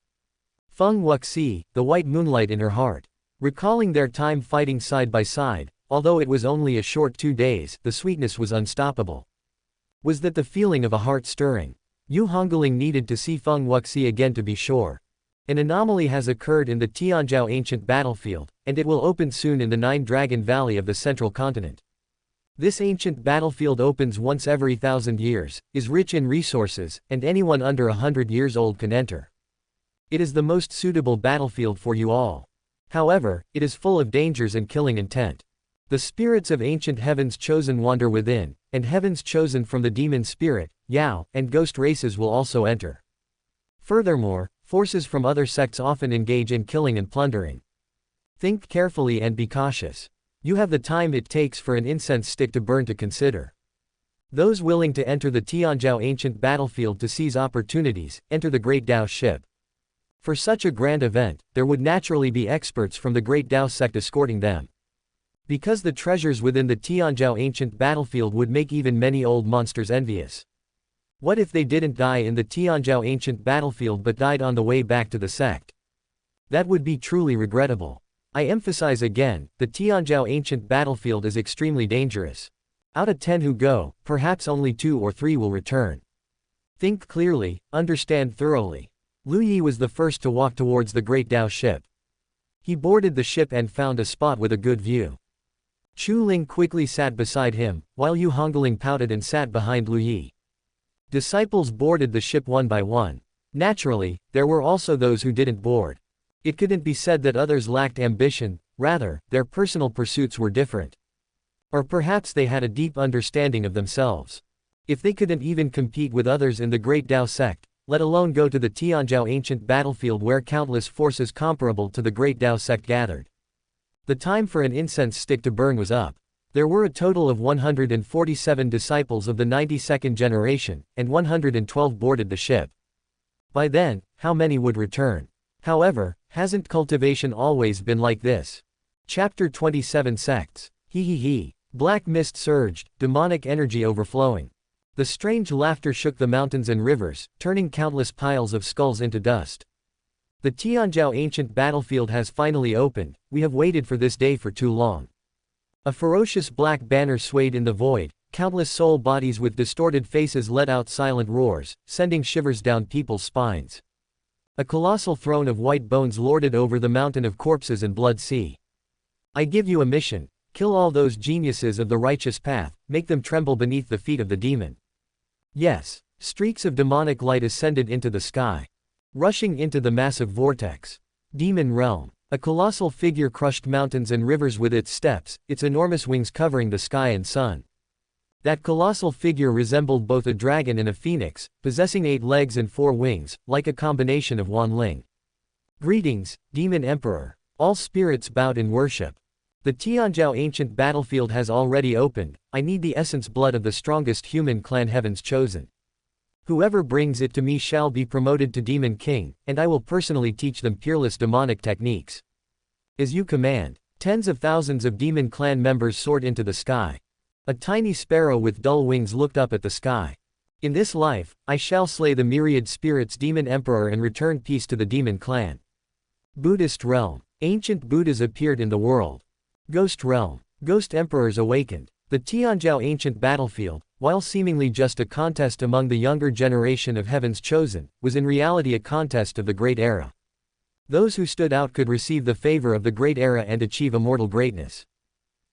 Feng Wuxi, the white moonlight in her heart. Recalling their time fighting side by side, although it was only a short 2 days, the sweetness was unstoppable. Was that the feeling of a heart stirring? Yu Hungling needed to see Feng Wuxi again to be sure. An anomaly has occurred in the Tianzhao ancient battlefield, and it will open soon in the 9-Dragon Valley of the central continent. This ancient battlefield opens once every 1,000 years, is rich in resources, and anyone under 100 years old can enter. It is the most suitable battlefield for you all. However, it is full of dangers and killing intent. The spirits of ancient heavens chosen wander within, and heavens chosen from the demon spirit, Yao, and ghost races will also enter. Furthermore, forces from other sects often engage in killing and plundering. Think carefully and be cautious. You have the time it takes for an incense stick to burn to consider. Those willing to enter the Tianzhao ancient battlefield to seize opportunities, enter the Great Dao ship. For such a grand event, there would naturally be experts from the Great Dao sect escorting them. Because the treasures within the Tianzhao ancient battlefield would make even many old monsters envious. What if they didn't die in the Tianzhao ancient battlefield but died on the way back to the sect? That would be truly regrettable. I emphasize again, the Tianzhao ancient battlefield is extremely dangerous. Out of 10 who go, perhaps only 2 or 3 will return. Think clearly, understand thoroughly. Lu Yi was the first to walk towards the Great Dao ship. He boarded the ship and found a spot with a good view. Chu Ling quickly sat beside him, while Yu Hungling pouted and sat behind Lu Yi. Disciples boarded the ship one by one. Naturally, there were also those who didn't board. It couldn't be said that others lacked ambition, rather, their personal pursuits were different. Or perhaps they had a deep understanding of themselves. If they couldn't even compete with others in the Great Dao sect, let alone go to the Tianzhao ancient battlefield where countless forces comparable to the Great Dao sect gathered. The time for an incense stick to burn was up. There were a total of 147 disciples of the 92nd generation, and 112 boarded the ship. By then, how many would return? However, hasn't cultivation always been like this? Chapter 27 Sects. He. Black mist surged, demonic energy overflowing. The strange laughter shook the mountains and rivers, turning countless piles of skulls into dust. The Tianzhao ancient battlefield has finally opened. We have waited for this day for too long. A ferocious black banner swayed in the void. Countless soul bodies with distorted faces let out silent roars, sending shivers down people's spines. A colossal throne of white bones lorded over the mountain of corpses and blood sea. I give you a mission. Kill all those geniuses of the righteous path, make them tremble beneath the feet of the demon. Yes. Streaks of demonic light ascended into the sky, rushing into the massive vortex. Demon realm. A colossal figure crushed mountains and rivers with its steps, its enormous wings covering the sky and sun. That colossal figure resembled both a dragon and a phoenix, possessing 8 legs and 4 wings, like a combination of Hongling. Greetings, Demon Emperor. All spirits bowed in worship. The Jiànjī ancient battlefield has already opened. I need the essence blood of the strongest human clan heavens chosen. Whoever brings it to me shall be promoted to Demon King, and I will personally teach them peerless demonic techniques. As you command. Tens of thousands of demon clan members soared into the sky. A tiny sparrow with dull wings looked up at the sky. In this life, I shall slay the myriad spirits Demon Emperor and return peace to the demon clan. Buddhist realm. Ancient Buddhas appeared in the world. Ghost realm. Ghost emperors awakened. The Jiànjī ancient battlefield, while seemingly just a contest among the younger generation of heavens chosen, was in reality a contest of the Great Era. Those who stood out could receive the favor of the Great Era and achieve immortal greatness.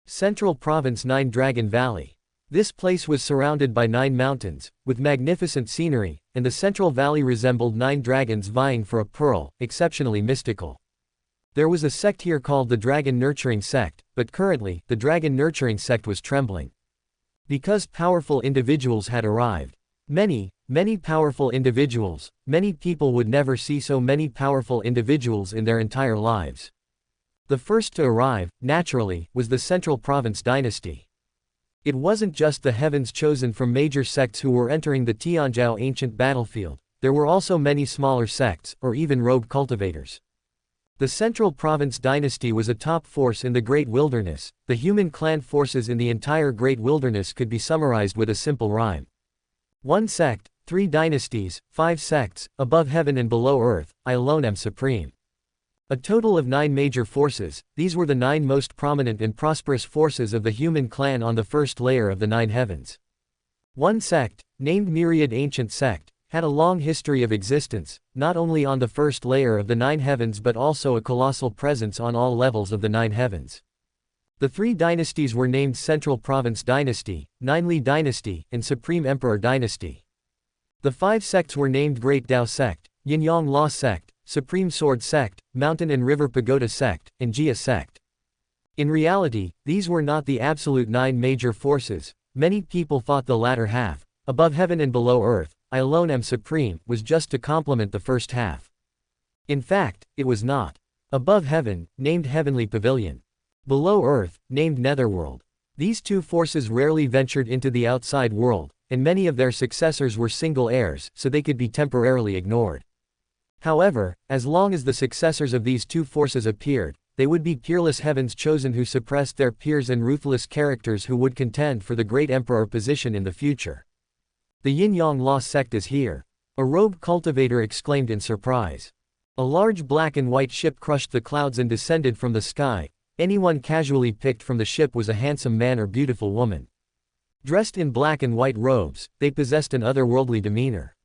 Central Province 9 Dragon Valley. This place was surrounded by 9 mountains, with magnificent scenery, and the central valley resembled 9 dragons vying for a pearl, exceptionally mystical. There was a sect here called the Dragon Nurturing Sect, but currently, the Dragon Nurturing Sect was trembling. Because powerful individuals had arrived. Many powerful individuals. Many people would never see so many powerful individuals in their entire lives. The first to arrive, naturally, was the Central Province dynasty. It wasn't just the heavens chosen from major sects who were entering the Jiànjī ancient battlefield, there were also many smaller sects, or even rogue cultivators. The Central Province dynasty was a top force in the Great Wilderness. The human clan forces in the entire Great Wilderness could be summarized with a simple rhyme. 1 sect, 3 dynasties, 5 sects, above heaven and below earth, I alone am supreme. A total of 9 major forces, these were the 9 most prominent and prosperous forces of the human clan on the first layer of the 9 heavens. 1 sect, named Myriad Ancient Sect, had a long history of existence, not only on the first layer of the 9 heavens but also a colossal presence on all levels of the 9 heavens. The 3 dynasties were named Central Province Dynasty, Nine-Life Dynasty, and Supreme Emperor Dynasty. The 5 sects were named Great Dao Sect, Yin-Yang Law Sect, Supreme Sword Sect, Mountain and River Pagoda Sect, and Jia Sect. In reality, these were not the absolute 9 major forces. Many people thought the latter half, above heaven and below earth, I alone am supreme, was just to complement the first half. In fact, it was not. Above heaven, named Heavenly Pavilion. Below earth, named Netherworld. These 2 forces rarely ventured into the outside world, and many of their successors were single heirs, so they could be temporarily ignored. However, as long as the successors of these 2 forces appeared, they would be peerless heavens chosen who suppressed their peers and ruthless characters who would contend for the great emperor position in the future. The Yin-Yang Law Sect is here. A rogue cultivator exclaimed in surprise. A large black and white ship crushed the clouds and descended from the sky. Anyone casually picked from the ship was a handsome man or beautiful woman. Dressed in black and white robes, they possessed an otherworldly demeanor.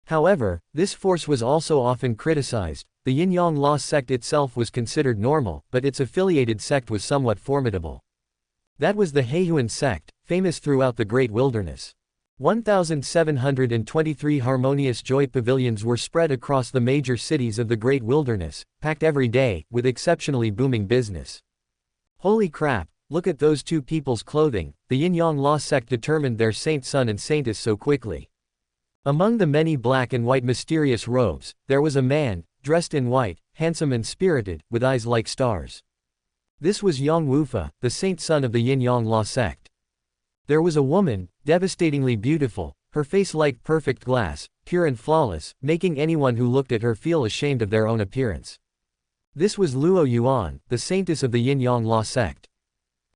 However, this force was also often criticized. The Yin-Yang Law Sect itself was considered normal, but its affiliated sect was somewhat formidable. That was the Hehuan sect, famous throughout the Great Wilderness. 1,723 harmonious joy pavilions were spread across the major cities of the Great Wilderness, packed every day, with exceptionally booming business. Holy crap, look at those 2 people's clothing. The Yin-Yang Law Sect determined their saint son and saintess so quickly. Among the many black and white mysterious robes, there was a man, dressed in white, handsome and spirited, with eyes like stars. This was Yang Wufa, the saint son of the Yin-Yang Law Sect. There was a woman, devastatingly beautiful, her face like perfect glass, pure and flawless, making anyone who looked at her feel ashamed of their own appearance. This was Luo Yuan, the saintess of the Yin-Yang Law Sect.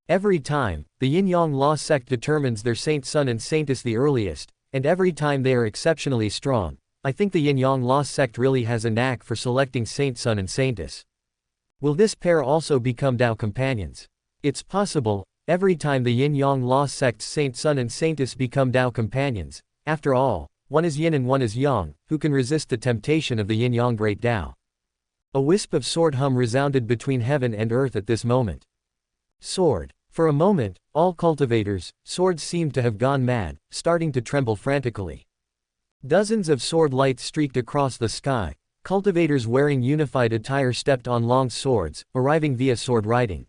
Every time, the Yin-Yang Law Sect determines their saint son and saintess the earliest, and every time they are exceptionally strong. I think the Yin-Yang Law Sect really has a knack for selecting saint son and saintess. Will this pair also become Dao companions? It's possible. Every time the Yin-Yang Law Sect's saint son and saintess become Dao companions. After all, one is yin and one is yang, who can resist the temptation of the Yin-Yang Great Dao? A wisp of sword hum resounded between heaven and earth at this moment. Sword. For a moment, all cultivators' swords seemed to have gone mad, starting to tremble frantically. Dozens of sword lights streaked across the sky. Cultivators wearing unified attire stepped on long swords, arriving via sword riding.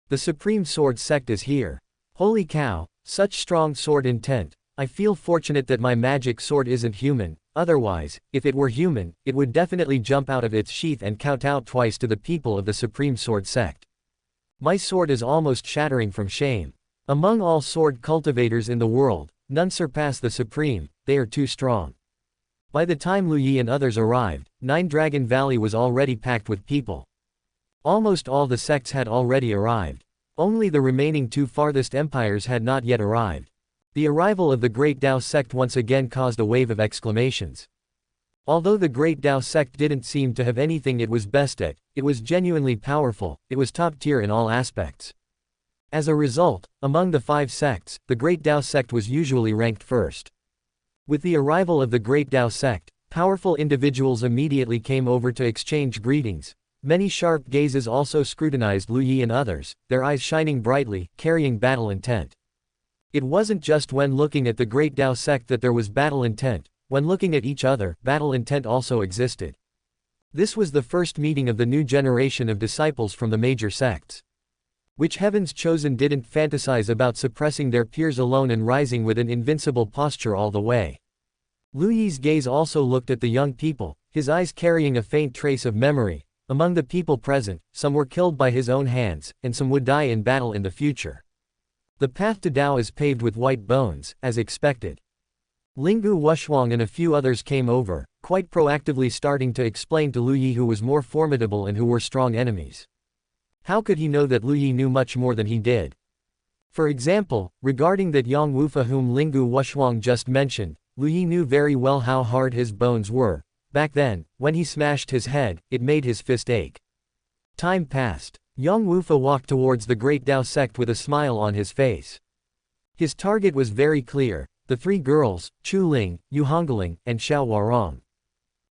The Supreme Sword Sect is here. Holy cow, such strong sword intent. I feel fortunate that my magic sword isn't human, otherwise, if it were human, it would definitely jump out of its sheath and kowtow twice to the people of the Supreme Sword Sect. My sword is almost shattering from shame. Among all sword cultivators in the world, none surpass the Supreme, they are too strong. By the time Lu Yi and others arrived, Nine Dragon Valley was already packed with people. Almost all the sects had already arrived. Only the remaining two farthest empires had not yet arrived. The arrival of the Great Dao sect once again caused a wave of exclamations. Although the Great Dao sect didn't seem to have anything it was best at, it was genuinely powerful, it was top tier in all aspects. As a result, among the 5 sects, the Great Dao sect was usually ranked first. With the arrival of the Great Dao sect, powerful individuals immediately came over to exchange greetings. Many sharp gazes also scrutinized Lu Yi and others, their eyes shining brightly, carrying battle intent. It wasn't just when looking at the Great Dao sect that there was battle intent. When looking at each other, battle intent also existed. This was the first meeting of the new generation of disciples from the major sects. Which Heaven's Chosen didn't fantasize about suppressing their peers alone and rising with an invincible posture all the way. Lu Yi's gaze also looked at the young people, his eyes carrying a faint trace of memory. Among the people present, some were killed by his own hands, and some would die in battle in the future. The path to Dao is paved with white bones, as expected. Linggu Wushuang and a few others came over, quite proactively starting to explain to Lu Yi who was more formidable and who were strong enemies. How could he know that Lu Yi knew much more than he did? For example, regarding that Yang Wufa whom Linggu Wushuang just mentioned, Lu Yi knew very well how hard his bones were. Back then, when he smashed his head, it made his fist ache. Time passed. Yang Wufa walked towards the Great Dao sect with a smile on his face. His target was very clear. The 3 girls, Chu Ling, Yu Hungling, and Xiao Warong.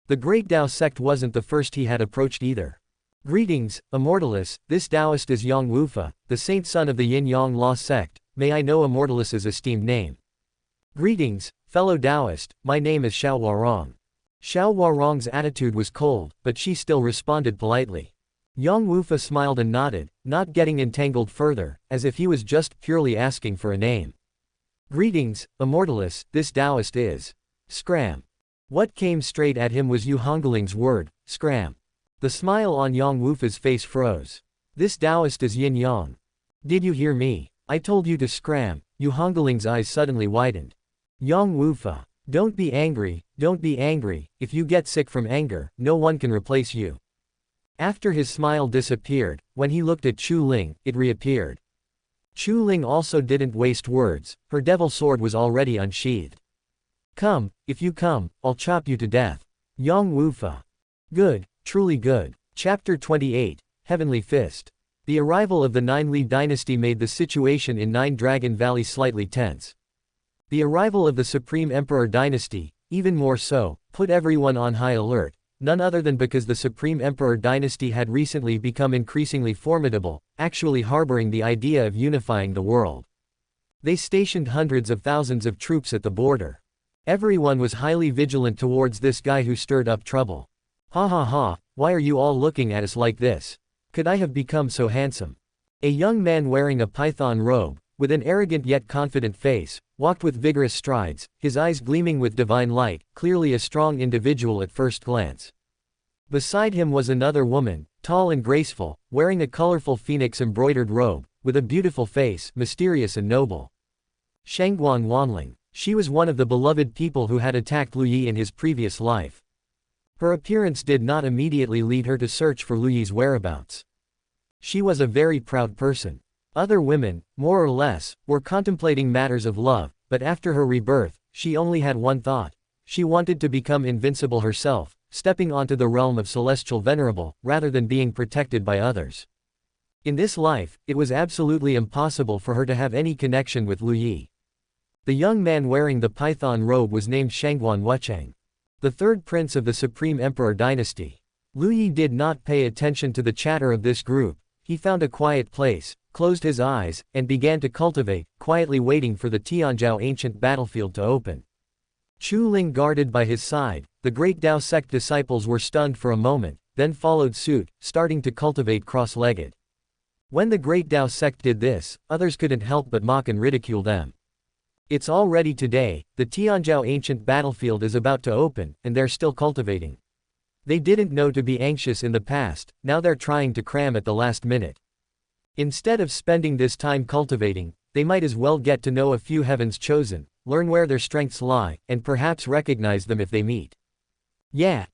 The Great Dao sect wasn't the first he had approached either. Greetings, Immortalis, this Taoist is Yang Wufa, the saint son of the Yin-Yang Law sect, may I know Immortalis's esteemed name. Greetings, fellow Taoist, my name is Xiao Warong. Xiao Warong's attitude was cold, but she still responded politely. Yang Wufa smiled and nodded, not getting entangled further, as if he was just purely asking for a name. Greetings, Immortalis, this Taoist is Scram. What came straight at him was Yu Hungling's word, Scram. The smile on Yang Wufa's face froze. This Taoist is Yin Yang. Did you hear me? I told you to scram. Yu Hungling's eyes suddenly widened. Yang Wufa. Don't be angry, don't be angry, if you get sick from anger, no one can replace you. After his smile disappeared, when he looked at Chu Ling, it reappeared. Chu Ling also didn't waste words, her devil sword was already unsheathed. Come, if you come, I'll chop you to death. Yang Wufa. Good, truly good. Chapter 28, Heavenly Fist. The arrival of the Nine-Life dynasty made the situation in Nine Dragon Valley slightly tense. The arrival of the Supreme Emperor dynasty, even more so, put everyone on high alert, none other than because the Supreme Emperor dynasty had recently become increasingly formidable, actually harboring the idea of unifying the world. They stationed hundreds of thousands of troops at the border. Everyone was highly vigilant towards this guy who stirred up trouble. Ha ha ha, why are you all looking at us like this? Could I have become so handsome? A young man wearing a python robe, with an arrogant yet confident face, walked with vigorous strides, his eyes gleaming with divine light, clearly a strong individual at first glance. Beside him was another woman, tall and graceful, wearing a colorful phoenix-embroidered robe, with a beautiful face, mysterious and noble. Shangguan Wanling. She was one of the beloved people who had attacked Lu Yi in his previous life. Her appearance did not immediately lead her to search for Lu Yi's whereabouts. She was a very proud person. Other women, more or less, were contemplating matters of love, but after her rebirth, she only had one thought. She wanted to become invincible herself, stepping onto the realm of celestial venerable, rather than being protected by others. In this life, it was absolutely impossible for her to have any connection with Lu Yi. The young man wearing the python robe was named Shangguan Wucheng, the third prince of the Supreme Emperor dynasty. Lu Yi did not pay attention to the chatter of this group. He found a quiet place, closed his eyes, and began to cultivate, quietly waiting for the Tianzhao ancient battlefield to open. Chu Ling guarded by his side. The Great Dao sect disciples were stunned for a moment, then followed suit, starting to cultivate cross-legged. When the Great Dao sect did this, others couldn't help but mock and ridicule them. It's already today, the Tianzhao ancient battlefield is about to open, and they're still cultivating. They didn't know to be anxious in the past, now they're trying to cram at the last minute. Instead of spending this time cultivating, they might as well get to know a few heavens chosen, learn where their strengths lie, and perhaps recognize them if they meet. Yeah.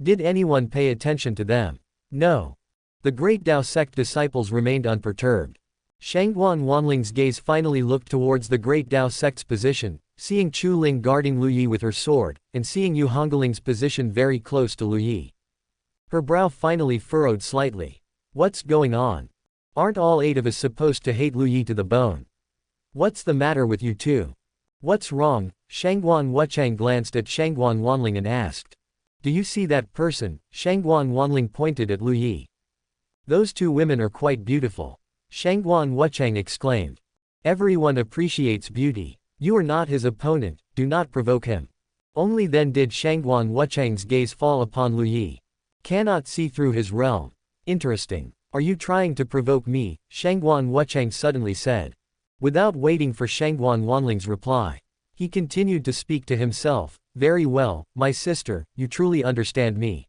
Did anyone pay attention to them? No. The Great Dao sect disciples remained unperturbed. Shangguan Wanling's gaze finally looked towards the Great Dao sect's position, seeing Chu Ling guarding Lu Yi with her sword, and seeing Yu Hungling's position very close to Lu Yi. Her brow finally furrowed slightly. What's going on? Aren't all 8 of us supposed to hate Lu Yi to the bone? What's the matter with you two? What's wrong? Shangguan Wuchang glanced at Shangguan Wanling and asked. Do you see that person? Shangguan Wanling pointed at Lu Yi. Those 2 women are quite beautiful. Shangguan Wuchang exclaimed. Everyone appreciates beauty. You are not his opponent, do not provoke him. Only then did Shangguan Wuchang's gaze fall upon Lu Yi. Cannot see through his realm. Interesting. Are you trying to provoke me? Shangguan Wuchang suddenly said. Without waiting for Shangguan Wanling's reply, he continued to speak to himself. Very well, my sister, you truly understand me.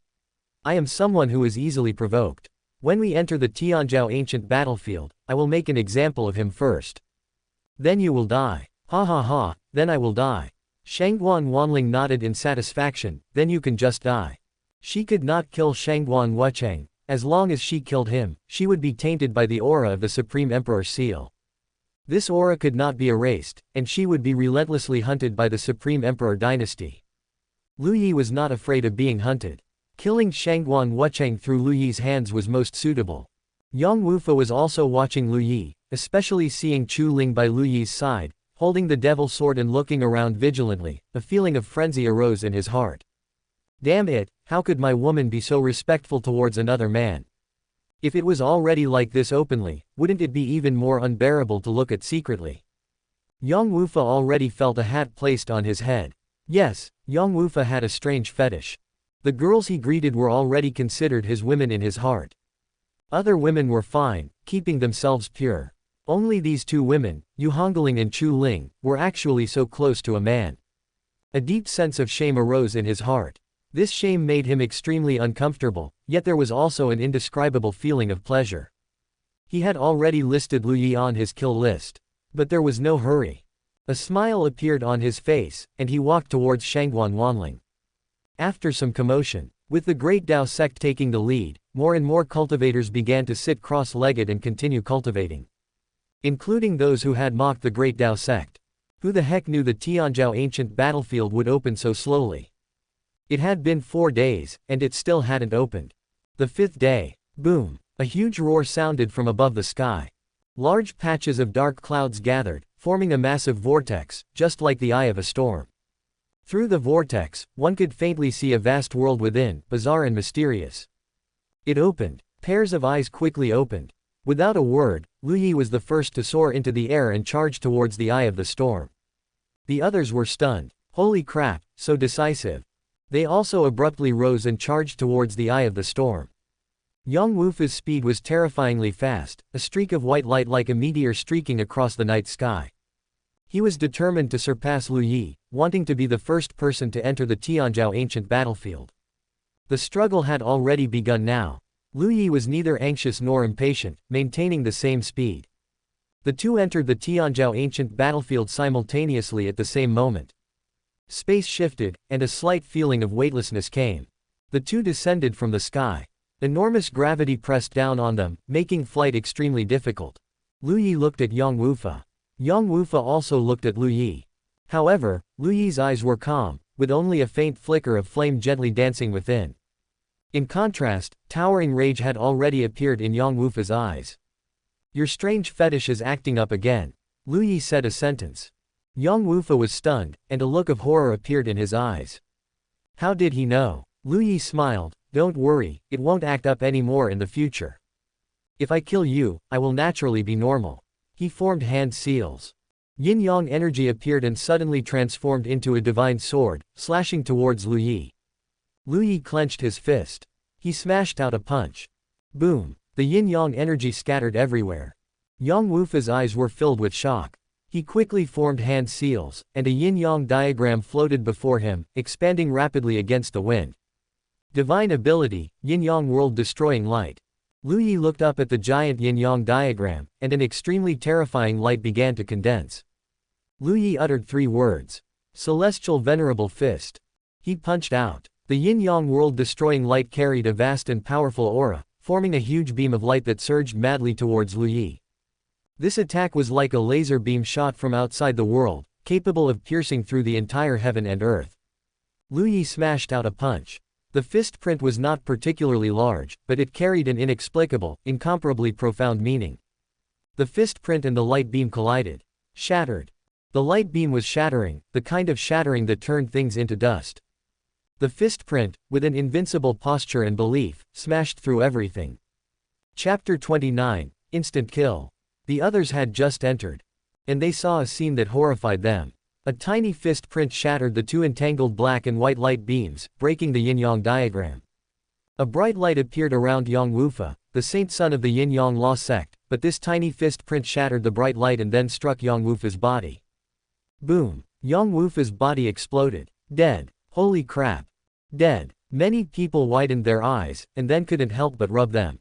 I am someone who is easily provoked. When we enter the Tianzhao ancient battlefield, I will make an example of him first. Then you will die. Ha ha ha, then I will die. Shangguan Wanling nodded in satisfaction, then you can just die. She could not kill Shangguan Wuchang. As long as she killed him, she would be tainted by the aura of the Supreme Emperor's seal. This aura could not be erased, and she would be relentlessly hunted by the Supreme Emperor dynasty. Lu Yi was not afraid of being hunted. Killing Shangguan Wuchang through Lu Yi's hands was most suitable. Yang Wufa was also watching Lu Yi, especially seeing Chu Ling by Lu Yi's side, holding the devil sword and looking around vigilantly. A feeling of frenzy arose in his heart. Damn it, how could my woman be so respectful towards another man? If it was already like this openly, wouldn't it be even more unbearable to look at secretly? Yang Wufa already felt a hat placed on his head. Yes, Yang Wufa had a strange fetish. The girls he greeted were already considered his women in his heart. Other women were fine, keeping themselves pure. Only these 2 women, Yu Hungling and Chu Ling, were actually so close to a man. A deep sense of shame arose in his heart. This shame made him extremely uncomfortable, yet there was also an indescribable feeling of pleasure. He had already listed Lu Yi on his kill list. But there was no hurry. A smile appeared on his face, and he walked towards Shangguan Wanling. After some commotion, with the Great Dao sect taking the lead, more and more cultivators began to sit cross-legged and continue cultivating. Including those who had mocked the Great Dao sect. Who the heck knew the Tianzhao ancient battlefield would open so slowly? It had been 4 days, and it still hadn't opened. The 5th day. Boom! A huge roar sounded from above the sky. Large patches of dark clouds gathered, forming a massive vortex, just like the eye of a storm. Through the vortex, one could faintly see a vast world within, bizarre and mysterious. It opened. Pairs of eyes quickly opened. Without a word, Lu Yi was the first to soar into the air and charge towards the eye of the storm. The others were stunned. Holy crap, so decisive. They also abruptly rose and charged towards the eye of the storm. Yang Wufa's speed was terrifyingly fast, a streak of white light like a meteor streaking across the night sky. He was determined to surpass Lu Yi, wanting to be the first person to enter the Tianzhao ancient battlefield. The struggle had already begun now. Lu Yi was neither anxious nor impatient, maintaining the same speed. The 2 entered the Tianzhao ancient battlefield simultaneously at the same moment. Space shifted, and a slight feeling of weightlessness came. The 2 descended from the sky. Enormous gravity pressed down on them, making flight extremely difficult. Lu Yi looked at Yang Wufa. Yang Wufa also looked at Lu Yi. However, Lu Yi's eyes were calm, with only a faint flicker of flame gently dancing within. In contrast, towering rage had already appeared in Yang Wufa's eyes. Your strange fetish is acting up again. Lu Yi said a sentence. Yang Wufa was stunned, and a look of horror appeared in his eyes. How did he know? Lu Yi smiled. Don't worry, it won't act up anymore in the future. If I kill you, I will naturally be normal. He formed hand seals. Yin-yang energy appeared and suddenly transformed into a divine sword, slashing towards Lu Yi. Lu Yi clenched his fist. He smashed out a punch. Boom! The yin-yang energy scattered everywhere. Yang Wufa's eyes were filled with shock. He quickly formed hand seals, and a yin-yang diagram floated before him, expanding rapidly against the wind. Divine ability, yin-yang world-destroying light. Lu Yi looked up at the giant yin-yang diagram, and an extremely terrifying light began to condense. Lu Yi uttered 3 words. Celestial Venerable Fist. He punched out. The yin-yang world-destroying light carried a vast and powerful aura, forming a huge beam of light that surged madly towards Lu Yi. This attack was like a laser beam shot from outside the world, capable of piercing through the entire heaven and earth. Lu Yi smashed out a punch. The fist print was not particularly large, but it carried an inexplicable, incomparably profound meaning. The fist print and the light beam collided. Shattered. The light beam was shattering, the kind of shattering that turned things into dust. The fist print, with an invincible posture and belief, smashed through everything. Chapter 29, Instant Kill. The others had just entered. And they saw a scene that horrified them. A tiny fist print shattered the 2 entangled black and white light beams, breaking the yin-yang diagram. A bright light appeared around Yang Wufa, the saint son of the yin-yang law sect, but this tiny fist print shattered the bright light and then struck Yang Wufa's body. Boom! Yang Wufa's body exploded. Dead. Holy crap. Dead. Many people widened their eyes, and then couldn't help but rub them.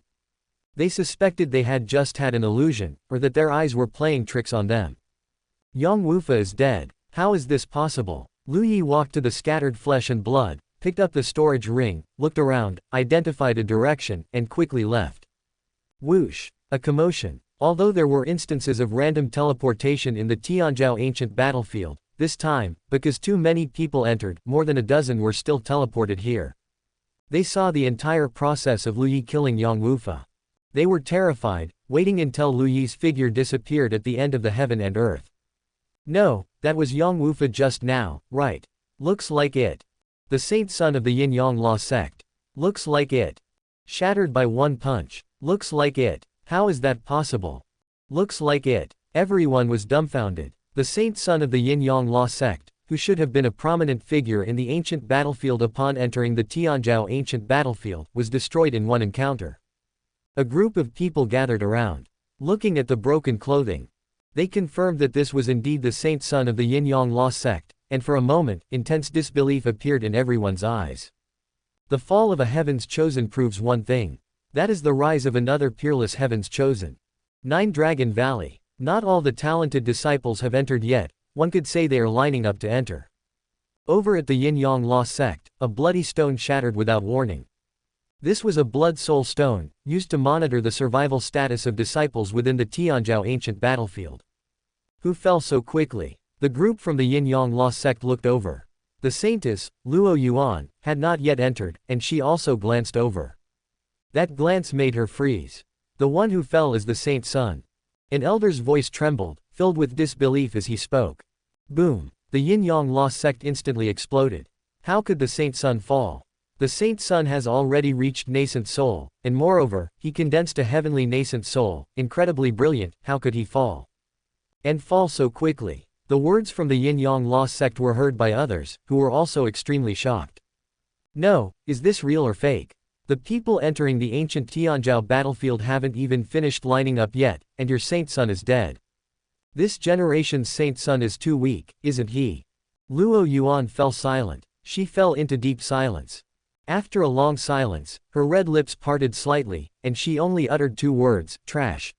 They suspected they had just had an illusion, or that their eyes were playing tricks on them. Yang Wufa is dead. How is this possible? Lu Yi walked to the scattered flesh and blood, picked up the storage ring, looked around, identified a direction, and quickly left. Whoosh! A commotion. Although there were instances of random teleportation in the Tianzhou ancient battlefield, this time, because too many people entered, more than a dozen were still teleported here. They saw the entire process of Lu Yi killing Yang Wufa. They were terrified, waiting until Lu Yi's figure disappeared at the end of the heaven and earth. No, that was Yang Wufa just now, right? Looks like it. The saint son of the yin-yang law sect. Looks like it. Shattered by one punch. Looks like it. How is that possible? Looks like it. Everyone was dumbfounded. The saint son of the yin-yang law sect, who should have been a prominent figure in the ancient battlefield upon entering the Tianzhou ancient battlefield, was destroyed in one encounter. A group of people gathered around. Looking at the broken clothing. They confirmed that this was indeed the saint son of the yin-yang law sect, and for a moment, intense disbelief appeared in everyone's eyes. The fall of a heaven's chosen proves one thing. That is the rise of another peerless heaven's chosen. 9 Dragon Valley. Not all the talented disciples have entered yet, one could say they are lining up to enter. Over at the yin-yang law sect, a bloody stone shattered without warning. This was a blood soul stone, used to monitor the survival status of disciples within the Tianzhou ancient battlefield. Who fell so quickly? The group from the yin-yang law sect looked over. The saintess, Luo Yuan, had not yet entered, and she also glanced over. That glance made her freeze. The one who fell is the saint's son. An elder's voice trembled, filled with disbelief as he spoke. Boom! The yin-yang law sect instantly exploded. How could the saint's son fall? The saint's son has already reached nascent soul, and moreover, he condensed a heavenly nascent soul, incredibly brilliant. How could he fall? And fall so quickly? The words from the yin-yang law sect were heard by others, who were also extremely shocked. No, is this real or fake? The people entering the ancient Tianzhou battlefield haven't even finished lining up yet, and your saint's son is dead. This generation's saint's son is too weak, isn't he? Luo Yuan fell silent. She fell into deep silence. After a long silence, her red lips parted slightly, and she only uttered 2 words, trash.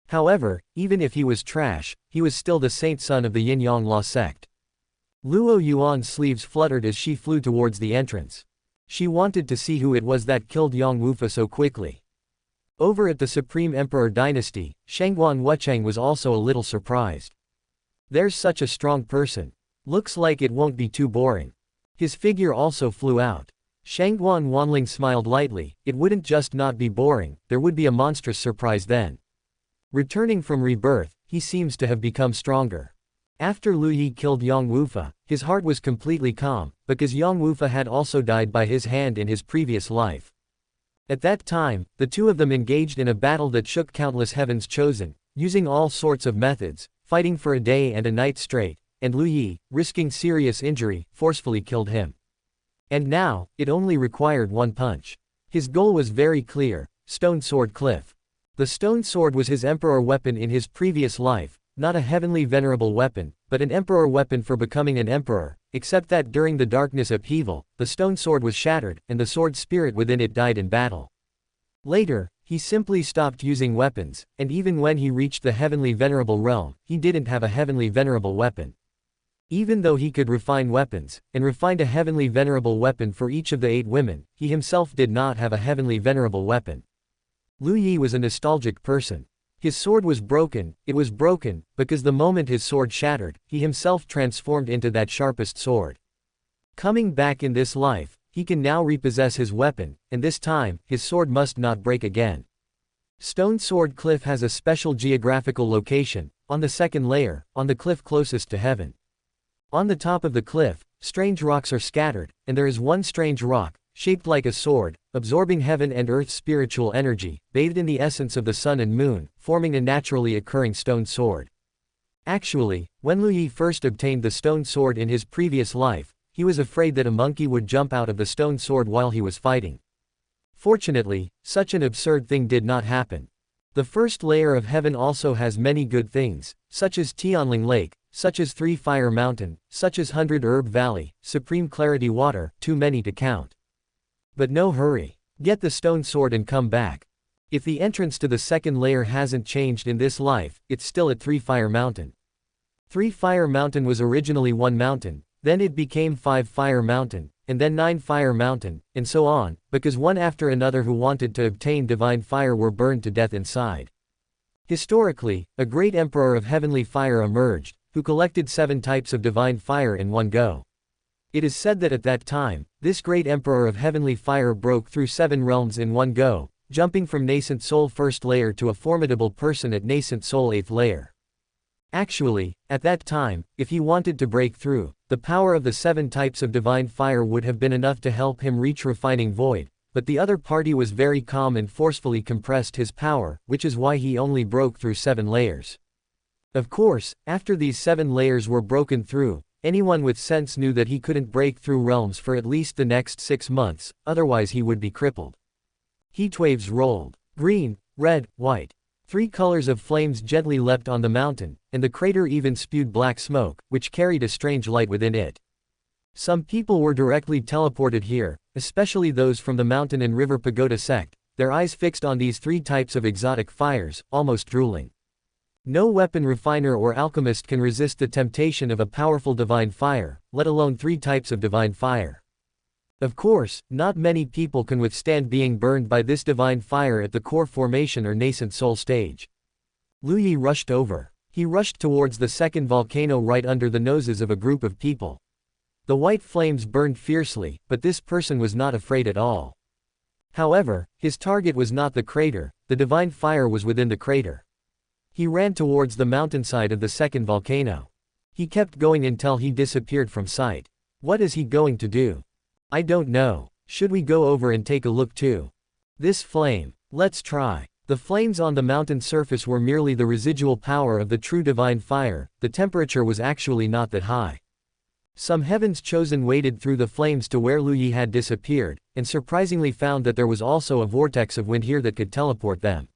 However, even if he was trash, he was still the saint's son of the yin-yang law sect. Luo Yuan's sleeves fluttered as she flew towards the entrance. She wanted to see who it was that killed Yang Wufa so quickly. Over at the Supreme Emperor Dynasty, Shangguan Wucheng was also a little surprised. There's such a strong person. Looks like it won't be too boring. His figure also flew out. Shangguan Wanling smiled lightly. It wouldn't just not be boring, there would be a monstrous surprise then. Returning from rebirth, he seems to have become stronger. After Lu Yi killed Yang Wufa, his heart was completely calm, because Yang Wufa had also died by his hand in his previous life. At that time, the two of them engaged in a battle that shook countless heavens chosen, using all sorts of methods, fighting for a day and a night straight, and Lu Yi, risking serious injury, forcefully killed him. And now, it only required one punch. His goal was very clear: Stone Sword Cliff. The stone sword was his emperor weapon in his previous life, not a heavenly venerable weapon, but an emperor weapon for becoming an emperor, except that during the darkness upheaval, the stone sword was shattered, and the sword spirit within it died in battle. Later, he simply stopped using weapons, and even when he reached the heavenly venerable realm, he didn't have a heavenly venerable weapon. Even though he could refine weapons, and refined a heavenly venerable weapon for each of the 8 women, he himself did not have a heavenly venerable weapon. Lu Yi was a nostalgic person. His sword was broken, it was broken, because the moment his sword shattered, he himself transformed into that sharpest sword. Coming back in this life, he can now repossess his weapon, and this time, his sword must not break again. Stone Sword Cliff has a special geographical location, on the second layer, on the cliff closest to heaven. On the top of the cliff, strange rocks are scattered, and there is one strange rock, shaped like a sword, absorbing heaven and earth's spiritual energy, bathed in the essence of the sun and moon, forming a naturally occurring stone sword. Actually, when Lu Yi first obtained the stone sword in his previous life, he was afraid that a monkey would jump out of the stone sword while he was fighting. Fortunately, such an absurd thing did not happen. The first layer of heaven also has many good things, such as Tianling Lake, such as 3 Fire Mountain, such as 100 Herb Valley, Supreme Clarity Water, too many to count. But no hurry. Get the stone sword and come back. If the entrance to the second layer hasn't changed in this life, it's still at 3 Fire Mountain. 3 Fire Mountain was originally 1 mountain, then it became 5 Fire Mountain, and then 9 Fire Mountain, and so on, because one after another who wanted to obtain divine fire were burned to death inside. Historically, a great emperor of heavenly fire emerged, who collected 7 types of divine fire in one go. It is said that at that time, this great emperor of heavenly fire broke through 7 realms in one go, jumping from nascent soul first layer to a formidable person at nascent soul 8th layer. Actually, at that time, if he wanted to break through, the power of the 7 types of divine fire would have been enough to help him reach refining void, but the other party was very calm and forcefully compressed his power, which is why he only broke through 7 layers. Of course, after these 7 layers were broken through, anyone with sense knew that he couldn't break through realms for at least the next 6 months, otherwise he would be crippled. Heatwaves rolled. Green, red, white. 3 colors of flames gently leapt on the mountain, and the crater even spewed black smoke, which carried a strange light within it. Some people were directly teleported here, especially those from the mountain and river pagoda sect, their eyes fixed on these 3 types of exotic fires, almost drooling. No weapon refiner or alchemist can resist the temptation of a powerful divine fire, let alone 3 types of divine fire. Of course, not many people can withstand being burned by this divine fire at the core formation or nascent soul stage. Lu Yi rushed over. He rushed towards the second volcano right under the noses of a group of people. The white flames burned fiercely, but this person was not afraid at all. However, his target was not the crater, the divine fire was within the crater. He ran towards the mountainside of the second volcano. He kept going until he disappeared from sight. What is he going to do? I don't know. Should we go over and take a look too? This flame. Let's try. The flames on the mountain surface were merely the residual power of the true divine fire, the temperature was actually not that high. Some heavens chosen waded through the flames to where Lu Yi had disappeared, and surprisingly found that there was also a vortex of wind here that could teleport them.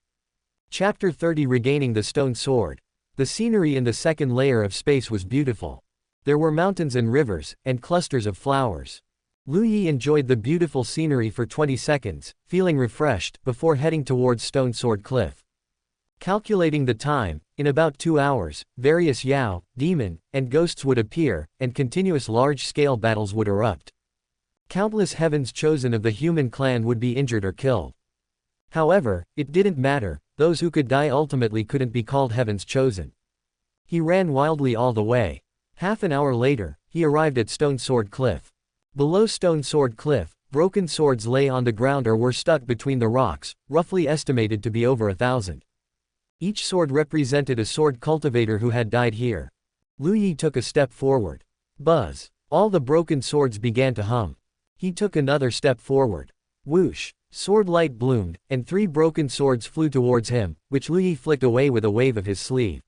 Chapter 30 Regaining the Stone Sword. The scenery in the second layer of space was beautiful. There were mountains and rivers, and clusters of flowers. Lu Yi enjoyed the beautiful scenery for 20 seconds, feeling refreshed, before heading towards Stone Sword Cliff. Calculating the time, in about 2 hours, various Yao, demon, and ghosts would appear, and continuous large-scale battles would erupt. Countless heavens chosen of the human clan would be injured or killed. However, it didn't matter, those who could die ultimately couldn't be called heavens chosen. He ran wildly all the way. Half an hour later, he arrived at Stone Sword Cliff. Below Stone Sword Cliff, broken swords lay on the ground or were stuck between the rocks, roughly estimated to be over 1,000. Each sword represented a sword cultivator who had died here. Lu Yi took a step forward. Buzz. All the broken swords began to hum. He took another step forward. Whoosh. Sword light bloomed, and 3 broken swords flew towards him, which Lu Yi flicked away with a wave of his sleeve.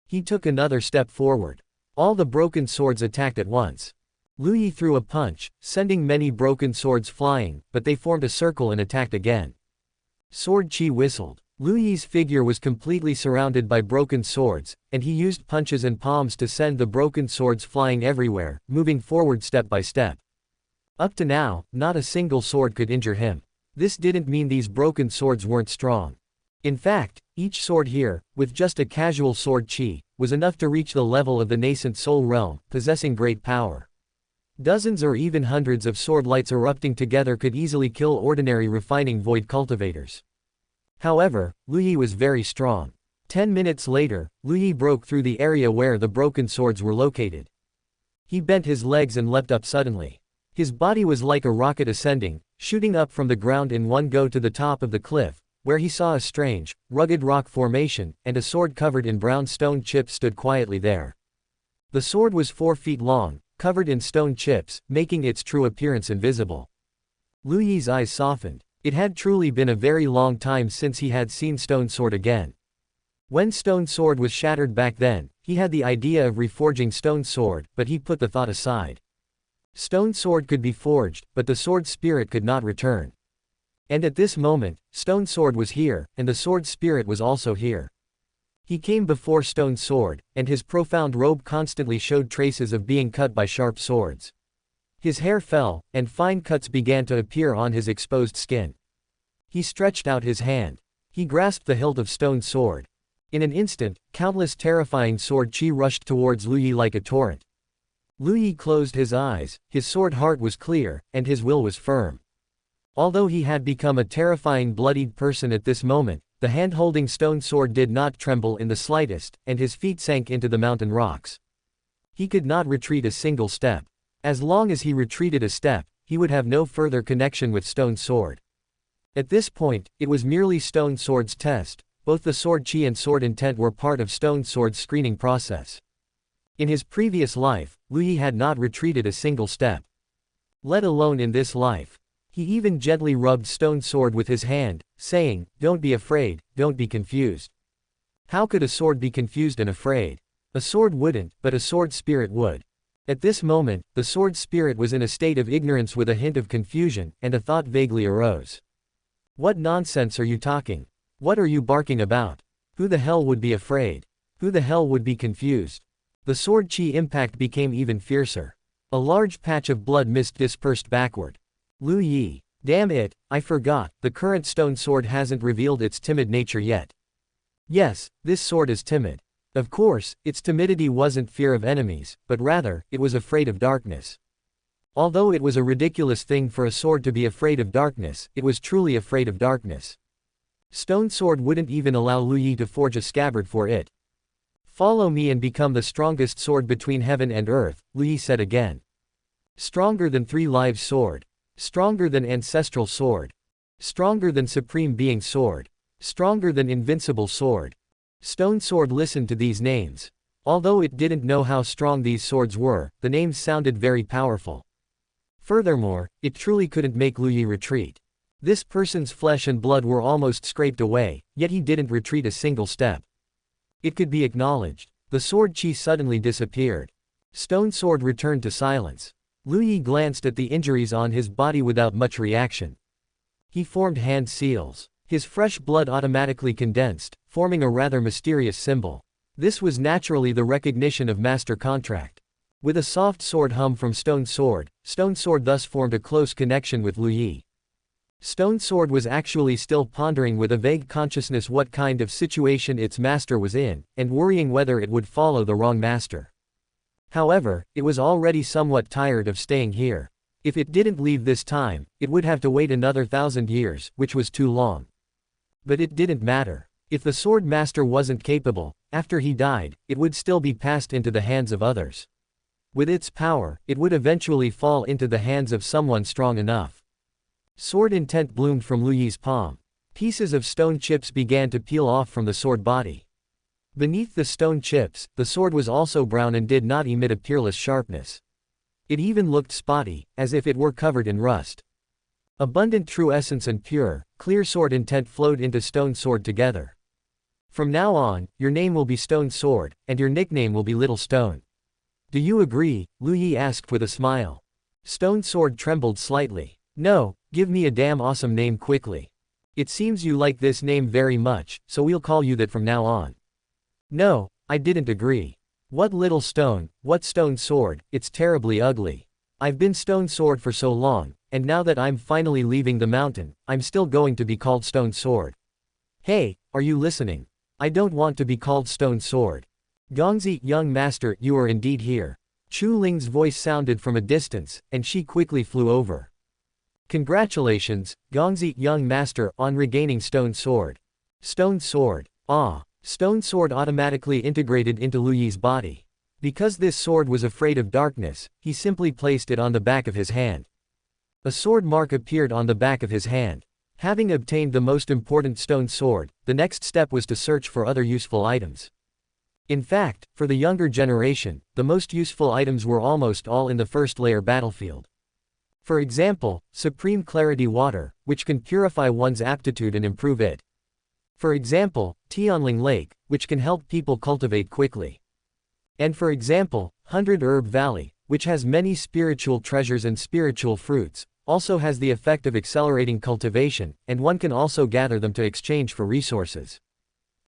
He took another step forward. All the broken swords attacked at once. Lu Yi threw a punch, sending many broken swords flying, but they formed a circle and attacked again. Sword Chi whistled. Lu Yi's figure was completely surrounded by broken swords, and he used punches and palms to send the broken swords flying everywhere, moving forward step by step. Up to now, not a single sword could injure him. This didn't mean these broken swords weren't strong. In fact, each sword here, with just a casual sword chi, was enough to reach the level of the nascent soul realm, possessing great power. Dozens or even hundreds of sword lights erupting together could easily kill ordinary refining void cultivators. However, Lu Yi was very strong. 10 minutes later, Lu Yi broke through the area where the broken swords were located. He bent his legs and leapt up suddenly. His body was like a rocket ascending, shooting up from the ground in one go to the top of the cliff, where he saw a strange, rugged rock formation, and a sword covered in brown stone chips stood quietly there. The sword was 4 feet long, covered in stone chips, making its true appearance invisible. Lu Yi's eyes softened. It had truly been a very long time since he had seen stone sword again. When stone sword was shattered back then, he had the idea of reforging stone sword, but he put the thought aside. Stone sword could be forged, but the sword spirit could not return. And at this moment, stone sword was here, and the sword spirit was also here. He came before stone sword, and his profound robe constantly showed traces of being cut by sharp swords. His hair fell, and fine cuts began to appear on his exposed skin. He stretched out his hand. He grasped the hilt of stone sword. In an instant, countless terrifying sword chi rushed towards Lu Yi like a torrent. Lu Yi closed his eyes, his sword heart was clear, and his will was firm. Although he had become a terrifying bloodied person at this moment, the hand holding stone sword did not tremble in the slightest, and his feet sank into the mountain rocks. He could not retreat a single step. As long as he retreated a step, he would have no further connection with stone sword. At this point, it was merely stone sword's test. Both the sword chi and sword intent were part of stone sword's screening process. In his previous life, Lu Yi had not retreated a single step. Let alone in this life. He even gently rubbed stone sword with his hand, saying, "Don't be afraid, don't be confused." How could a sword be confused and afraid? A sword wouldn't, but a sword spirit would. At this moment, the sword spirit was in a state of ignorance with a hint of confusion, and a thought vaguely arose. What nonsense are you talking? What are you barking about? Who the hell would be afraid? Who the hell would be confused? The sword chi impact became even fiercer. A large patch of blood mist dispersed backward. Lu Yi. Damn it, I forgot, the current stone sword hasn't revealed its timid nature yet. Yes, this sword is timid. Of course, its timidity wasn't fear of enemies, but rather, it was afraid of darkness. Although it was a ridiculous thing for a sword to be afraid of darkness, it was truly afraid of darkness. Stone sword wouldn't even allow Lu Yi to forge a scabbard for it. Follow me and become the strongest sword between heaven and earth, Lu Yi said again. Stronger than 3 lives sword. Stronger than ancestral sword. Stronger than supreme being sword. Stronger than invincible sword. Stone sword listened to these names. Although it didn't know how strong these swords were, the names sounded very powerful. Furthermore, it truly couldn't make Lu Yi retreat. This person's flesh and blood were almost scraped away, yet he didn't retreat a single step. It could be acknowledged. The sword chi suddenly disappeared. Stone sword returned to silence. Lu Yi glanced at the injuries on his body without much reaction. He formed hand seals. His fresh blood automatically condensed, forming a rather mysterious symbol. This was naturally the recognition of master contract. With a soft sword hum from Stone Sword thus formed a close connection with Lu Yi. Stone Sword was actually still pondering with a vague consciousness what kind of situation its master was in, and worrying whether it would follow the wrong master. However, it was already somewhat tired of staying here. If it didn't leave this time, it would have to wait another 1,000 years, which was too long. But it didn't matter. If the sword master wasn't capable, after he died, it would still be passed into the hands of others. With its power, it would eventually fall into the hands of someone strong enough. Sword intent bloomed from Lu Yi's palm. Pieces of stone chips began to peel off from the sword body. Beneath the stone chips, the sword was also brown and did not emit a peerless sharpness. It even looked spotty, as if it were covered in rust. Abundant true essence and pure, clear sword intent flowed into Stone Sword together. From now on, your name will be Stone Sword, and your nickname will be Little Stone. Do you agree? Lu Yi asked with a smile. Stone Sword trembled slightly. No, give me a damn awesome name quickly. It seems you like this name very much, so we'll call you that from now on. No, I didn't agree. What Little Stone, what Stone Sword, it's terribly ugly. I've been Stone Sword for so long, and now that I'm finally leaving the mountain, I'm still going to be called Stone Sword. Hey, are you listening? I don't want to be called Stone Sword. Gongzi, young master, you are indeed here. Chu Ling's voice sounded from a distance, and she quickly flew over. Congratulations, Gongzi, young master, on regaining Stone Sword. Stone Sword. Ah. Stone Sword automatically integrated into Lu Yi's body. Because this sword was afraid of darkness, he simply placed it on the back of his hand. A sword mark appeared on the back of his hand. Having obtained the most important Stone Sword, the next step was to search for other useful items. In fact, for the younger generation, the most useful items were almost all in the first layer battlefield. For example, Supreme Clarity Water, which can purify one's aptitude and improve it. For example, Tianling Lake, which can help people cultivate quickly. And for example, 100 Herb Valley, which has many spiritual treasures and spiritual fruits, also has the effect of accelerating cultivation, and one can also gather them to exchange for resources.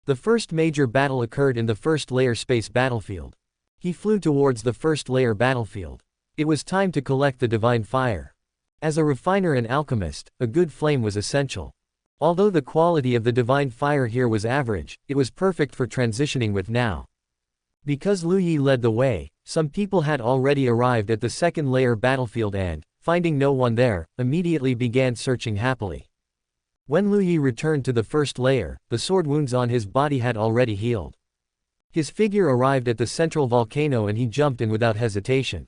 The first major battle occurred in the first layer space battlefield. He flew towards the first layer battlefield. It was time to collect the divine fire. As a refiner and alchemist, a good flame was essential. Although the quality of the divine fire here was average, it was perfect for transitioning with now. Because Lu Yi led the way, some people had already arrived at the second layer battlefield and, finding no one there, immediately began searching happily. When Lu Yi returned to the first layer, the sword wounds on his body had already healed. His figure arrived at the central volcano and he jumped in without hesitation.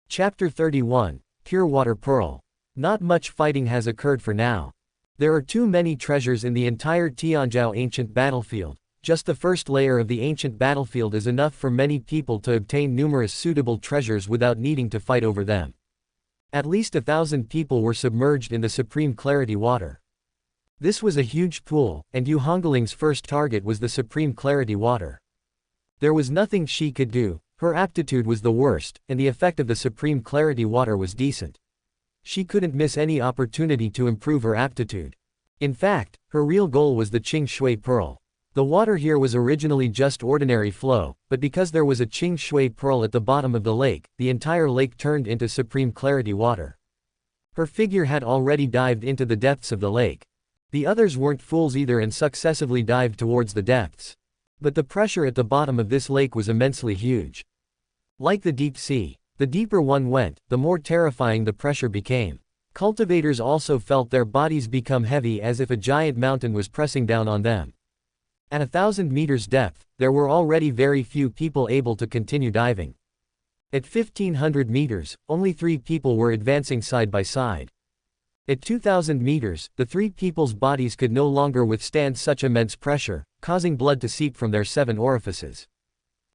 Chapter 31, Pure Water Pearl. Not much fighting has occurred for now. There are too many treasures in the entire Tianzhou ancient battlefield. Just the first layer of the ancient battlefield is enough for many people to obtain numerous suitable treasures without needing to fight over them. At least 1,000 people were submerged in the Supreme Clarity Water. This was a huge pool, and Yu Hungling's first target was the Supreme Clarity Water. There was nothing she could do, her aptitude was the worst, and the effect of the Supreme Clarity Water was decent. She couldn't miss any opportunity to improve her aptitude. In fact, her real goal was the Qing Shui Pearl. The water here was originally just ordinary flow, but because there was a Qing Shui Pearl at the bottom of the lake, the entire lake turned into Supreme Clarity Water. Her figure had already dived into the depths of the lake. The others weren't fools either and successively dived towards the depths. But the pressure at the bottom of this lake was immensely huge. Like the deep sea. The deeper one went, the more terrifying the pressure became. Cultivators also felt their bodies become heavy as if a giant mountain was pressing down on them. At 1,000 meters depth, there were already very few people able to continue diving. At 1,500 meters, only 3 people were advancing side by side. At 2,000 meters, the 3 people's bodies could no longer withstand such immense pressure, causing blood to seep from their 7 orifices.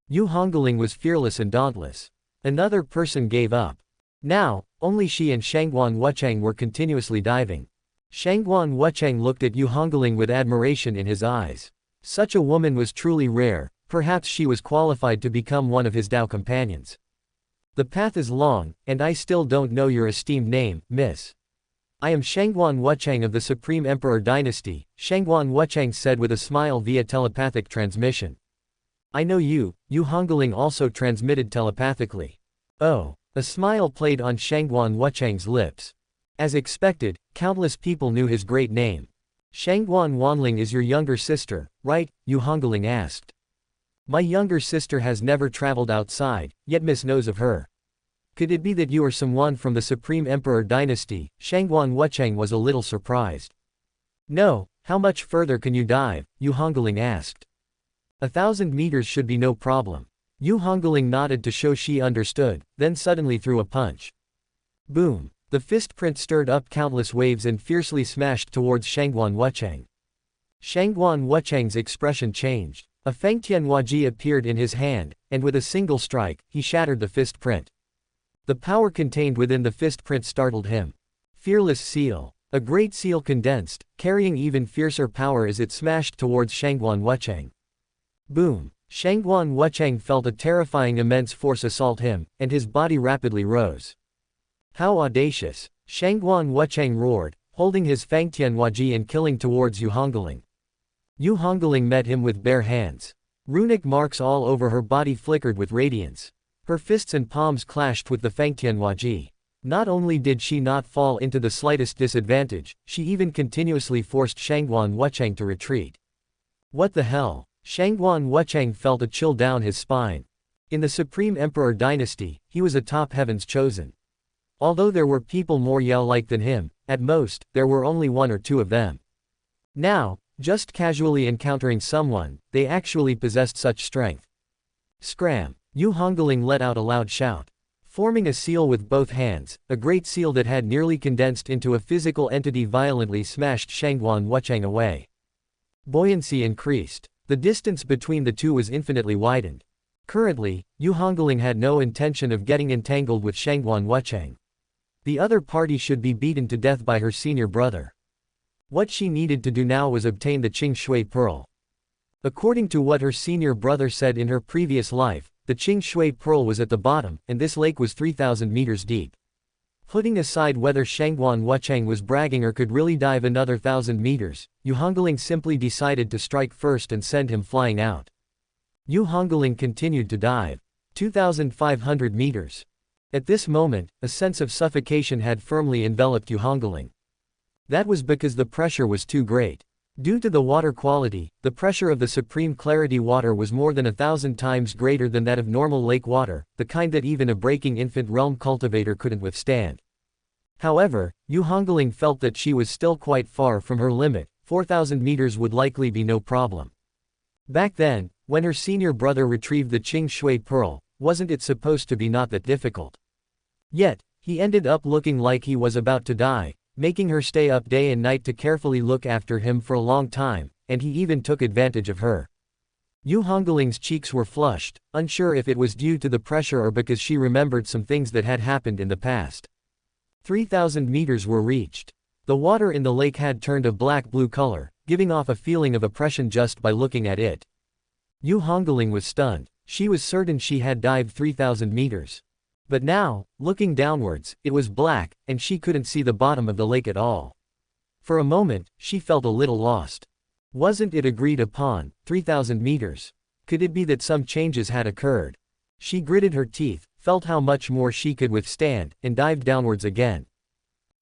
Yu Hungling was fearless and dauntless. Another person gave up. Now, only she and Shangguan Wuchang were continuously diving. Shangguan Wuchang looked at Yu Hungling with admiration in his eyes. Such a woman was truly rare, perhaps she was qualified to become one of his Dao companions. The path is long, and I still don't know your esteemed name, miss. I am Shangguan Wuchang of the Supreme Emperor Dynasty, Shangguan Wuchang said with a smile via telepathic transmission. I know you, Yu Hungling also transmitted telepathically. Oh. A smile played on Shangguan Wuchang's lips. As expected, countless people knew his great name. Shangguan Wanling is your younger sister, right? Yu Hungling asked. My younger sister has never traveled outside, yet Miss knows of her. Could it be that you are someone from the Supreme Emperor Dynasty? Shangguan Wuchang was a little surprised. No, how much further can you dive? Yu Hungling asked. 1,000 meters should be no problem. Yu Hungling nodded to show she understood, then suddenly threw a punch. Boom! The fist print stirred up countless waves and fiercely smashed towards Shangguan Wuchang. Shangguan Wuchang's expression changed. A Fengtian Huaji appeared in his hand, and with a single strike, he shattered the fist print. The power contained within the fist print startled him. Fearless seal. A great seal condensed, carrying even fiercer power as it smashed towards Shangguan Wuchang. Boom. Shangguan Wuchang felt a terrifying immense force assault him, and his body rapidly rose. How audacious! Shangguan Wuchang roared, holding his Fangtian Huaji and killing towards Yu Hungling. Yu Hungling met him with bare hands. Runic marks all over her body flickered with radiance. Her fists and palms clashed with the Fangtian Huaji. Not only did she not fall into the slightest disadvantage, she even continuously forced Shangguan Wuchang to retreat. What the hell? Shangguan Wuchang felt a chill down his spine. In the Supreme Emperor dynasty, he was a top heavens chosen. Although there were people more Yao-like than him, at most, there were only one or two of them. Now, just casually encountering someone, they actually possessed such strength. Scram! Yu Hungling let out a loud shout. Forming a seal with both hands, a great seal that had nearly condensed into a physical entity violently smashed Shangguan Wuchang away. Buoyancy increased. The distance between the two was infinitely widened. Currently, Yu Hungling had no intention of getting entangled with Shangguan Wuchang. The other party should be beaten to death by her senior brother. What she needed to do now was obtain the Qing Shui Pearl. According to what her senior brother said in her previous life, the Qing Shui Pearl was at the bottom, and this lake was 3,000 meters deep. Putting aside whether Shangguan Wuchang was bragging or could really dive another 1,000 meters, Yu Hungling simply decided to strike first and send him flying out. Yu Hungling continued to dive. 2,500 meters. At this moment, a sense of suffocation had firmly enveloped Yu Hungling. That was because the pressure was too great. Due to the water quality, the pressure of the supreme clarity water was more than 1,000 times greater than that of normal lake water, the kind that even a breaking infant realm cultivator couldn't withstand. However, Yu Hungling felt that she was still quite far from her limit. 4,000 meters would likely be no problem. Back then, when her senior brother retrieved the Qing Shui Pearl, wasn't it supposed to be not that difficult? Yet, he ended up looking like he was about to die, making her stay up day and night to carefully look after him for a long time, and he even took advantage of her. Yu Hungling's cheeks were flushed, unsure if it was due to the pressure or because she remembered some things that had happened in the past. 3,000 meters were reached. The water in the lake had turned a black-blue color, giving off a feeling of oppression just by looking at it. Yu Hungling was stunned. She was certain she had dived 3,000 meters. But now, looking downwards, it was black, and she couldn't see the bottom of the lake at all. For a moment, she felt a little lost. Wasn't it agreed upon, 3,000 meters? Could it be that some changes had occurred? She gritted her teeth, felt how much more she could withstand, and dived downwards again.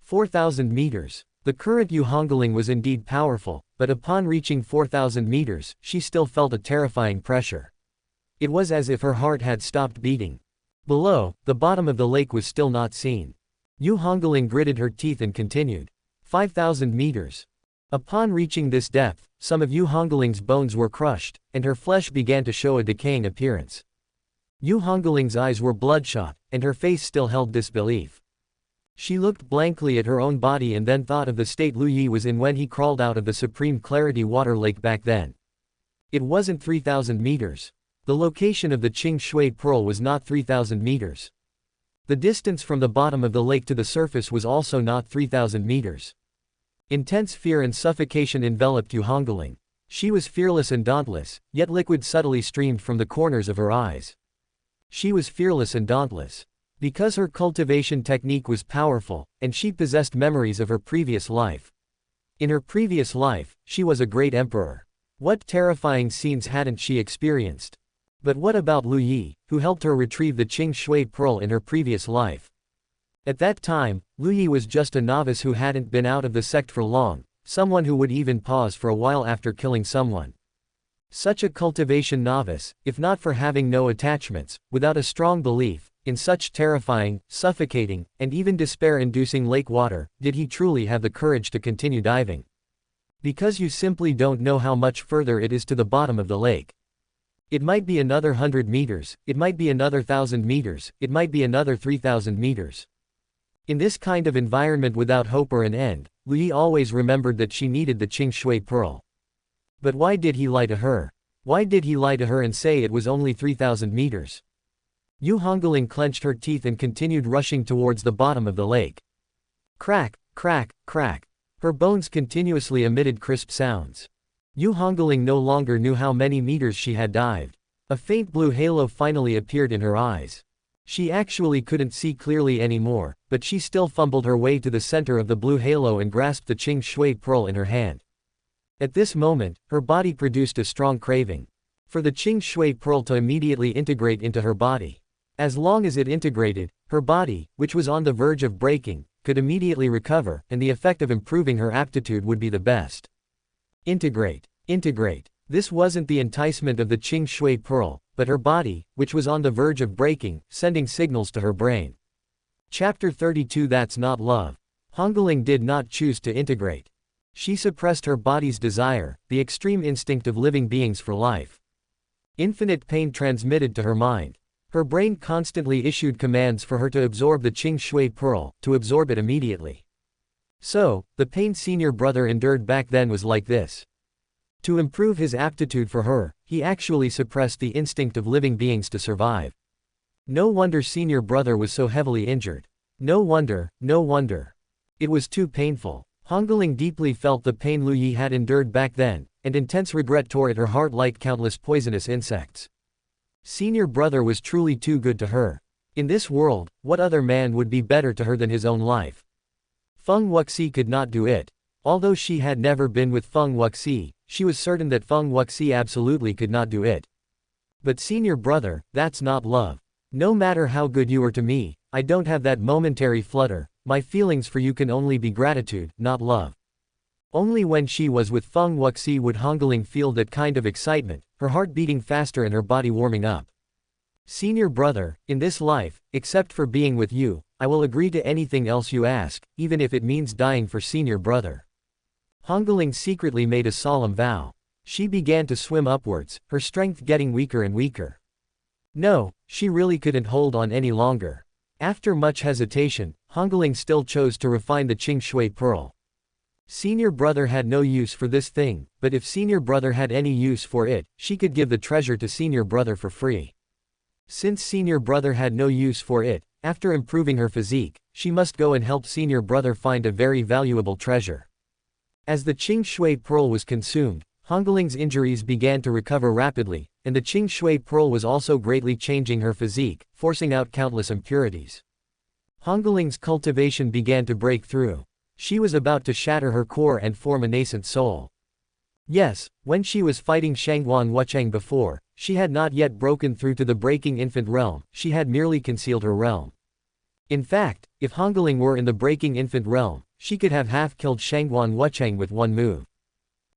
4,000 meters. The current Yu Hungling was indeed powerful, but upon reaching 4,000 meters, she still felt a terrifying pressure. It was as if her heart had stopped beating. Below, the bottom of the lake was still not seen. Yu Hungling gritted her teeth and continued. 5,000 meters. Upon reaching this depth, some of Yu Hungling's bones were crushed, and her flesh began to show a decaying appearance. Yu Hungling's eyes were bloodshot, and her face still held disbelief. She looked blankly at her own body and then thought of the state Lu Yi was in when he crawled out of the Supreme Clarity Water Lake back then. It wasn't 3,000 meters. The location of the Qing Shui Pearl was not 3,000 meters. The distance from the bottom of the lake to the surface was also not 3,000 meters. Intense fear and suffocation enveloped Yu Hungling. She was fearless and dauntless, yet liquid subtly streamed from the corners of her eyes. She was fearless and dauntless. Because her cultivation technique was powerful, and she possessed memories of her previous life. In her previous life, she was a great emperor. What terrifying scenes hadn't she experienced? But what about Lu Yi, who helped her retrieve the Qing Shui Pearl in her previous life? At that time, Lu Yi was just a novice who hadn't been out of the sect for long, someone who would even pause for a while after killing someone. Such a cultivation novice, if not for having no attachments, without a strong belief, in such terrifying, suffocating, and even despair-inducing lake water, did he truly have the courage to continue diving? Because you simply don't know how much further it is to the bottom of the lake. It might be another 100 meters, it might be another 1,000 meters, it might be another 3,000 meters. In this kind of environment without hope or an end, Lu Yi always remembered that she needed the Qing Shui Pearl. But why did he lie to her? Why did he lie to her and say it was only 3,000 meters? Yu Hungling clenched her teeth and continued rushing towards the bottom of the lake. Crack, Crack, crack. Her bones continuously emitted crisp sounds. Yu Hungling no longer knew how many meters she had dived. A faint blue halo finally appeared in her eyes. She actually couldn't see clearly anymore, but she still fumbled her way to the center of the blue halo and grasped the Qing Shui pearl in her hand. At this moment, her body produced a strong craving for the Qing Shui pearl to immediately integrate into her body. As long as it integrated, her body, which was on the verge of breaking, could immediately recover, and the effect of improving her aptitude would be the best. Integrate. Integrate. This wasn't the enticement of the Qing Shui pearl, but her body, which was on the verge of breaking, sending signals to her brain. Chapter 32. That's not love. Hongling did not choose to integrate. She suppressed her body's desire, the extreme instinct of living beings for life. Infinite pain transmitted to her mind. Her brain constantly issued commands for her to absorb the Qing Shui pearl, to absorb it immediately. So, the pain senior brother endured back then was like this. To improve his aptitude for her, he actually suppressed the instinct of living beings to survive. No wonder senior brother was so heavily injured. No wonder, no wonder. It was too painful. Hongling deeply felt the pain Lu Yi had endured back then, and intense regret tore at her heart like countless poisonous insects. Senior brother was truly too good to her. In this world, what other man would be better to her than his own life? Feng Wuxi could not do it. Although she had never been with Feng Wuxi, she was certain that Feng Wuxi absolutely could not do it. But senior brother, that's not love. No matter how good you are to me, I don't have that momentary flutter. My feelings for you can only be gratitude, not love. Only when she was with Feng Wuxi would Hongling feel that kind of excitement, her heart beating faster and her body warming up. Senior brother, in this life, except for being with you, I will agree to anything else you ask, even if it means dying for senior brother. Hongling secretly made a solemn vow. She began to swim upwards, her strength getting weaker and weaker. No, she really couldn't hold on any longer. After much hesitation, Hongling still chose to refine the Qing Shui pearl. Senior brother had no use for this thing, but if senior brother had any use for it, she could give the treasure to senior brother for free. Since senior brother had no use for it, after improving her physique, she must go and help senior brother find a very valuable treasure. As the Qing Shui pearl was consumed, Hongling's injuries began to recover rapidly, and the Qing Shui pearl was also greatly changing her physique, forcing out countless impurities. Hongling's cultivation began to break through. She was about to shatter her core and form a nascent soul. Yes, when she was fighting Shangguan Wucheng before, she had not yet broken through to the breaking infant realm, she had merely concealed her realm. In fact, if Hongling were in the breaking infant realm, she could have half-killed Shangguan Wucheng with one move.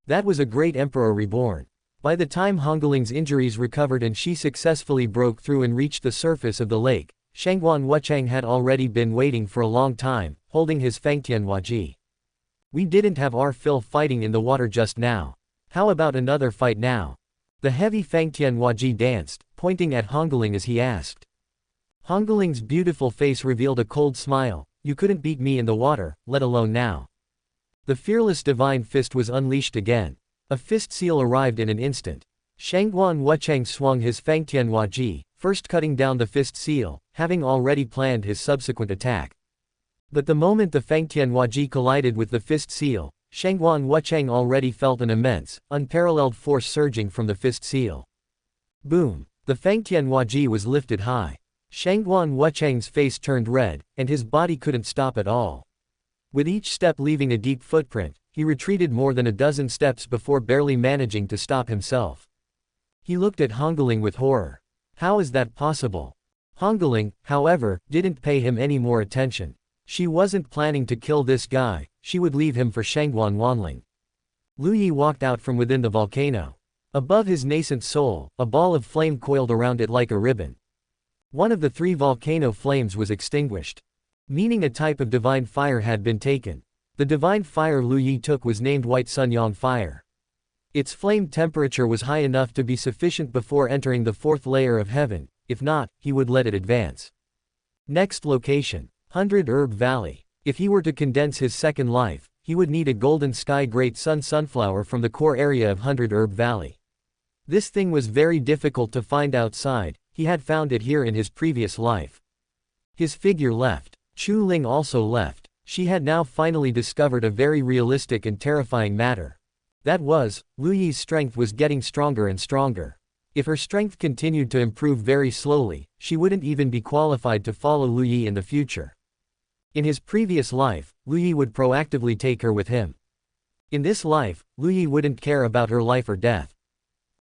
That was a great emperor reborn. By the time Hongling's injuries recovered and she successfully broke through and reached the surface of the lake, Shangguan Wucheng had already been waiting for a long time, holding his Fangtian Huaji. We didn't have our fill fighting in the water just now. How about another fight now? The heavy Fangtian Huaji danced, pointing at Hongling as he asked. Hongling's beautiful face revealed a cold smile. You couldn't beat me in the water, let alone now. The fearless divine fist was unleashed again. A fist seal arrived in an instant. Shangguan Wucheng swung his Fangtian Huaji, first cutting down the fist seal, having already planned his subsequent attack. But the moment the Fangtian Huaji collided with the fist seal, Shangguan Wucheng already felt an immense, unparalleled force surging from the fist seal. Boom! The Fangtian Huaji was lifted high. Shangguan Wucheng's face turned red, and his body couldn't stop at all. With each step leaving a deep footprint, he retreated more than a dozen steps before barely managing to stop himself. He looked at Hongling with horror. How is that possible? Hongling, however, didn't pay him any more attention. She wasn't planning to kill this guy, she would leave him for Shangguan Wanling. Lu Yi walked out from within the volcano. Above his nascent soul, a ball of flame coiled around it like a ribbon. One of the 3 volcano flames was extinguished. Meaning a type of divine fire had been taken. The divine fire Lu Yi took was named White Sun Yang Fire. Its flame temperature was high enough to be sufficient before entering the 4th layer of heaven, if not, he would let it advance. Next location. 100 Herb Valley. If he were to condense his second life, he would need a golden sky great sun sunflower from the core area of 100 Herb Valley. This thing was very difficult to find outside, he had found it here in his previous life. His figure left. Chu Ling also left. She had now finally discovered a very realistic and terrifying matter. That was, Lu Yi's strength was getting stronger and stronger. If her strength continued to improve very slowly, she wouldn't even be qualified to follow Lu Yi in the future. In his previous life, Lu Yi would proactively take her with him. In this life, Lu Yi wouldn't care about her life or death.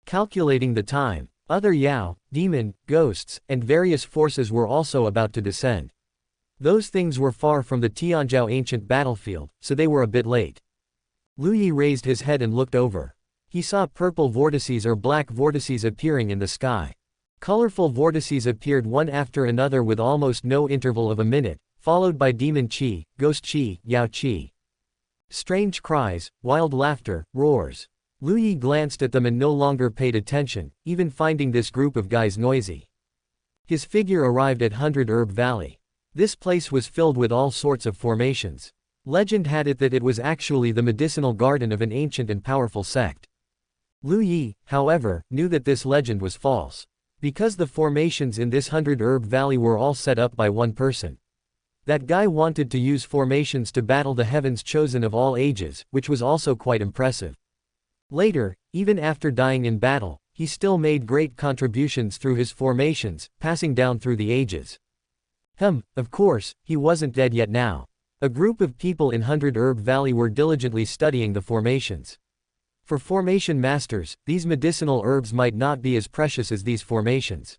Calculating the time, other Yao, demon, ghosts, and various forces were also about to descend. Those things were far from the Tianzhou ancient battlefield, so they were a bit late. Lu Yi raised his head and looked over. He saw purple vortices or black vortices appearing in the sky. Colorful vortices appeared one after another with almost no interval of a minute, followed by demon qi, ghost qi, yao qi. Strange cries, wild laughter, roars. Lu Yi glanced at them and no longer paid attention, even finding this group of guys noisy. His figure arrived at 100 Herb Valley. This place was filled with all sorts of formations. Legend had it that it was actually the medicinal garden of an ancient and powerful sect. Lu Yi, however, knew that this legend was false. Because the formations in this 100 Herb Valley were all set up by one person. That guy wanted to use formations to battle the heavens chosen of all ages, which was also quite impressive. Later, even after dying in battle, he still made great contributions through his formations, passing down through the ages. Of course, he wasn't dead yet now. A group of people in 100 Herb Valley were diligently studying the formations. For formation masters, these medicinal herbs might not be as precious as these formations.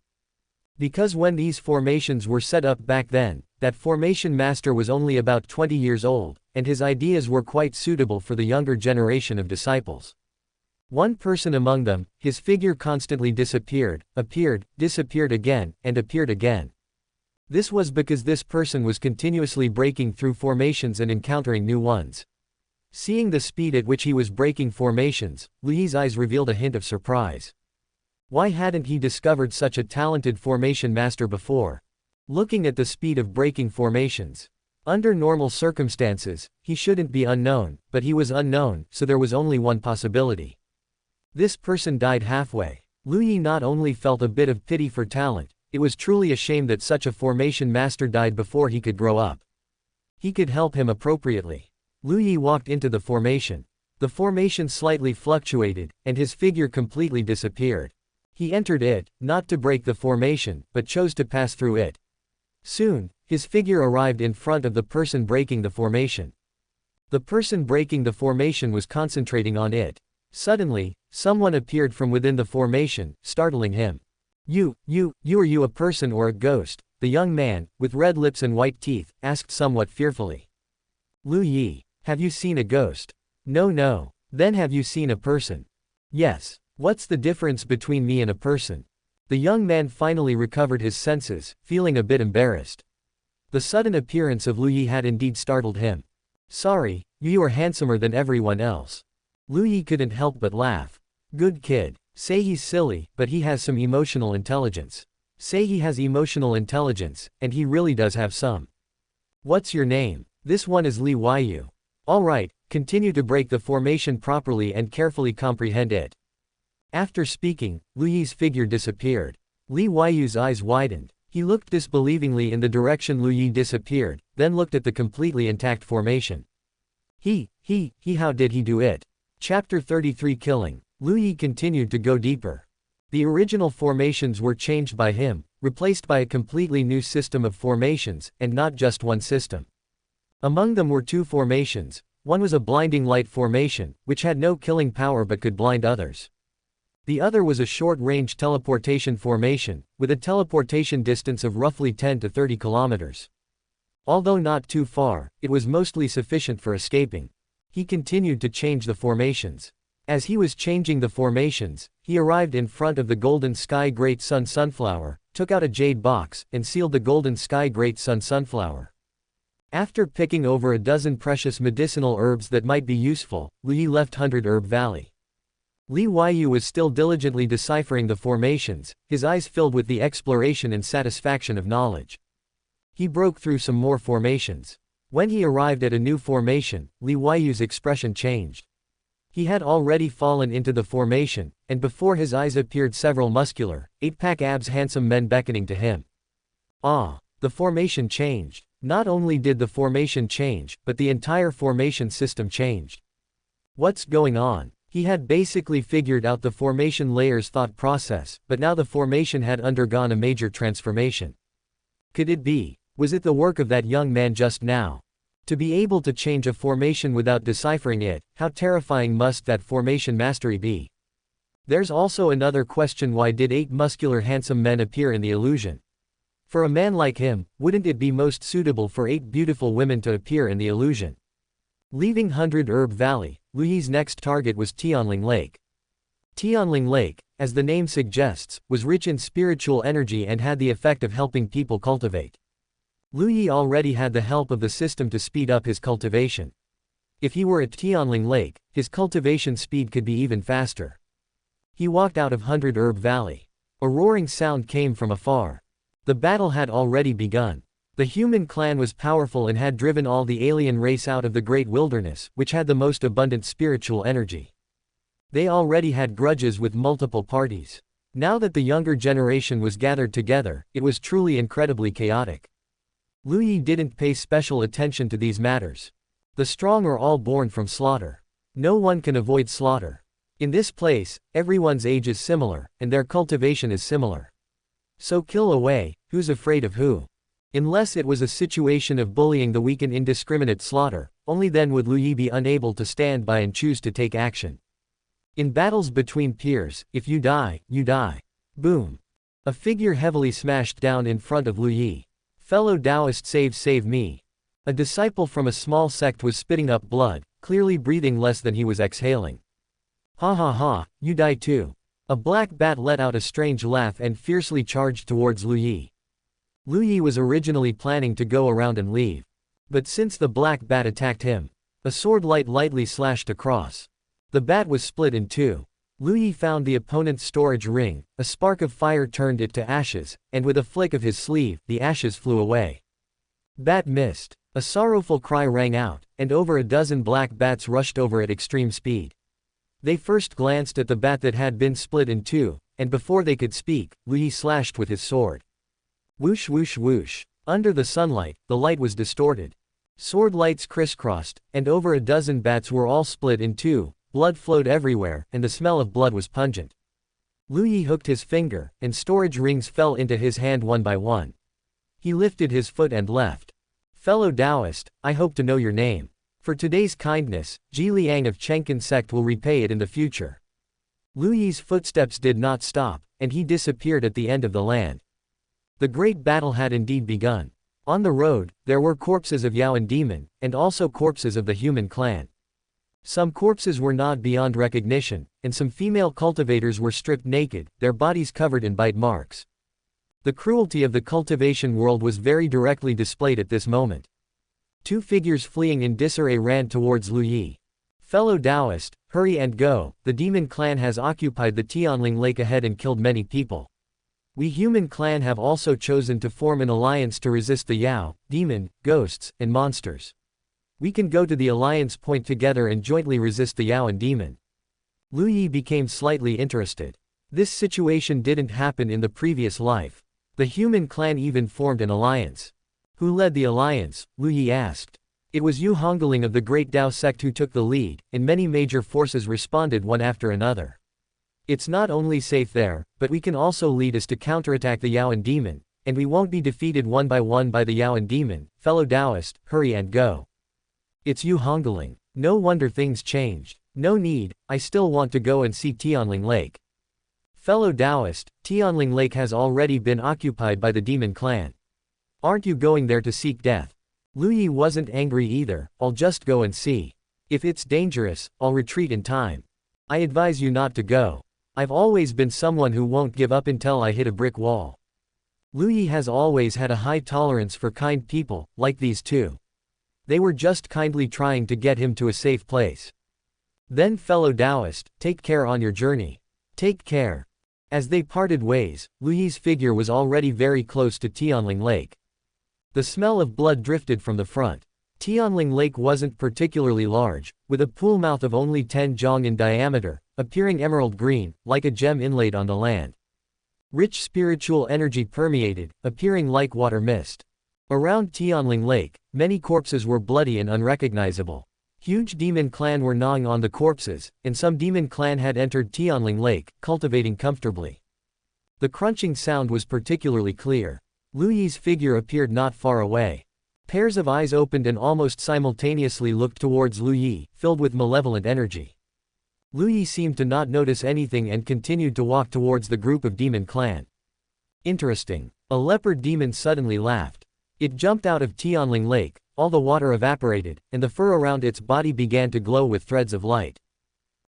Because when these formations were set up back then, that formation master was only about 20 years old, and his ideas were quite suitable for the younger generation of disciples. One person among them, his figure constantly disappeared, appeared, disappeared again, and appeared again. This was because this person was continuously breaking through formations and encountering new ones. Seeing the speed at which he was breaking formations, Lu Yi's eyes revealed a hint of surprise. Why hadn't he discovered such a talented formation master before? Looking at the speed of breaking formations. Under normal circumstances, he shouldn't be unknown, but he was unknown, so there was only one possibility. This person died halfway. Lu Yi not only felt a bit of pity for talent, it was truly a shame that such a formation master died before he could grow up. He could help him appropriately. Lu Yi walked into the formation. The formation slightly fluctuated, and his figure completely disappeared. He entered it, not to break the formation, but chose to pass through it. Soon, his figure arrived in front of the person breaking the formation. The person breaking the formation was concentrating on it. Suddenly, someone appeared from within the formation, startling him. You are you a person or a ghost? The young man, with red lips and white teeth, asked somewhat fearfully. Lu Yi, have you seen a ghost? No. Then have you seen a person? Yes. What's the difference between me and a person? The young man finally recovered his senses, feeling a bit embarrassed. The sudden appearance of Lu Yi had indeed startled him. Sorry, you are handsomer than everyone else. Lu Yi couldn't help but laugh. Good kid. Say he's silly, but he has some emotional intelligence. Say he has emotional intelligence, and he really does have some. What's your name? This one is Li Yu. Alright, continue to break the formation properly and carefully comprehend it. After speaking, Lu Yi's figure disappeared. Li Yu's eyes widened. He looked disbelievingly in the direction Lu Yi disappeared, then looked at the completely intact formation. How did he do it? Chapter 33 Killing. Lu Yi continued to go deeper. The original formations were changed by him, replaced by a completely new system of formations, and not just one system. Among them were two formations. One was a blinding light formation, which had no killing power but could blind others. The other was a short-range teleportation formation, with a teleportation distance of roughly 10 to 30 kilometers. Although not too far, it was mostly sufficient for escaping. He continued to change the formations. As he was changing the formations, he arrived in front of the Golden Sky Great Sun Sunflower, took out a jade box, and sealed the Golden Sky Great Sun Sunflower. After picking over a dozen precious medicinal herbs that might be useful, Lu Yi left 100 Herb Valley. Li Yu was still diligently deciphering the formations, his eyes filled with the exploration and satisfaction of knowledge. He broke through some more formations. When he arrived at a new formation, Li Yu's expression changed. He had already fallen into the formation, and before his eyes appeared several muscular, 8-pack abs handsome men beckoning to him. Ah! The formation changed. Not only did the formation change, but the entire formation system changed. What's going on? He had basically figured out the formation layer's thought process, but now the formation had undergone a major transformation. Could it be? Was it the work of that young man just now? To be able to change a formation without deciphering it, how terrifying must that formation mastery be? There's also another question: why did 8 muscular handsome men appear in the illusion? For a man like him, wouldn't it be most suitable for 8 beautiful women to appear in the illusion? Leaving 100 Herb Valley, Lu Yi's next target was Jiànjī Lake. Jiànjī Lake, as the name suggests, was rich in spiritual energy and had the effect of helping people cultivate. Lu Yi already had the help of the system to speed up his cultivation. If he were at Jiànjī Lake, his cultivation speed could be even faster. He walked out of 100 Herb Valley. A roaring sound came from afar. The battle had already begun. The human clan was powerful and had driven all the alien race out of the great wilderness, which had the most abundant spiritual energy. They already had grudges with multiple parties. Now that the younger generation was gathered together, it was truly incredibly chaotic. Lu Yi didn't pay special attention to these matters. The strong are all born from slaughter. No one can avoid slaughter. In this place, everyone's age is similar, and their cultivation is similar. So kill away, who's afraid of who? Unless it was a situation of bullying the weak and indiscriminate slaughter, only then would Lu Yi be unable to stand by and choose to take action. In battles between peers, if you die, you die. Boom. A figure heavily smashed down in front of Lu Yi. Fellow Taoist, save me. A disciple from a small sect was spitting up blood, clearly breathing less than he was exhaling. Ha ha ha, you die too. A black bat let out a strange laugh and fiercely charged towards Lu Yi. Lu Yi was originally planning to go around and leave. But since the black bat attacked him, a sword lightly slashed across. The bat was split in two. Lu Yi found the opponent's storage ring, a spark of fire turned it to ashes, and with a flick of his sleeve, the ashes flew away. Bat missed. A sorrowful cry rang out, and over a dozen black bats rushed over at extreme speed. They first glanced at the bat that had been split in two, and before they could speak, Lu Yi slashed with his sword. Whoosh whoosh whoosh. Under the sunlight, the light was distorted. Sword lights crisscrossed, and over a dozen bats were all split in two. Blood flowed everywhere, and the smell of blood was pungent. Lu Yi hooked his finger, and storage rings fell into his hand one by one. He lifted his foot and left. Fellow Taoist, I hope to know your name. For today's kindness, Ji Liang of Chengkan sect will repay it in the future. Lu Yi's footsteps did not stop, and he disappeared at the end of the land. The great battle had indeed begun. On the road, there were corpses of Yao and Demon, and also corpses of the human clan. Some corpses were gnawed beyond recognition, and some female cultivators were stripped naked, their bodies covered in bite marks. The cruelty of the cultivation world was very directly displayed at this moment. 2 figures fleeing in disarray ran towards Lu Yi. Fellow Taoist, hurry and go, the demon clan has occupied the Jiànjī Lake ahead and killed many people. We human clan have also chosen to form an alliance to resist the Yao, demon, ghosts, and monsters. We can go to the alliance point together and jointly resist the Yao and demon. Lu Yi became slightly interested. This situation didn't happen in the previous life. The human clan even formed an alliance. Who led the alliance? Lu Yi asked. It was Yu Hungling of the Great Dao sect who took the lead, and many major forces responded one after another. It's not only safe there, but we can also lead us to counterattack the Yao and demon, and we won't be defeated one by the Yao and demon. Fellow Taoist, hurry and go. It's Yu Hungling. No wonder things changed. No need, I still want to go and see Jiànjī Lake. Fellow Taoist, Jiànjī Lake has already been occupied by the demon clan. Aren't you going there to seek death? Lu Yi wasn't angry either, I'll just go and see. If it's dangerous, I'll retreat in time. I advise you not to go. I've always been someone who won't give up until I hit a brick wall. Lu Yi has always had a high tolerance for kind people, like these two. They were just kindly trying to get him to a safe place. Then fellow Taoist, take care on your journey. Take care. As they parted ways, Lu Yi's figure was already very close to Jiànjī Lake. The smell of blood drifted from the front. Jiànjī Lake wasn't particularly large, with a pool mouth of only 10 zhong in diameter, appearing emerald green, like a gem inlaid on the land. Rich spiritual energy permeated, appearing like water mist. Around Tianling Lake, many corpses were bloody and unrecognizable. Huge demon clan were gnawing on the corpses, and some demon clan had entered Tianling Lake, cultivating comfortably. The crunching sound was particularly clear. Lu Yi's figure appeared not far away. Pairs of eyes opened and almost simultaneously looked towards Lu Yi, filled with malevolent energy. Lu Yi seemed to not notice anything and continued to walk towards the group of demon clan. Interesting. A leopard demon suddenly laughed. It jumped out of Tianling Lake, all the water evaporated, and the fur around its body began to glow with threads of light.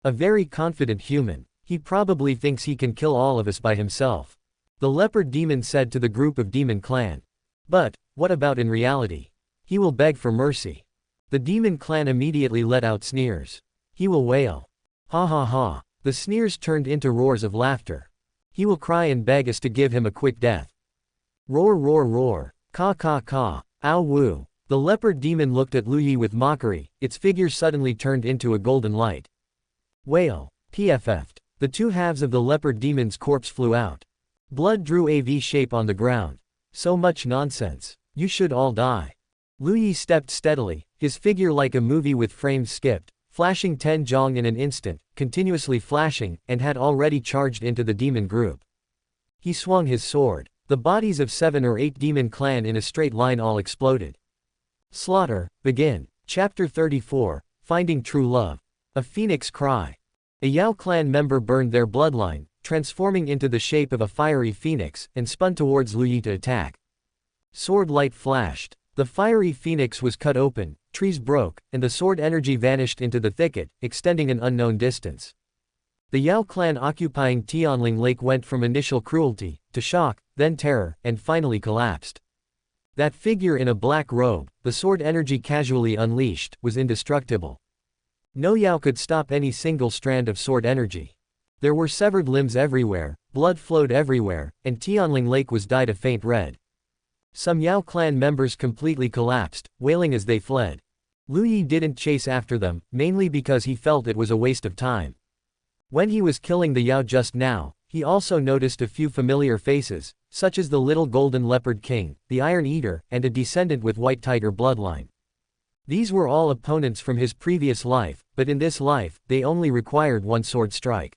A very confident human. He probably thinks he can kill all of us by himself. The leopard demon said to the group of demon clan. But, what about in reality? He will beg for mercy. The demon clan immediately let out sneers. He will wail. Ha ha ha. The sneers turned into roars of laughter. He will cry and beg us to give him a quick death. Roar roar roar. Ka ka ka. Ow woo. The leopard demon looked at Lu Yi with mockery, its figure suddenly turned into a golden light. Wail. PFF'd. The two halves of the leopard demon's corpse flew out. Blood drew a V shape on the ground. So much nonsense. You should all die. Lu Yi stepped steadily, his figure like a movie with frames skipped, flashing 10 zhong in an instant, continuously flashing, and had already charged into the demon group. He swung his sword. The bodies of 7 or 8 demon clan in a straight line all exploded. Slaughter, begin. Chapter 34, Finding True Love. A Phoenix Cry. A Yao clan member burned their bloodline, transforming into the shape of a fiery phoenix, and spun towards Lu Yi to attack. Sword light flashed. The fiery phoenix was cut open, trees broke, and the sword energy vanished into the thicket, extending an unknown distance. The Yao clan occupying Tianling Lake went from initial cruelty, to shock, then terror, and finally collapsed. That figure in a black robe, the sword energy casually unleashed, was indestructible. No Yao could stop any single strand of sword energy. There were severed limbs everywhere, blood flowed everywhere, and Tianling Lake was dyed a faint red. Some Yao clan members completely collapsed, wailing as they fled. Lu Yi didn't chase after them, mainly because he felt it was a waste of time. When he was killing the Yao just now, he also noticed a few familiar faces, such as the little golden leopard king, the Iron Eater, and a descendant with white tiger bloodline. These were all opponents from his previous life, but in this life, they only required one sword strike.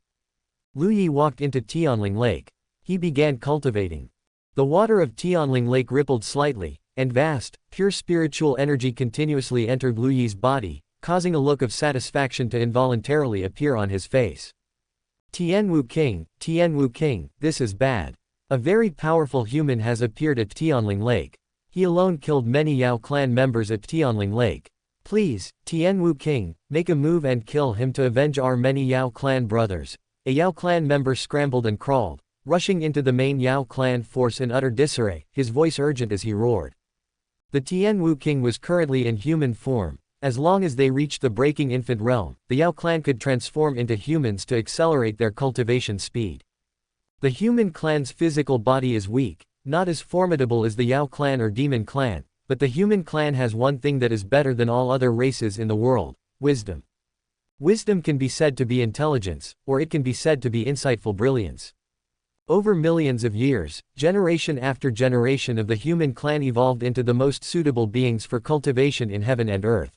Lu Yi walked into Tianling Lake. He began cultivating. The water of Tianling Lake rippled slightly, and vast, pure spiritual energy continuously entered Lu Yi's body, causing a look of satisfaction to involuntarily appear on his face. Tianwu King, this is bad. A very powerful human has appeared at Tianling Lake. He alone killed many Yao clan members at Tianling Lake. Please, Tianwu King, make a move and kill him to avenge our many Yao clan brothers. A Yao clan member scrambled and crawled, rushing into the main Yao clan force in utter disarray, his voice urgent as he roared. The Tianwu King was currently in human form. As long as they reached the breaking infant realm, the Yao clan could transform into humans to accelerate their cultivation speed. The human clan's physical body is weak, not as formidable as the Yao clan or demon clan, but the human clan has one thing that is better than all other races in the world: wisdom. Wisdom can be said to be intelligence, or it can be said to be insightful brilliance. Over millions of years, generation after generation of the human clan evolved into the most suitable beings for cultivation in heaven and earth.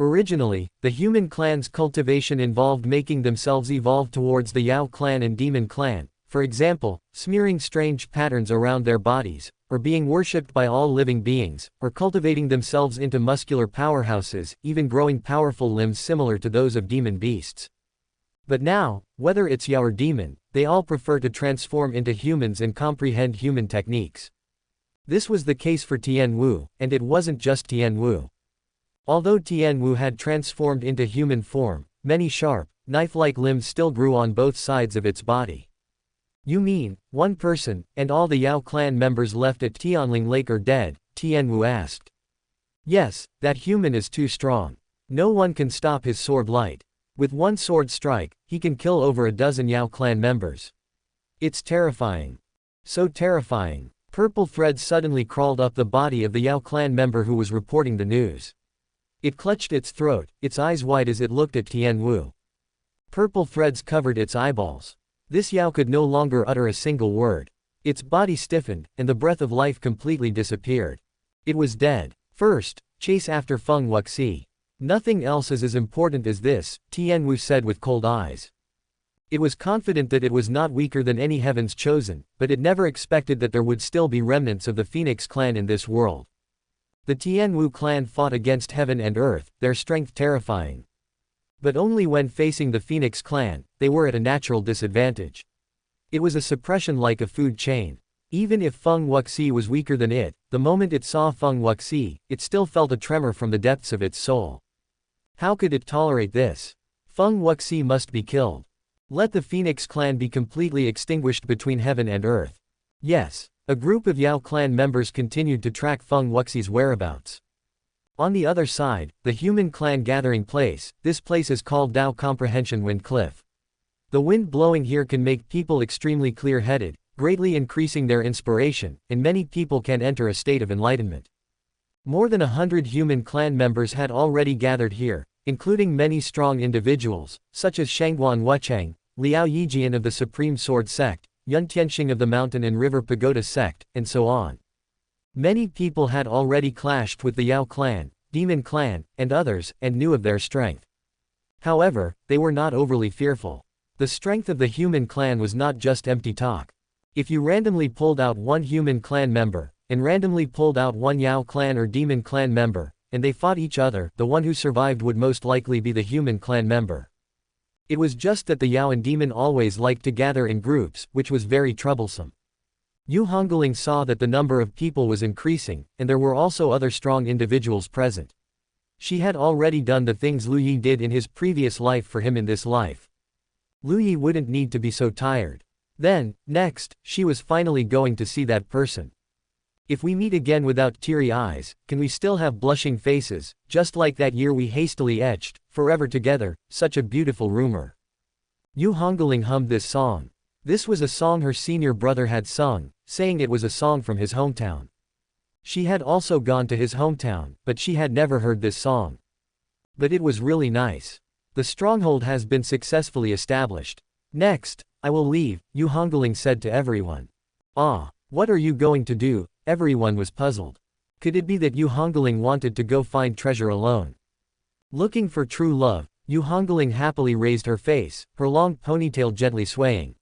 Originally, the human clan's cultivation involved making themselves evolve towards the Yao clan and demon clan, for example, smearing strange patterns around their bodies, or being worshipped by all living beings, or cultivating themselves into muscular powerhouses, even growing powerful limbs similar to those of demon beasts. But now, whether it's Yao or demon, they all prefer to transform into humans and comprehend human techniques. This was the case for Tianwu, and it wasn't just Tianwu. Although Tianwu had transformed into human form, many sharp, knife-like limbs still grew on both sides of its body. You mean, one person, and all the Yao clan members left at Tianling Lake are dead? Tianwu asked. Yes, that human is too strong. No one can stop his sword light. With one sword strike, he can kill over a dozen Yao clan members. It's terrifying. So terrifying. Purple threads suddenly crawled up the body of the Yao clan member who was reporting the news. It clutched its throat, its eyes wide as it looked at Tianwu. Purple threads covered its eyeballs. This Yao could no longer utter a single word. Its body stiffened, and the breath of life completely disappeared. It was dead. First, chase after Feng Wuxi. Nothing else is as important as this, Tian Wu said with cold eyes. It was confident that it was not weaker than any heavens chosen, but it never expected that there would still be remnants of the Phoenix clan in this world. The Tian Wu clan fought against heaven and earth, their strength terrifying. But only when facing the Phoenix clan, they were at a natural disadvantage. It was a suppression like a food chain. Even if Feng Wuxi was weaker than it, the moment it saw Feng Wuxi, it still felt a tremor from the depths of its soul. How could it tolerate this? Feng Wuxi must be killed. Let the Phoenix clan be completely extinguished between heaven and earth. Yes. A group of Yao clan members continued to track Feng Wuxi's whereabouts. On the other side, the human clan gathering place, this place is called Dao Comprehension Wind Cliff. The wind blowing here can make people extremely clear-headed, greatly increasing their inspiration, and many people can enter a state of enlightenment. More than 100 human clan members had already gathered here, including many strong individuals, such as Shangguan Wuchang, Liao Yijian of the Supreme Sword Sect, Yun Tianxing of the Mountain and River Pagoda Sect, and so on. Many people had already clashed with the Yao clan, Demon clan, and others, and knew of their strength. However, they were not overly fearful. The strength of the human clan was not just empty talk. If you randomly pulled out one human clan member, and randomly pulled out one Yao clan or Demon clan member, and they fought each other, the one who survived would most likely be the human clan member. It was just that the Yao and Demon always liked to gather in groups, which was very troublesome. Yu Hungling saw that the number of people was increasing, and there were also other strong individuals present. She had already done the things Lu Yi did in his previous life for him in this life. Lu Yi wouldn't need to be so tired. Then, next, she was finally going to see that person. If we meet again without teary eyes, can we still have blushing faces, just like that year we hastily etched, forever together, such a beautiful rumor. Yu Hungling hummed this song. This was a song her senior brother had sung, saying it was a song from his hometown. She had also gone to his hometown, but she had never heard this song. But it was really nice. The stronghold has been successfully established. Next, I will leave, Yu Hungling said to everyone. Ah, what are you going to do? Everyone was puzzled. Could it be that Yu Hungling wanted to go find treasure alone? Looking for true love, Yu Hungling happily raised her face, her long ponytail gently swaying.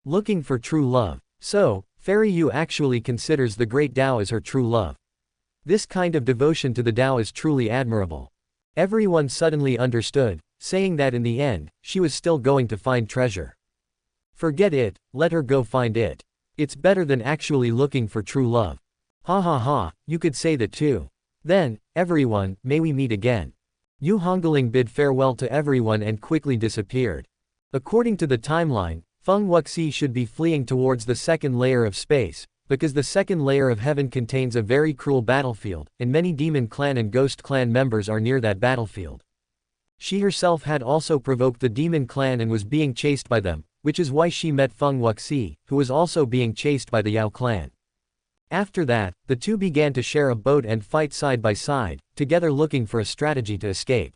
Looking for true love. So, Fairy Yu actually considers the great Dao as her true love. This kind of devotion to the Dao is truly admirable. Everyone suddenly understood, saying that in the end, she was still going to find treasure. Forget it, let her go find it. It's better than actually looking for true love. Ha ha ha, you could say that too. Then, everyone, may we meet again. Yu Hungling bid farewell to everyone and quickly disappeared. According to the timeline, Feng Wuxi should be fleeing towards the second layer of space, because the second layer of heaven contains a very cruel battlefield, and many demon clan and ghost clan members are near that battlefield. She herself had also provoked the demon clan and was being chased by them, which is why she met Feng Wuxi, who was also being chased by the Yao clan. After that, the two began to share a boat and fight side by side, together looking for a strategy to escape.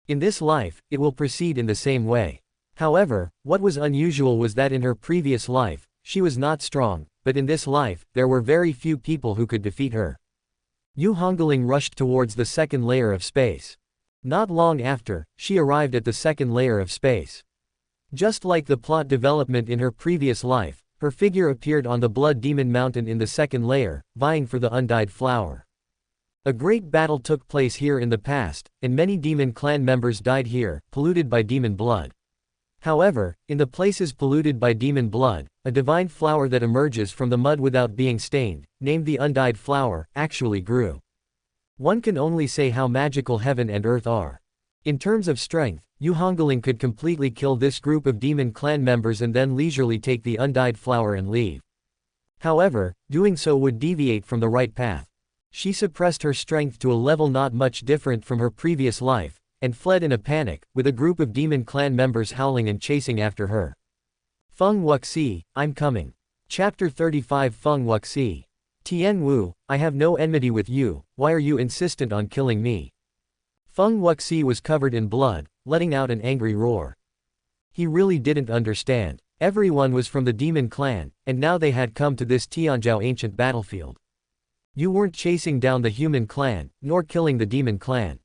In this life, it will proceed in the same way. However, what was unusual was that in her previous life, she was not strong, but in this life, there were very few people who could defeat her. Yu Hungling rushed towards the second layer of space. Not long after, she arrived at the second layer of space. Just like the plot development in her previous life, her figure appeared on the Blood Demon Mountain in the second layer, vying for the undyed flower. A great battle took place here in the past, and many demon clan members died here, polluted by demon blood. However, in the places polluted by demon blood, a divine flower that emerges from the mud without being stained, named the undyed flower, actually grew. One can only say how magical heaven and earth are. In terms of strength, Yu Hungling could completely kill this group of demon clan members and then leisurely take the undyed flower and leave. However, doing so would deviate from the right path. She suppressed her strength to a level not much different from her previous life, and fled in a panic, with a group of demon clan members howling and chasing after her. Feng Wuxi, I'm coming. Chapter 35 Feng Wuxi. Tian Wu, I have no enmity with you, why are you insistent on killing me? Feng Wuxi was covered in blood, letting out an angry roar. He really didn't understand. Everyone was from the demon clan, and now they had come to this Tianzhou ancient battlefield. You weren't chasing down the human clan, nor killing the demon clan.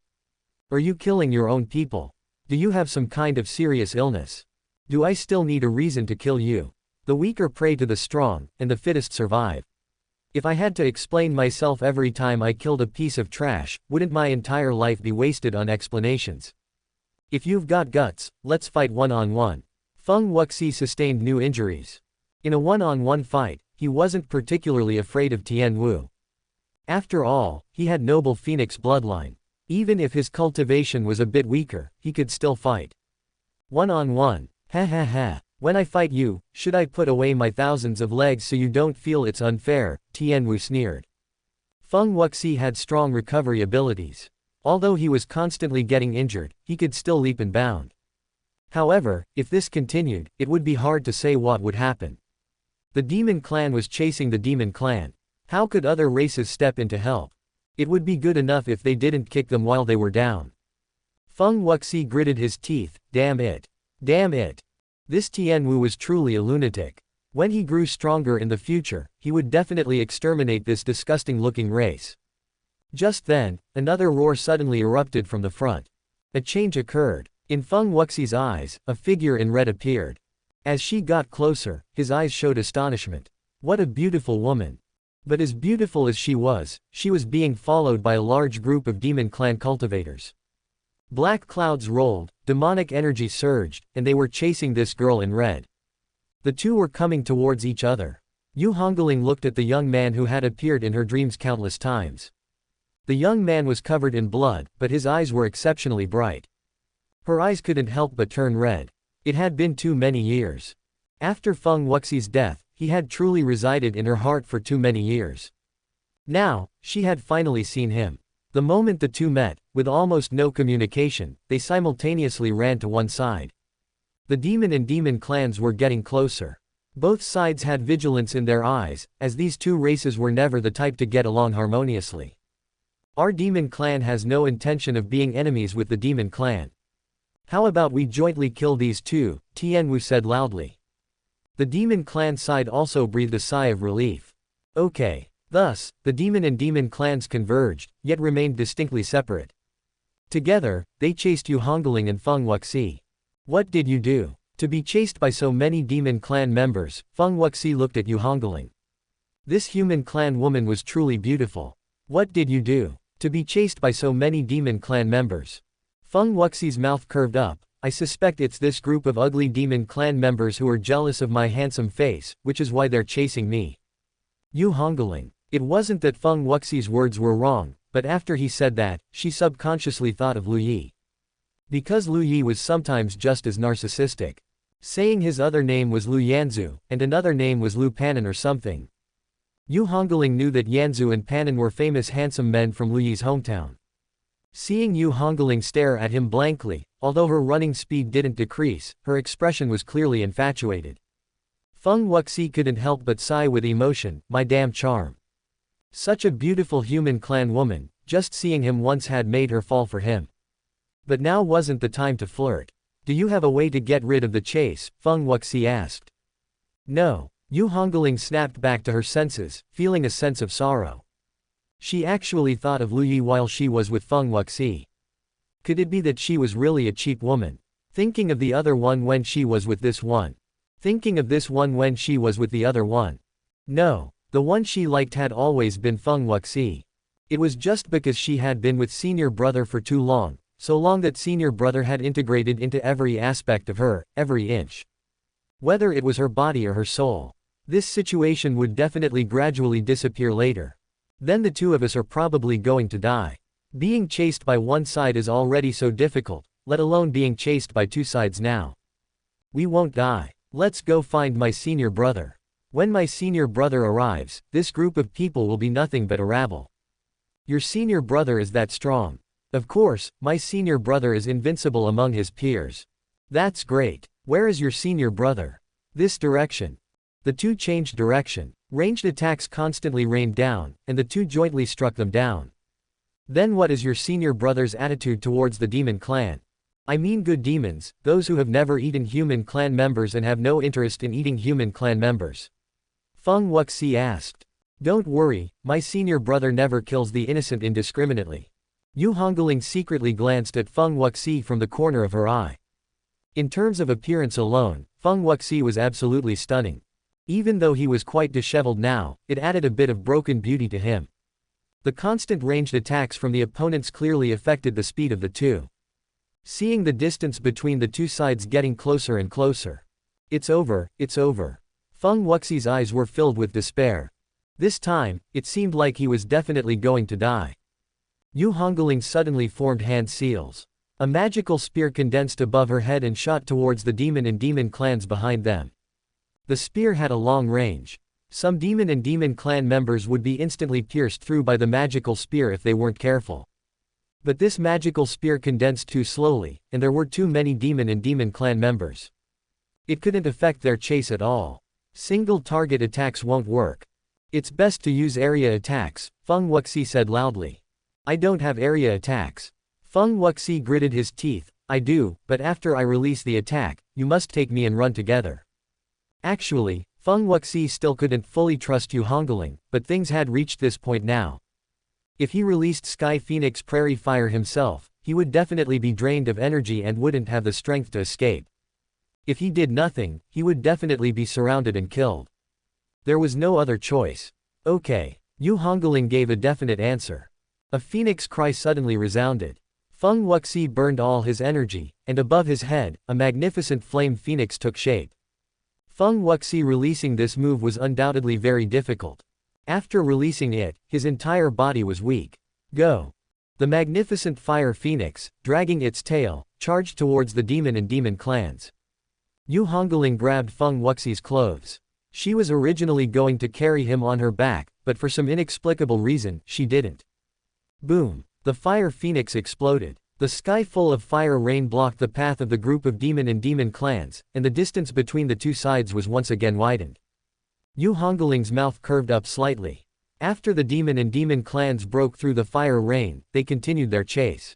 Are you killing your own people? Do you have some kind of serious illness? Do I still need a reason to kill you? The weak are prey to the strong, and the fittest survive. If I had to explain myself every time I killed a piece of trash, wouldn't my entire life be wasted on explanations? If you've got guts, let's fight one-on-one. Feng Wuxi sustained new injuries. In a one-on-one fight, he wasn't particularly afraid of Tian Wu. After all, he had noble phoenix bloodline. Even if his cultivation was a bit weaker, he could still fight. One-on-one. Ha ha ha. When I fight you, should I put away my thousands of legs so you don't feel it's unfair? Tian Wu sneered. Feng Wuxi had strong recovery abilities. Although he was constantly getting injured, he could still leap and bound. However, if this continued, it would be hard to say what would happen. The demon clan was chasing the demon clan. How could other races step in to help? It would be good enough if they didn't kick them while they were down. Feng Wuxi gritted his teeth. Damn it. Damn it. This Tian Wu was truly a lunatic. When he grew stronger in the future, he would definitely exterminate this disgusting-looking race. Just then, another roar suddenly erupted from the front. A change occurred. In Feng Wuxi's eyes, a figure in red appeared. As she got closer, his eyes showed astonishment. What a beautiful woman. But as beautiful as she was being followed by a large group of demon clan cultivators. Black clouds rolled, demonic energy surged, and they were chasing this girl in red. The two were coming towards each other. Yu Hungling looked at the young man who had appeared in her dreams countless times. The young man was covered in blood, but his eyes were exceptionally bright. Her eyes couldn't help but turn red. It had been too many years. After Feng Wuxi's death, he had truly resided in her heart for too many years. Now, she had finally seen him. The moment the two met, with almost no communication, they simultaneously ran to one side. The demon and demon clans were getting closer. Both sides had vigilance in their eyes, as these two races were never the type to get along harmoniously. Our demon clan has no intention of being enemies with the demon clan. How about we jointly kill these two? Tian Wu said loudly. The demon clan side also breathed a sigh of relief. Okay. Thus, the demon and demon clans converged, yet remained distinctly separate. Together, they chased Yu Hungling and Feng Wuxi. What did you do? To be chased by so many demon clan members, Feng Wuxi looked at Yu Hungling. This human clan woman was truly beautiful. What did you do? To be chased by so many demon clan members. Feng Wuxi's mouth curved up. I suspect it's this group of ugly demon clan members who are jealous of my handsome face, which is why they're chasing me. Yu Hungling. It wasn't that Feng Wuxi's words were wrong, but after he said that, she subconsciously thought of Lu Yi. Because Lu Yi was sometimes just as narcissistic. Saying his other name was Lu Yanzu, and another name was Lu Panan or something. Yu Hungling knew that Yanzu and Panan were famous handsome men from Lu Yi's hometown. Seeing Yu Hungling stare at him blankly, although her running speed didn't decrease, her expression was clearly infatuated. Feng Wuxi couldn't help but sigh with emotion. My damn charm. Such a beautiful human clan woman, just seeing him once had made her fall for him. But now wasn't the time to flirt. Do you have a way to get rid of the chase? Feng Wuxi asked. No. Yu Hungling snapped back to her senses, feeling a sense of sorrow. She actually thought of Lu Yi while she was with Feng Wuxi. Could it be that she was really a cheap woman? Thinking of the other one when she was with this one. Thinking of this one when she was with the other one. No. The one she liked had always been Feng Wuxi. It was just because she had been with senior brother for too long, so long that senior brother had integrated into every aspect of her, every inch. Whether it was her body or her soul. This situation would definitely gradually disappear later. Then the two of us are probably going to die. Being chased by one side is already so difficult, let alone being chased by two sides now. We won't die. Let's go find my senior brother. When my senior brother arrives, this group of people will be nothing but a rabble. Your senior brother is that strong. Of course, my senior brother is invincible among his peers. That's great. Where is your senior brother? This direction. The two changed direction. Ranged attacks constantly rained down, and the two jointly struck them down. Then what is your senior brother's attitude towards the demon clan? I mean good demons, those who have never eaten human clan members and have no interest in eating human clan members. Feng Wuxi asked. Don't worry, my senior brother never kills the innocent indiscriminately. Yu Hungling secretly glanced at Feng Wuxi from the corner of her eye. In terms of appearance alone, Feng Wuxi was absolutely stunning. Even though he was quite disheveled now, it added a bit of broken beauty to him. The constant ranged attacks from the opponents clearly affected the speed of the two. Seeing the distance between the two sides getting closer and closer. It's over, it's over. Feng Wuxi's eyes were filled with despair. This time, it seemed like he was definitely going to die. Yu Hongling suddenly formed hand seals. A magical spear condensed above her head and shot towards the demon and demon clans behind them. The spear had a long range. Some demon and demon clan members would be instantly pierced through by the magical spear if they weren't careful. But this magical spear condensed too slowly, and there were too many demon and demon clan members. It couldn't affect their chase at all. Single target attacks won't work. It's best to use area attacks, Feng Wuxi said loudly. I don't have area attacks. Feng Wuxi gritted his teeth. I do, but after I release the attack, you must take me and run together. Actually, Feng Wuxi still couldn't fully trust Yu Hongling, but things had reached this point now. If he released Sky Phoenix Prairie Fire himself, he would definitely be drained of energy and wouldn't have the strength to escape. If he did nothing, he would definitely be surrounded and killed. There was no other choice. Okay. Yu Hongling gave a definite answer. A phoenix cry suddenly resounded. Feng Wuxi burned all his energy, and above his head, a magnificent flame phoenix took shape. Feng Wuxi releasing this move was undoubtedly very difficult. After releasing it, his entire body was weak. Go! The magnificent fire phoenix, dragging its tail, charged towards the demon and demon clans. Yu Hongling grabbed Feng Wuxi's clothes. She was originally going to carry him on her back, but for some inexplicable reason, she didn't. Boom! The fire phoenix exploded. The sky full of fire rain blocked the path of the group of demon and demon clans, and the distance between the two sides was once again widened. Yu Hongling's mouth curved up slightly. After the demon and demon clans broke through the fire rain, they continued their chase.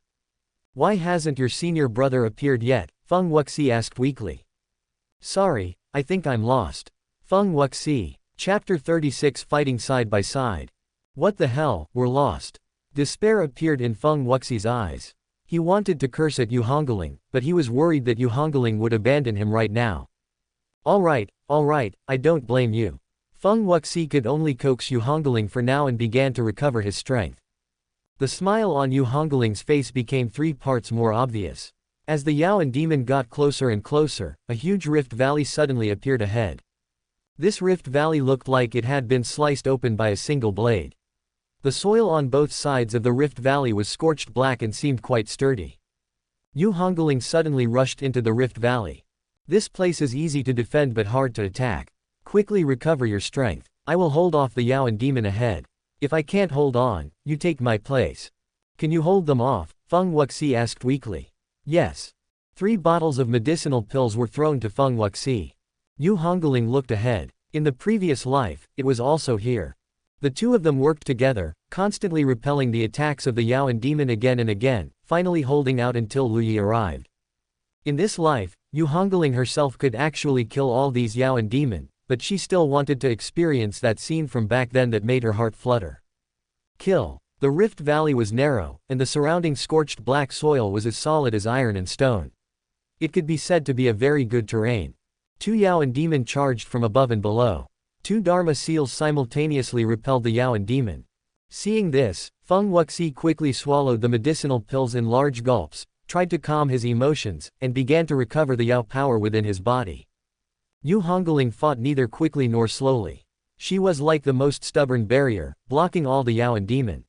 Why hasn't your senior brother appeared yet? Feng Wuxi asked weakly. Sorry, I think I'm lost. Feng Wuxi. Chapter 36 Fighting Side by Side. What the hell, we're lost. Despair appeared in Feng Wuxi's eyes. He wanted to curse at Yu Hongling, but he was worried that Yu Hongling would abandon him right now. Alright, I don't blame you. Feng Wuxi could only coax Yu Hongling for now and began to recover his strength. The smile on Yu Hongling's face became 3 parts more obvious. As the Yaoan demon got closer and closer, a huge rift valley suddenly appeared ahead. This rift valley looked like it had been sliced open by a single blade. The soil on both sides of the rift valley was scorched black and seemed quite sturdy. Yu Hongling suddenly rushed into the rift valley. This place is easy to defend but hard to attack. Quickly recover your strength. I will hold off the Yaoan demon ahead. If I can't hold on, you take my place. Can you hold them off? Feng Wuxi asked weakly. Yes. 3 bottles of medicinal pills were thrown to Feng Wuxi. Yu Hongling looked ahead. In the previous life, it was also here. The two of them worked together, constantly repelling the attacks of the Yaoan demon again and again, finally holding out until Lu Yi arrived. In this life, Yu Hongling herself could actually kill all these Yaoan demon, but she still wanted to experience that scene from back then that made her heart flutter. Kill. The rift valley was narrow, and the surrounding scorched black soil was as solid as iron and stone. It could be said to be a very good terrain. 2 Yaoan demon charged from above and below. 2 Dharma seals simultaneously repelled the Yaoan demon. Seeing this, Feng Wuxi quickly swallowed the medicinal pills in large gulps, tried to calm his emotions, and began to recover the Yao power within his body. Yu Hongling fought neither quickly nor slowly. She was like the most stubborn barrier, blocking all the Yaoan demon.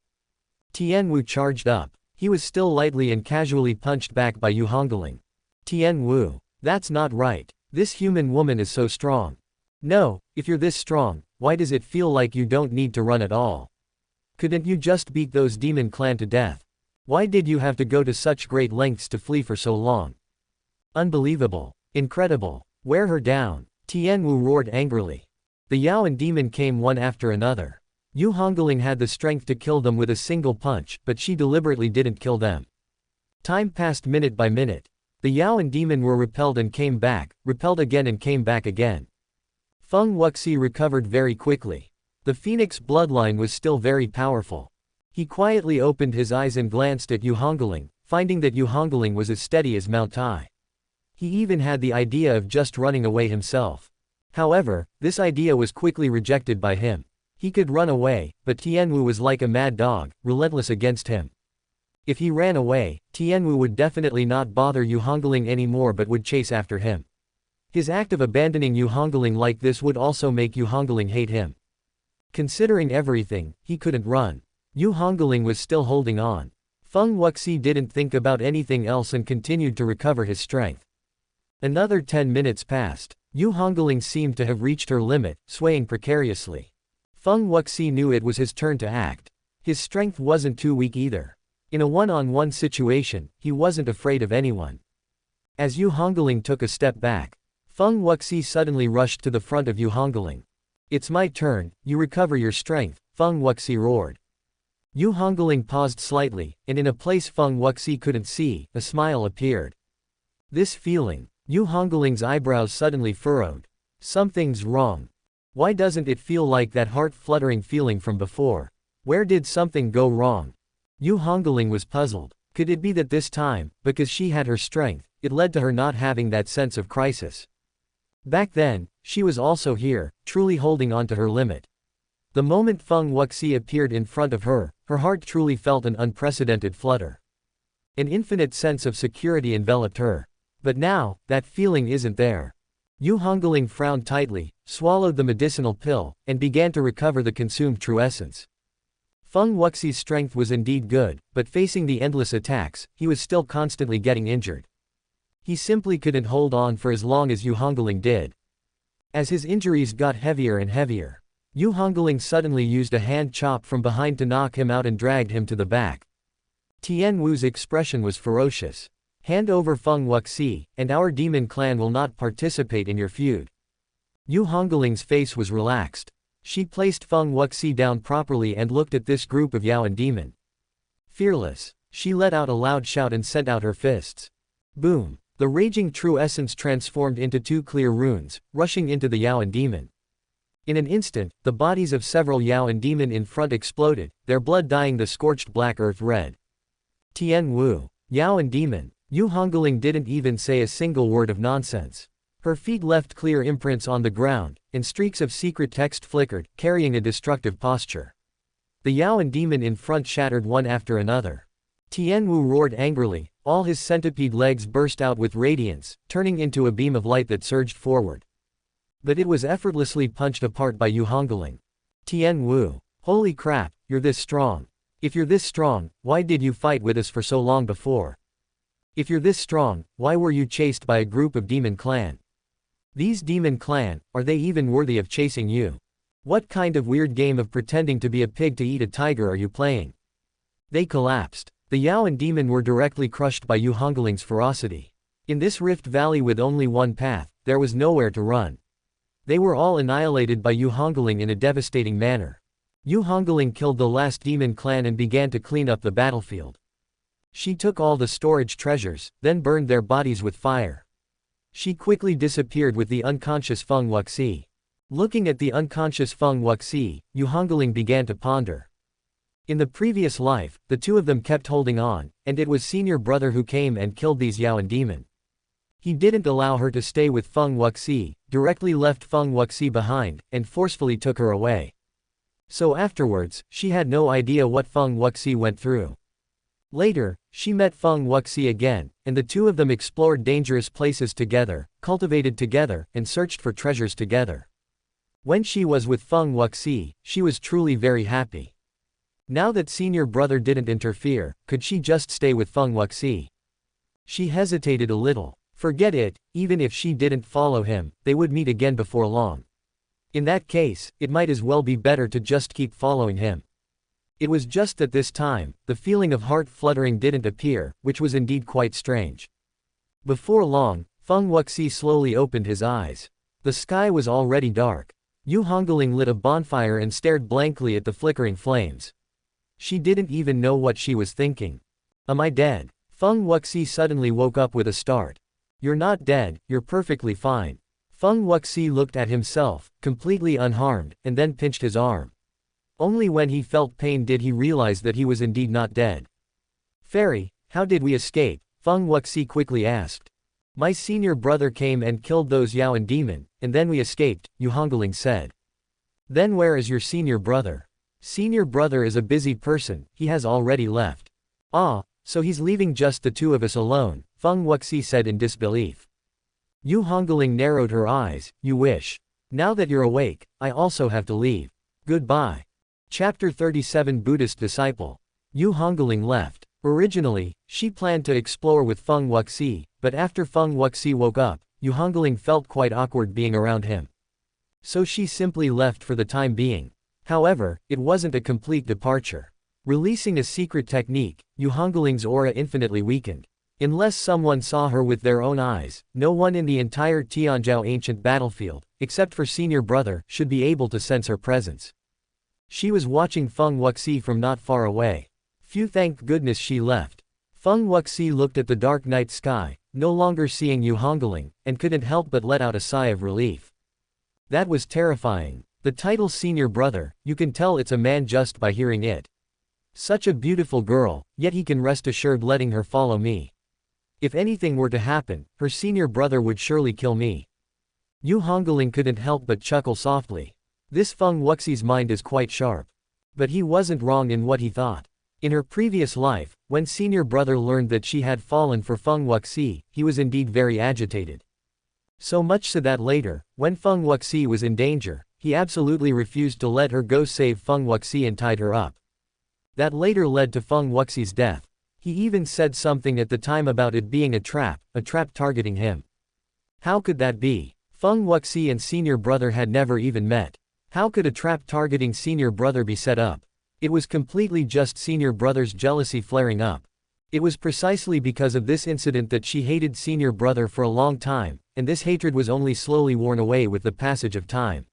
Tian Wu charged up. He was still lightly and casually punched back by Yu Hongling. Tian Wu. That's not right. This human woman is so strong. No, if you're this strong, why does it feel like you don't need to run at all? Couldn't you just beat those demon clan to death? Why did you have to go to such great lengths to flee for so long? Unbelievable. Incredible. Wear her down. Tian Wu roared angrily. The Yaoan demon came one after another. Yu Hongling had the strength to kill them with a single punch, but she deliberately didn't kill them. Time passed minute by minute. The Yaoan demon were repelled and came back, repelled again and came back again. Feng Wuxi recovered very quickly. The Phoenix bloodline was still very powerful. He quietly opened his eyes and glanced at Yu Hungling, finding that Yu Hungling was as steady as Mount Tai. He even had the idea of just running away himself. However, this idea was quickly rejected by him. He could run away, but Tianwu was like a mad dog, relentless against him. If he ran away, Tianwu would definitely not bother Yu Hungling anymore but would chase after him. His act of abandoning Yu Hungling like this would also make Yu Hungling hate him. Considering everything, he couldn't run. Yu Hungling was still holding on. Feng Wuxi didn't think about anything else and continued to recover his strength. Another 10 minutes passed. Yu Hungling seemed to have reached her limit, swaying precariously. Feng Wuxi knew it was his turn to act. His strength wasn't too weak either. In a one-on-one situation, he wasn't afraid of anyone. As Yu Hungling took a step back, Feng Wuxi suddenly rushed to the front of Yu Hungling. "It's my turn, you recover your strength," Feng Wuxi roared. Yu Hungling paused slightly, and in a place Feng Wuxi couldn't see, a smile appeared. This feeling, Yu Hungling's eyebrows suddenly furrowed. Something's wrong. Why doesn't it feel like that heart-fluttering feeling from before? Where did something go wrong? Yu Hungling was puzzled. Could it be that this time, because she had her strength, it led to her not having that sense of crisis? Back then, she was also here, truly holding on to her limit. The moment Feng Wuxi appeared in front of her, her heart truly felt an unprecedented flutter. An infinite sense of security enveloped her. But now, that feeling isn't there. Yu Hungling frowned tightly, swallowed the medicinal pill, and began to recover the consumed true essence. Feng Wuxi's strength was indeed good, but facing the endless attacks, he was still constantly getting injured. He simply couldn't hold on for as long as Yu Hungling did. As his injuries got heavier and heavier, Yu Hungling suddenly used a hand chop from behind to knock him out and dragged him to the back. Tian Wu's expression was ferocious. "Hand over Feng Wuxi, and our demon clan will not participate in your feud." Yu Hungling's face was relaxed. She placed Feng Wuxi down properly and looked at this group of Yaoan demon. Fearless, she let out a loud shout and sent out her fists. Boom! The raging true essence transformed into two clear runes, rushing into the Yaoan demon. In an instant, the bodies of several Yaoan demon in front exploded, their blood dyeing the scorched black earth red. Tian Wu, Yaoan demon. Yu Hungling didn't even say a single word of nonsense. Her feet left clear imprints on the ground, and streaks of secret text flickered, carrying a destructive posture. The Yaoan demon in front shattered one after another. Tian Wu roared angrily, all his centipede legs burst out with radiance, turning into a beam of light that surged forward. But it was effortlessly punched apart by Yu Hungling. Tian Wu, holy crap, you're this strong. If you're this strong, why did you fight with us for so long before? If you're this strong, why were you chased by a group of demon clan? These demon clan, are they even worthy of chasing you? What kind of weird game of pretending to be a pig to eat a tiger are you playing? They collapsed. The Yaoan demon were directly crushed by Yu Hungling's ferocity. In this rift valley with only one path, there was nowhere to run. They were all annihilated by Yu Hungling in a devastating manner. Yu Hungling killed the last demon clan and began to clean up the battlefield. She took all the storage treasures, then burned their bodies with fire. She quickly disappeared with the unconscious Feng Wuxi. Looking at the unconscious Feng Wuxi, Yu Hungling began to ponder. In the previous life, the two of them kept holding on, and it was senior brother who came and killed these Yaoan demon. He didn't allow her to stay with Feng Wuxi, directly left Feng Wuxi behind, and forcefully took her away. So afterwards, she had no idea what Feng Wuxi went through. Later, she met Feng Wuxi again, and the two of them explored dangerous places together, cultivated together, and searched for treasures together. When she was with Feng Wuxi, she was truly very happy. Now that senior brother didn't interfere, could she just stay with Feng Wuxi? She hesitated a little. Forget it, even if she didn't follow him, they would meet again before long. In that case, it might as well be better to just keep following him. It was just that this time, the feeling of heart fluttering didn't appear, which was indeed quite strange. Before long, Feng Wuxi slowly opened his eyes. The sky was already dark. Yu Hungling lit a bonfire and stared blankly at the flickering flames. She didn't even know what she was thinking. Am I dead? Feng Wuxi suddenly woke up with a start. You're not dead, you're perfectly fine. Feng Wuxi looked at himself, completely unharmed, and then pinched his arm. Only when he felt pain did he realize that he was indeed not dead. Fairy, how did we escape? Feng Wuxi quickly asked. My senior brother came and killed those Yaoan demon, and then we escaped, Yu Hungling said. Then where is your senior brother? Senior brother is a busy person, he has already left. Ah, so he's leaving just the two of us alone, Feng Wuxi said in disbelief. Yu Hungling narrowed her eyes, you wish. Now that you're awake, I also have to leave. Goodbye. Chapter 37 Buddhist Disciple. Yu Hungling left. Originally, she planned to explore with Feng Wuxi, but after Feng Wuxi woke up, Yu Hungling felt quite awkward being around him. So she simply left for the time being. However, it wasn't a complete departure. Releasing a secret technique, Yu Hungling's aura infinitely weakened. Unless someone saw her with their own eyes, no one in the entire Tianzhou ancient battlefield, except for senior brother, should be able to sense her presence. She was watching Feng Wuxi from not far away. Phew, thank goodness she left. Feng Wuxi looked at the dark night sky, no longer seeing Yu Hungling, and couldn't help but let out a sigh of relief. That was terrifying. The title senior brother, you can tell it's a man just by hearing it. Such a beautiful girl, yet he can rest assured letting her follow me. If anything were to happen, her senior brother would surely kill me. Yu Hungling couldn't help but chuckle softly. This Feng Wuxi's mind is quite sharp. But he wasn't wrong in what he thought. In her previous life, when senior brother learned that she had fallen for Feng Wuxi, he was indeed very agitated. So much so that later, when Feng Wuxi was in danger, he absolutely refused to let her go save Feng Wuxi and tied her up. That later led to Feng Wuxi's death. He even said something at the time about it being a trap targeting him. How could that be? Feng Wuxi and senior brother had never even met. How could a trap targeting senior brother be set up? It was completely just senior brother's jealousy flaring up. It was precisely because of this incident that she hated senior brother for a long time, and this hatred was only slowly worn away with the passage of time.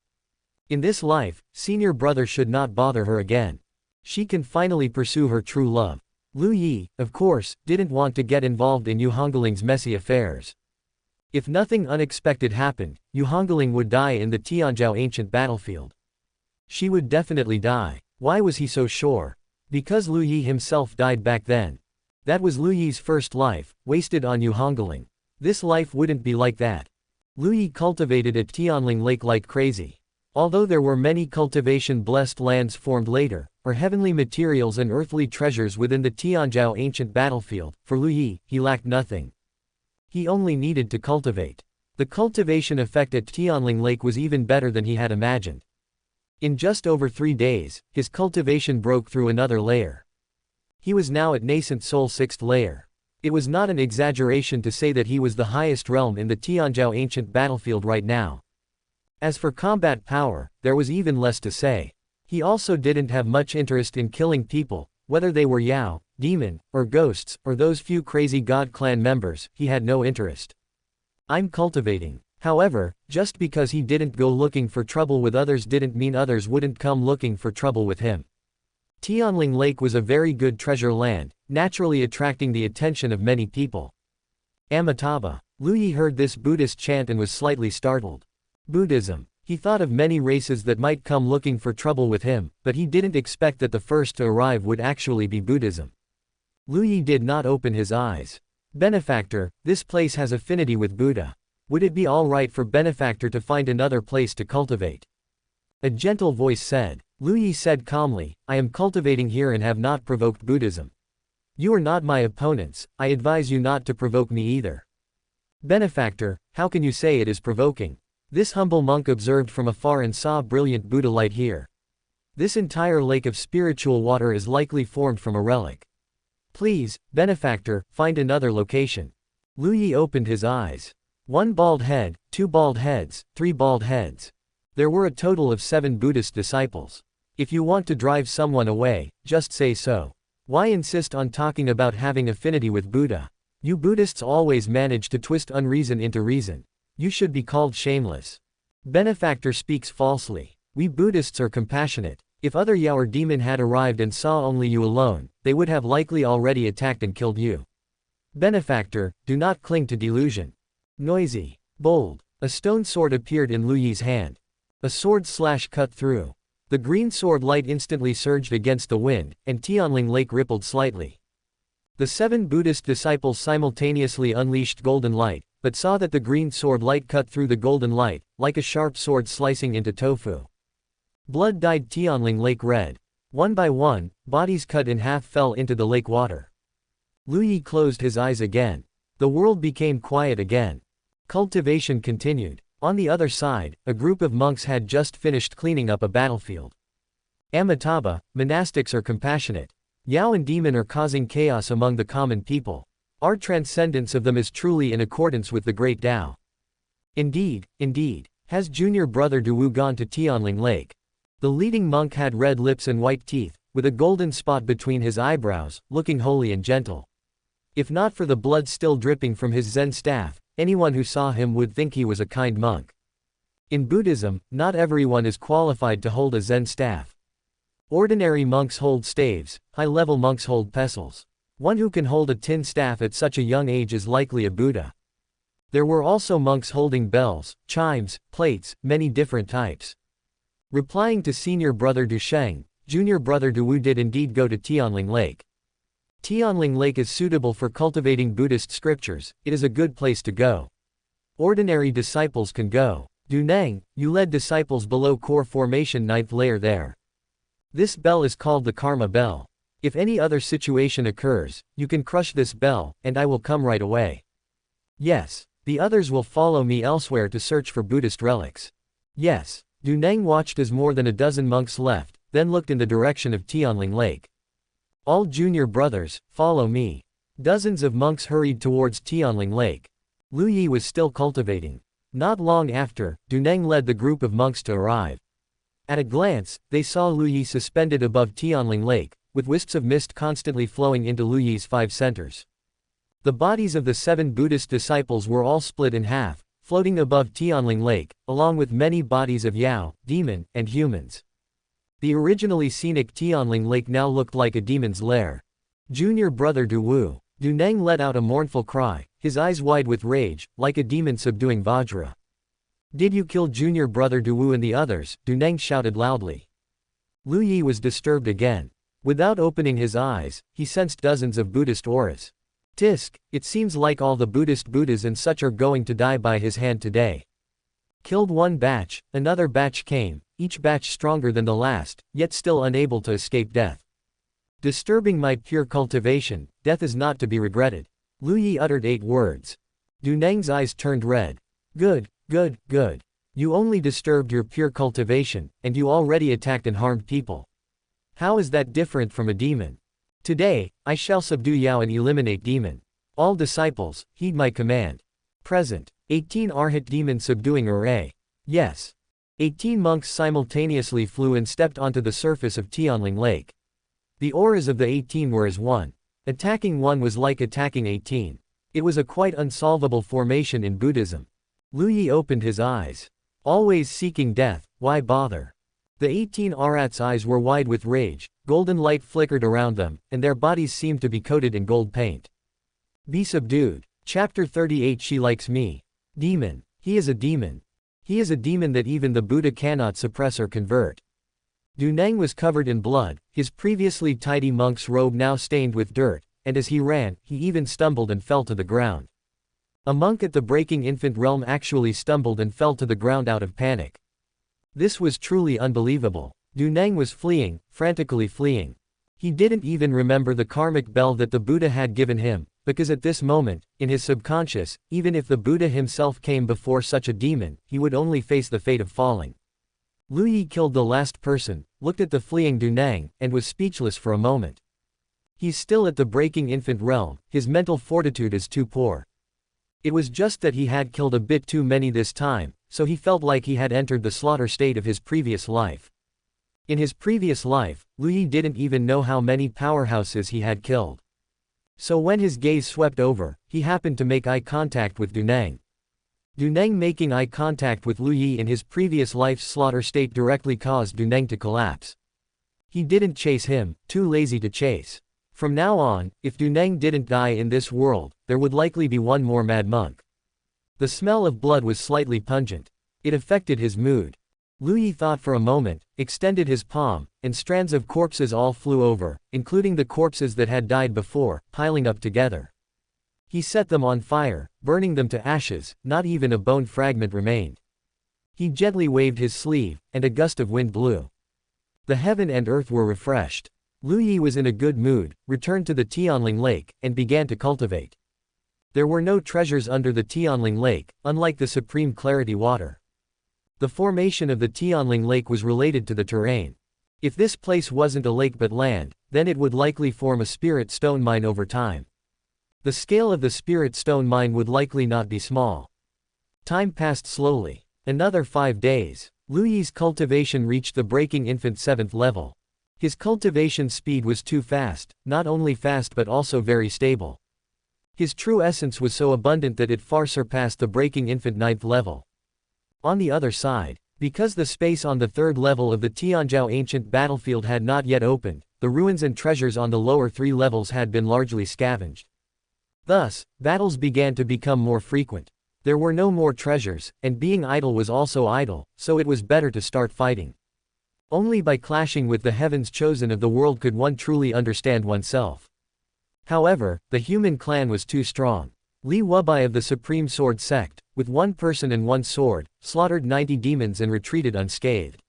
In this life, senior brother should not bother her again. She can finally pursue her true love. Lu Yi, of course, didn't want to get involved in Yu Hungling's messy affairs. If nothing unexpected happened, Yu Hungling would die in the Tianzhou ancient battlefield. She would definitely die. Why was he so sure? Because Lu Yi himself died back then. That was Lu Yi's first life, wasted on Yu Hungling. This life wouldn't be like that. Lu Yi cultivated at Tianling Lake like crazy. Although there were many cultivation-blessed lands formed later, or heavenly materials and earthly treasures within the Tianzhou ancient battlefield, for Lu Yi, he lacked nothing. He only needed to cultivate. The cultivation effect at Tianling Lake was even better than he had imagined. In just over 3 days, his cultivation broke through another layer. He was now at nascent soul 6th layer. It was not an exaggeration to say that he was the highest realm in the Tianzhou ancient battlefield right now. As for combat power, there was even less to say. He also didn't have much interest in killing people, whether they were Yao, demon, or ghosts, or those few crazy God clan members, he had no interest. I'm cultivating. However, just because he didn't go looking for trouble with others didn't mean others wouldn't come looking for trouble with him. Tianling Lake was a very good treasure land, naturally attracting the attention of many people. Amitabha. Lu Yi heard this Buddhist chant and was slightly startled. Buddhism. He thought of many races that might come looking for trouble with him, but he didn't expect that the first to arrive would actually be Buddhism. Lu Yi did not open his eyes. Benefactor, this place has affinity with Buddha. Would it be all right for Benefactor to find another place to cultivate? A gentle voice said. Lu Yi said calmly, I am cultivating here and have not provoked Buddhism. You are not my opponents, I advise you not to provoke me either. Benefactor, how can you say it is provoking? This humble monk observed from afar and saw brilliant Buddha light here. This entire lake of spiritual water is likely formed from a relic. Please, Benefactor, find another location. Lu Yi opened his eyes. 1 bald head, 2 bald heads, 3 bald heads. There were a total of 7 Buddhist disciples. If you want to drive someone away, just say so. Why insist on talking about having affinity with Buddha? You Buddhists always manage to twist unreason into reason. You should be called shameless. Benefactor speaks falsely. We Buddhists are compassionate. If other Yao or demon had arrived and saw only you alone, they would have likely already attacked and killed you. Benefactor, do not cling to delusion. Noisy. Bold. A stone sword appeared in Lu Yi's hand. A sword slash cut through. The green sword light instantly surged against the wind, and Tianling Lake rippled slightly. The 7 Buddhist disciples simultaneously unleashed golden light, but saw that the green sword light cut through the golden light, like a sharp sword slicing into tofu. Blood dyed Tianling Lake red. One by one, bodies cut in half fell into the lake water. Lu Yi closed his eyes again. The world became quiet again. Cultivation continued. On the other side, a group of monks had just finished cleaning up a battlefield. Amitabha, monastics are compassionate. Yao and demon are causing chaos among the common people. Our transcendence of them is truly in accordance with the great Tao. Indeed, indeed. Has junior brother Duwu gone to Tianling Lake? The leading monk had red lips and white teeth, with a golden spot between his eyebrows, looking holy and gentle. If not for the blood still dripping from his Zen staff, anyone who saw him would think he was a kind monk. In Buddhism, not everyone is qualified to hold a Zen staff. Ordinary monks hold staves, high-level monks hold pestles. One who can hold a tin staff at such a young age is likely a Buddha. There were also monks holding bells, chimes, plates, many different types. Replying to senior brother Dusheng, junior brother Duwu did indeed go to Tianling Lake. Tianling Lake is suitable for cultivating Buddhist scriptures, it is a good place to go. Ordinary disciples can go. Duneng, you led disciples below core formation 9th layer there. This bell is called the Karma Bell. If any other situation occurs, you can crush this bell, and I will come right away. Yes. The others will follow me elsewhere to search for Buddhist relics. Yes. Duneng watched as more than a dozen monks left, then looked in the direction of Tianling Lake. All junior brothers, follow me. Dozens of monks hurried towards Tianling Lake. Lu Yi was still cultivating. Not long after, Duneng led the group of monks to arrive. At a glance, they saw Lu Yi suspended above Tianling Lake, with wisps of mist constantly flowing into Lu Yi's 5 centers. The bodies of the 7 Buddhist disciples were all split in half, floating above Tianling Lake, along with many bodies of Yao, demon, and humans. The originally scenic Tianling Lake now looked like a demon's lair. Junior brother Duwu. Duneng let out a mournful cry, his eyes wide with rage, like a demon subduing Vajra. Did you kill junior brother Duwu and the others? Duneng shouted loudly. Lu Yi was disturbed again. Without opening his eyes, he sensed dozens of Buddhist auras. Tisk, it seems like all the Buddhist Buddhas and such are going to die by his hand today. Killed one batch, another batch came, each batch stronger than the last, yet still unable to escape death. Disturbing my pure cultivation, death is not to be regretted. Lu Yi uttered 8 words. Duneng's eyes turned red. Good, good, good. You only disturbed your pure cultivation, and you already attacked and harmed people. How is that different from a demon? Today, I shall subdue Yao and eliminate demon. All disciples, heed my command. Present. 18 Arhat demons subduing array. Yes. 18 monks simultaneously flew and stepped onto the surface of Tianling Lake. The auras of the 18 were as one. Attacking one was like attacking 18. It was a quite unsolvable formation in Buddhism. Lu Yi opened his eyes. Always seeking death, why bother? The 18 Arhats' eyes were wide with rage, golden light flickered around them, and their bodies seemed to be coated in gold paint. Be subdued. Chapter 38 She likes me. Demon. He is a demon. He is a demon that even the Buddha cannot suppress or convert. Duneng was covered in blood, his previously tidy monk's robe now stained with dirt, and as he ran, he even stumbled and fell to the ground. A monk at the breaking infant realm actually stumbled and fell to the ground out of panic. This was truly unbelievable. Duneng was fleeing, frantically fleeing. He didn't even remember the karmic bell that the Buddha had given him, because at this moment, in his subconscious, even if the Buddha himself came before such a demon, he would only face the fate of falling. Lu Yi killed the last person, looked at the fleeing Duneng, and was speechless for a moment. He's still at the breaking infant realm, his mental fortitude is too poor. It was just that he had killed a bit too many this time, so he felt like he had entered the slaughter state of his previous life. In his previous life, Lu Yi didn't even know how many powerhouses he had killed. So when his gaze swept over, he happened to make eye contact with Duneng. Duneng making eye contact with Lu Yi in his previous life's slaughter state directly caused Duneng to collapse. He didn't chase him, too lazy to chase. From now on, if Duneng didn't die in this world, there would likely be one more mad monk. The smell of blood was slightly pungent. It affected his mood. Lu Yi thought for a moment, extended his palm, and strands of corpses all flew over, including the corpses that had died before, piling up together. He set them on fire, burning them to ashes, not even a bone fragment remained. He gently waved his sleeve, and a gust of wind blew. The heaven and earth were refreshed. Lu Yi was in a good mood, returned to the Tianling Lake, and began to cultivate. There were no treasures under the Tianling Lake, unlike the supreme clarity water. The formation of the Tianling Lake was related to the terrain. If this place wasn't a lake but land, then it would likely form a spirit stone mine over time. The scale of the spirit stone mine would likely not be small. Time passed slowly. Another 5 days. Lu Yi's cultivation reached the breaking infant 7th level. His cultivation speed was too fast, not only fast but also very stable. His true essence was so abundant that it far surpassed the breaking infant 9th level. On the other side, because the space on the 3rd level of the Tianzhou ancient battlefield had not yet opened, the ruins and treasures on the lower 3 levels had been largely scavenged. Thus, battles began to become more frequent. There were no more treasures, and being idle was also idle, so it was better to start fighting. Only by clashing with the heavens chosen of the world could one truly understand oneself. However, the human clan was too strong. Li Wubai of the Supreme Sword Sect, with 1 person and 1 sword, slaughtered 90 demons and retreated unscathed.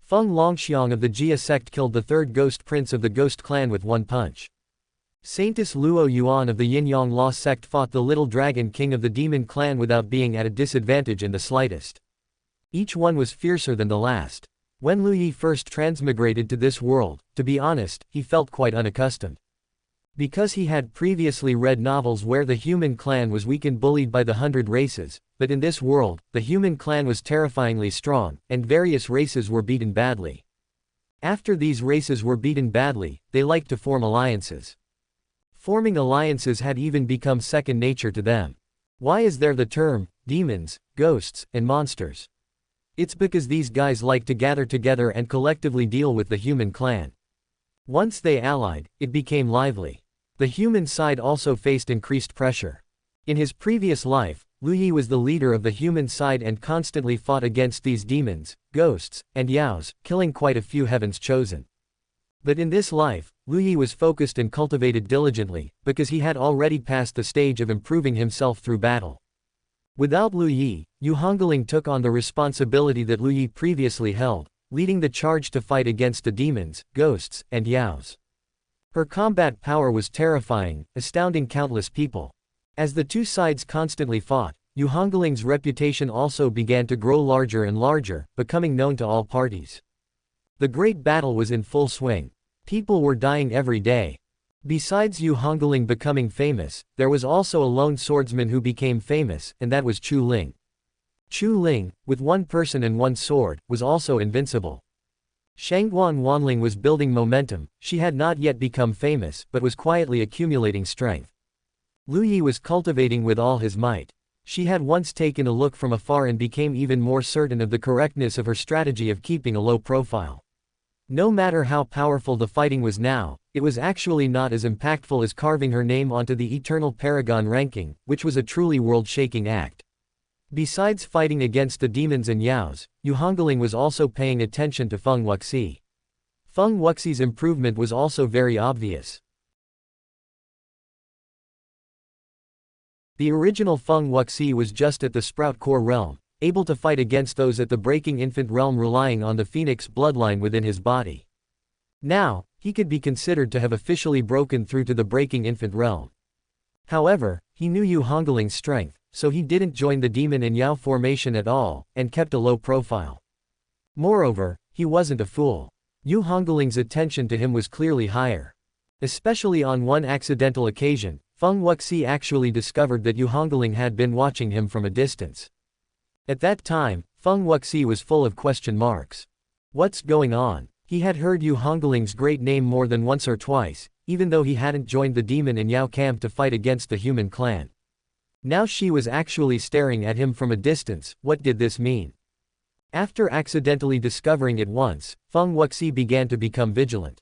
Feng Longxiang of the Jia sect killed the 3rd ghost prince of the ghost clan with 1 punch. Saintess Luo Yuan of the Yin-Yang Law sect fought the little dragon king of the demon clan without being at a disadvantage in the slightest. Each one was fiercer than the last. When Lu Yi first transmigrated to this world, to be honest, he felt quite unaccustomed. Because he had previously read novels where the human clan was weak and bullied by the 100 races, but in this world, the human clan was terrifyingly strong, and various races were beaten badly. After these races were beaten badly, they liked to form alliances. Forming alliances had even become second nature to them. Why is there the term, demons, ghosts, and monsters? It's because these guys like to gather together and collectively deal with the human clan. Once they allied, it became lively. The human side also faced increased pressure. In his previous life, Lu Yi was the leader of the human side and constantly fought against these demons, ghosts, and yaos, killing quite a few heavens chosen. But in this life, Lu Yi was focused and cultivated diligently, because he had already passed the stage of improving himself through battle. Without Lu Yi, Yu Hungling took on the responsibility that Lu Yi previously held, leading the charge to fight against the demons, ghosts, and yaos. Her combat power was terrifying, astounding countless people. As the two sides constantly fought, Yu Hungling's reputation also began to grow larger and larger, becoming known to all parties. The great battle was in full swing. People were dying every day. Besides Yu Hungling becoming famous, there was also a lone swordsman who became famous, and that was Chu Ling. Chu Ling, with 1 person and 1 sword, was also invincible. Shangguan Wanling was building momentum. She had not yet become famous, but was quietly accumulating strength. Lu Yi was cultivating with all his might. She had once taken a look from afar and became even more certain of the correctness of her strategy of keeping a low profile. No matter how powerful the fighting was now, it was actually not as impactful as carving her name onto the Eternal Paragon ranking, which was a truly world-shaking act. Besides fighting against the demons and yaos, Yu Hungling was also paying attention to Feng Wuxi. Feng Wuxi's improvement was also very obvious. The original Feng Wuxi was just at the Sprout Core realm, able to fight against those at the Breaking Infant realm relying on the Phoenix bloodline within his body. Now, he could be considered to have officially broken through to the Breaking Infant realm. However, he knew Yu Hungling's strength, so he didn't join the Demon and Yao formation at all, and kept a low profile. Moreover, he wasn't a fool. Yu Hungling's attention to him was clearly higher. Especially on one accidental occasion, Feng Wuxi actually discovered that Yu Hungling had been watching him from a distance. At that time, Feng Wuxi was full of question marks. What's going on? He had heard Yu Hungling's great name more than once or twice, even though he hadn't joined the Demon and Yao camp to fight against the human clan. Now she was actually staring at him from a distance. What did this mean? After accidentally discovering it once, Feng Wuxi began to become vigilant.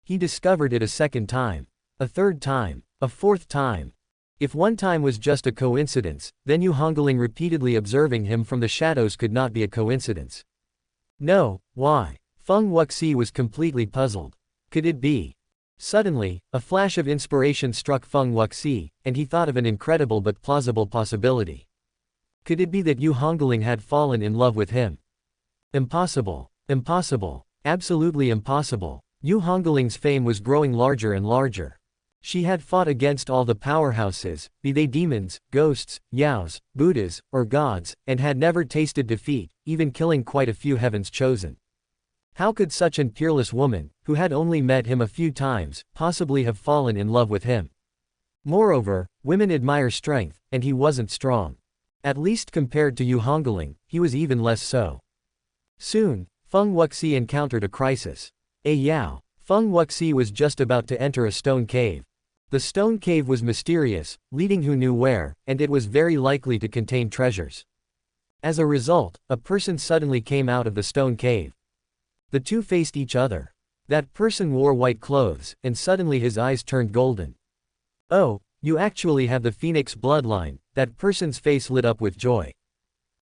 He discovered it a second time, a third time, a fourth time. If one time was just a coincidence, then Yu Hungling repeatedly observing him from the shadows could not be a coincidence. No, why? Feng Wuxi was completely puzzled. Could it be? Suddenly, a flash of inspiration struck Feng Wuxi, and he thought of an incredible but plausible possibility. Could it be that Yu Hungling had fallen in love with him? Impossible. Impossible. Absolutely impossible. Yu Hongling's fame was growing larger and larger. She had fought against all the powerhouses, be they demons, ghosts, yaos, Buddhas, or gods, and had never tasted defeat, even killing quite a few heaven's chosen. How could such an peerless woman, who had only met him a few times, possibly have fallen in love with him? Moreover, women admire strength, and he wasn't strong. At least compared to Yu Hongling, he was even less so. Soon, Feng Wuxi encountered a crisis. Yao. Feng Wuxi was just about to enter a stone cave. The stone cave was mysterious, leading who knew where, and it was very likely to contain treasures. As a result, a person suddenly came out of the stone cave. The two faced each other. That person wore white clothes, and suddenly his eyes turned golden. "Oh, you actually have the Phoenix bloodline," that person's face lit up with joy.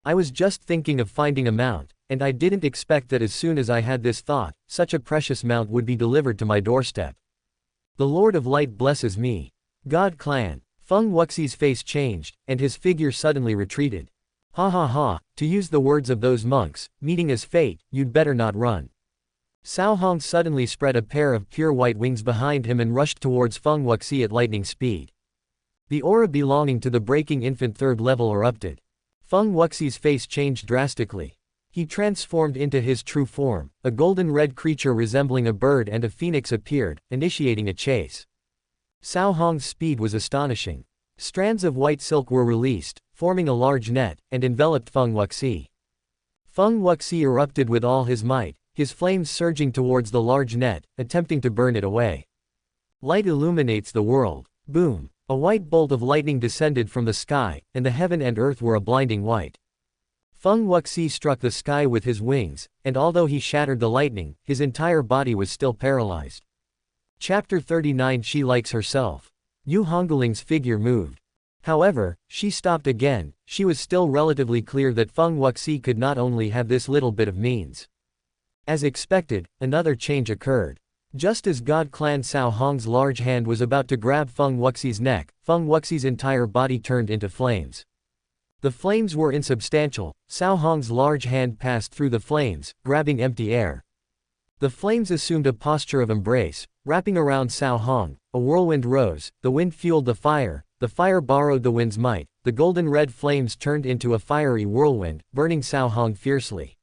"I was just thinking of finding a mount, and I didn't expect that as soon as I had this thought, such a precious mount would be delivered to my doorstep. The Lord of Light blesses me. God Clan." Feng Wuxi's face changed, and his figure suddenly retreated. "Ha ha ha, to use the words of those monks, meeting is fate, you'd better not run." Cao Hong suddenly spread a pair of pure white wings behind him and rushed towards Feng Wuxi at lightning speed. The aura belonging to the breaking infant third level erupted. Feng Wuxi's face changed drastically. He transformed into his true form. A golden red creature resembling a bird and a phoenix appeared, initiating a chase. Cao Hong's speed was astonishing. Strands of white silk were released, forming a large net, and enveloped Feng Wuxi. Feng Wuxi erupted with all his might, his flames surging towards the large net, attempting to burn it away. Light illuminates the world. Boom! A white bolt of lightning descended from the sky, and the heaven and earth were a blinding white. Feng Wuxi struck the sky with his wings, and although he shattered the lightning, his entire body was still paralyzed. Chapter 39. She likes herself. Yu Hongling's figure moved. However, she stopped again. She was still relatively clear that Feng Wuxi could not only have this little bit of means. As expected, another change occurred. Just as God Clan Cao Hong's large hand was about to grab Feng Wuxi's neck, Feng Wuxi's entire body turned into flames. The flames were insubstantial. Cao Hong's large hand passed through the flames, grabbing empty air. The flames assumed a posture of embrace, wrapping around Cao Hong. A whirlwind rose, the wind fueled the fire borrowed the wind's might, the golden red flames turned into a fiery whirlwind, burning Cao Hong fiercely.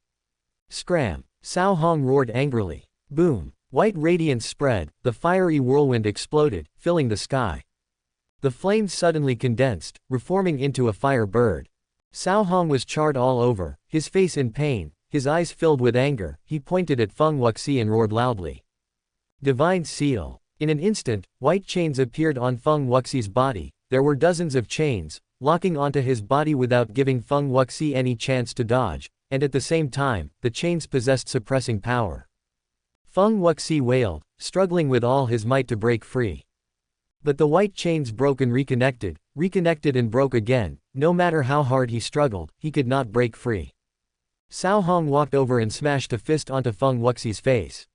Scram! Cao Hong roared angrily. Boom! White radiance spread, the fiery whirlwind exploded, filling the sky. The flames suddenly condensed, reforming into a fire bird. Cao Hong was charred all over, his face in pain, his eyes filled with anger. He pointed at Feng Wuxi and roared loudly. Divine Seal. In an instant, white chains appeared on Feng Wuxi's body. There were dozens of chains, locking onto his body without giving Feng Wuxi any chance to dodge, and at the same time, the chains possessed suppressing power. Feng Wuxi wailed, struggling with all his might to break free. But the white chains broke and reconnected and broke again. No matter how hard he struggled, he could not break free. Cao Hong walked over and smashed a fist onto Feng Wuxi's face.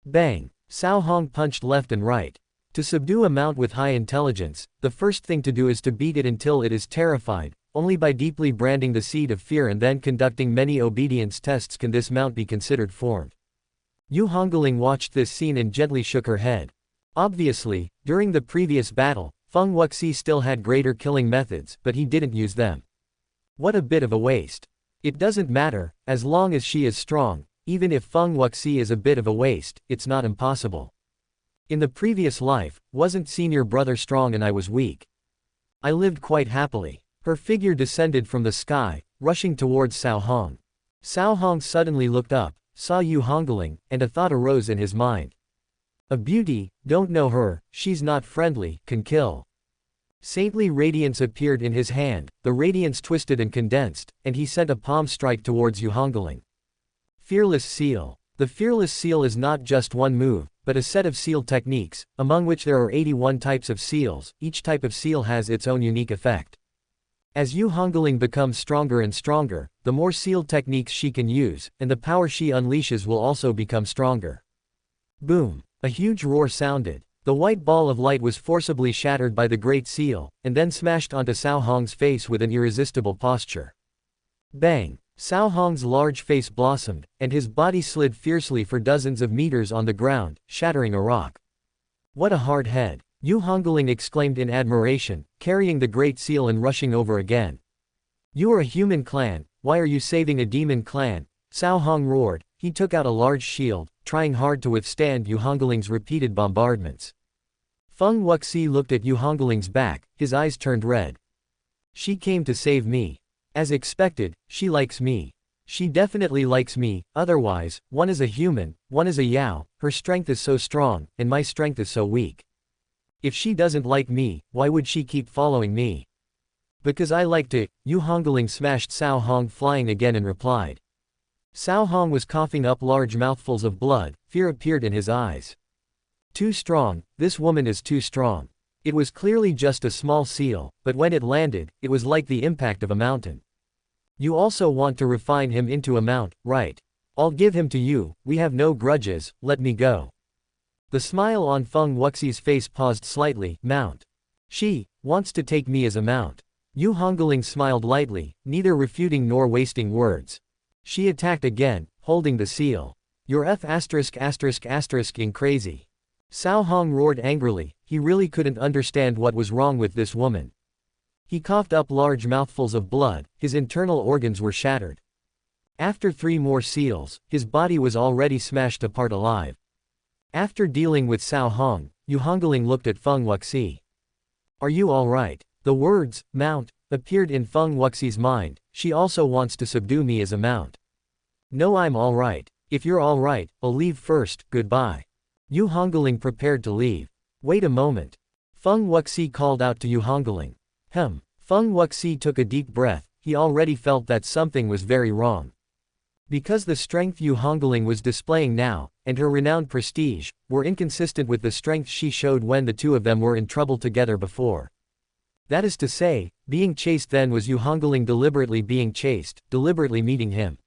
Bang! Cao Hong punched left and right. To subdue a mount with high intelligence, the first thing to do is to beat it until it is terrified. Only by deeply branding the seed of fear and then conducting many obedience tests can this mount be considered formed. Yu Hongling watched this scene and gently shook her head. Obviously, during the previous battle, Feng Wuxi still had greater killing methods, but he didn't use them. What a bit of a waste. It doesn't matter, as long as she is strong. Even if Feng Wuxi is a bit of a waste, it's not impossible. In the previous life, wasn't senior brother strong and I was weak? I lived quite happily. Her figure descended from the sky, rushing towards Cao Hong. Cao Hong suddenly looked up, saw Yu Hongling, and a thought arose in his mind. A beauty, don't know her, she's not friendly, can kill. Saintly radiance appeared in his hand, the radiance twisted and condensed, and he sent a palm strike towards Yu Hongling. Fearless Seal. The Fearless Seal is not just one move, but a set of seal techniques, among which there are 81 types of seals. Each type of seal has its own unique effect. As Yu Hungling becomes stronger and stronger, the more sealed techniques she can use, and the power she unleashes will also become stronger. Boom! A huge roar sounded. The white ball of light was forcibly shattered by the Great Seal, and then smashed onto Cao Hong's face with an irresistible posture. Bang! Cao Hong's large face blossomed, and his body slid fiercely for dozens of meters on the ground, shattering a rock. What a hard head! Yu Hungling exclaimed in admiration, carrying the Great Seal and rushing over again. You are a human clan, why are you saving a demon clan? Cao Hong roared. He took out a large shield, trying hard to withstand Yu Hungling's repeated bombardments. Feng Wuxi looked at Yu Hungling's back, his eyes turned red. She came to save me. As expected, she likes me. She definitely likes me, otherwise, one is a human, one is a Yao, her strength is so strong, and my strength is so weak. If she doesn't like me, why would she keep following me? Because I liked it, Yu Hungling smashed Cao Hong flying again and replied. Cao Hong was coughing up large mouthfuls of blood, fear appeared in his eyes. Too strong, this woman is too strong. It was clearly just a small seal, but when it landed, it was like the impact of a mountain. You also want to refine him into a mount, right? I'll give him to you, we have no grudges, let me go. The smile on Feng Wuxi's face paused slightly, mount. She wants to take me as a mount. Yu Hungling smiled lightly, neither refuting nor wasting words. She attacked again, holding the seal. You're ******ing crazy. Cao Hong roared angrily, he really couldn't understand what was wrong with this woman. He coughed up large mouthfuls of blood, his internal organs were shattered. After 3 more seals, his body was already smashed apart alive. After dealing with Cao Hong, Yu Hungling looked at Feng Wuxi. Are you alright? The words, mount, appeared in Feng Wuxi's mind, she also wants to subdue me as a mount. No, I'm alright. If you're alright, I'll leave first, goodbye. Yu Hungling prepared to leave. Wait a moment. Feng Wuxi called out to Yu Hungling. Feng Wuxi took a deep breath, he already felt that something was very wrong. Because the strength Yu Hungling was displaying now, and her renowned prestige, were inconsistent with the strength she showed when the two of them were in trouble together before. That is to say, being chased then was Yu Hungling deliberately being chased, deliberately meeting him.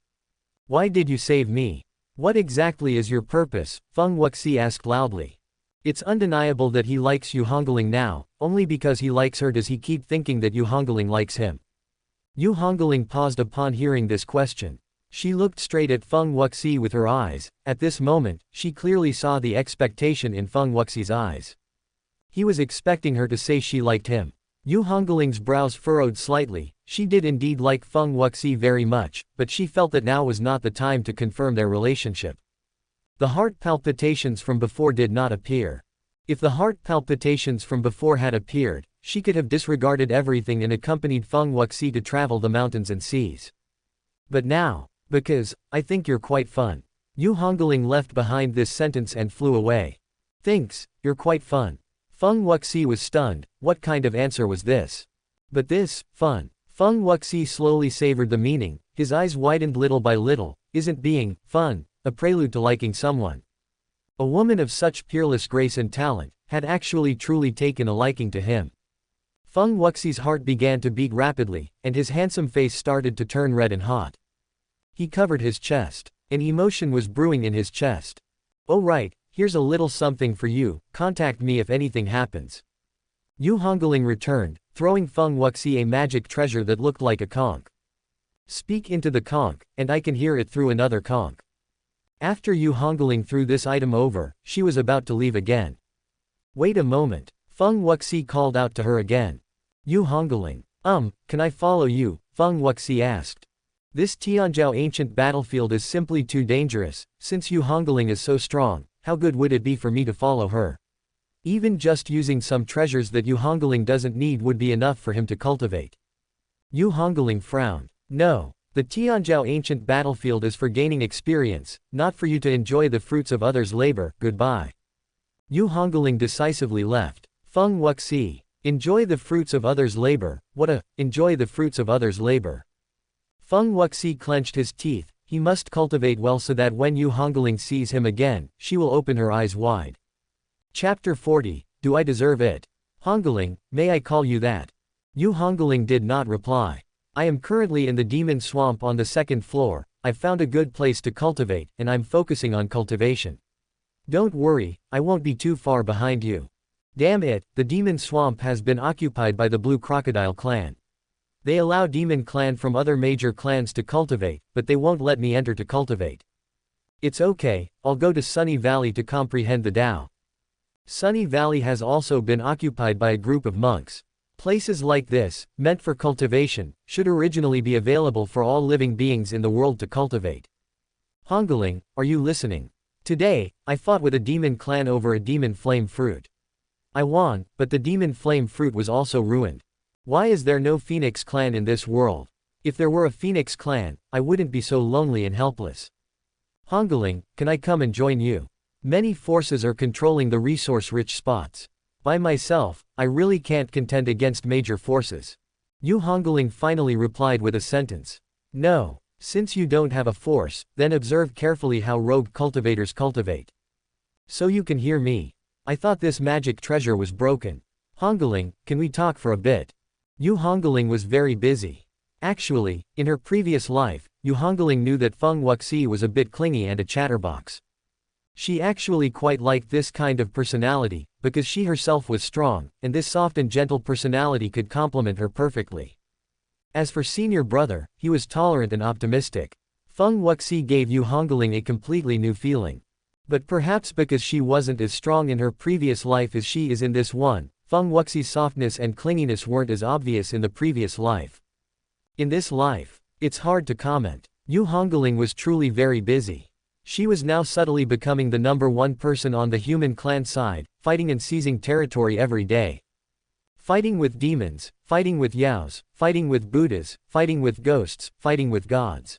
Why did you save me? What exactly is your purpose? Feng Wuxi asked loudly. It's undeniable that he likes Yu Hungling now, only because he likes her does he keep thinking that Yu Hungling likes him. Yu Hungling paused upon hearing this question. She looked straight at Feng Wuxi with her eyes, at this moment, she clearly saw the expectation in Feng Wuxi's eyes. He was expecting her to say she liked him. Yu Hungling's brows furrowed slightly, she did indeed like Feng Wuxi very much, but she felt that now was not the time to confirm their relationship. The heart palpitations from before did not appear. If the heart palpitations from before had appeared, she could have disregarded everything and accompanied Feng Wuxi to travel the mountains and seas. But now, because, I think you're quite fun. Yu Hungling left behind this sentence and flew away. Thanks, you're quite fun. Feng Wuxi was stunned, what kind of answer was this? But this, fun. Feng Wuxi slowly savored the meaning, his eyes widened little by little, isn't being fun a prelude to liking someone? A woman of such peerless grace and talent, had actually truly taken a liking to him. Feng Wuxi's heart began to beat rapidly, and his handsome face started to turn red and hot. He covered his chest. An emotion was brewing in his chest. Oh right, here's a little something for you, contact me if anything happens. Yu Hungling returned, throwing Feng Wuxi a magic treasure that looked like a conch. Speak into the conch, and I can hear it through another conch. After Yu Hungling threw this item over, she was about to leave again. Wait a moment. Feng Wuxi called out to her again. Yu Hungling. Can I follow you? Feng Wuxi asked. This Tianzhou ancient battlefield is simply too dangerous, since Yu Hungling is so strong, how good would it be for me to follow her? Even just using some treasures that Yu Hungling doesn't need would be enough for him to cultivate. Yu Hungling frowned. No. The Tianzhou ancient battlefield is for gaining experience, not for you to enjoy the fruits of others' labor, goodbye. Yu Hungling decisively left. Feng Wuxi. Enjoy the fruits of others' labor, enjoy the fruits of others' labor. Feng Wuxi clenched his teeth, he must cultivate well so that when Yu Hungling sees him again, she will open her eyes wide. Chapter 40, Do I Deserve It? Hongling, may I call you that? Yu Hungling did not reply. I am currently in the demon swamp on the second floor. I've found a good place to cultivate, and I'm focusing on cultivation. Don't worry, I won't be too far behind you. Damn it, the demon swamp has been occupied by the Blue Crocodile clan. They allow demon clan from other major clans to cultivate, but they won't let me enter to cultivate. It's okay, I'll go to Sunny Valley to comprehend the Dao. Sunny Valley has also been occupied by a group of monks. Places like this, meant for cultivation, should originally be available for all living beings in the world to cultivate. Hongling, are you listening? Today, I fought with a demon clan over a demon flame fruit. I won, but the demon flame fruit was also ruined. Why is there no Phoenix clan in this world? If there were a Phoenix clan, I wouldn't be so lonely and helpless. Hongling, can I come and join you? Many forces are controlling the resource-rich spots. By myself, I really can't contend against major forces. Yu Hungling finally replied with a sentence. No. Since you don't have a force, then observe carefully how rogue cultivators cultivate. So you can hear me. I thought this magic treasure was broken. Hongling, can we talk for a bit? Yu Hongling was very busy. Actually, in her previous life, Yu Hongling knew that Feng Wuxi was a bit clingy and a chatterbox. She actually quite liked this kind of personality, because she herself was strong, and this soft and gentle personality could complement her perfectly. As for senior brother, he was tolerant and optimistic. Feng Wuxi gave Yu Hongling a completely new feeling. But perhaps because she wasn't as strong in her previous life as she is in this one, Feng Wuxi's softness and clinginess weren't as obvious in the previous life. In this life, it's hard to comment. Yu Hongling was truly very busy. She was now subtly becoming the #1 person on the human clan side, fighting and seizing territory every day. Fighting with demons, fighting with yaos, fighting with Buddhas, fighting with ghosts, fighting with gods.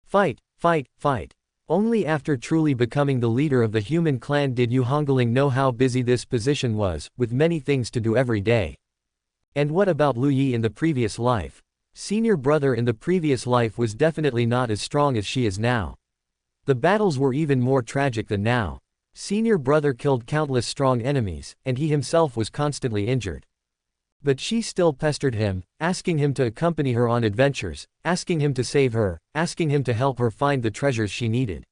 Fight, fight, fight. Only after truly becoming the leader of the human clan did Yu Hongling know how busy this position was, with many things to do every day. And what about Lu Yi in the previous life? Senior brother in the previous life was definitely not as strong as she is now. The battles were even more tragic than now. Senior brother killed countless strong enemies, and he himself was constantly injured. But she still pestered him, asking him to accompany her on adventures, asking him to save her, asking him to help her find the treasures she needed.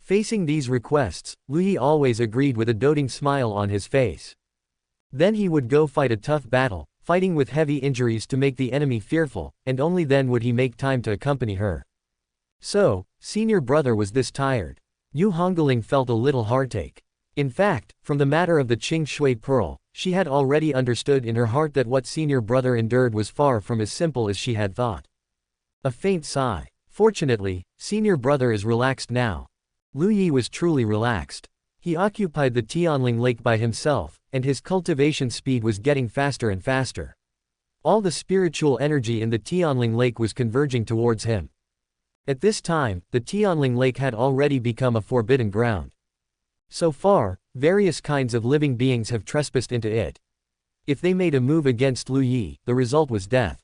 Facing these requests, Lu Yi always agreed with a doting smile on his face. Then he would go fight a tough battle, fighting with heavy injuries to make the enemy fearful, and only then would he make time to accompany her. So, senior brother was this tired. Yu Hongling felt a little heartache. In fact, from the matter of the Qing Shui pearl, she had already understood in her heart that what senior brother endured was far from as simple as she had thought. A faint sigh. Fortunately, senior brother is relaxed now. Lu Yi was truly relaxed. He occupied the Tianling Lake by himself, and his cultivation speed was getting faster and faster. All the spiritual energy in the Tianling Lake was converging towards him. At this time, the Tianling Lake had already become a forbidden ground. So far, various kinds of living beings have trespassed into it. If they made a move against Lu Yi, the result was death.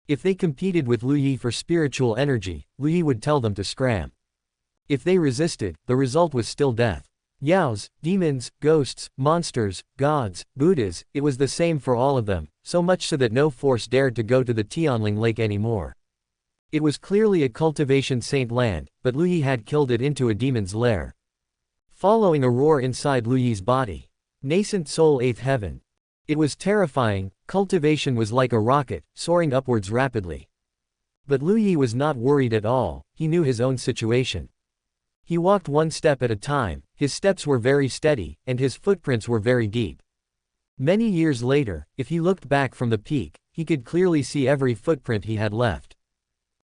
If they competed with Lu Yi for spiritual energy, Lu Yi would tell them to scram. If they resisted, the result was still death. Yaos, demons, ghosts, monsters, gods, Buddhas, it was the same for all of them, so much so that no force dared to go to the Tianling Lake anymore. It was clearly a cultivation saint land, but Lu Yi had killed it into a demon's lair. Following a roar inside Lu Yi's body. Nascent soul 8th heaven. It was terrifying. Cultivation was like a rocket, soaring upwards rapidly. But Lu Yi was not worried at all, he knew his own situation. He walked one step at a time, his steps were very steady, and his footprints were very deep. Many years later, if he looked back from the peak, he could clearly see every footprint he had left.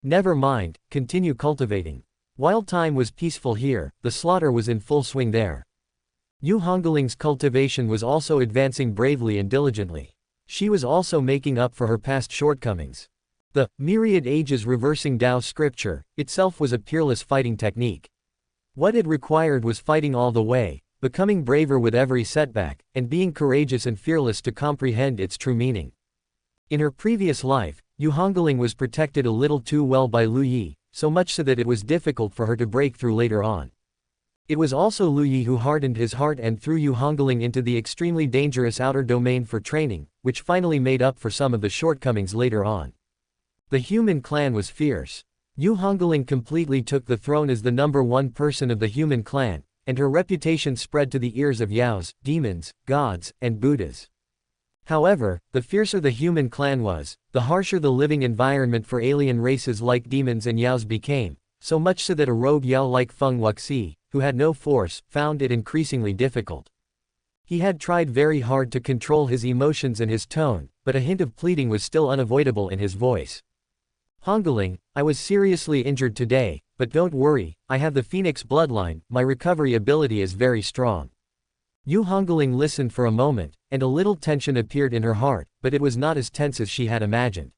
Never mind, continue cultivating. While time was peaceful here, the slaughter was in full swing there. Yu Hongling's cultivation was also advancing bravely and diligently. She was also making up for her past shortcomings. The myriad ages reversing Dao scripture itself was a peerless fighting technique. What it required was fighting all the way, becoming braver with every setback, and being courageous and fearless to comprehend its true meaning. In her previous life, Yu Hungling was protected a little too well by Lu Yi, so much so that it was difficult for her to break through later on. It was also Lu Yi who hardened his heart and threw Yu Hungling into the extremely dangerous outer domain for training, which finally made up for some of the shortcomings later on. The human clan was fierce. Yu Hungling completely took the throne as the #1 person of the human clan, and her reputation spread to the ears of Yaos, demons, gods, and Buddhas. However, the fiercer the human clan was, the harsher the living environment for alien races like demons and Yaos became, so much so that a rogue Yao like Feng Wuxi, who had no force, found it increasingly difficult. He had tried very hard to control his emotions and his tone, but a hint of pleading was still unavoidable in his voice. Hongling, I was seriously injured today, but don't worry, I have the Phoenix bloodline, my recovery ability is very strong. Yu Hungling listened for a moment, and a little tension appeared in her heart, but it was not as tense as she had imagined.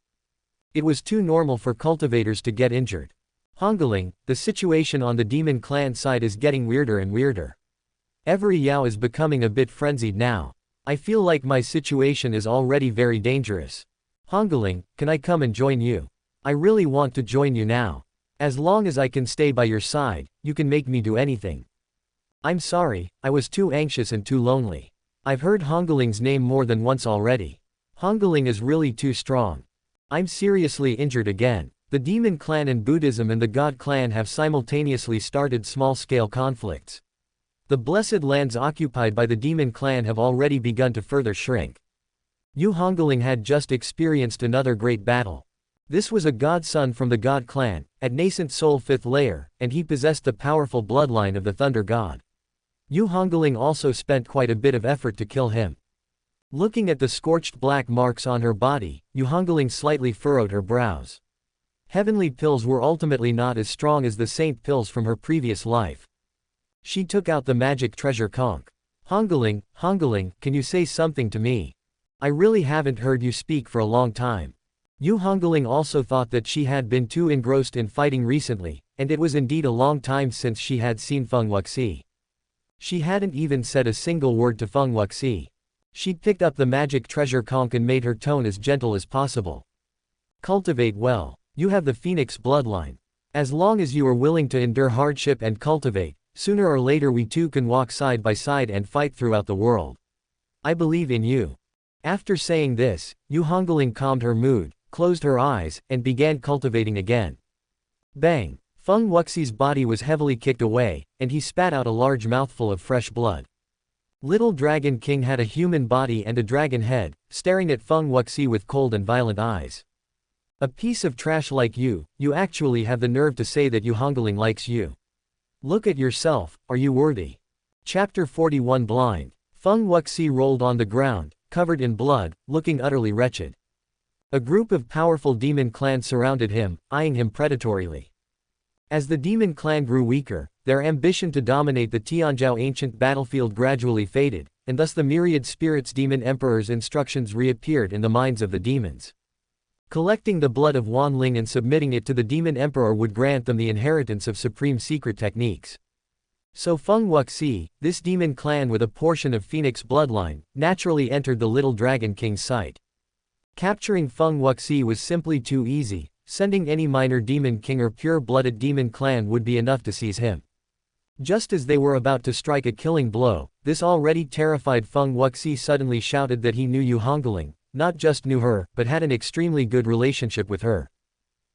It was too normal for cultivators to get injured. Hongling, the situation on the demon clan side is getting weirder and weirder. Every Yao is becoming a bit frenzied now. I feel like my situation is already very dangerous. Hongling, can I come and join you? I really want to join you now. As long as I can stay by your side, you can make me do anything. I'm sorry, I was too anxious and too lonely. I've heard Hongling's name more than once already. Hongling is really too strong. I'm seriously injured again. The demon clan and Buddhism and the god clan have simultaneously started small-scale conflicts. The blessed lands occupied by the demon clan have already begun to further shrink. Yu Hongling had just experienced another great battle. This was a godson from the god clan, at nascent soul 5th layer, and he possessed the powerful bloodline of the thunder god. Yu Hongling also spent quite a bit of effort to kill him. Looking at the scorched black marks on her body, Yu Hongling slightly furrowed her brows. Heavenly pills were ultimately not as strong as the saint pills from her previous life. She took out the magic treasure conch. Hongling, can you say something to me? I really haven't heard you speak for a long time. Yu Hongling also thought that she had been too engrossed in fighting recently, and it was indeed a long time since she had seen Feng Wuxi. She hadn't even said a single word to Feng Wuxi. She'd picked up the magic treasure conch and made her tone as gentle as possible. Cultivate well. You have the Phoenix bloodline. As long as you are willing to endure hardship and cultivate, sooner or later we two can walk side by side and fight throughout the world. I believe in you. After saying this, Yu Hongling calmed her mood, closed her eyes, and began cultivating again. Bang! Feng Wuxi's body was heavily kicked away, and he spat out a large mouthful of fresh blood. Little Dragon King had a human body and a dragon head, staring at Feng Wuxi with cold and violent eyes. A piece of trash like you actually have the nerve to say that Yu Hongling likes you. Look at yourself, are you worthy? Chapter 41 Blind. Feng Wuxi rolled on the ground, covered in blood, looking utterly wretched. A group of powerful demon clans surrounded him, eyeing him predatorily. As the demon clan grew weaker, their ambition to dominate the Tianzhou ancient battlefield gradually faded, and thus the myriad spirits demon emperor's instructions reappeared in the minds of the demons. Collecting the blood of Wanling and submitting it to the demon emperor would grant them the inheritance of supreme secret techniques. So Feng Wuxi, this demon clan with a portion of Phoenix bloodline, naturally entered the little Dragon King's sight. Capturing Feng Wuxi was simply too easy. Sending any minor demon king or pure-blooded demon clan would be enough to seize him. Just as they were about to strike a killing blow, this already terrified Feng Wuxi suddenly shouted that he knew Yu Hongling, not just knew her, but had an extremely good relationship with her.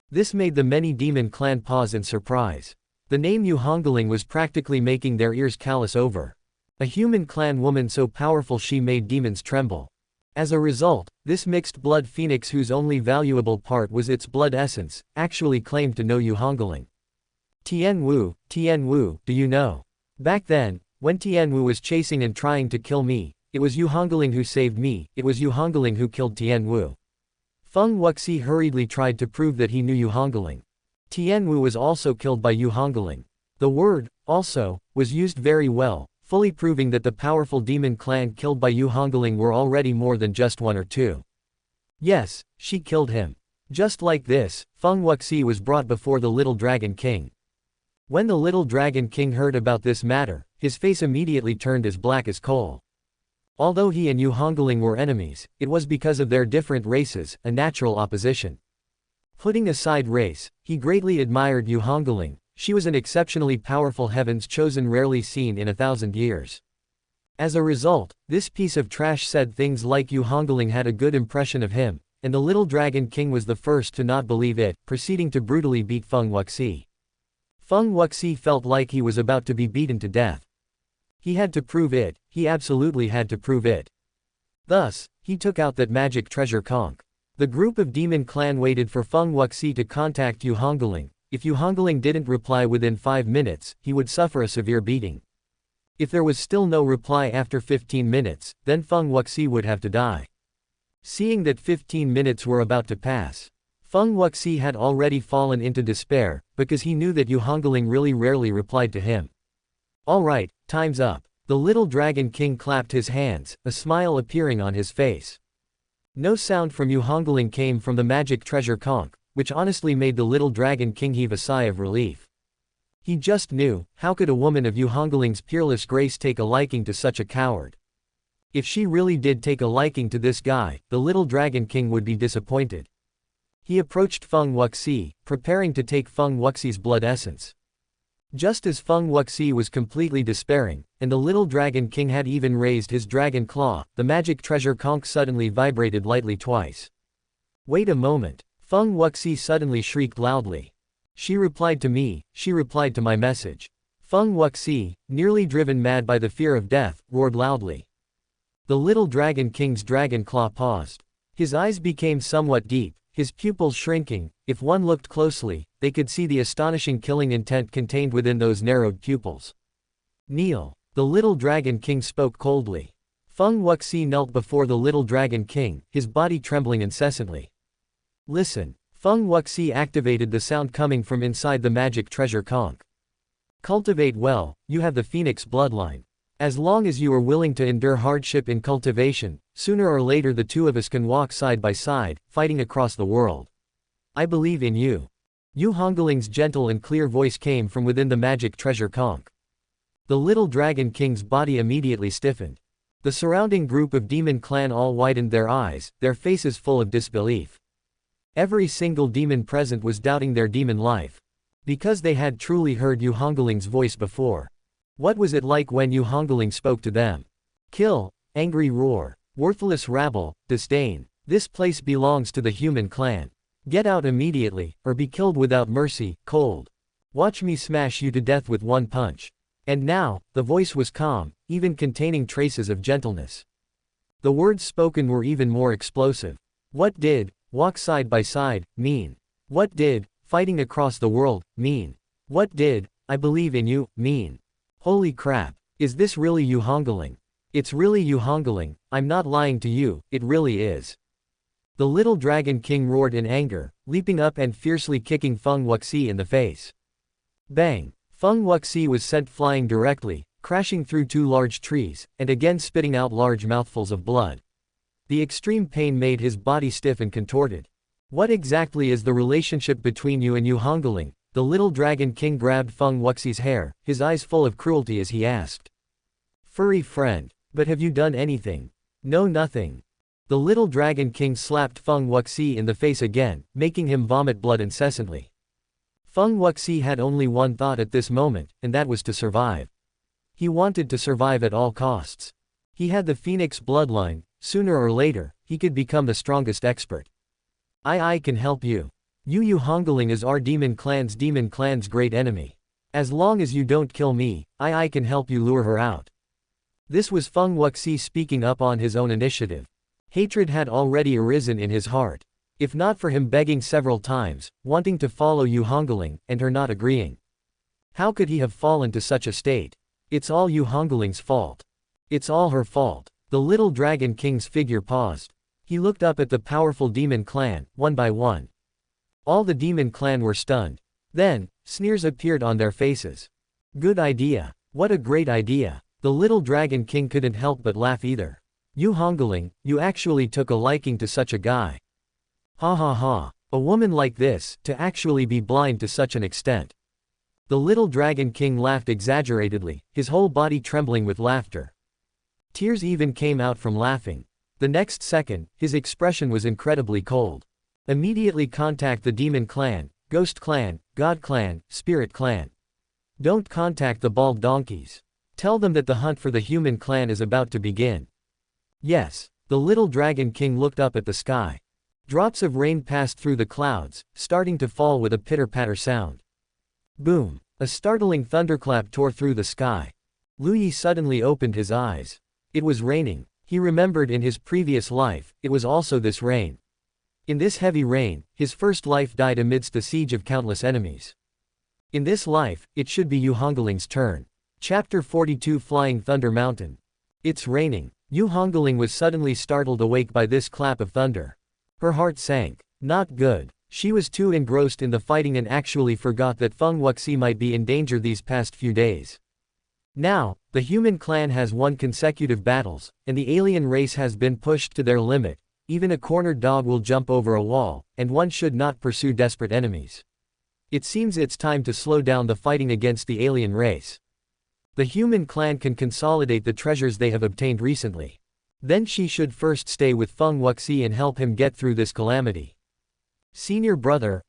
This made the many demon clan pause in surprise. The name Yu Hongling was practically making their ears callous over. A human clan woman so powerful she made demons tremble. As a result, this mixed-blood phoenix whose only valuable part was its blood essence, actually claimed to know Yu Hongling. Tian Wu, do you know? Back then, when Tian Wu was chasing and trying to kill me, it was Yu Hongling who saved me, it was Yu Hongling who killed Tian Wu. Feng Wuxi hurriedly tried to prove that he knew Yu Hongling. Tian Wu was also killed by Yu Hongling. The word, also, was used very well, fully proving that the powerful demon clan killed by Yu Hongling were already more than just one or two. Yes, she killed him. Just like this, Feng Wuxi was brought before the little Dragon King. When the little Dragon King heard about this matter, his face immediately turned as black as coal. Although he and Yu Hongling were enemies, it was because of their different races, a natural opposition. Putting aside race, he greatly admired Yu Hongling, She was an exceptionally powerful heaven's chosen, rarely seen in 1,000 years. As a result, this piece of trash said things like Yu Hungling had a good impression of him, and the little dragon king was the first to not believe it, proceeding to brutally beat Feng Wuxi. Feng Wuxi felt like he was about to be beaten to death. He had to prove it, he absolutely had to prove it. Thus, he took out that magic treasure conch. The group of demon clan waited for Feng Wuxi to contact Yu Hungling. If Yu Hungling didn't reply within 5 minutes, he would suffer a severe beating. If there was still no reply after 15 minutes, then Feng Wuxi would have to die. Seeing that 15 minutes were about to pass, Feng Wuxi had already fallen into despair, because he knew that Yu Hungling really rarely replied to him. Alright, time's up. The little dragon king clapped his hands, a smile appearing on his face. No sound from Yu Hungling came from the magic treasure conch, which honestly made the little dragon king heave a sigh of relief. He just knew, how could a woman of Yu Hungling's peerless grace take a liking to such a coward? If she really did take a liking to this guy, the little dragon king would be disappointed. He approached Feng Wuxi, preparing to take Feng Wuxi's blood essence. Just as Feng Wuxi was completely despairing, and the little dragon king had even raised his dragon claw, the magic treasure conch suddenly vibrated lightly twice. Wait a moment. Feng Wuxi suddenly shrieked loudly. She replied to me, she replied to my message. Feng Wuxi, nearly driven mad by the fear of death, roared loudly. The little dragon king's dragon claw paused. His eyes became somewhat deep, his pupils shrinking. If one looked closely, they could see the astonishing killing intent contained within those narrowed pupils. Kneel. The little dragon king spoke coldly. Feng Wuxi knelt before the little dragon king, his body trembling incessantly. Listen. Feng Wuxi activated the sound coming from inside the magic treasure conch. Cultivate well, you have the phoenix bloodline. As long as you are willing to endure hardship in cultivation, sooner or later the two of us can walk side by side, fighting across the world. I believe in you. Yu Hongling's gentle and clear voice came from within the magic treasure conch. The little dragon king's body immediately stiffened. The surrounding group of demon clan all widened their eyes, their faces full of disbelief. Every single demon present was doubting their demon life. Because they had truly heard Yu Hongling's voice before. What was it like when Yu Hungling spoke to them? Kill, angry roar, worthless rabble, disdain. This place belongs to the human clan. Get out immediately, or be killed without mercy, cold. Watch me smash you to death with one punch. And now, the voice was calm, even containing traces of gentleness. The words spoken were even more explosive. What did walk side by side mean? What did fighting across the world mean? What did I believe in you mean? Holy crap. Is this really Yu Hungling? It's really Yu Hungling, I'm not lying to you, it really is. The little dragon king roared in anger, leaping up and fiercely kicking Feng Wuxi in the face. Bang! Feng Wuxi was sent flying directly, crashing through 2 large trees, and again spitting out large mouthfuls of blood. The extreme pain made his body stiff and contorted. What exactly is the relationship between you and Yu Hungling? The little dragon king grabbed Feng Wuxi's hair, his eyes full of cruelty as he asked. Furry friend. But have you done anything? No, nothing. The little dragon king slapped Feng Wuxi in the face again, making him vomit blood incessantly. Feng Wuxi had only one thought at this moment, and that was to survive. He wanted to survive at all costs. He had the phoenix bloodline. Sooner or later, he could become the strongest expert. I can help you. Yu Hungling is our demon clan's great enemy. As long as you don't kill me, I can help you lure her out. This was Feng Wuxi speaking up on his own initiative. Hatred had already arisen in his heart. If not for him begging several times, wanting to follow Yu Hungling, and her not agreeing. How could he have fallen to such a state? It's all Yu Hungling's fault. It's all her fault. The little dragon king's figure paused. He looked up at the powerful demon clan, one by one. All the demon clan were stunned. Then, sneers appeared on their faces. Good idea. What a great idea. The little dragon king couldn't help but laugh either. Yu Hungling, you actually took a liking to such a guy. Ha ha ha. A woman like this, to actually be blind to such an extent. The little dragon king laughed exaggeratedly, his whole body trembling with laughter. Tears even came out from laughing. The next second, his expression was incredibly cold. Immediately contact the demon clan, Ghost Clan, God Clan, Spirit Clan. Don't contact the bald donkeys. Tell them that the hunt for the human clan is about to begin. Yes. The little dragon king looked up at the sky. Drops of rain passed through the clouds, starting to fall with a pitter-patter sound. Boom! A startling thunderclap tore through the sky. Lu Yi suddenly opened his eyes. It was raining. He remembered in his previous life, it was also this rain. In this heavy rain, his first life died amidst the siege of countless enemies. In this life, it should be Yu Hungling's turn. Chapter 42 Flying Thunder Mountain. It's raining. Yu Hungling was suddenly startled awake by this clap of thunder. Her heart sank. Not good. She was too engrossed in the fighting and actually forgot that Feng Wuxi might be in danger these past few days. Now, the human clan has won consecutive battles, and the alien race has been pushed to their limit. Even a cornered dog will jump over a wall, and one should not pursue desperate enemies. It seems it's time to slow down the fighting against the alien race. The human clan can consolidate the treasures they have obtained recently. Then she should first stay with Feng Wuxi and help him get through this calamity. Senior brother,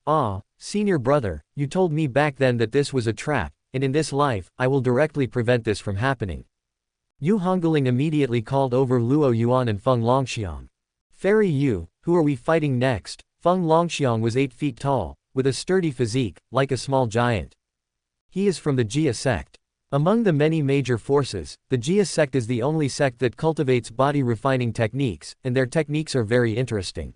senior brother, you told me back then that this was a trap, and in this life, I will directly prevent this from happening. Yu Hungling immediately called over Luo Yuan and Feng Longxiang. Fairy Yu, who are we fighting next? Feng Longxiang was 8 feet tall, with a sturdy physique, like a small giant. He is from the Jia sect. Among the many major forces, the Jia sect is the only sect that cultivates body refining techniques, and their techniques are very interesting.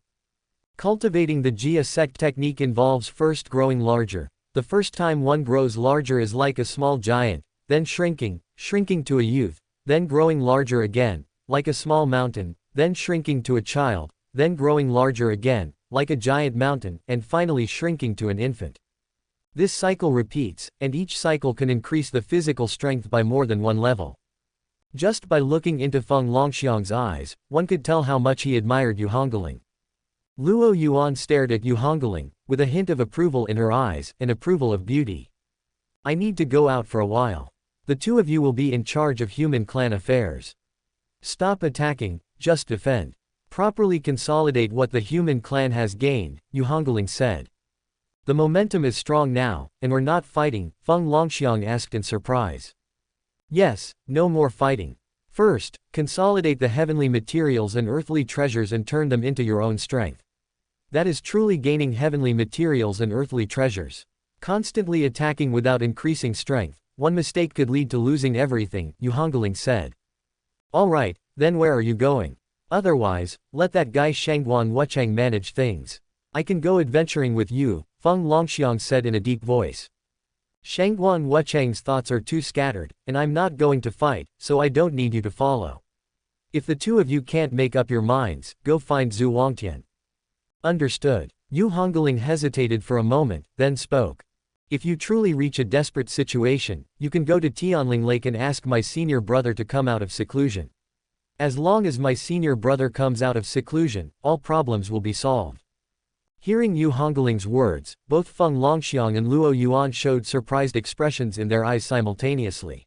Cultivating the Jia sect technique involves first growing larger. The first time one grows larger is like a small giant, then shrinking to a youth, then growing larger again, like a small mountain, then shrinking to a child, then growing larger again, like a giant mountain, and finally shrinking to an infant. This cycle repeats, and each cycle can increase the physical strength by more than one level. Just by looking into Feng Longxiang's eyes, one could tell how much he admired Yu Hungling. Luo Yuan stared at Yu Hungling, with a hint of approval in her eyes, and approval of beauty. I need to go out for a while. The two of you will be in charge of human clan affairs. Stop attacking, just defend. Properly consolidate what the human clan has gained, Yu Hungling said. The momentum is strong now, and we're not fighting, Feng Longxiang asked in surprise. Yes, no more fighting. First, consolidate the heavenly materials and earthly treasures and turn them into your own strength. That is truly gaining heavenly materials and earthly treasures. Constantly attacking without increasing strength, one mistake could lead to losing everything, Yu Hungling said. Alright, then where are you going? Otherwise, let that guy Shangguan Wucheng manage things. I can go adventuring with you, Feng Longxiang said in a deep voice. Shangguan Wucheng's thoughts are too scattered, and I'm not going to fight, so I don't need you to follow. If the two of you can't make up your minds, go find Zhu Wangtian. Understood. Yu Hungling hesitated for a moment, then spoke. If you truly reach a desperate situation, you can go to Tianling Lake and ask my senior brother to come out of seclusion. As long as my senior brother comes out of seclusion, all problems will be solved. Hearing Yu Hungling's words, both Feng Longxiang and Luo Yuan showed surprised expressions in their eyes simultaneously.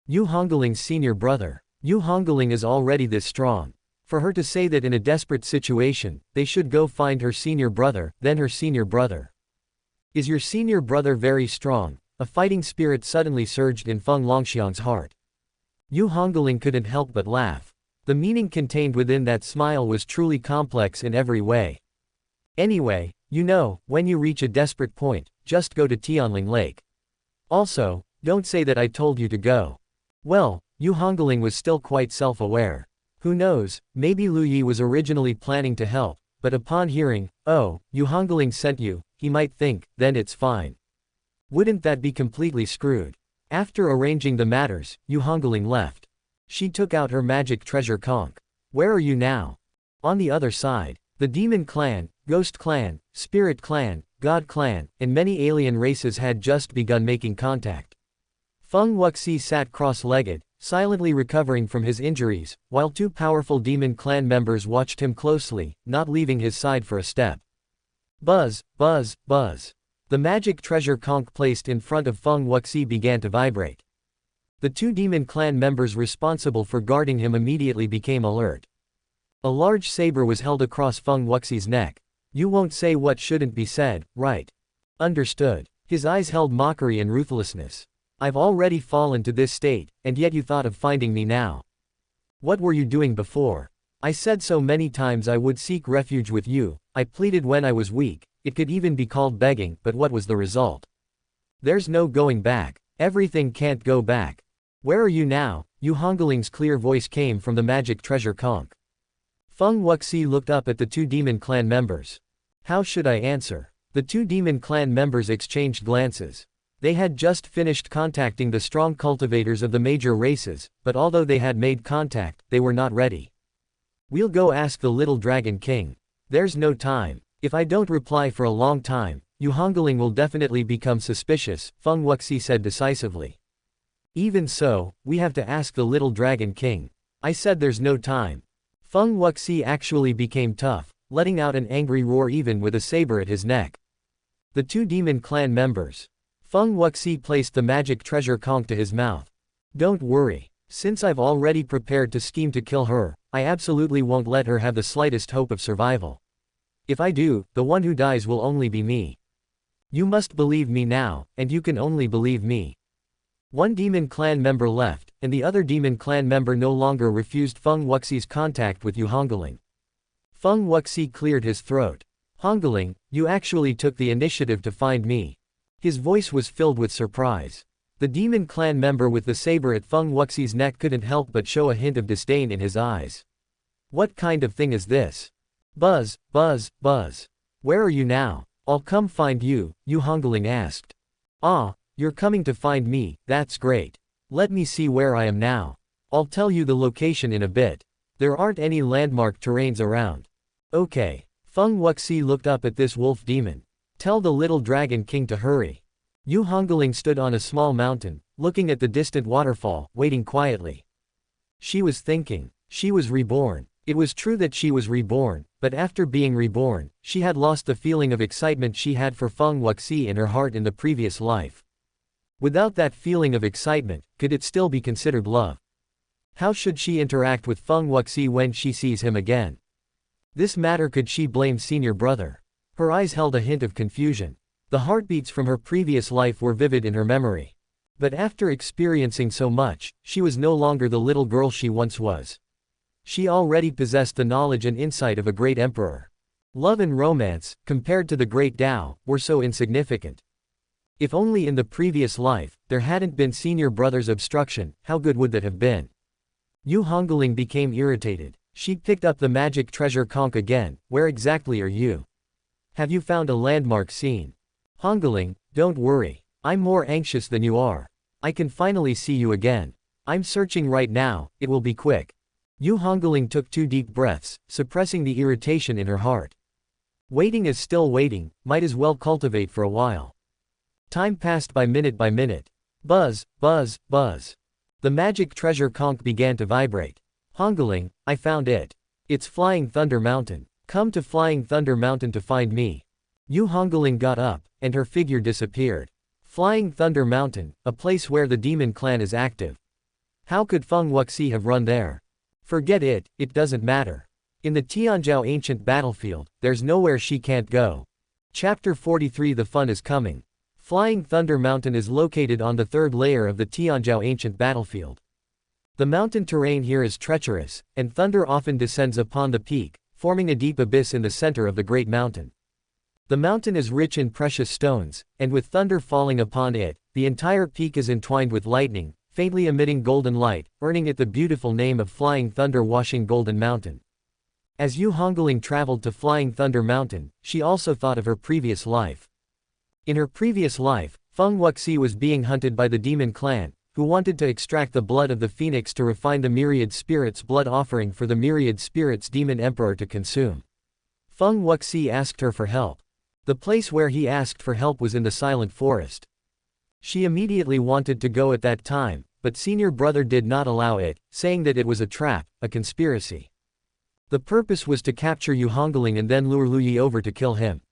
Yu Hungling's senior brother. Yu Hungling is already this strong. For her to say that in a desperate situation, they should go find her senior brother, then her senior brother. Is your senior brother very strong? A fighting spirit suddenly surged in Feng Longxiang's heart. Yu Hungling couldn't help but laugh. The meaning contained within that smile was truly complex in every way. Anyway, you know, when you reach a desperate point, just go to Tianling Lake. Also, don't say that I told you to go. Well, Yu Hungling was still quite self-aware. Who knows, maybe Lu Yi was originally planning to help, but upon hearing, oh, Yu Hungling sent you, he might think, then it's fine. Wouldn't that be completely screwed? After arranging the matters, Yu Hungling left. She took out her magic treasure conch. Where are you now? On the other side, the demon clan, ghost clan, spirit clan, god clan, and many alien races had just begun making contact. Feng Wuxi sat cross-legged, silently recovering from his injuries, while two powerful demon clan members watched him closely, not leaving his side for a step. Buzz, buzz, buzz. The magic treasure conch placed in front of Feng Wuxi began to vibrate. The two demon clan members responsible for guarding him immediately became alert. A large saber was held across Feng Wuxi's neck. You won't say what shouldn't be said, right? Understood. His eyes held mockery and ruthlessness. I've already fallen to this state, and yet you thought of finding me now. What were you doing before? I said so many times I would seek refuge with you, I pleaded when I was weak, it could even be called begging, but what was the result? There's no going back. Everything can't go back. Where are you now? Yu Hongling's clear voice came from the magic treasure conch. Feng Wuxi looked up at the two demon clan members. How should I answer? The two demon clan members exchanged glances. They had just finished contacting the strong cultivators of the major races, but although they had made contact, they were not ready. We'll go ask the little dragon king. There's no time. If I don't reply for a long time, Yu Hungling will definitely become suspicious, Feng Wuxi said decisively. Even so, we have to ask the little dragon king. I said there's no time. Feng Wuxi actually became tough, letting out an angry roar even with a saber at his neck. The two demon clan members. Feng Wuxi placed the magic treasure conch to his mouth. Don't worry. Since I've already prepared to scheme to kill her, I absolutely won't let her have the slightest hope of survival. If I do, the one who dies will only be me. You must believe me now, and you can only believe me. One demon clan member left, and the other demon clan member no longer refused Feng Wuxi's contact with Yu Hungling. Feng Wuxi cleared his throat. Hongling, you actually took the initiative to find me. His voice was filled with surprise. The demon clan member with the saber at Feng Wuxi's neck couldn't help but show a hint of disdain in his eyes. What kind of thing is this? Buzz, buzz, buzz. Where are you now? I'll come find you, Yu Hungling asked. Ah, you're coming to find me, that's great. Let me see where I am now. I'll tell you the location in a bit. There aren't any landmark terrains around. Okay. Feng Wuxi looked up at this wolf demon. Tell the little dragon king to hurry. Yu Hungling stood on a small mountain, looking at the distant waterfall, waiting quietly. She was thinking. She was reborn. It was true that she was reborn, but after being reborn, she had lost the feeling of excitement she had for Feng Wuxi in her heart in the previous life. Without that feeling of excitement, could it still be considered love? How should she interact with Feng Wuxi when she sees him again? This matter, could she blame senior brother? Her eyes held a hint of confusion. The heartbeats from her previous life were vivid in her memory. But after experiencing so much, she was no longer the little girl she once was. She already possessed the knowledge and insight of a great emperor. Love and romance, compared to the great Dao, were so insignificant. If only in the previous life, there hadn't been senior brother's obstruction, how good would that have been? Yu Hungling became irritated. She picked up the magic treasure conch again. Where exactly are you? Have you found a landmark scene? Hongling, don't worry. I'm more anxious than you are. I can finally see you again. I'm searching right now, it will be quick. Yu Hungling took 2 deep breaths, suppressing the irritation in her heart. Waiting is still waiting, might as well cultivate for a while. Time passed by minute by minute. Buzz, buzz, buzz. The magic treasure conch began to vibrate. Hongling, I found it. It's Flying Thunder Mountain. Come to Flying Thunder Mountain to find me. Yu Hungling got up, and her figure disappeared. Flying Thunder Mountain, a place where the demon clan is active. How could Feng Wuxi have run there? Forget it, it doesn't matter. In the Jiànjī ancient battlefield, there's nowhere she can't go. Chapter 43. The fun is coming. Flying Thunder Mountain is located on the 3rd layer of the Jiànjī ancient battlefield. The mountain terrain here is treacherous, and thunder often descends upon the peak, forming a deep abyss in the center of the great mountain. The mountain is rich in precious stones, and with thunder falling upon it, the entire peak is entwined with lightning, faintly emitting golden light, earning it the beautiful name of Flying Thunder Washing Golden Mountain. As Yu Hungling traveled to Flying Thunder Mountain, she also thought of her previous life. In her previous life, Feng Wuxi was being hunted by the demon clan, who wanted to extract the blood of the phoenix to refine the myriad spirits' blood offering for the myriad spirits demon emperor to consume. Feng Wuxi asked her for help. The place where he asked for help was in the silent forest. She immediately wanted to go at that time, but senior brother did not allow it, saying that it was a trap, a conspiracy. The purpose was to capture Yu Hungling and then lure Lu Yi over to kill him.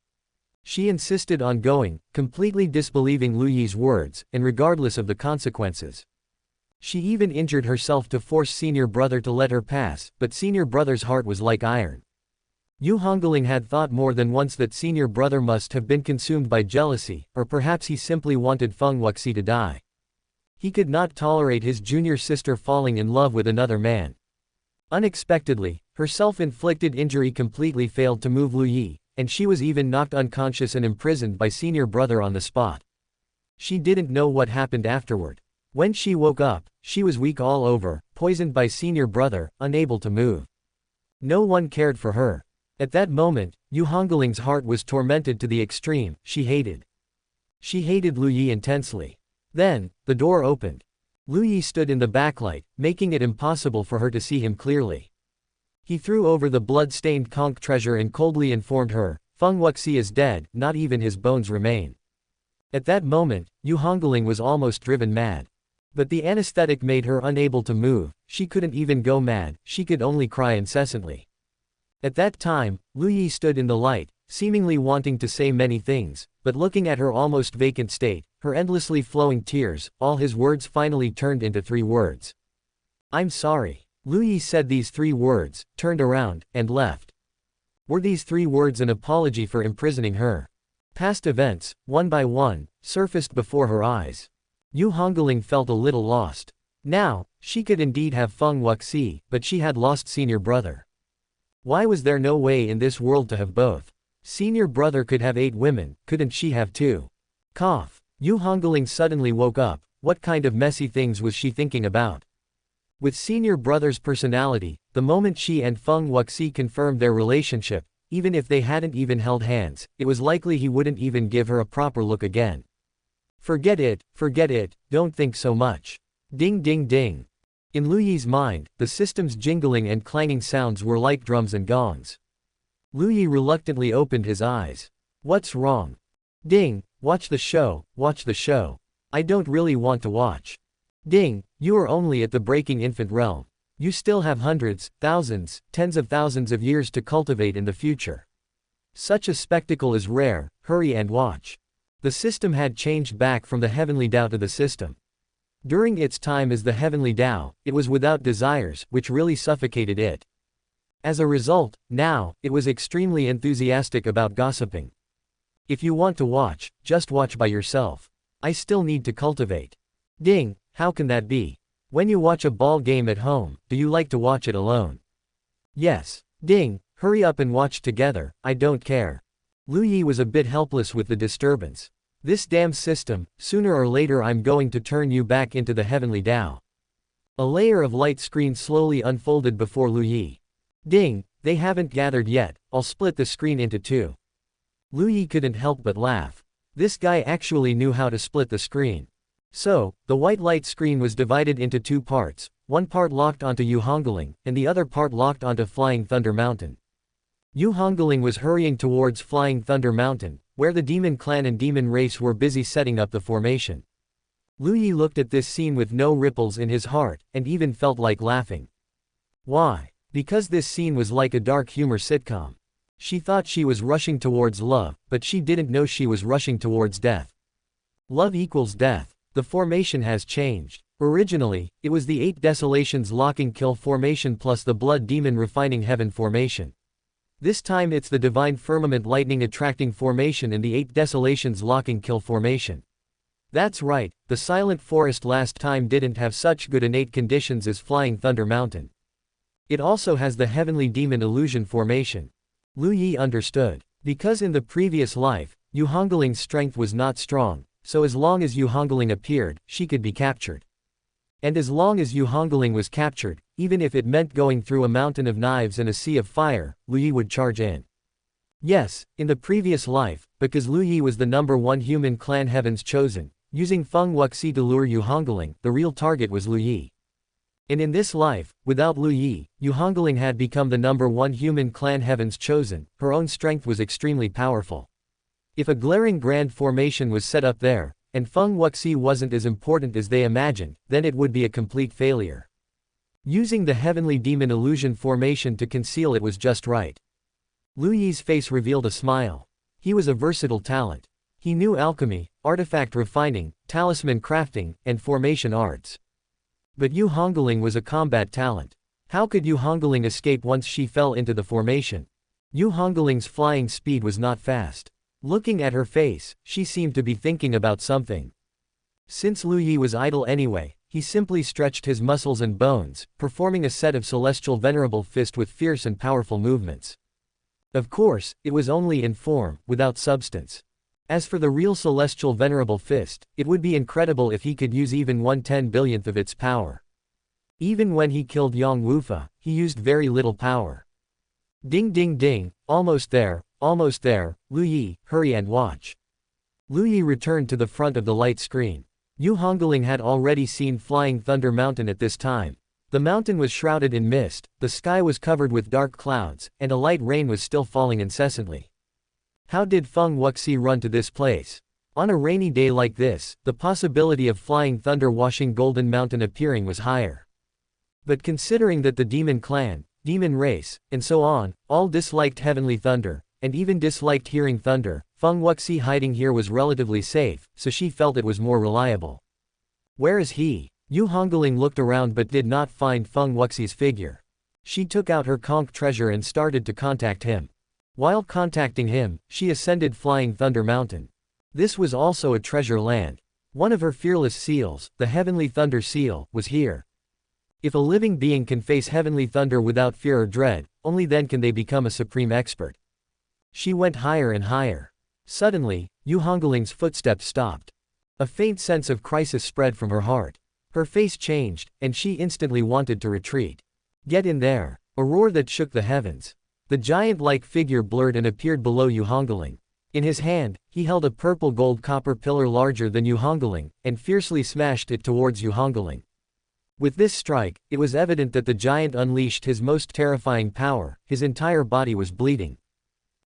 She insisted on going, completely disbelieving Lu Yi's words, and regardless of the consequences. She even injured herself to force senior brother to let her pass, but senior brother's heart was like iron. Yu Hungling had thought more than once that senior brother must have been consumed by jealousy, or perhaps he simply wanted Feng Wuxi to die. He could not tolerate his junior sister falling in love with another man. Unexpectedly, her self-inflicted injury completely failed to move Lu Yi, and she was even knocked unconscious and imprisoned by senior brother on the spot. She didn't know what happened afterward. When she woke up, she was weak all over, poisoned by senior brother, unable to move. No one cared for her. At that moment, Yu Hongling's heart was tormented to the extreme. She hated Lu Yi intensely. Then, the door opened. Lu Yi stood in the backlight, making it impossible for her to see him clearly. He threw over the blood-stained conch treasure and coldly informed her, Feng Wuxi is dead, not even his bones remain. At that moment, Yu Hungling was almost driven mad. But the anesthetic made her unable to move. She couldn't even go mad, she could only cry incessantly. At that time, Lu Yi stood in the light, seemingly wanting to say many things, but looking at her almost vacant state, her endlessly flowing tears, all his words finally turned into 3 words. I'm sorry. Lu Yi said these 3 words, turned around, and left. Were these 3 words an apology for imprisoning her? Past events, one by one, surfaced before her eyes. Yu Hongling felt a little lost. Now, she could indeed have Feng Wuxi, but she had lost senior brother. Why was there no way in this world to have both? Senior brother could have 8 women, couldn't she have 2? Cough. Yu Hongling suddenly woke up. What kind of messy things was she thinking about? With senior brother's personality, the moment she and Feng Wuxi confirmed their relationship, even if they hadn't even held hands, it was likely he wouldn't even give her a proper look again. Forget it, don't think so much. Ding ding ding. In Lu Yi's mind, the system's jingling and clanging sounds were like drums and gongs. Lu Yi reluctantly opened his eyes. What's wrong? Ding, watch the show. I don't really want to watch. Ding, you are only at the breaking infant realm. You still have hundreds, thousands, tens of thousands of years to cultivate in the future. Such a spectacle is rare, hurry and watch. The system had changed back from the Heavenly Dao to the system. During its time as the Heavenly Dao, it was without desires, which really suffocated it. As a result, now, it was extremely enthusiastic about gossiping. If you want to watch, just watch by yourself. I still need to cultivate. Ding, how can that be? When you watch a ball game at home, do you like to watch it alone? Yes. Ding, hurry up and watch together, I don't care. Lu Yi was a bit helpless with the disturbance. This damn system, sooner or later I'm going to turn you back into the Heavenly Dao. A layer of light screen slowly unfolded before Lu Yi. Ding, they haven't gathered yet, I'll split the screen into 2. Lu Yi couldn't help but laugh. This guy actually knew how to split the screen. So, the white light screen was divided into 2 parts, one part locked onto Yu Hongling, and the other part locked onto Flying Thunder Mountain. Yu Hongling was hurrying towards Flying Thunder Mountain, where the demon clan and demon race were busy setting up the formation. Lu Yi looked at this scene with no ripples in his heart, and even felt like laughing. Why? Because this scene was like a dark humor sitcom. She thought she was rushing towards love, but she didn't know she was rushing towards death. Love equals death. The formation has changed. Originally, it was the 8 Desolations Locking Kill formation plus the Blood Demon Refining Heaven formation. This time it's the Divine Firmament Lightning Attracting formation and the 8 Desolations Locking Kill formation. That's right, the Silent Forest last time didn't have such good innate conditions as Flying Thunder Mountain. It also has the Heavenly Demon Illusion formation. Lu Yi understood. Because in the previous life, Yu Hongling's strength was not strong, so as long as Yu Hungling appeared, she could be captured. And as long as Yu Hungling was captured, even if it meant going through a mountain of knives and a sea of fire, Lu Yi would charge in. Yes, in the previous life, because Lu Yi was the #1 human clan Heaven's Chosen, using Feng Wuxi to lure Yu Hungling, the real target was Lu Yi. And in this life, without Lu Yi, Yu Hungling had become the #1 human clan Heaven's Chosen, her own strength was extremely powerful. If a glaring grand formation was set up there, and Feng Wuxi wasn't as important as they imagined, then it would be a complete failure. Using the Heavenly Demon Illusion formation to conceal it was just right. Lu Yi's face revealed a smile. He was a versatile talent. He knew alchemy, artifact refining, talisman crafting, and formation arts. But Yu Hongling was a combat talent. How could Yu Hongling escape once she fell into the formation? Yu Hongling's flying speed was not fast. Looking at her face, she seemed to be thinking about something. Since Lu Yi was idle anyway, he simply stretched his muscles and bones, performing a set of celestial venerable fist with fierce and powerful movements. Of course, it was only in form, without substance. As for the real celestial venerable fist, it would be incredible if he could use even 1/10 billionth of its power. Even when he killed Yang Wufa, he used very little power. Ding ding ding, almost there, Lu Yi, hurry and watch. Lu Yi returned to the front of the light screen. Yu Hungling had already seen Flying Thunder Mountain at this time. The mountain was shrouded in mist, the sky was covered with dark clouds, and a light rain was still falling incessantly. How did Feng Wuxi run to this place? On a rainy day like this, the possibility of Flying Thunder washing Golden Mountain appearing was higher. But considering that the demon clan, demon race, and so on, all disliked Heavenly Thunder, and even disliked hearing thunder, Feng Wuxi hiding here was relatively safe, so she felt it was more reliable. Where is he? Yu Hongling looked around but did not find Feng Wuxi's figure. She took out her conch treasure and started to contact him. While contacting him, she ascended Flying Thunder Mountain. This was also a treasure land. One of her fearless seals, the Heavenly Thunder Seal, was here. If a living being can face Heavenly Thunder without fear or dread, only then can they become a supreme expert. She went higher and higher. Suddenly, Yu Hongling's footsteps stopped. A faint sense of crisis spread from her heart. Her face changed, and she instantly wanted to retreat. Get in there! A roar that shook the heavens. The giant-like figure blurred and appeared below Yu Hongling. In his hand, he held a purple gold copper pillar larger than Yu Hongling, and fiercely smashed it towards Yu Hongling. With this strike, it was evident that the giant unleashed his most terrifying power, his entire body was bleeding.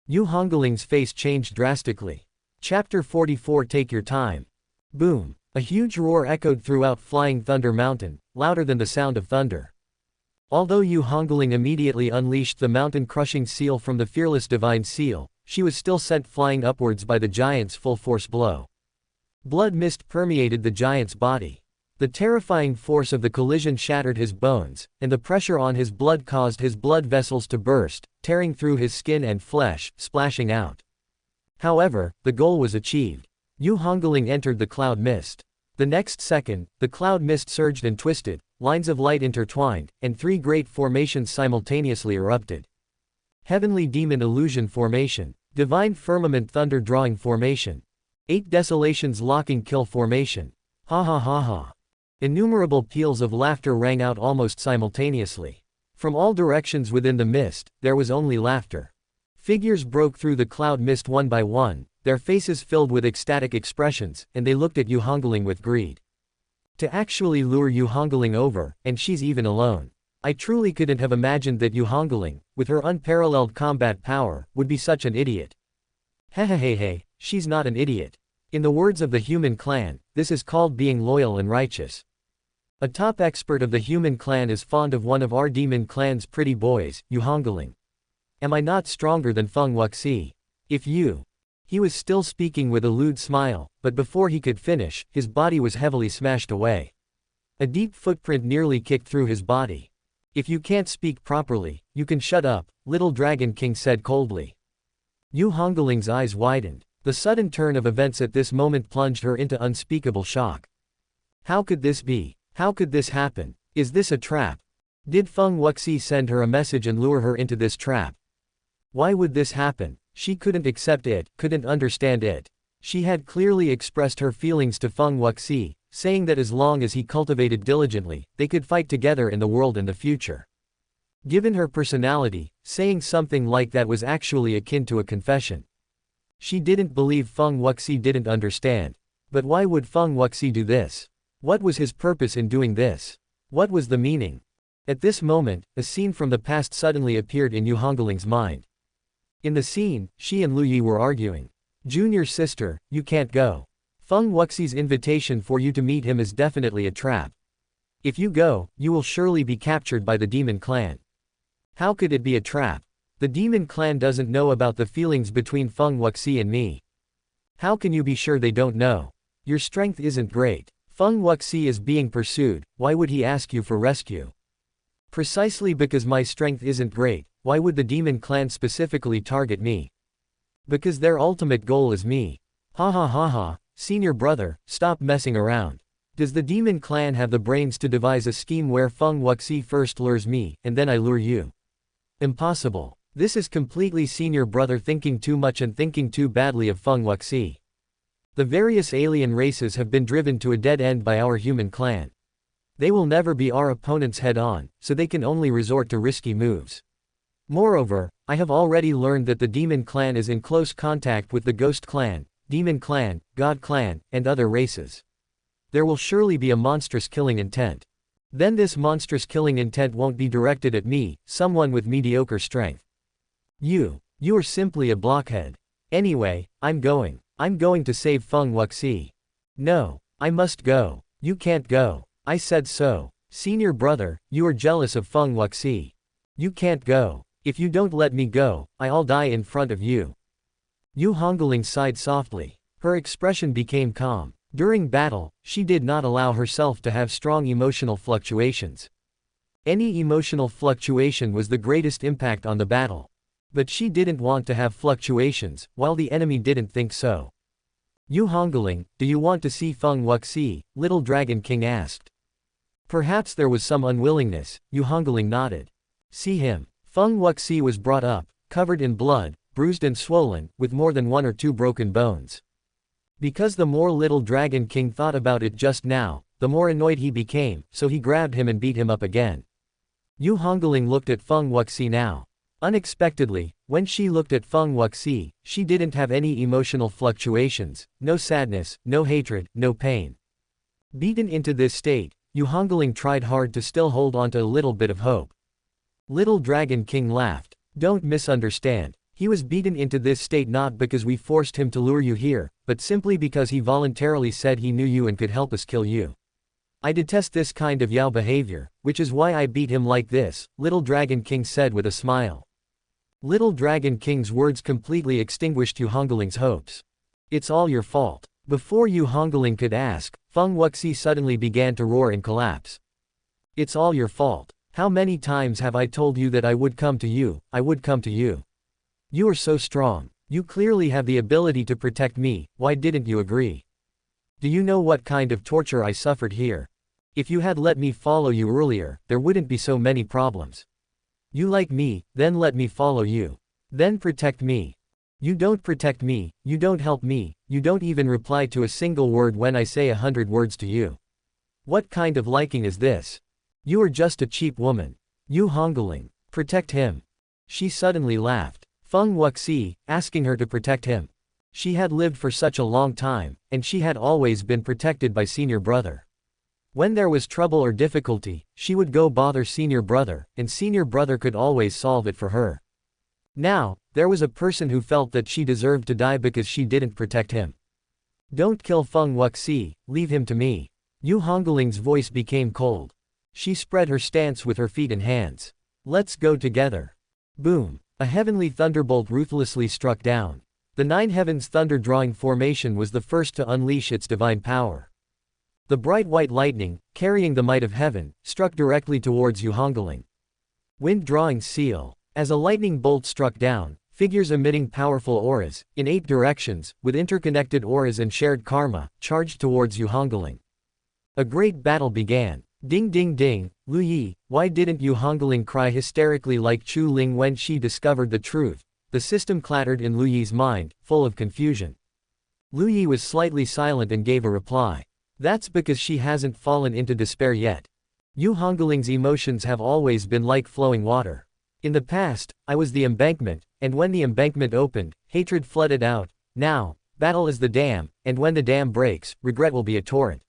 Yu Hongling's face changed drastically. Chapter 44. Take your time. Boom! A huge roar echoed throughout Flying Thunder Mountain, louder than the sound of thunder. Although Yu Hongling immediately unleashed the mountain-crushing seal from the fearless divine seal, she was still sent flying upwards by the giant's full-force blow. Blood mist permeated the giant's body. The terrifying force of the collision shattered his bones, and the pressure on his blood caused his blood vessels to burst, tearing through his skin and flesh, splashing out. However, the goal was achieved. Yu Hongling entered the cloud mist. The next second, the cloud mist surged and twisted, lines of light intertwined, and three great formations simultaneously erupted. Heavenly Demon Illusion Formation, Divine Firmament Thunder Drawing Formation, 8 Desolations Locking Kill Formation. Ha ha ha ha. Innumerable peals of laughter rang out almost simultaneously. From all directions within the mist, there was only laughter. Figures broke through the cloud mist one by one, their faces filled with ecstatic expressions, and they looked at Yu Hongling with greed. To actually lure Yu Hongling over, and she's even alone. I truly couldn't have imagined that Yu Hongling, with her unparalleled combat power, would be such an idiot. Hehehehe, she's not an idiot. In the words of the human clan, this is called being loyal and righteous. A top expert of the human clan is fond of one of our demon clan's pretty boys, Yu Hongling. Am I not stronger than Feng Wuxi? If you... He was still speaking with a lewd smile, but before he could finish, his body was heavily smashed away. A deep footprint nearly kicked through his body. If you can't speak properly, you can shut up, Little Dragon King said coldly. Yu Hongling's eyes widened. The sudden turn of events at this moment plunged her into unspeakable shock. How could this be? How could this happen? Is this a trap? Did Feng Wuxi send her a message and lure her into this trap? Why would this happen? She couldn't accept it, couldn't understand it. She had clearly expressed her feelings to Feng Wuxi, saying that as long as he cultivated diligently, they could fight together in the world in the future. Given her personality, saying something like that was actually akin to a confession. She didn't believe Feng Wuxi didn't understand. But why would Feng Wuxi do this? What was his purpose in doing this? What was the meaning? At this moment, a scene from the past suddenly appeared in Yu Hongling's mind. In the scene, she and Lu Yi were arguing. Junior sister, you can't go. Feng Wuxi's invitation for you to meet him is definitely a trap. If you go, you will surely be captured by the demon clan. How could it be a trap? The demon clan doesn't know about the feelings between Feng Wuxi and me. How can you be sure they don't know? Your strength isn't great. Feng Wuxi is being pursued, why would he ask you for rescue? Precisely because my strength isn't great, why would the demon clan specifically target me? Because their ultimate goal is me. Ha ha ha ha, senior brother, stop messing around. Does the demon clan have the brains to devise a scheme where Feng Wuxi first lures me, and then I lure you? Impossible. This is completely senior brother thinking too much and thinking too badly of Feng Wuxi. The various alien races have been driven to a dead end by our human clan. They will never be our opponents head-on, so they can only resort to risky moves. Moreover, I have already learned that the demon clan is in close contact with the ghost clan, demon clan, god clan, and other races. There will surely be a monstrous killing intent. Then this monstrous killing intent won't be directed at me, someone with mediocre strength. You are simply a blockhead. Anyway, I'm going to save Feng Wuxi. No, I must go. You can't go. I said so. Senior brother, you are jealous of Feng Wuxi. You can't go. If you don't let me go, I'll die in front of you. Yu Hungling sighed softly. Her expression became calm. During battle, she did not allow herself to have strong emotional fluctuations. Any emotional fluctuation was the greatest impact on the battle. But she didn't want to have fluctuations, while the enemy didn't think so. Yu Hungling, do you want to see Feng Wuxi? Little Dragon King asked. Perhaps there was some unwillingness. Yu Hungling nodded. See him. Feng Wuxi was brought up, covered in blood, bruised and swollen, with more than 1 or 2 broken bones. Because the more Little Dragon King thought about it just now, the more annoyed he became, so he grabbed him and beat him up again. Yu Hungling looked at Feng Wuxi now. Unexpectedly, when she looked at Feng Wuxi, she didn't have any emotional fluctuations, no sadness, no hatred, no pain. Beaten into this state, Yu Hungling tried hard to still hold on to a little bit of hope. Little Dragon King laughed. Don't misunderstand. He was beaten into this state not because we forced him to lure you here, but simply because he voluntarily said he knew you and could help us kill you. I detest this kind of Yao behavior, which is why I beat him like this, Little Dragon King said with a smile. Little Dragon King's words completely extinguished Yu Hungling's hopes. It's all your fault. Before Yu Hungling could ask, Feng Wuxi suddenly began to roar and collapse. It's all your fault. How many times have I told you that I would come to you, I would come to you? You are so strong. You clearly have the ability to protect me, why didn't you agree? Do you know what kind of torture I suffered here? If you had let me follow you earlier, there wouldn't be so many problems. You like me, then let me follow you. Then protect me. You don't protect me, you don't help me, you don't even reply to a single word when I say 100 words to you. What kind of liking is this? You are just a cheap woman. Yu Hungling. Protect him. She suddenly laughed. Feng Wuxi, asking her to protect him. She had lived for such a long time, and she had always been protected by senior brother. When there was trouble or difficulty, she would go bother senior brother, and senior brother could always solve it for her. Now, there was a person who felt that she deserved to die because she didn't protect him. Don't kill Feng Wuxi, leave him to me. Yu Hungling's voice became cold. She spread her stance with her feet and hands. Let's go together. Boom. A heavenly thunderbolt ruthlessly struck down. The 9 heavens thunder-drawing formation was the first to unleash its divine power. The bright white lightning, carrying the might of heaven, struck directly towards Yu Hungling. Wind-drawing seal. As a lightning bolt struck down, figures emitting powerful auras, in 8 directions, with interconnected auras and shared karma, charged towards Yu Hungling. A great battle began. Ding ding ding, Lu Yi, why didn't Yu Hungling cry hysterically like Chu Ling when she discovered the truth? The system clattered in Lu Yi's mind, full of confusion. Lu Yi was slightly silent and gave a reply. That's because she hasn't fallen into despair yet. Yu Hungling's emotions have always been like flowing water. In the past, I was the embankment, and when the embankment opened, hatred flooded out. Now, battle is the dam, and when the dam breaks, regret will be a torrent.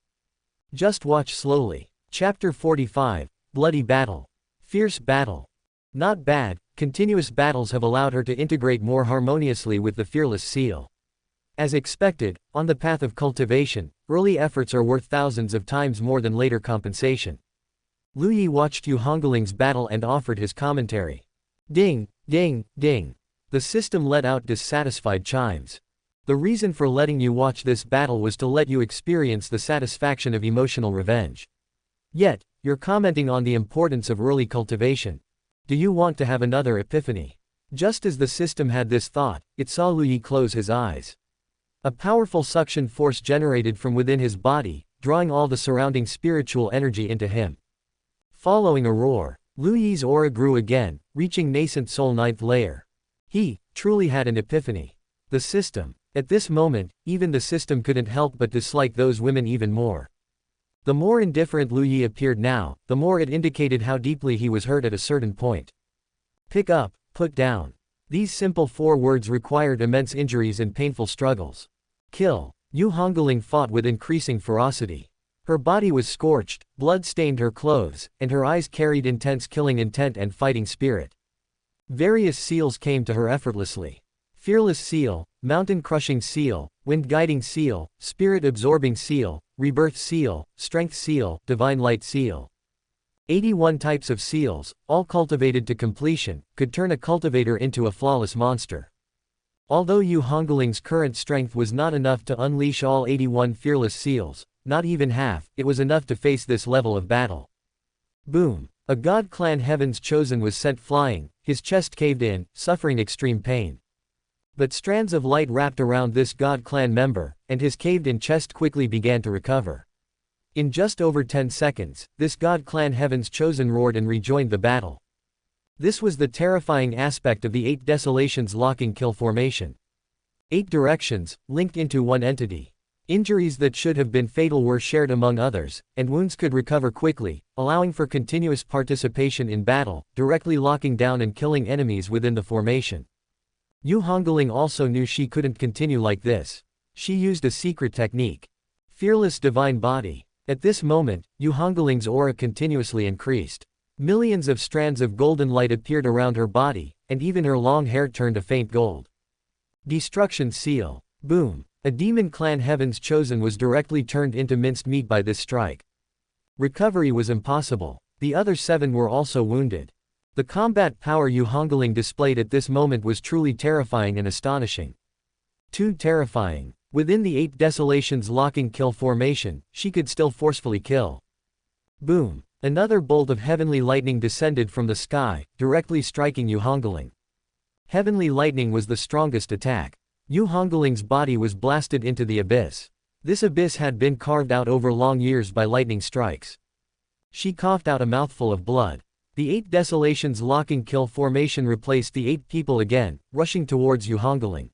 Just watch slowly. Chapter 45, Bloody Battle. Fierce battle. Not bad, continuous battles have allowed her to integrate more harmoniously with the fearless seal. As expected, on the path of cultivation, early efforts are worth thousands of times more than later compensation. Lu Yi watched Yu Hungling's battle and offered his commentary. Ding, ding, ding. The system let out dissatisfied chimes. The reason for letting you watch this battle was to let you experience the satisfaction of emotional revenge. Yet, you're commenting on the importance of early cultivation. Do you want to have another epiphany? Just as the system had this thought, it saw Lu Yi close his eyes. A powerful suction force generated from within his body, drawing all the surrounding spiritual energy into him. Following a roar, Lu Yi's aura grew again, reaching nascent soul 9th layer. He truly had an epiphany. The system. At this moment, even the system couldn't help but dislike those women even more. The more indifferent Lu Yi appeared now, the more it indicated how deeply he was hurt at a certain point. Pick up, put down. These simple 4 words required immense injuries and painful struggles. Kill. Yu Hungling fought with increasing ferocity. Her body was scorched, blood stained her clothes, and her eyes carried intense killing intent and fighting spirit. Various seals came to her effortlessly. Fearless seal, mountain-crushing seal, wind-guiding seal, spirit-absorbing seal, rebirth seal, strength seal, divine light seal. 81 types of seals, all cultivated to completion, could turn a cultivator into a flawless monster. Although Yu Hongling's current strength was not enough to unleash all 81 fearless seals, not even half, it was enough to face this level of battle. Boom! A god clan Heaven's Chosen was sent flying, his chest caved in, suffering extreme pain. But strands of light wrapped around this god clan member, and his caved-in chest quickly began to recover. In just over 10 seconds, this god clan Heaven's Chosen roared and rejoined the battle. This was the terrifying aspect of the 8 Desolations locking kill formation. 8 directions, linked into one entity. Injuries that should have been fatal were shared among others, and wounds could recover quickly, allowing for continuous participation in battle, directly locking down and killing enemies within the formation. Yu Hungling also knew she couldn't continue like this. She used a secret technique. Fearless Divine Body. At this moment, Yu Hungling's aura continuously increased. Millions of strands of golden light appeared around her body, and even her long hair turned a faint gold. Destruction Seal. Boom. A demon clan Heaven's Chosen was directly turned into minced meat by this strike. Recovery was impossible. The other 7 were also wounded. The combat power Yu Hungling displayed at this moment was truly terrifying and astonishing. Too terrifying. Within the 8 Desolations locking kill formation, she could still forcefully kill. Boom. Another bolt of heavenly lightning descended from the sky, directly striking Yu Hungling. Heavenly lightning was the strongest attack. Yu Hongling's body was blasted into the abyss. This abyss had been carved out over long years by lightning strikes. She coughed out a mouthful of blood. The 8 Desolations locking kill formation replaced the 8 people again, rushing towards Yu Hungling.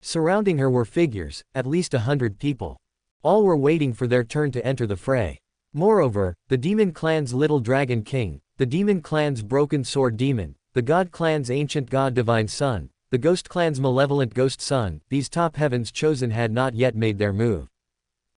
Surrounding her were figures, at least 100 people. All were waiting for their turn to enter the fray. Moreover, the demon clan's Little Dragon King, the demon clan's Broken Sword Demon, the god clan's Ancient God Divine Son, the ghost clan's Malevolent Ghost Son, these top Heaven's Chosen had not yet made their move.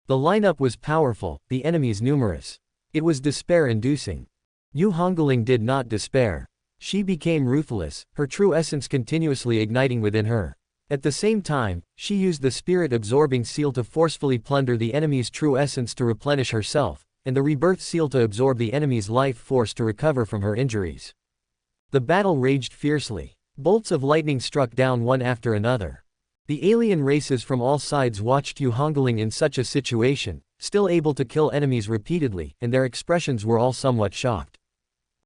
The lineup was powerful, the enemies numerous. It was despair-inducing. Yu Hungling did not despair. She became ruthless, her true essence continuously igniting within her. At the same time, she used the spirit-absorbing seal to forcefully plunder the enemy's true essence to replenish herself, and the rebirth seal to absorb the enemy's life force to recover from her injuries. The battle raged fiercely. Bolts of lightning struck down one after another. The alien races from all sides watched Yu Hungling in such a situation, still able to kill enemies repeatedly, and their expressions were all somewhat shocked.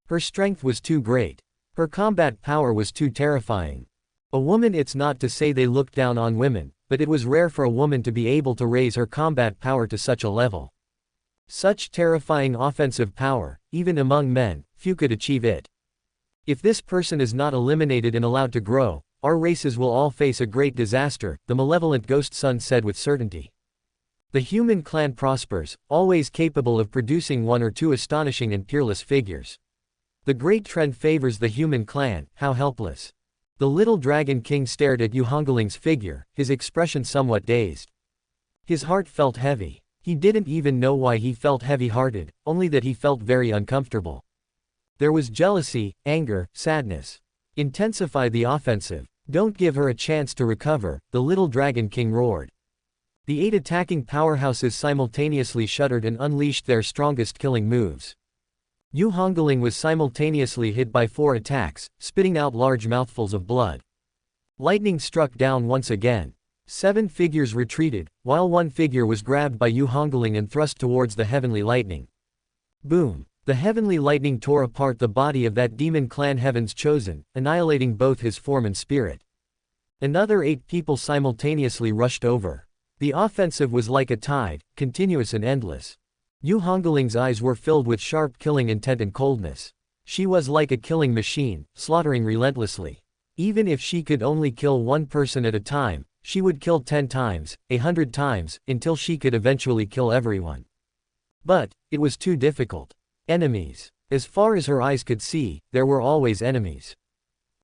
Her strength was too great. Her combat power was too terrifying. A woman, it's not to say they looked down on women, but it was rare for a woman to be able to raise her combat power to such a level. Such terrifying offensive power, even among men, few could achieve it. If this person is not eliminated and allowed to grow, our races will all face a great disaster, the Malevolent Ghost Son said with certainty. The human clan prospers, always capable of producing 1 or 2 astonishing and peerless figures. The great trend favors the human clan, how helpless. The Little Dragon King stared at Yu Hungling's figure, his expression somewhat dazed. His heart felt heavy. He didn't even know why he felt heavy-hearted, only that he felt very uncomfortable. There was jealousy, anger, sadness. Intensify the offensive. Don't give her a chance to recover, the Little Dragon King roared. The 8 attacking powerhouses simultaneously shuddered and unleashed their strongest killing moves. Yu Hungling was simultaneously hit by 4 attacks, spitting out large mouthfuls of blood. Lightning struck down once again. 7 figures retreated, while 1 figure was grabbed by Yu Hungling and thrust towards the heavenly lightning. Boom! The heavenly lightning tore apart the body of that demon clan Heaven's Chosen, annihilating both his form and spirit. Another 8 people simultaneously rushed over. The offensive was like a tide, continuous and endless. Yu Hongling's eyes were filled with sharp killing intent and coldness. She was like a killing machine, slaughtering relentlessly. Even if she could only kill one person at a time, she would kill 10 times, 100 times, until she could eventually kill everyone. But it was too difficult. Enemies. As far as her eyes could see, there were always enemies.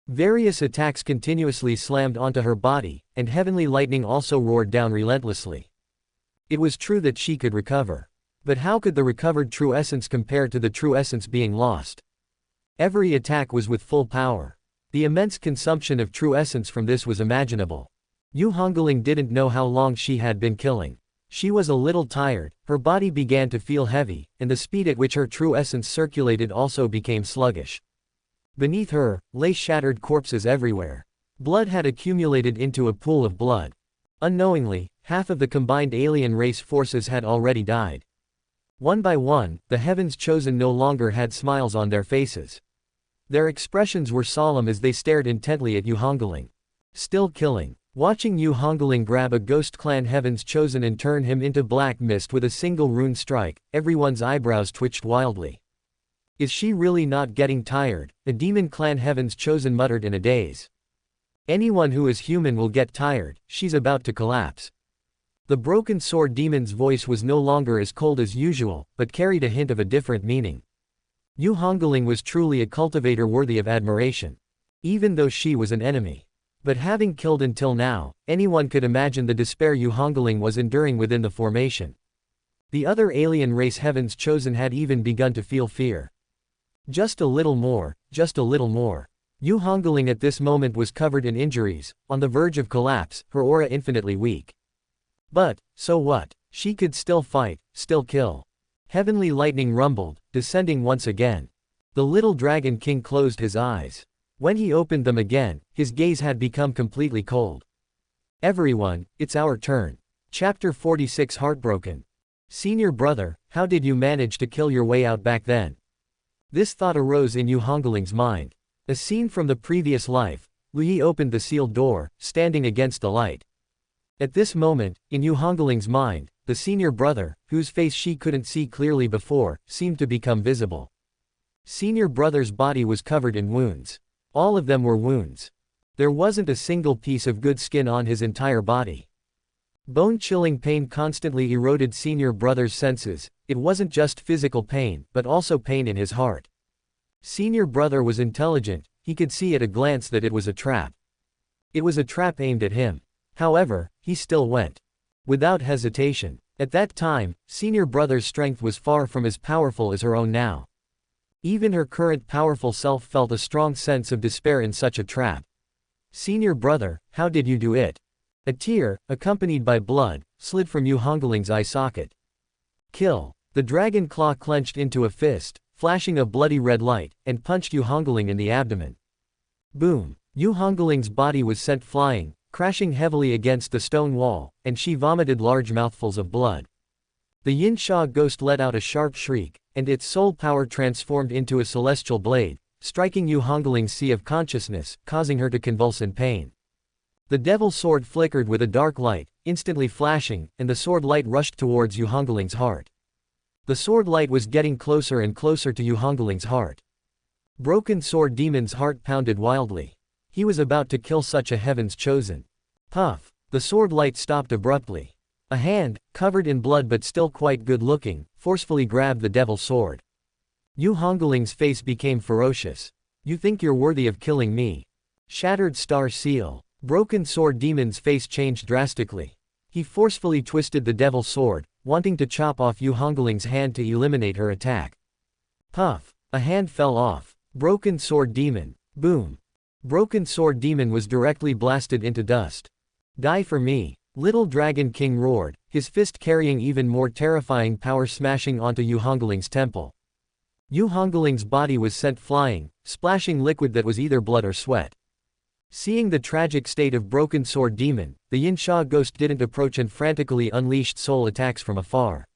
Various attacks continuously slammed onto her body, and heavenly lightning also roared down relentlessly. It was true that she could recover. But how could the recovered true essence compare to the true essence being lost? Every attack was with full power. The immense consumption of true essence from this was imaginable. Yu Hungling didn't know how long she had been killing. She was a little tired, her body began to feel heavy, and the speed at which her true essence circulated also became sluggish. Beneath her, lay shattered corpses everywhere. Blood had accumulated into a pool of blood. Unknowingly, half of the combined alien race forces had already died. One by one, the Heaven's Chosen no longer had smiles on their faces. Their expressions were solemn as they stared intently at Yu Hungling. Still killing. Watching Yu Hungling grab a ghost clan Heaven's Chosen and turn him into black mist with a single rune strike, everyone's eyebrows twitched wildly. Is she really not getting tired? The demon clan Heaven's Chosen muttered in a daze. Anyone who is human will get tired, she's about to collapse. The broken sword demon's voice was no longer as cold as usual, but carried a hint of a different meaning. Yu Hungling was truly a cultivator worthy of admiration. Even though she was an enemy. But having killed until now, anyone could imagine the despair Yu Hungling was enduring within the formation. The other alien race Heaven's Chosen had even begun to feel fear. Just a little more, just a little more. Yu Hungling at this moment was covered in injuries, on the verge of collapse, her aura infinitely weak. But, so what? She could still fight, still kill. Heavenly lightning rumbled, descending once again. The little dragon king closed his eyes. When he opened them again, his gaze had become completely cold. Everyone, it's our turn. Chapter 46 Heartbroken. Senior brother, how did you manage to kill your way out back then? This thought arose in Yu Hongling's mind. A scene from the previous life. Lu Yi opened the sealed door, standing against the light. At this moment, in Yu Hongling's mind, the senior brother, whose face she couldn't see clearly before, seemed to become visible. Senior brother's body was covered in wounds. All of them were wounds. There wasn't a single piece of good skin on his entire body. Bone-chilling pain constantly eroded senior brother's senses. It wasn't just physical pain, but also pain in his heart. Senior brother was intelligent, he could see at a glance that it was a trap. It was a trap aimed at him. However, he still went. Without hesitation. At that time, senior brother's strength was far from as powerful as her own now. Even her current powerful self felt a strong sense of despair in such a trap. Senior brother, how did you do it? A tear, accompanied by blood, slid from Yu Hongling's eye socket. Kill. The dragon claw clenched into a fist, flashing a bloody red light, and punched Yu Hungling in the abdomen. Boom. Yu Hongling's body was sent flying, crashing heavily against the stone wall, and she vomited large mouthfuls of blood. The Yin Sha ghost let out a sharp shriek, and its soul power transformed into a celestial blade, striking Yu Hongling's sea of consciousness, causing her to convulse in pain. The devil's sword flickered with a dark light, instantly flashing, and the sword light rushed towards Yu Hongling's heart. The sword light was getting closer and closer to Yu Hongling's heart. Broken sword demon's heart pounded wildly. He was about to kill such a Heaven's Chosen. Puff. The sword light stopped abruptly. A hand, covered in blood but still quite good-looking, forcefully grabbed the devil's sword. Yu Hongling's face became ferocious. You think you're worthy of killing me? Shattered star seal. Broken sword demon's face changed drastically. He forcefully twisted the devil's sword, wanting to chop off Yu Hongling's hand to eliminate her attack. Puff. A hand fell off. Broken sword demon. Boom. Broken sword demon was directly blasted into dust. Die for me. Little Dragon King roared, his fist carrying even more terrifying power smashing onto Yu Hongling's temple. Yu Hongling's body was sent flying, splashing liquid that was either blood or sweat. Seeing the tragic state of Broken Sword Demon, the Yin Sha ghost didn't approach and frantically unleashed soul attacks from afar.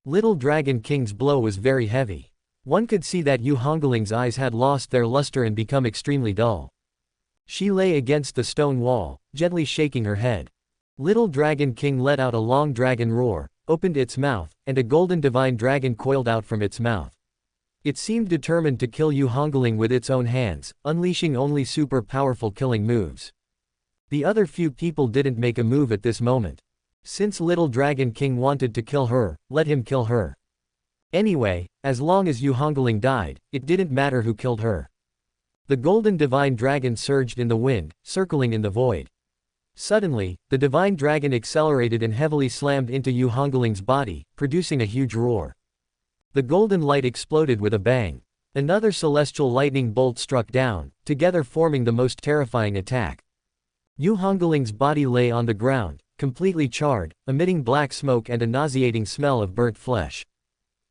Little Dragon King's blow was very heavy. One could see that Yu Hongling's eyes had lost their luster and become extremely dull. She lay against the stone wall, gently shaking her head. Little Dragon King let out a long dragon roar, opened its mouth, and a golden divine dragon coiled out from its mouth. It seemed determined to kill Yu Hungling with its own hands, unleashing only super powerful killing moves. The other few people didn't make a move at this moment. Since Little Dragon King wanted to kill her, let him kill her. Anyway, as long as Yu Hungling died, it didn't matter who killed her. The golden divine dragon surged in the wind, circling in the void. Suddenly, the divine dragon accelerated and heavily slammed into Yu Hongling's body, producing a huge roar. The golden light exploded with a bang. Another celestial lightning bolt struck down, together forming the most terrifying attack. Yu Hongling's body lay on the ground, completely charred, emitting black smoke and a nauseating smell of burnt flesh.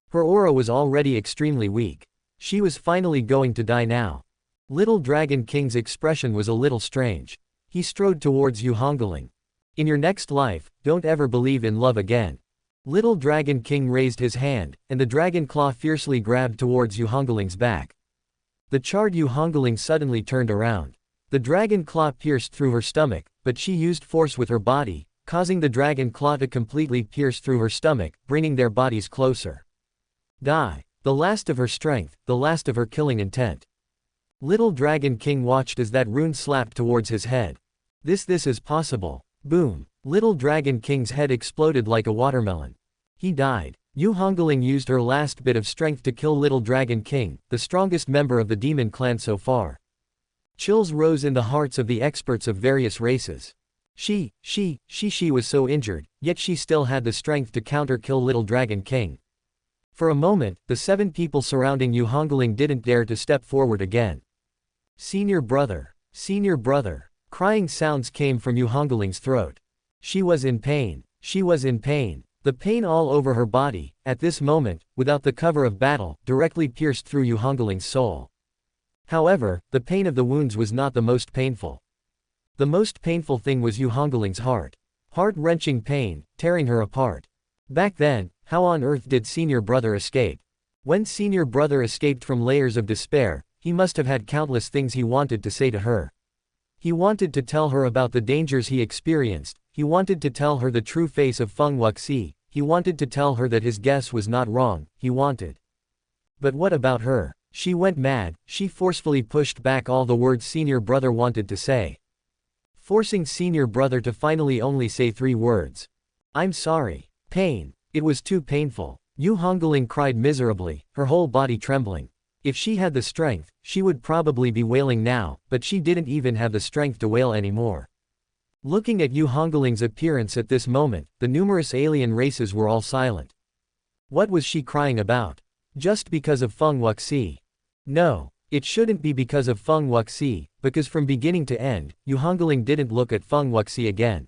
Her aura was already extremely weak. She was finally going to die now. Little Dragon King's expression was a little strange. He strode towards Yu Hungling. In your next life, don't ever believe in love again. Little Dragon King raised his hand, and the dragon claw fiercely grabbed towards Yu Hongling's back. The charred Yu Hungling suddenly turned around. The dragon claw pierced through her stomach, but she used force with her body, causing the dragon claw to completely pierce through her stomach, bringing their bodies closer. Die. The last of her strength, the last of her killing intent. Little Dragon King watched as that rune slapped towards his head. This is possible. Boom. Little Dragon King's head exploded like a watermelon. He died. Yu Hungling used her last bit of strength to kill Little Dragon King, the strongest member of the demon clan so far. Chills rose in the hearts of the experts of various races. She was so injured, yet she still had the strength to counter-kill Little Dragon King. For a moment, the 7 people surrounding Yu Hungling didn't dare to step forward again. Senior brother. Senior brother. Crying sounds came from Yu Hongling's throat. She was in pain. She was in pain. The pain all over her body, at this moment, without the cover of battle, directly pierced through Yu Hongling's soul. However, the pain of the wounds was not the most painful. The most painful thing was Yu Hongling's heart. Heart-wrenching pain, tearing her apart. Back then, how on earth did senior brother escape? When senior brother escaped from layers of despair, he must have had countless things he wanted to say to her. He wanted to tell her about the dangers he experienced, he wanted to tell her the true face of Feng Wuxi, he wanted to tell her that his guess was not wrong, he wanted. But what about her? She went mad, she forcefully pushed back all the words senior brother wanted to say. Forcing senior brother to finally only say 3 words. I'm sorry. Pain. It was too painful. Yu Hungling cried miserably, her whole body trembling. If she had the strength, she would probably be wailing now, but she didn't even have the strength to wail anymore. Looking at Yu Hongling's appearance at this moment, the numerous alien races were all silent. What was she crying about? Just because of Feng Wuxi? No, it shouldn't be because of Feng Wuxi, because from beginning to end, Yu Hungling didn't look at Feng Wuxi again.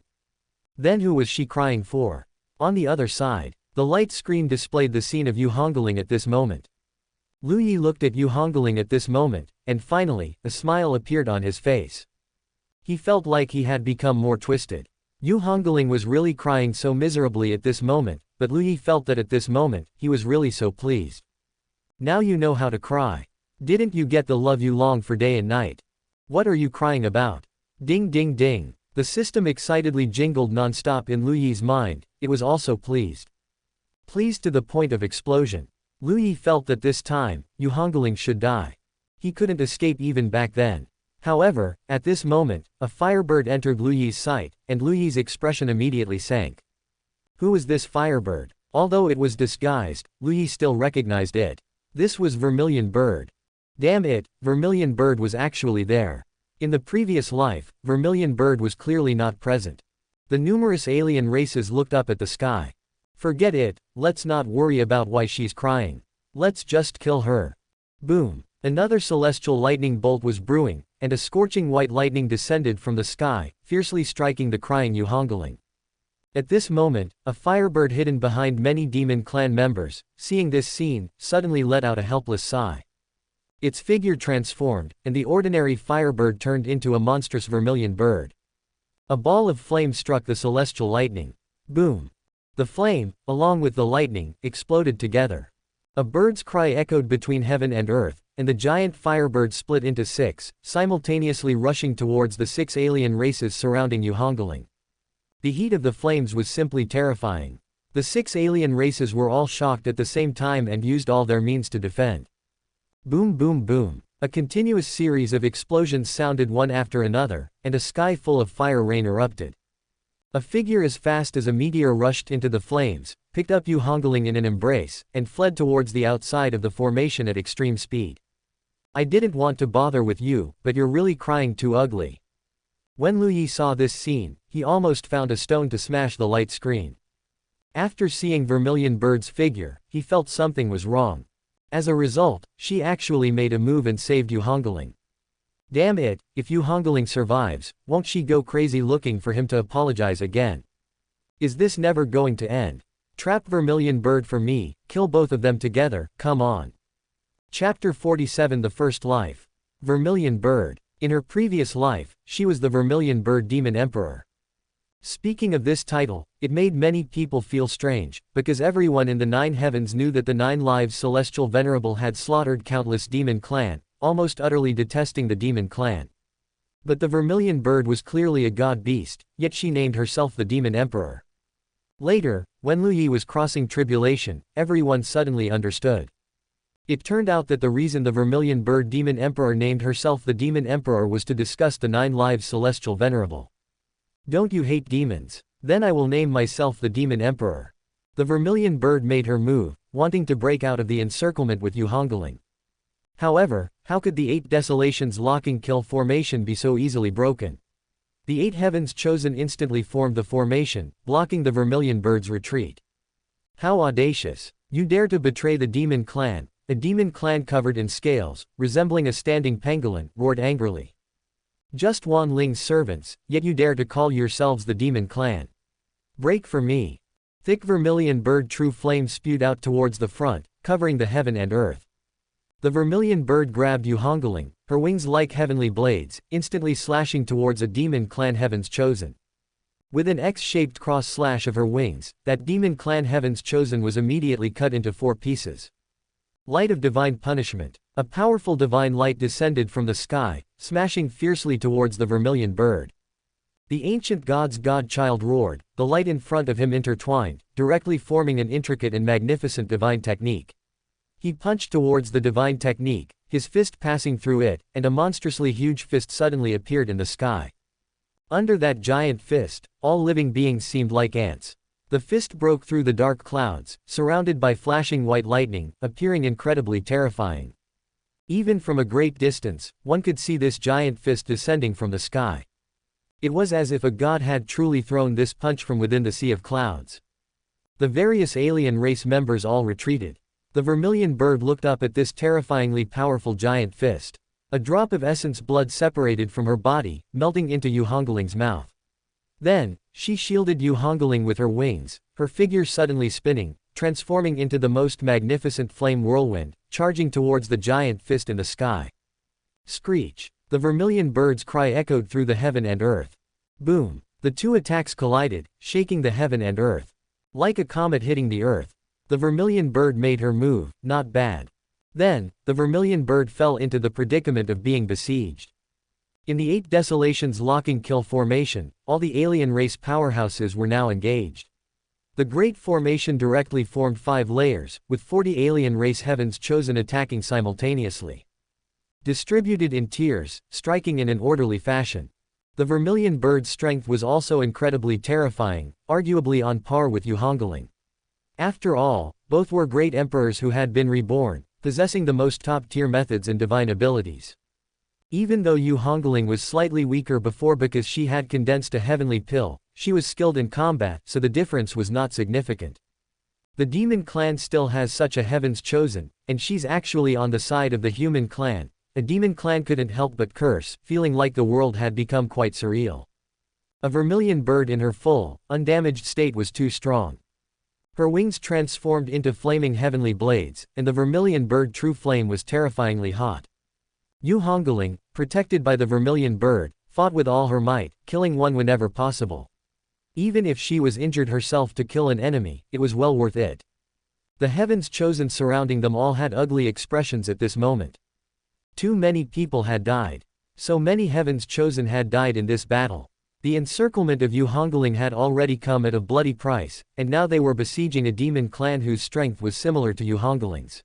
Then who was she crying for? On the other side, the light screen displayed the scene of Yu Hungling at this moment. Lu Yi looked at Yu Hungling at this moment, and finally, a smile appeared on his face. He felt like he had become more twisted. Yu Hungling was really crying so miserably at this moment, but Lu Yi felt that at this moment, he was really so pleased. Now you know how to cry. Didn't you get the love you long for day and night? What are you crying about? Ding ding ding. The system excitedly jingled non-stop in Lu Yi's mind, it was also pleased. Pleased to the point of explosion. Lu Yi felt that this time, Yu Hungling should die. He couldn't escape even back then. However, at this moment, a firebird entered Lu Yi's sight, and Lu Yi's expression immediately sank. Who was this firebird? Although it was disguised, Lu Yi still recognized it. This was Vermilion Bird. Damn it, Vermilion Bird was actually there. In the previous life, Vermilion Bird was clearly not present. The numerous alien races looked up at the sky. Forget it, let's not worry about why she's crying. Let's just kill her. Boom. Another celestial lightning bolt was brewing, and a scorching white lightning descended from the sky, fiercely striking the crying Yu Hungling. At this moment, a firebird hidden behind many demon clan members, seeing this scene, suddenly let out a helpless sigh. Its figure transformed, and the ordinary firebird turned into a monstrous vermilion bird. A ball of flame struck the celestial lightning. Boom. The flame, along with the lightning, exploded together. A bird's cry echoed between heaven and earth, and the giant firebird split into 6, simultaneously rushing towards the 6 alien races surrounding Yu Hungling. The heat of the flames was simply terrifying. The 6 alien races were all shocked at the same time and used all their means to defend. Boom boom boom. A continuous series of explosions sounded one after another, and a sky full of fire rain erupted. A figure as fast as a meteor rushed into the flames, picked up Yu Hungling in an embrace, and fled towards the outside of the formation at extreme speed. I didn't want to bother with you, but you're really crying too ugly. When Lu Yi saw this scene, he almost found a stone to smash the light screen. After seeing Vermilion Bird's figure, he felt something was wrong. As a result, she actually made a move and saved Yu Hungling. Damn it, if Yu Hungling survives, won't she go crazy looking for him to apologize again? Is this never going to end? Trap Vermilion Bird for me, kill both of them together, come on. Chapter 47 The First Life. Vermilion Bird. In her previous life, she was the Vermilion Bird Demon Emperor. Speaking of this title, it made many people feel strange, because everyone in the 9 heavens knew that the 9 lives Celestial Venerable had slaughtered countless demon clan, almost utterly detesting the demon clan. But the Vermilion Bird was clearly a god beast, yet she named herself the Demon Emperor. Later, when Lu Yi was crossing tribulation, everyone suddenly understood. It turned out that the reason the Vermilion Bird Demon Emperor named herself the Demon Emperor was to discuss the 9 lives Celestial Venerable. Don't you hate demons? Then I will name myself the Demon Emperor. The Vermilion Bird made her move, wanting to break out of the encirclement with Yu Hungling. However, how could the 8 Desolations locking kill formation be so easily broken? The 8 heavens chosen instantly formed the formation, blocking the Vermilion Bird's retreat. How audacious! You dare to betray the demon clan! A demon clan covered in scales, resembling a standing pangolin, roared angrily. Just Wan Ling's servants, yet you dare to call yourselves the demon clan. Break for me. Thick Vermilion Bird true flame spewed out towards the front, covering the heaven and earth. The Vermilion Bird grabbed Yu Hungling, her wings like heavenly blades, instantly slashing towards a demon clan heavens chosen. With an X-shaped cross slash of her wings, that demon clan heavens chosen was immediately cut into 4 pieces. Light of divine punishment. A powerful divine light descended from the sky, smashing fiercely towards the Vermilion Bird. The ancient god's godchild roared, the light in front of him intertwined, directly forming an intricate and magnificent divine technique. He punched towards the divine technique, his fist passing through it, and a monstrously huge fist suddenly appeared in the sky. Under that giant fist, all living beings seemed like ants. The fist broke through the dark clouds, surrounded by flashing white lightning, appearing incredibly terrifying. Even from a great distance, one could see this giant fist descending from the sky. It was as if a god had truly thrown this punch from within the sea of clouds. The various alien race members all retreated. The Vermilion Bird looked up at this terrifyingly powerful giant fist. A drop of essence blood separated from her body, melting into Yu Hungling's mouth. Then, she shielded Yu Hungling with her wings, her figure suddenly spinning, transforming into the most magnificent flame whirlwind, charging towards the giant fist in the sky. Screech! The Vermilion Bird's cry echoed through the heaven and earth. Boom! The 2 attacks collided, shaking the heaven and earth. Like a comet hitting the earth. The Vermilion Bird made her move, not bad. Then, the Vermilion Bird fell into the predicament of being besieged. In the 8 Desolations locking kill formation, all the alien race powerhouses were now engaged. The Great Formation directly formed 5 layers, with 40 alien race heavens chosen attacking simultaneously. Distributed in tiers, striking in an orderly fashion. The Vermilion Bird's strength was also incredibly terrifying, arguably on par with Yu Hungling. After all, both were great emperors who had been reborn, possessing the most top-tier methods and divine abilities. Even though Yu Hungling was slightly weaker before because she had condensed a heavenly pill, she was skilled in combat, so the difference was not significant. The demon clan still has such a heavens chosen, and she's actually on the side of the human clan. A demon clan couldn't help but curse, feeling like the world had become quite surreal. A Vermilion Bird in her full, undamaged state was too strong. Her wings transformed into flaming heavenly blades, and the Vermilion Bird true flame was terrifyingly hot. Yu Hungling, protected by the Vermilion Bird, fought with all her might, killing one whenever possible. Even if she was injured herself to kill an enemy, it was well worth it. The heavens chosen surrounding them all had ugly expressions at this moment. Too many people had died. So many heavens chosen had died in this battle. The encirclement of Yu Hungling had already come at a bloody price, and now they were besieging a demon clan whose strength was similar to Yu Hungling's.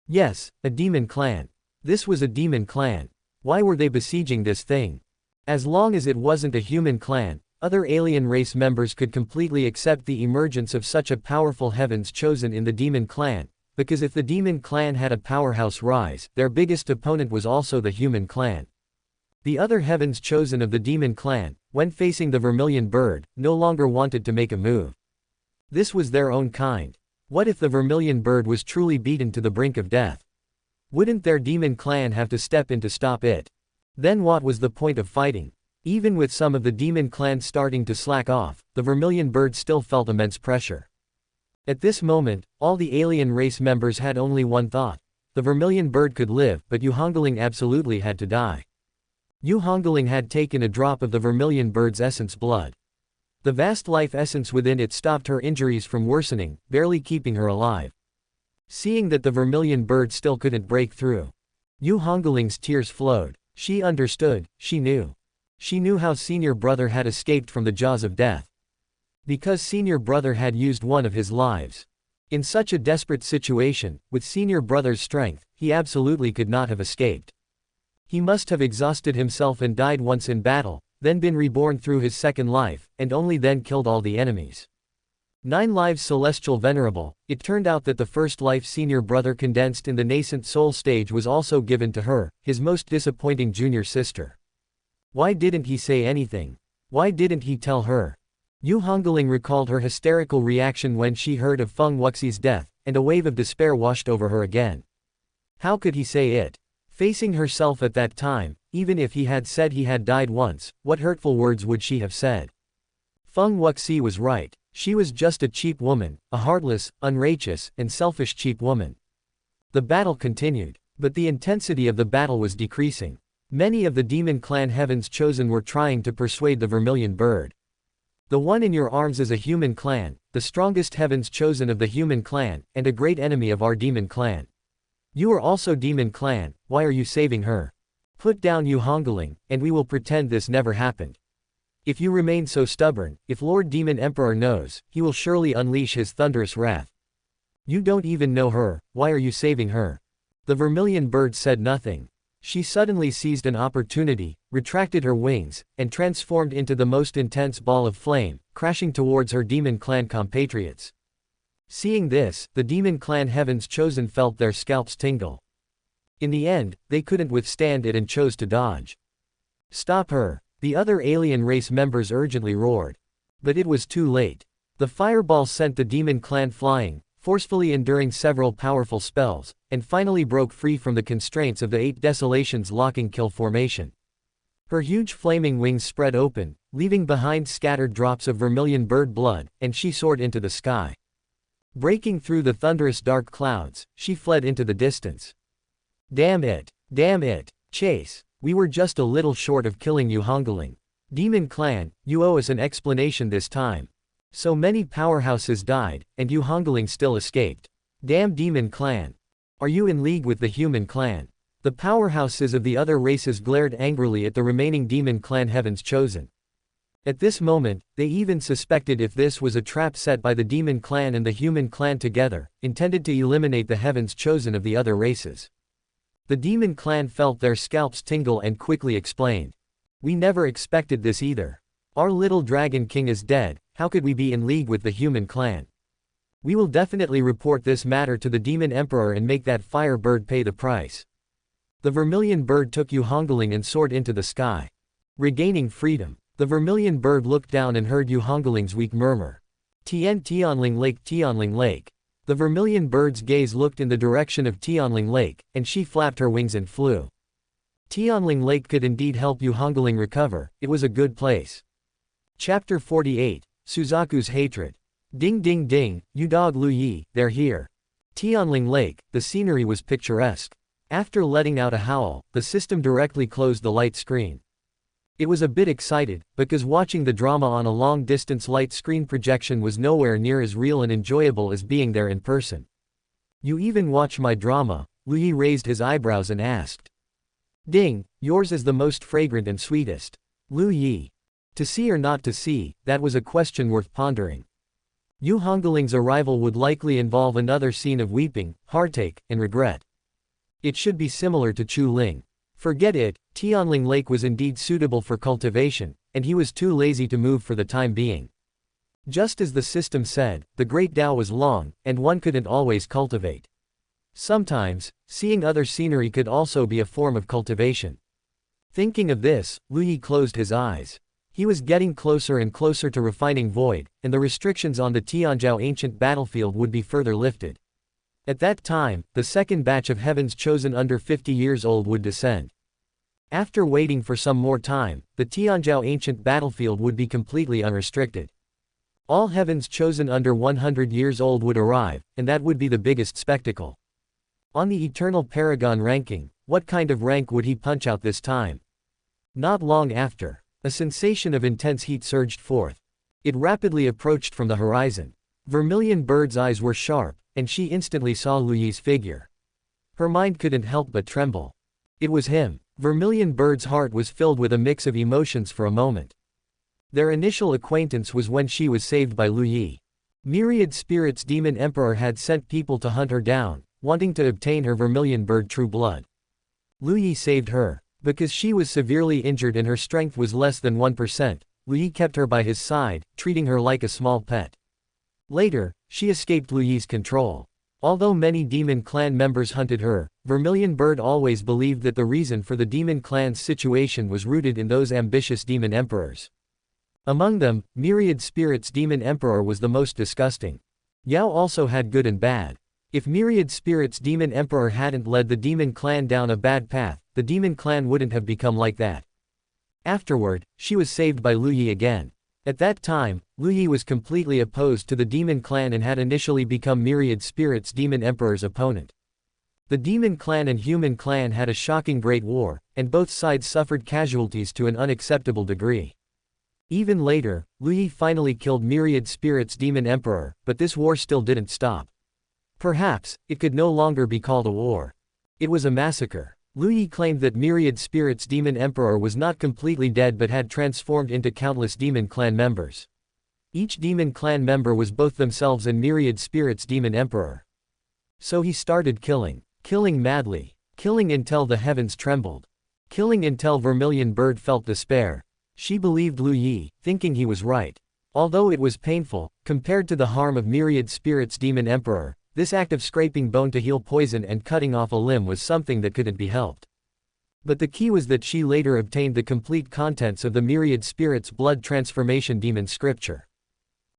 Yes, a demon clan. This was a demon clan. Why were they besieging this thing? As long as it wasn't a human clan, other alien race members could completely accept the emergence of such a powerful heavens chosen in the demon clan, because if the demon clan had a powerhouse rise, their biggest opponent was also the human clan. The other heavens chosen of the demon clan, when facing the vermilion bird, no longer wanted to make a move. This was their own kind. What if the vermilion bird was truly beaten to the brink of death? Wouldn't their demon clan have to step in to stop it? Then what was the point of fighting? Even with some of the demon clan starting to slack off, the vermilion bird still felt immense pressure. At this moment, all the alien race members had only one thought. The vermilion bird could live, but Yu Hungling absolutely had to die. Yu Hungling had taken a drop of the vermilion bird's essence blood. The vast life essence within it stopped her injuries from worsening, barely keeping her alive. Seeing that the vermilion bird still couldn't break through, Yu Hungling's tears flowed. She understood, she knew. She knew how senior brother had escaped from the jaws of death. Because senior brother had used one of his lives. In such a desperate situation, with senior brother's strength, he absolutely could not have escaped. He must have exhausted himself and died once in battle, then been reborn through his second life, and only then killed all the enemies. 9 lives Celestial Venerable. It turned out that the first life senior brother condensed in the nascent soul stage was also given to her, his most disappointing junior sister. Why didn't he say anything? Why didn't he tell her? Yu Hungling recalled her hysterical reaction when she heard of Feng Wuxi's death, and a wave of despair washed over her again. How could he say it? Facing herself at that time, even if he had said he had died once, what hurtful words would she have said? Feng Wuxi was right. She was just a cheap woman, a heartless, unrighteous, and selfish cheap woman. The battle continued, but the intensity of the battle was decreasing. Many of the demon clan heavens chosen were trying to persuade the vermilion bird. The one in your arms is a human clan, the strongest heavens chosen of the human clan, and a great enemy of our demon clan. You are also demon clan, why are you saving her? Put down Yu Hungling, and we will pretend this never happened. If you remain so stubborn, if Lord Demon Emperor knows, he will surely unleash his thunderous wrath. You don't even know her, why are you saving her? The vermilion bird said nothing. She suddenly seized an opportunity, retracted her wings, and transformed into the most intense ball of flame, crashing towards her demon clan compatriots. Seeing this, the demon clan heavens chosen felt their scalps tingle. In the end, they couldn't withstand it and chose to dodge. Stop her! The other alien race members urgently roared. But it was too late. The fireball sent the demon clan flying, forcefully enduring several powerful spells, and finally broke free from the constraints of the 8 Desolations locking kill formation. Her huge flaming wings spread open, leaving behind scattered drops of vermilion bird blood, and she soared into the sky. Breaking through the thunderous dark clouds, she fled into the distance. Damn it! Damn it! Chase! We were just a little short of killing Yu Hungling. Demon clan, you owe us an explanation this time. So many powerhouses died, and Yu Hungling still escaped. Damn demon clan! Are you in league with the human clan? The powerhouses of the other races glared angrily at the remaining demon clan heavens chosen. At this moment, they even suspected if this was a trap set by the demon clan and the human clan together, intended to eliminate the heavens chosen of the other races. The demon clan felt their scalps tingle and quickly explained. We never expected this either. Our little dragon king is dead, how could we be in league with the human clan? We will definitely report this matter to the demon emperor and make that fire bird pay the price. The vermilion bird took Yu Hungling and soared into the sky. Regaining freedom. The vermilion bird looked down and heard Yu Hungling's weak murmur. Tianling Lake, Tianling Lake. The vermilion bird's gaze looked in the direction of Tianling Lake, and she flapped her wings and flew. Tianling Lake could indeed help Yu Hungling recover, it was a good place. Chapter 48, Suzaku's Hatred. Ding ding ding, you dog Lu Yi, they're here. Tianling Lake, the scenery was picturesque. After letting out a howl, the system directly closed the light screen. It was a bit excited, because watching the drama on a long-distance light screen projection was nowhere near as real and enjoyable as being there in person. You even watch my drama? Lu Yi raised his eyebrows and asked. Ding, yours is the most fragrant and sweetest. Lu Yi. To see or not to see, that was a question worth pondering. Yu Hungling's arrival would likely involve another scene of weeping, heartache, and regret. It should be similar to Chu Ling. Forget it, Tianling Lake was indeed suitable for cultivation, and he was too lazy to move for the time being. Just as the system said, the Great Dao was long, and one couldn't always cultivate. Sometimes, seeing other scenery could also be a form of cultivation. Thinking of this, Lu Yi closed his eyes. He was getting closer and closer to refining void, and the restrictions on the Tianzhou ancient battlefield would be further lifted. At that time, the second batch of heavens chosen under 50 years old would descend. After waiting for some more time, the Tianzhou ancient battlefield would be completely unrestricted. All heavens chosen under 100 years old would arrive, and that would be the biggest spectacle. On the eternal paragon ranking, what kind of rank would he punch out this time? Not long after, a sensation of intense heat surged forth. It rapidly approached from the horizon. Vermilion Bird's eyes were sharp, and she instantly saw Lu Yi's figure. Her mind couldn't help but tremble. It was him. Vermilion Bird's heart was filled with a mix of emotions for a moment. Their initial acquaintance was when she was saved by Lu Yi. Myriad Spirits Demon Emperor had sent people to hunt her down, wanting to obtain her Vermilion Bird true blood. Lu Yi saved her. Because she was severely injured and her strength was less than 1%, Lu Yi kept her by his side, treating her like a small pet. Later, she escaped Lu Yi's control. Although many demon clan members hunted her, Vermilion Bird always believed that the reason for the demon clan's situation was rooted in those ambitious demon emperors. Among them, Myriad Spirits Demon Emperor was the most disgusting. Yao also had good and bad. If Myriad Spirits Demon Emperor hadn't led the demon clan down a bad path, the demon clan wouldn't have become like that. Afterward, she was saved by Lu Yi again. At that time, Lu Yi was completely opposed to the demon clan and had initially become Myriad Spirits Demon Emperor's opponent. The demon clan and human clan had a shocking great war, and both sides suffered casualties to an unacceptable degree. Even later, Lu Yi finally killed Myriad Spirits Demon Emperor, but this war still didn't stop. Perhaps, it could no longer be called a war. It was a massacre. Lu Yi claimed that Myriad Spirits Demon Emperor was not completely dead but had transformed into countless demon clan members. Each demon clan member was both themselves and Myriad Spirits Demon Emperor. So he started killing. Killing madly. Killing until the heavens trembled. Killing until Vermilion Bird felt despair. She believed Lu Yi, thinking he was right. Although it was painful, compared to the harm of Myriad Spirits Demon Emperor, this act of scraping bone to heal poison and cutting off a limb was something that couldn't be helped. But the key was that she later obtained the complete contents of the Myriad Spirits Blood Transformation Demon scripture.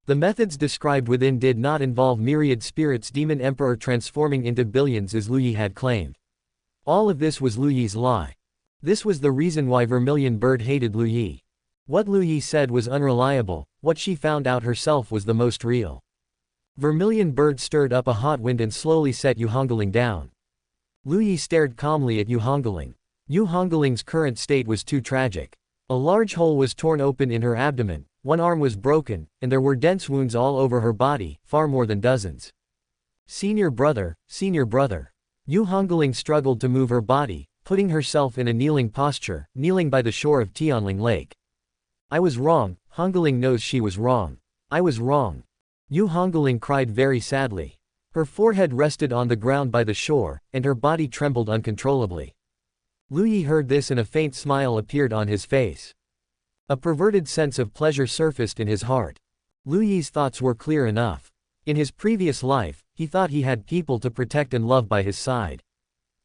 The methods described within did not involve Myriad Spirits Demon Emperor transforming into billions as Lu Yi had claimed. All of this was Lu Yi's lie. This was the reason why Vermilion Bird hated Lu Yi. What Lu Yi said was unreliable, what she found out herself was the most real. Vermilion Bird stirred up a hot wind and slowly set Yu Hungling down. Lu Yi stared calmly at Yu Hungling. Yu Hungling's current state was too tragic. A large hole was torn open in her abdomen, one arm was broken, and there were dense wounds all over her body, far more than dozens. Senior brother, senior brother. Yu Hungling struggled to move her body, putting herself in a kneeling posture, kneeling by the shore of Tianling Lake. I was wrong, Hongling knows she was wrong. I was wrong. Yu Hungling cried very sadly. Her forehead rested on the ground by the shore, and her body trembled uncontrollably. Lu Yi heard this and a faint smile appeared on his face. A perverted sense of pleasure surfaced in his heart. Lu Yi's thoughts were clear enough. In his previous life, he thought he had people to protect and love by his side.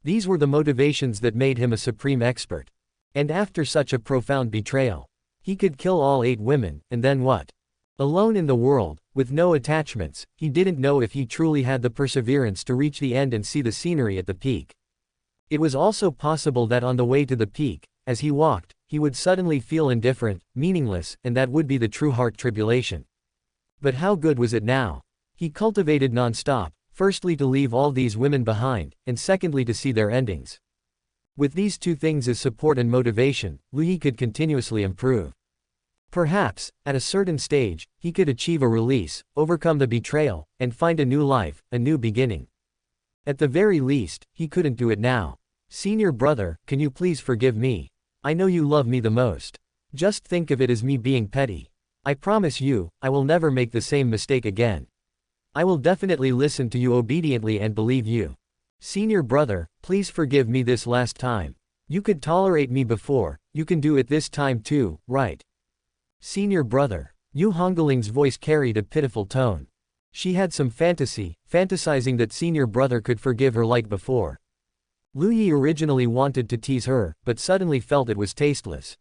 These were the motivations that made him a supreme expert. And after such a profound betrayal, he could kill all 8 women, and then what? Alone in the world, with no attachments, he didn't know if he truly had the perseverance to reach the end and see the scenery at the peak. It was also possible that on the way to the peak, as he walked, he would suddenly feel indifferent, meaningless, and that would be the true heart tribulation. But how good was it now? He cultivated non-stop, firstly to leave all these women behind, and secondly to see their endings. With these two things as support and motivation, Lu Yi could continuously improve. Perhaps, at a certain stage, he could achieve a release, overcome the betrayal, and find a new life, a new beginning. At the very least, he couldn't do it now. Senior brother, can you please forgive me? I know you love me the most. Just think of it as me being petty. I promise you, I will never make the same mistake again. I will definitely listen to you obediently and believe you. Senior brother, please forgive me this last time. You could tolerate me before, you can do it this time too, right? Senior brother. Yu Hongling's voice carried a pitiful tone. She had some fantasizing that senior brother could forgive her like before. Lu Yi originally wanted to tease her, but suddenly felt it was tasteless.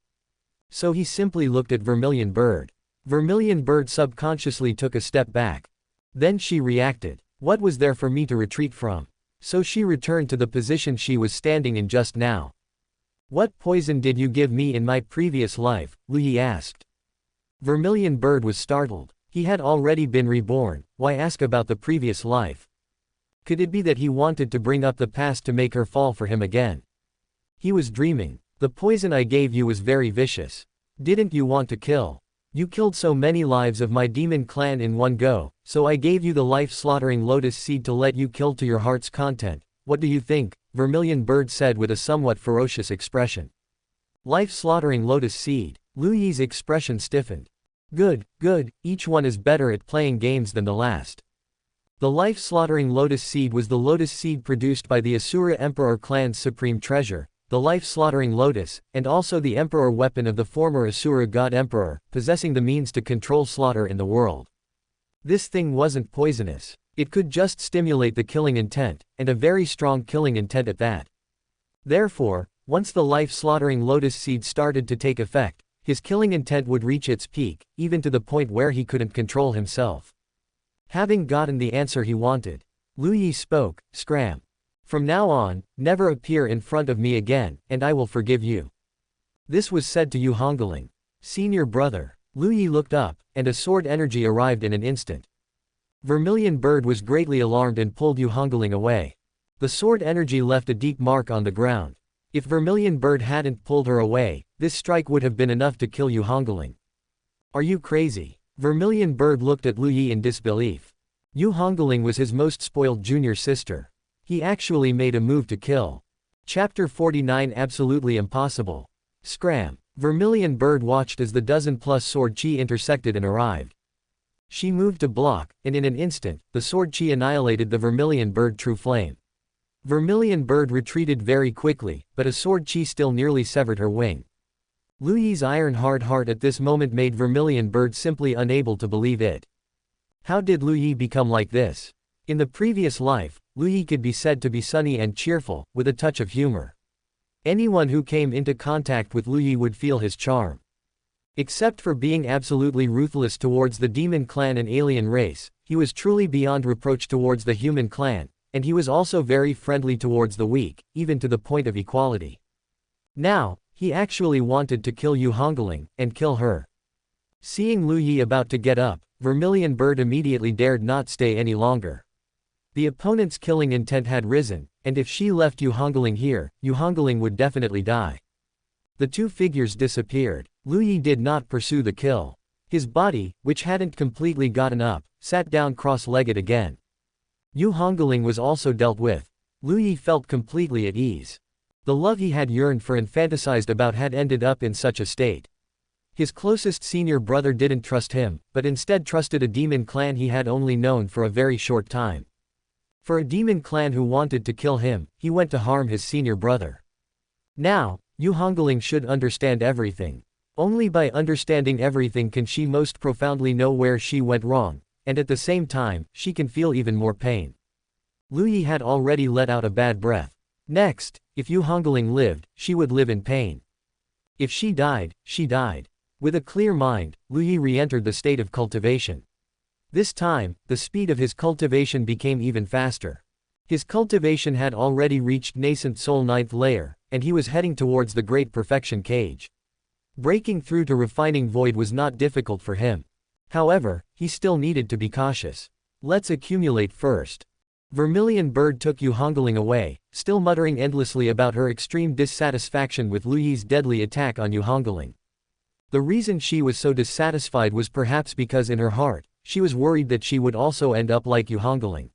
So he simply looked at Vermilion Bird. Vermilion Bird subconsciously took a step back. Then she reacted. What was there for me to retreat from? So she returned to the position she was standing in just now. What poison did you give me in my previous life? Lu Yi asked. Vermilion Bird was startled. He had already been reborn, why ask about the previous life? Could it be that he wanted to bring up the past to make her fall for him again? He was dreaming. The poison I gave you was very vicious. Didn't you want to kill? You killed so many lives of my demon clan in one go, so I gave you the life-slaughtering lotus seed to let you kill to your heart's content. What do you think? Vermilion Bird said with a somewhat ferocious expression. Life-slaughtering lotus seed. Lu Yi's expression stiffened. Good, each one is better at playing games than the last. The life-slaughtering lotus seed was the lotus seed produced by the Asura Emperor clan's supreme treasure, the life-slaughtering lotus, and also the emperor weapon of the former Asura god emperor, possessing the means to control slaughter in the world. This thing wasn't poisonous. It could just stimulate the killing intent, and a very strong killing intent at that. Therefore, once the life-slaughtering lotus seed started to take effect, his killing intent would reach its peak, even to the point where he couldn't control himself. Having gotten the answer he wanted, Lu Yi spoke, Scram. From now on, never appear in front of me again, and I will forgive you. This was said to Yu Hungling. Senior brother. Lu Yi looked up, and a sword energy arrived in an instant. Vermilion Bird was greatly alarmed and pulled Yu Hungling away. The sword energy left a deep mark on the ground. If Vermilion Bird hadn't pulled her away, this strike would have been enough to kill Yu Hungling. Are you crazy? Vermilion Bird looked at Lu Yi in disbelief. Yu Hungling was his most spoiled junior sister. He actually made a move to kill. Chapter 49 Absolutely Impossible. Scram. Vermilion Bird watched as the dozen-plus sword chi intersected and arrived. She moved to block, and in an instant, the sword chi annihilated the Vermilion Bird true flame. Vermilion Bird retreated very quickly, but a sword chi still nearly severed her wing. Lu Yi's iron-hard heart at this moment made Vermilion Bird simply unable to believe it. How did Lu Yi become like this? In the previous life, Lu Yi could be said to be sunny and cheerful, with a touch of humor. Anyone who came into contact with Lu Yi would feel his charm. Except for being absolutely ruthless towards the demon clan and alien race, he was truly beyond reproach towards the human clan, and he was also very friendly towards the weak, even to the point of equality. Now, he actually wanted to kill Yu Hungling, and kill her. Seeing Lu Yi about to get up, Vermilion Bird immediately dared not stay any longer. The opponent's killing intent had risen, and if she left Yu Hungling here, Yu Hungling would definitely die. The two figures disappeared. Lu Yi did not pursue the kill. His body, which hadn't completely gotten up, sat down cross-legged again. Yu Hungling was also dealt with. Lu Yi felt completely at ease. The love he had yearned for and fantasized about had ended up in such a state. His closest senior brother didn't trust him, but instead trusted a demon clan he had only known for a very short time. For a demon clan who wanted to kill him, he went to harm his senior brother. Now, Yu Hungling should understand everything. Only by understanding everything can she most profoundly know where she went wrong, and at the same time, she can feel even more pain. Lu Yi had already let out a bad breath. Next, if Yu Hungling lived, she would live in pain. If she died, she died. With a clear mind, Lu Yi re-entered the state of cultivation. This time, the speed of his cultivation became even faster. His cultivation had already reached nascent soul 9th layer, and he was heading towards the great perfection cage. Breaking through to refining void was not difficult for him. However, he still needed to be cautious. Let's accumulate first. Vermilion Bird took Yu Hungling away, still muttering endlessly about her extreme dissatisfaction with Lu Yi's deadly attack on Yu Hungling. The reason she was so dissatisfied was perhaps because in her heart, she was worried that she would also end up like Yu Hungling.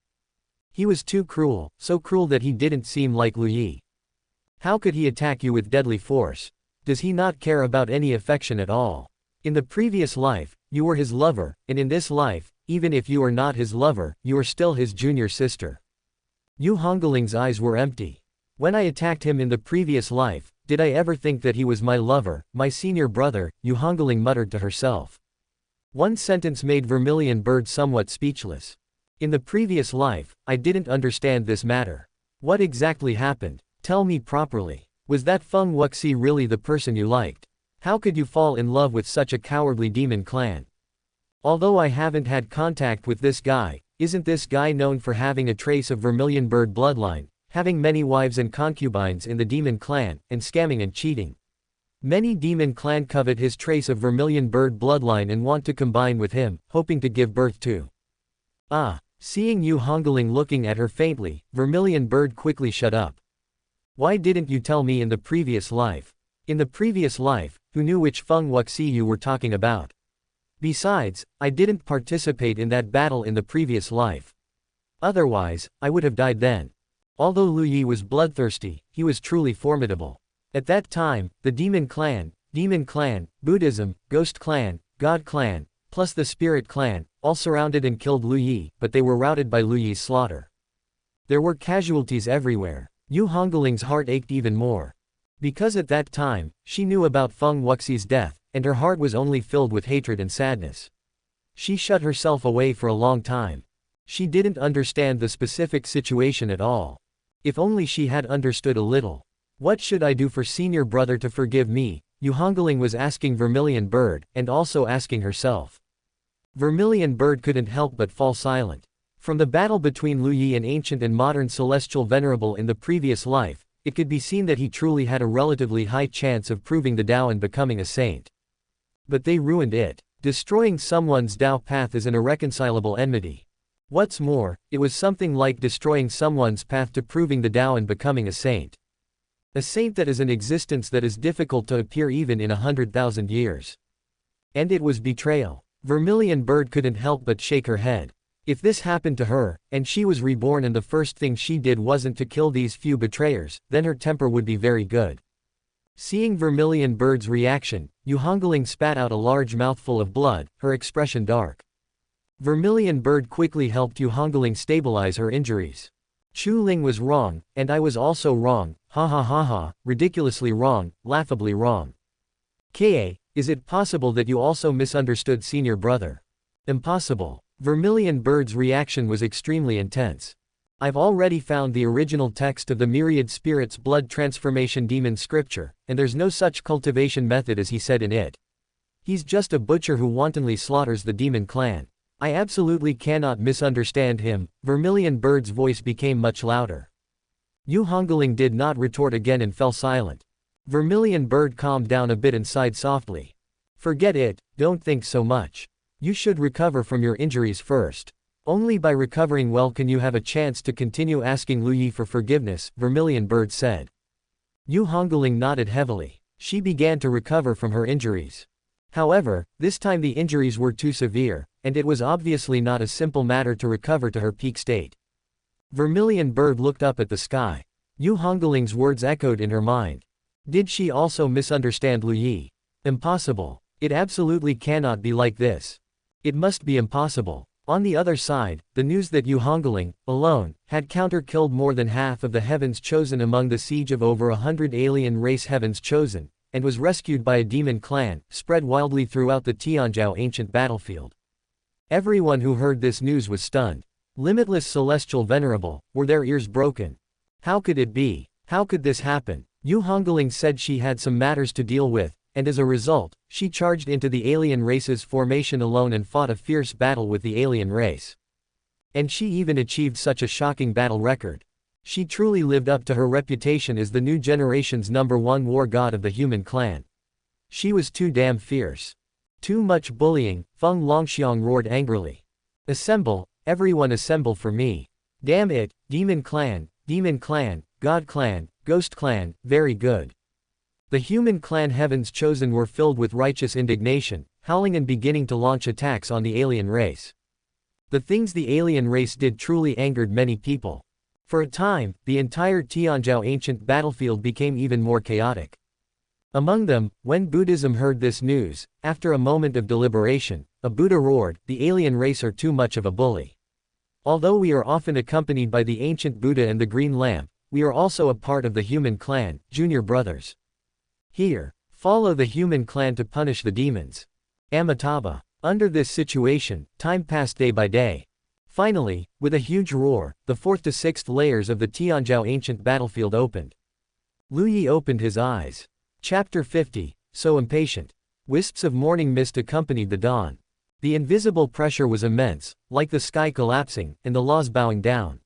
He was too cruel, so cruel that he didn't seem like Lu Yi. How could he attack you with deadly force? Does he not care about any affection at all? In the previous life, you were his lover, and in this life, even if you are not his lover, you are still his junior sister. Yu Hongling's eyes were empty. When I attacked him in the previous life, did I ever think that he was my lover, my senior brother? Yu Hungling muttered to herself. One sentence made Vermilion Bird somewhat speechless. In the previous life, I didn't understand this matter. What exactly happened? Tell me properly. Was that Feng Wuxi really the person you liked? How could you fall in love with such a cowardly demon clan? Although I haven't had contact with this guy, isn't this guy known for having a trace of Vermilion Bird bloodline, having many wives and concubines in the demon clan, and scamming and cheating? Many demon clan covet his trace of Vermilion Bird bloodline and want to combine with him, hoping to give birth to. Seeing Yu Hungling looking at her faintly, Vermilion Bird quickly shut up. Why didn't you tell me in the previous life? In the previous life, who knew which Feng Wuxi you were talking about? Besides, I didn't participate in that battle in the previous life. Otherwise, I would have died then. Although Lu Yi was bloodthirsty, he was truly formidable. At that time, the Demon Clan, Buddhism, Ghost Clan, God Clan, plus the Spirit Clan, all surrounded and killed Lu Yi, but they were routed by Lu Yi's slaughter. There were casualties everywhere. Yu Hongling's heart ached even more. Because at that time, she knew about Feng Wuxi's death, and her heart was only filled with hatred and sadness. She shut herself away for a long time. She didn't understand the specific situation at all. If only she had understood a little. What should I do for senior brother to forgive me? Yu Hungling was asking Vermilion Bird, and also asking herself. Vermilion Bird couldn't help but fall silent. From the battle between Lu Yi and ancient and modern celestial venerable in the previous life, it could be seen that he truly had a relatively high chance of proving the Dao and becoming a saint. But they ruined it. Destroying someone's Dao path is an irreconcilable enmity. What's more, it was something like destroying someone's path to proving the Dao and becoming a saint. A saint that is an existence that is difficult to appear even in 100,000 years. And it was betrayal. Vermilion Bird couldn't help but shake her head. If this happened to her, and she was reborn and the first thing she did wasn't to kill these few betrayers, then her temper would be very good. Seeing Vermilion Bird's reaction, Yu Hungling spat out a large mouthful of blood, her expression dark. Vermilion Bird quickly helped Yu Hungling stabilize her injuries. Chu Ling was wrong, and I was also wrong, ha ha ha ha, ridiculously wrong, laughably wrong. Ka, is it possible that you also misunderstood senior brother? Impossible. Vermilion Bird's reaction was extremely intense. I've already found the original text of the Myriad Spirits Blood Transformation Demon scripture, and there's no such cultivation method as he said in it. He's just a butcher who wantonly slaughters the demon clan. I absolutely cannot misunderstand him. Vermilion Bird's voice became much louder. Yu Hungling did not retort again and fell silent. Vermilion Bird calmed down a bit and sighed softly. Forget it, don't think so much. You should recover from your injuries first. Only by recovering well can you have a chance to continue asking Lu Yi for forgiveness, Vermilion Bird said. Yu Hungling nodded heavily. She began to recover from her injuries. However, this time the injuries were too severe, and it was obviously not a simple matter to recover to her peak state. Vermilion Bird looked up at the sky. Yu Hongling's words echoed in her mind. Did she also misunderstand Lu Yi? Impossible. It absolutely cannot be like this. It must be impossible. On the other side, the news that Yu Hungling, alone, had counter-killed more than half of the Heavens Chosen among the siege of over 100 alien race Heavens Chosen, and was rescued by a demon clan, spread wildly throughout the Tianzhou ancient battlefield. Everyone who heard this news was stunned. Limitless Celestial Venerable, were their ears broken? How could it be? How could this happen? Yu Hungling said she had some matters to deal with, and as a result, she charged into the alien race's formation alone and fought a fierce battle with the alien race. And she even achieved such a shocking battle record. She truly lived up to her reputation as the new generation's #1 war god of the human clan. She was too damn fierce. Too much bullying, Feng Longxiang roared angrily. Assemble, everyone assemble for me. Damn it, demon clan, god clan, ghost clan, very good. The human clan Heavens Chosen were filled with righteous indignation, howling and beginning to launch attacks on the alien race. The things the alien race did truly angered many people. For a time, the entire Tianzhou ancient battlefield became even more chaotic. Among them, when Buddhism heard this news, after a moment of deliberation, a Buddha roared, "The alien race are too much of a bully. Although we are often accompanied by the ancient Buddha and the green lamp, we are also a part of the human clan, junior brothers. Here, follow the human clan to punish the demons." Amitabha. Under this situation, time passed day by day. Finally, with a huge roar, the 4th to 6th layers of the Tianzhou ancient battlefield opened. Lu Yi opened his eyes. Chapter 50, So Impatient. Wisps of morning mist accompanied the dawn. The invisible pressure was immense, like the sky collapsing, and the laws bowing down.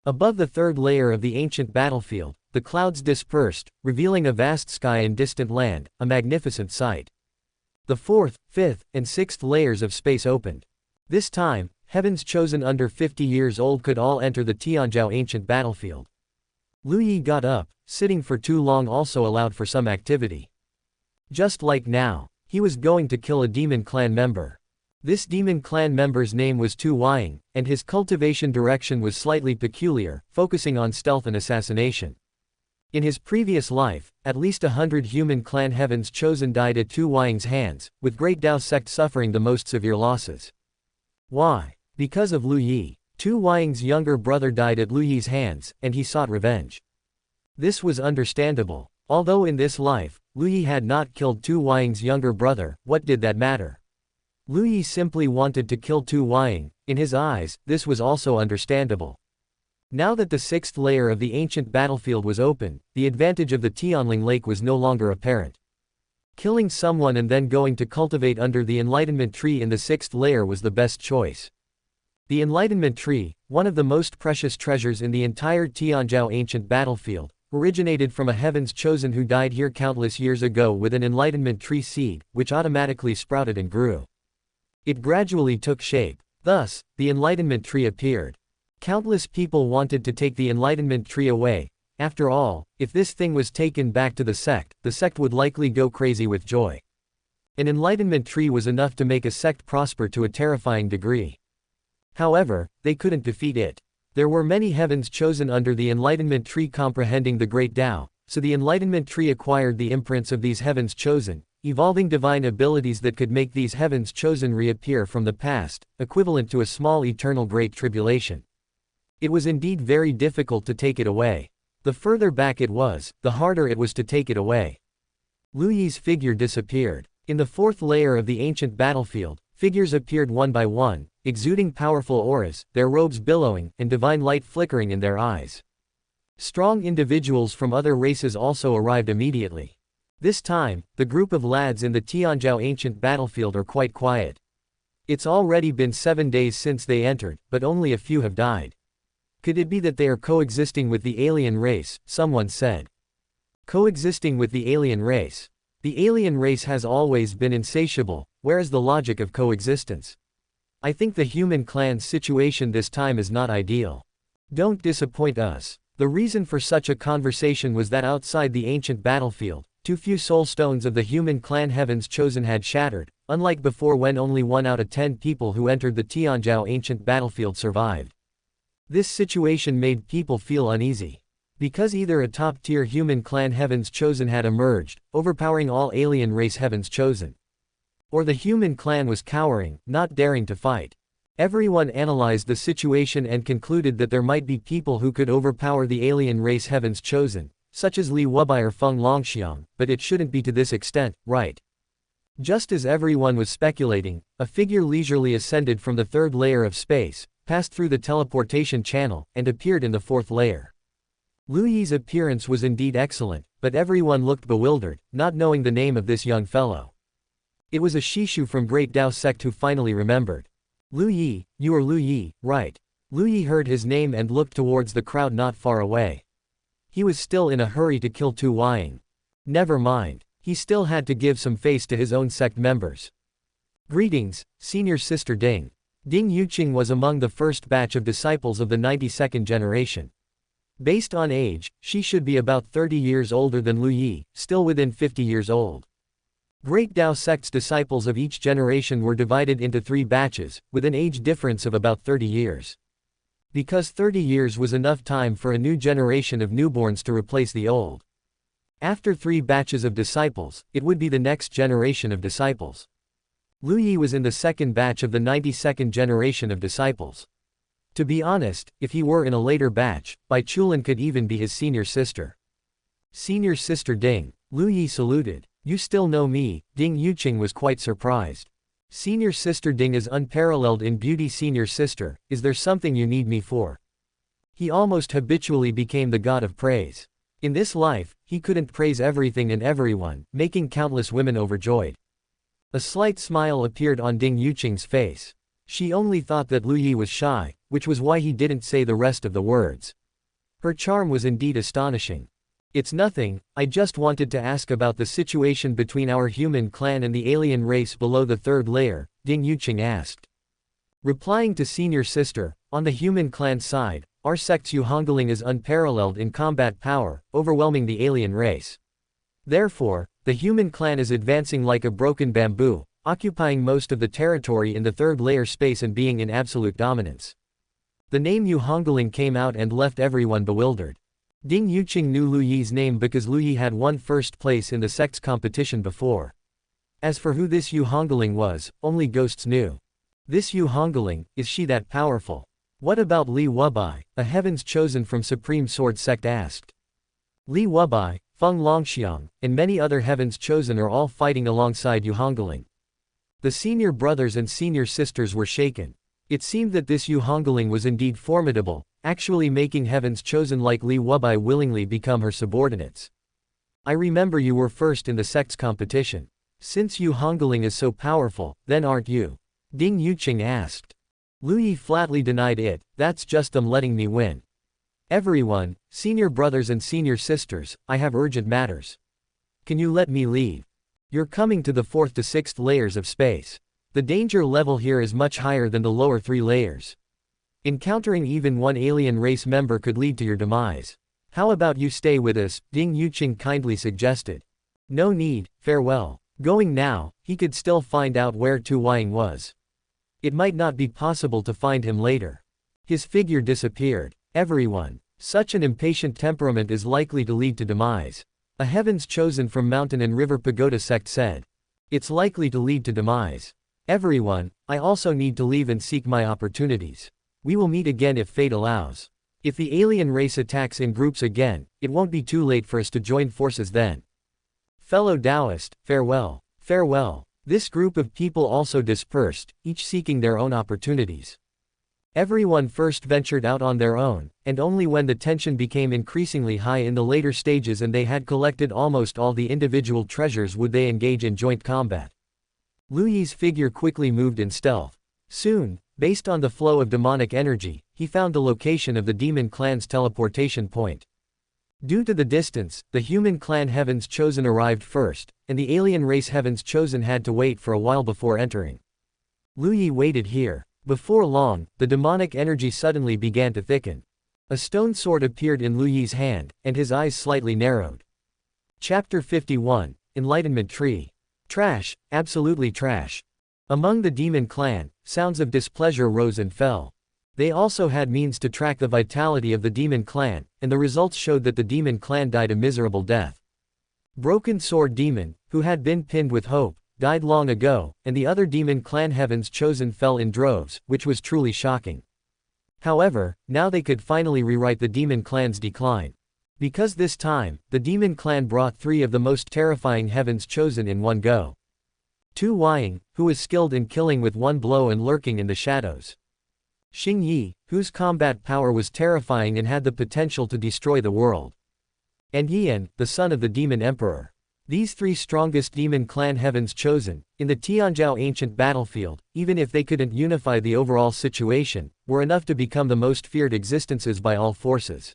Above the 3rd layer of the ancient battlefield, the clouds dispersed, revealing a vast sky and distant land, a magnificent sight. The 4th, 5th, and 6th layers of space opened. This time, heavens chosen under 50 years old could all enter the Tianzhou ancient battlefield. Lu Yi got up. Sitting for too long also allowed for some activity. Just like now, he was going to kill a demon clan member. This demon clan member's name was Tu Wying, and his cultivation direction was slightly peculiar, focusing on stealth and assassination. In his previous life, at least 100 human clan heavens chosen died at Tu Wying's hands, with Great Dao sect suffering the most severe losses. Why? Because of Lu Yi. Tu Wying's younger brother died at Lu Yi's hands, and he sought revenge. This was understandable. Although in this life, Lu Yi had not killed Tu Wying's younger brother, what did that matter? Lu Yi simply wanted to kill Tu Wying. In his eyes, this was also understandable. Now that the 6th layer of the ancient battlefield was open, the advantage of the Tianling Lake was no longer apparent. Killing someone and then going to cultivate under the Enlightenment tree in the 6th layer was the best choice. The Enlightenment tree, one of the most precious treasures in the entire Tianzhou ancient battlefield, originated from a heavens chosen who died here countless years ago with an Enlightenment tree seed, which automatically sprouted and grew. It gradually took shape. Thus, the Enlightenment tree appeared. Countless people wanted to take the Enlightenment tree away. After all, if this thing was taken back to the sect would likely go crazy with joy. An Enlightenment tree was enough to make a sect prosper to a terrifying degree. However, they couldn't defeat it. There were many heavens chosen under the Enlightenment tree comprehending the Great Dao, so the Enlightenment tree acquired the imprints of these heavens chosen, evolving divine abilities that could make these heavens chosen reappear from the past, equivalent to a small eternal Great Tribulation. It was indeed very difficult to take it away. The further back it was, the harder it was to take it away. Lu Yi's figure disappeared. In the 4th layer of the ancient battlefield, figures appeared one by one, exuding powerful auras, their robes billowing, and divine light flickering in their eyes. Strong individuals from other races also arrived immediately. This time, the group of lads in the Tianzhou ancient battlefield are quite quiet. It's already been 7 days since they entered, but only a few have died. Could it be that they are coexisting with the alien race, someone said. Coexisting with the alien race. The alien race has always been insatiable. Where is the logic of coexistence? I think the human clan's situation this time is not ideal. Don't disappoint us. The reason for such a conversation was that outside the ancient battlefield, too few soul stones of the human clan heavens chosen had shattered, unlike before when only 1 out of 10 people who entered the Tianzhou ancient battlefield survived. This situation made people feel uneasy. Because either a top-tier human clan heavens chosen had emerged, overpowering all alien race heavens chosen, or the human clan was cowering, not daring to fight. Everyone analyzed the situation and concluded that there might be people who could overpower the alien race heavens chosen, such as Li Wubai or Feng Longxiang, but it shouldn't be to this extent, right? Just as everyone was speculating, a figure leisurely ascended from the 3rd layer of space, passed through the teleportation channel, and appeared in the 4th layer. Lu Yi's appearance was indeed excellent, but everyone looked bewildered, not knowing the name of this young fellow. It was a Shishu from Great Dao sect who finally remembered. Lu Yi, you are Lu Yi, right? Lu Yi heard his name and looked towards the crowd not far away. He was still in a hurry to kill Tu Wying. Never mind, he still had to give some face to his own sect members. Greetings, senior sister Ding. Ding Yuqing was among the first batch of disciples of the 92nd generation. Based on age, she should be about 30 years older than Lu Yi, still within 50 years old. Great Dao sect's disciples of each generation were divided into 3 batches, with an age difference of about 30 years. Because 30 years was enough time for a new generation of newborns to replace the old. After 3 batches of disciples, it would be the next generation of disciples. Lu Yi was in the second batch of the 92nd generation of disciples. To be honest, if he were in a later batch, Bai Chulin could even be his senior sister. Senior sister Ding. Lu Yi saluted. You still know me. Ding Yuqing was quite surprised. Senior sister Ding is unparalleled in beauty. Senior sister, is there something you need me for? He almost habitually became the god of praise. In this life, he couldn't praise everything and everyone, making countless women overjoyed. A slight smile appeared on Ding Yuqing's face. She only thought that Lu Yi was shy, which was why he didn't say the rest of the words. Her charm was indeed astonishing. It's nothing, I just wanted to ask about the situation between our human clan and the alien race below the 3rd layer, Ding Yuqing asked. Replying to senior sister, on the human clan side, our sect's Yu Hungling is unparalleled in combat power, overwhelming the alien race. Therefore, the human clan is advancing like a broken bamboo, occupying most of the territory in the 3rd layer space and being in absolute dominance. The name Yu Hungling came out and left everyone bewildered. Ding Yuqing knew Lu Yi's name because Lu Yi had won 1st place in the sect's competition before. As for who this Yu Hungling was, only ghosts knew. This Yu Hungling, is she that powerful? What about Li Wubai, a heavens chosen from Supreme Sword sect asked. Li Wubai, Feng Longxiang, and many other heavens chosen are all fighting alongside Yu Hungling. The senior brothers and senior sisters were shaken. It seemed that this Yu Hungling was indeed formidable, actually making heavens chosen like Li Wubai willingly become her subordinates. I remember you were first in the sect's competition. Since Yu Hungling is so powerful, then aren't you? Ding Yuqing asked. Lu Yi flatly denied it, that's just them letting me win. Everyone, senior brothers and senior sisters, I have urgent matters. Can you let me leave? You're coming to the 4th to 6th layers of space. The danger level here is much higher than the lower 3 layers. Encountering even one alien race member could lead to your demise. How about you stay with us, Ding Yuqing kindly suggested. No need, farewell. Going now, he could still find out where Tu Weiying was. It might not be possible to find him later. His figure disappeared. Everyone. Such an impatient temperament is likely to lead to demise. A heavens chosen from Mountain and River Pagoda sect said. It's likely to lead to demise. Everyone, I also need to leave and seek my opportunities. We will meet again if fate allows. If the alien race attacks in groups again, it won't be too late for us to join forces then. Fellow Taoist, farewell. Farewell. This group of people also dispersed, each seeking their own opportunities. Everyone first ventured out on their own, and only when the tension became increasingly high in the later stages and they had collected almost all the individual treasures would they engage in joint combat. Lu Yi's figure quickly moved in stealth. Soon, based on the flow of demonic energy, he found the location of the demon clan's teleportation point. Due to the distance, the human clan Heavens Chosen arrived first, and the alien race Heavens Chosen had to wait for a while before entering. Lu Yi waited here. Before long, the demonic energy suddenly began to thicken. A stone sword appeared in Lu Yi's hand, and his eyes slightly narrowed. Chapter 51, Enlightenment Tree. Trash, absolutely trash. Among the demon clan, sounds of displeasure rose and fell. They also had means to track the vitality of the demon clan, and the results showed that the demon clan died a miserable death. Broken Sword Demon, who had been pinned with hope, died long ago, and the other demon clan Heavens Chosen fell in droves, which was truly shocking. However, now they could finally rewrite the demon clan's decline. Because this time, the demon clan brought 3 of the most terrifying Heavens Chosen in one go. Tu Weiying, who was skilled in killing with one blow and lurking in the shadows. Xing Yi, whose combat power was terrifying and had the potential to destroy the world. And Yan, the son of the demon emperor. These 3 strongest demon clan Heavens Chosen, in the Tianzhou ancient battlefield, even if they couldn't unify the overall situation, were enough to become the most feared existences by all forces.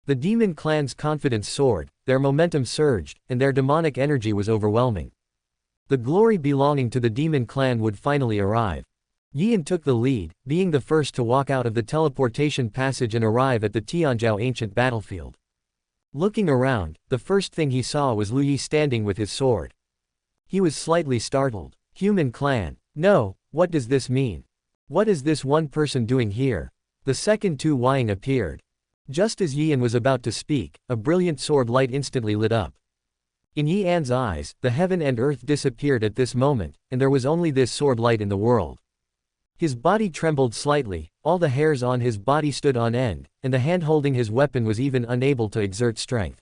The demon clan's confidence soared, their momentum surged, and their demonic energy was overwhelming. The glory belonging to the demon clan would finally arrive. Yan took the lead, being the first to walk out of the teleportation passage and arrive at the Tianzhou ancient battlefield. Looking around, the first thing he saw was Lu Yi standing with his sword. He was slightly startled. Human clan. No, what does this mean? What is this one person doing here? The second Tu Wang appeared. Just as Yi An was about to speak, a brilliant sword light instantly lit up. In Yi An's eyes, the heaven and earth disappeared at this moment, and there was only this sword light in the world. His body trembled slightly, all the hairs on his body stood on end, and the hand holding his weapon was even unable to exert strength.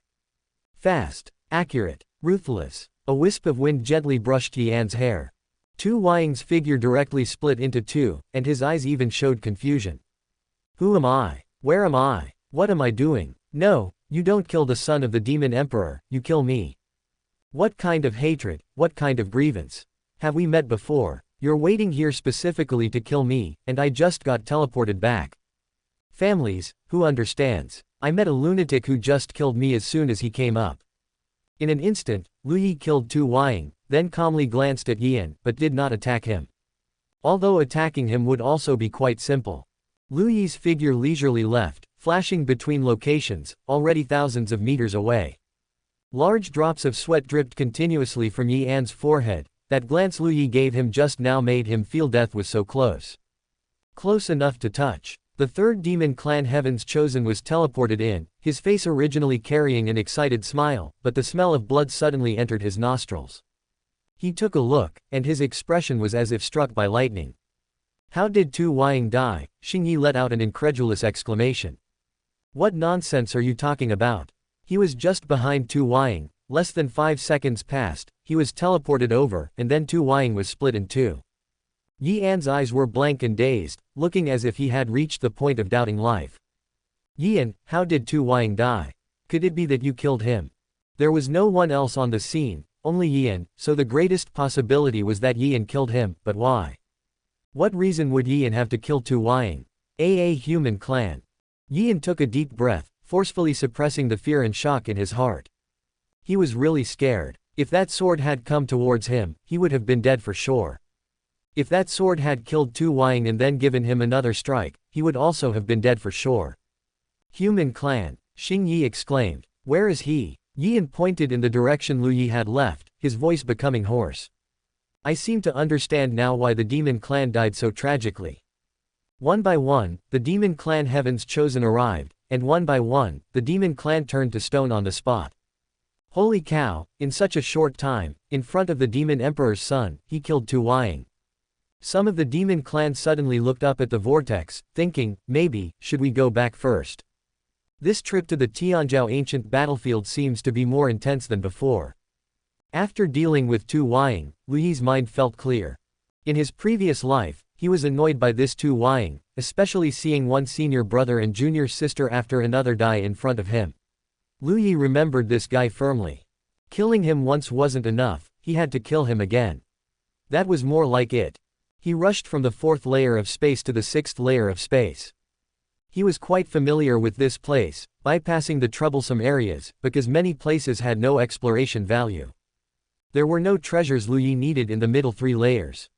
Fast, accurate, ruthless. A wisp of wind gently brushed Yi An's hair. Tu Wang's figure directly split into two, and his eyes even showed confusion. Who am I? Where am I? What am I doing? No, you don't kill the son of the demon emperor, you kill me. What kind of hatred, what kind of grievance? Have we met before? You're waiting here specifically to kill me, and I just got teleported back. Families, who understands? I met a lunatic who just killed me as soon as he came up. In an instant, Lu Yi killed Tu Wang, then calmly glanced at Yi An, but did not attack him. Although attacking him would also be quite simple. Lu Yi's figure leisurely left, flashing between locations, already thousands of meters away. Large drops of sweat dripped continuously from Yi An's forehead. That glance Lu Yi gave him just now made him feel death was so close. Close enough to touch. The third demon clan Heaven's Chosen was teleported in, his face originally carrying an excited smile, but the smell of blood suddenly entered his nostrils. He took a look, and his expression was as if struck by lightning. How did Tu Wang die? Xing Yi let out an incredulous exclamation. What nonsense are you talking about? He was just behind Tu Wang. Less than 5 seconds passed, he was teleported over, and then Tu Wang was split in two. Yi An's eyes were blank and dazed, looking as if he had reached the point of doubting life. Yi An, how did Tu Wang die? Could it be that you killed him? There was no one else on the scene, only Yi An, so the greatest possibility was that Yi An killed him, but why? What reason would Yi An have to kill Tu Wang? A human clan. Yi An took a deep breath, forcefully suppressing the fear and shock in his heart. He was really scared. If that sword had come towards him, he would have been dead for sure. If that sword had killed Tu Wang and then given him another strike, he would also have been dead for sure. Human clan, Xing Yi exclaimed. Where is he? Yi An pointed in the direction Lu Yi had left, his voice becoming hoarse. I seem to understand now why the demon clan died so tragically. One by one, the demon clan Heaven's Chosen arrived, and one by one, the demon clan turned to stone on the spot. Holy cow, in such a short time, in front of the demon emperor's son, he killed Tu Wang. Some of the demon clan suddenly looked up at the vortex, thinking, maybe, should we go back first? This trip to the Tianzhou ancient battlefield seems to be more intense than before. After dealing with Tu Wang, Lu Yi's mind felt clear. In his previous life, he was annoyed by this Tu Wang, especially seeing one senior brother and junior sister after another die in front of him. Lu Yi remembered this guy firmly. Killing him once wasn't enough, he had to kill him again. That was more like it. He rushed from the 4th layer of space to the 6th layer of space. He was quite familiar with this place, bypassing the troublesome areas, because many places had no exploration value. There were no treasures Lu Yi needed in the middle 3 layers.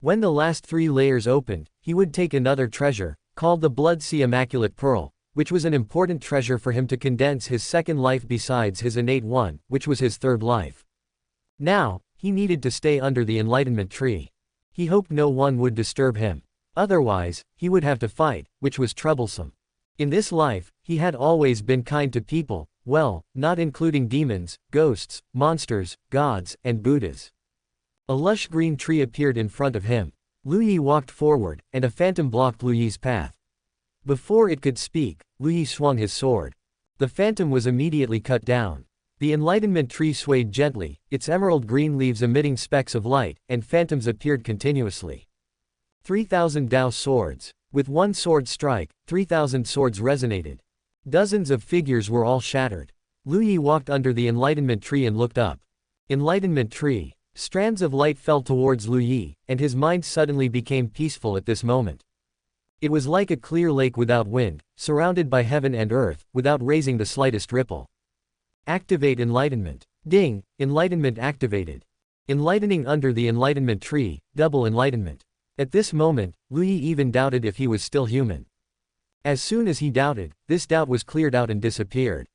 When the last 3 layers opened, he would take another treasure, called the Blood Sea Immaculate Pearl, which was an important treasure for him to condense his second life besides his innate one, which was his third life. Now, he needed to stay under the Enlightenment tree. He hoped no one would disturb him. Otherwise, he would have to fight, which was troublesome. In this life, he had always been kind to people, well, not including demons, ghosts, monsters, gods, and Buddhas. A lush green tree appeared in front of him. Lu Yi walked forward, and a phantom blocked Lu Yi's path. Before it could speak, Lu Yi swung his sword. The phantom was immediately cut down. The Enlightenment tree swayed gently, its emerald green leaves emitting specks of light, and phantoms appeared continuously. 3,000 Dao swords. With one sword strike, 3,000 swords resonated. Dozens of figures were all shattered. Lu Yi walked under the Enlightenment tree and looked up. Enlightenment tree. Strands of light fell towards Lu Yi, and his mind suddenly became peaceful at this moment. It was like a clear lake without wind, surrounded by heaven and earth, without raising the slightest ripple. Activate Enlightenment. Ding, Enlightenment activated. Enlightening under the Enlightenment tree, double enlightenment. At this moment, Lu Yi even doubted if he was still human. As soon as he doubted, this doubt was cleared out and disappeared.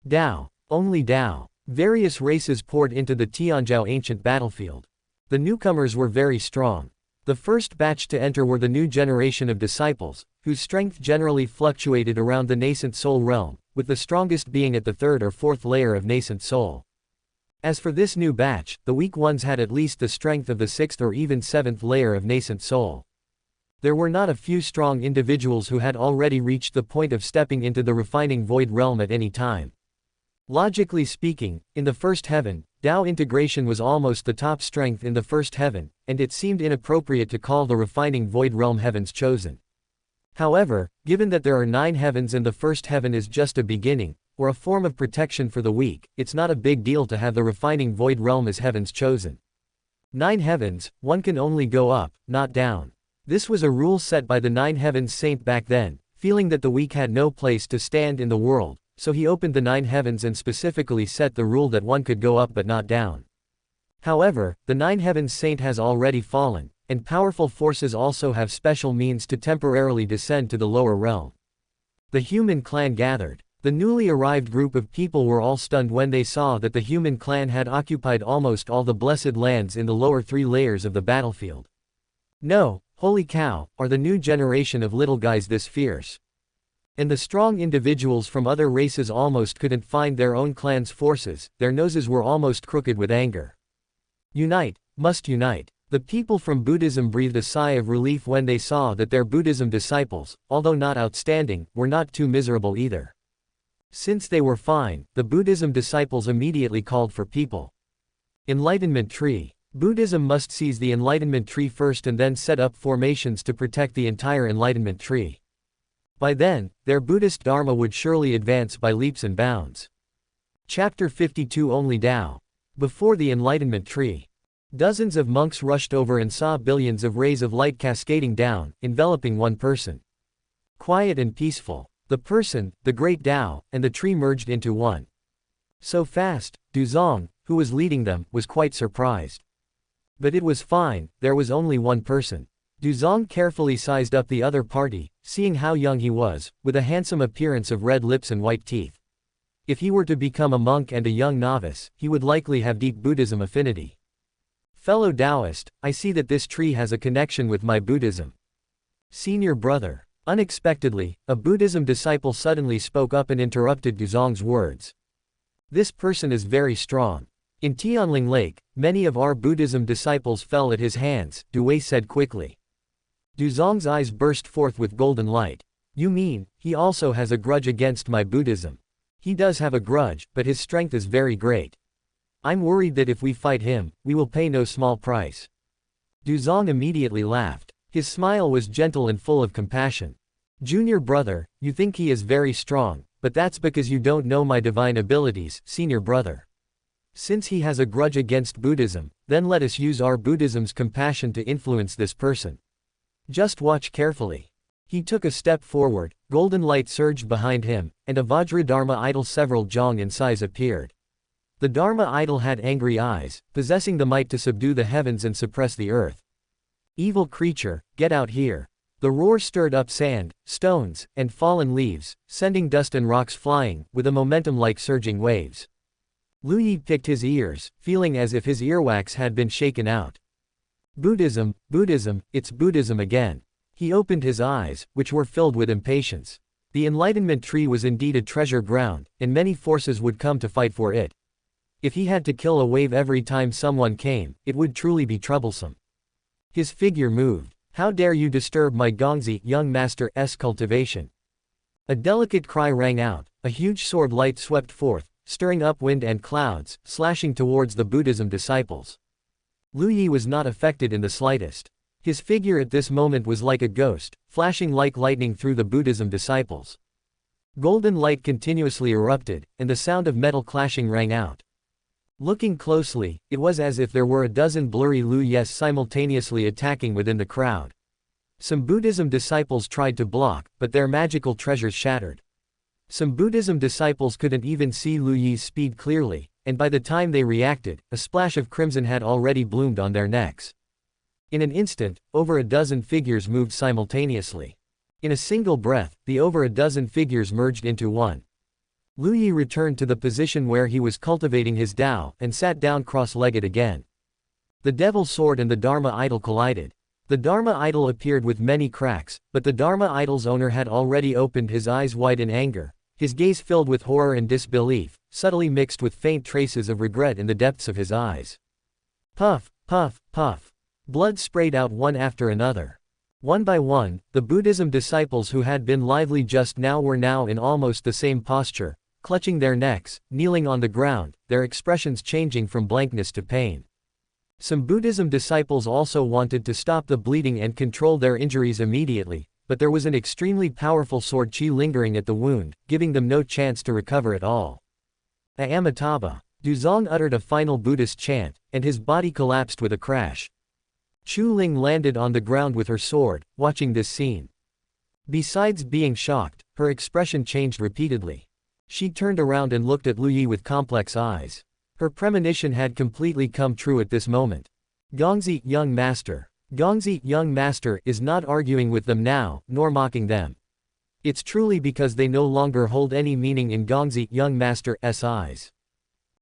Dao, only Dao. Various races poured into the Tianzhou ancient battlefield. The newcomers were very strong. The first batch to enter were the new generation of disciples, whose strength generally fluctuated around the nascent soul realm, with the strongest being at the third or fourth layer of nascent soul. As for this new batch, the weak ones had at least the strength of the sixth or even seventh layer of nascent soul. There were not a few strong individuals who had already reached the point of stepping into the refining void realm at any time. Logically speaking, in the first heaven, Dao integration was almost the top strength in the first heaven, and it seemed inappropriate to call the refining void realm heavens chosen. However, given that there are 9 heavens and the first heaven is just a beginning, or a form of protection for the weak, it's not a big deal to have the refining void realm as heavens chosen. 9 heavens, one can only go up, not down. This was a rule set by the 9 heavens saint back then, feeling that the weak had no place to stand in the world, so he opened the 9 heavens and specifically set the rule that one could go up but not down. However, the 9 heavens saint has already fallen, and powerful forces also have special means to temporarily descend to the lower realm. The human clan gathered. The newly arrived group of people were all stunned when they saw that the human clan had occupied almost all the blessed lands in the lower 3 layers of the battlefield. No, holy cow, are the new generation of little guys this fierce? And the strong individuals from other races almost couldn't find their own clan's forces, their noses were almost crooked with anger. Unite, must unite. The people from Buddhism breathed a sigh of relief when they saw that their Buddhism disciples, although not outstanding, were not too miserable either. Since they were fine, the Buddhism disciples immediately called for people. Enlightenment tree. Buddhism must seize the Enlightenment tree first and then set up formations to protect the entire Enlightenment tree. By then, their Buddhist Dharma would surely advance by leaps and bounds. Chapter 52 Only Dao. Before the Enlightenment tree. Dozens of monks rushed over and saw billions of rays of light cascading down, enveloping one person. Quiet and peaceful. The person, the great Dao, and the tree merged into one. So fast, Duzong, who was leading them, was quite surprised. But it was fine, there was only one person. Duzong carefully sized up the other party, seeing how young he was, with a handsome appearance of red lips and white teeth. If he were to become a monk and a young novice, he would likely have deep Buddhism affinity. Fellow Taoist, I see that this tree has a connection with my Buddhism. Senior brother. Unexpectedly, a Buddhism disciple suddenly spoke up and interrupted Duzong's words. This person is very strong. In Tianling Lake, many of our Buddhism disciples fell at his hands, Dewey said quickly. Duzong's eyes burst forth with golden light. You mean, he also has a grudge against my Buddhism? He does have a grudge, but his strength is very great. I'm worried that if we fight him, we will pay no small price. Duzong immediately laughed. His smile was gentle and full of compassion. Junior brother, you think he is very strong, but that's because you don't know my divine abilities, senior brother. Since he has a grudge against Buddhism, then let us use our Buddhism's compassion to influence this person. Just watch carefully. He took a step forward, golden light surged behind him, and a Vajra Dharma idol several jong in size appeared. The Dharma idol had angry eyes, possessing the might to subdue the heavens and suppress the earth. Evil creature, get out here. The roar stirred up sand, stones, and fallen leaves, sending dust and rocks flying, with a momentum like surging waves. Lu Yi picked his ears, feeling as if his earwax had been shaken out. Buddhism, Buddhism, it's Buddhism again. He opened his eyes, which were filled with impatience. The Enlightenment tree was indeed a treasure ground, and many forces would come to fight for it. If he had to kill a wave every time someone came, it would truly be troublesome. His figure moved. How dare you disturb my Gongzi, young master's cultivation? A delicate cry rang out, a huge sword light swept forth, stirring up wind and clouds, slashing towards the Buddhism disciples. Lu Yi was not affected in the slightest. His figure at this moment was like a ghost, flashing like lightning through the Buddhism disciples. Golden light continuously erupted, and the sound of metal clashing rang out. Looking closely, it was as if there were a dozen blurry Lu Yes simultaneously attacking within the crowd. Some Buddhism disciples tried to block, but their magical treasures shattered. Some Buddhism disciples couldn't even see Lu Yi's speed clearly, and by the time they reacted, a splash of crimson had already bloomed on their necks. In an instant, over a dozen figures moved simultaneously. In a single breath, the over a dozen figures merged into one. Lu Yi returned to the position where he was cultivating his Dao, and sat down cross-legged again. The Devil's Sword and the Dharma Idol collided. The Dharma Idol appeared with many cracks, but the Dharma Idol's owner had already opened his eyes wide in anger, his gaze filled with horror and disbelief, subtly mixed with faint traces of regret in the depths of his eyes. Puff, puff, puff. Blood sprayed out one after another. One by one, the Buddhism disciples who had been lively just now were now in almost the same posture, clutching their necks, kneeling on the ground, their expressions changing from blankness to pain. Some Buddhism disciples also wanted to stop the bleeding and control their injuries immediately, but there was an extremely powerful sword chi lingering at the wound, giving them no chance to recover at all. Amitabha. Duzong uttered a final Buddhist chant, and his body collapsed with a crash. Chu Ling landed on the ground with her sword, watching this scene. Besides being shocked, her expression changed repeatedly. She turned around and looked at Lu Yi with complex eyes. Her premonition had completely come true at this moment. Gongzi, young master. Gongzi, young master, is not arguing with them now, nor mocking them. It's truly because they no longer hold any meaning in Gongzi, young master's eyes.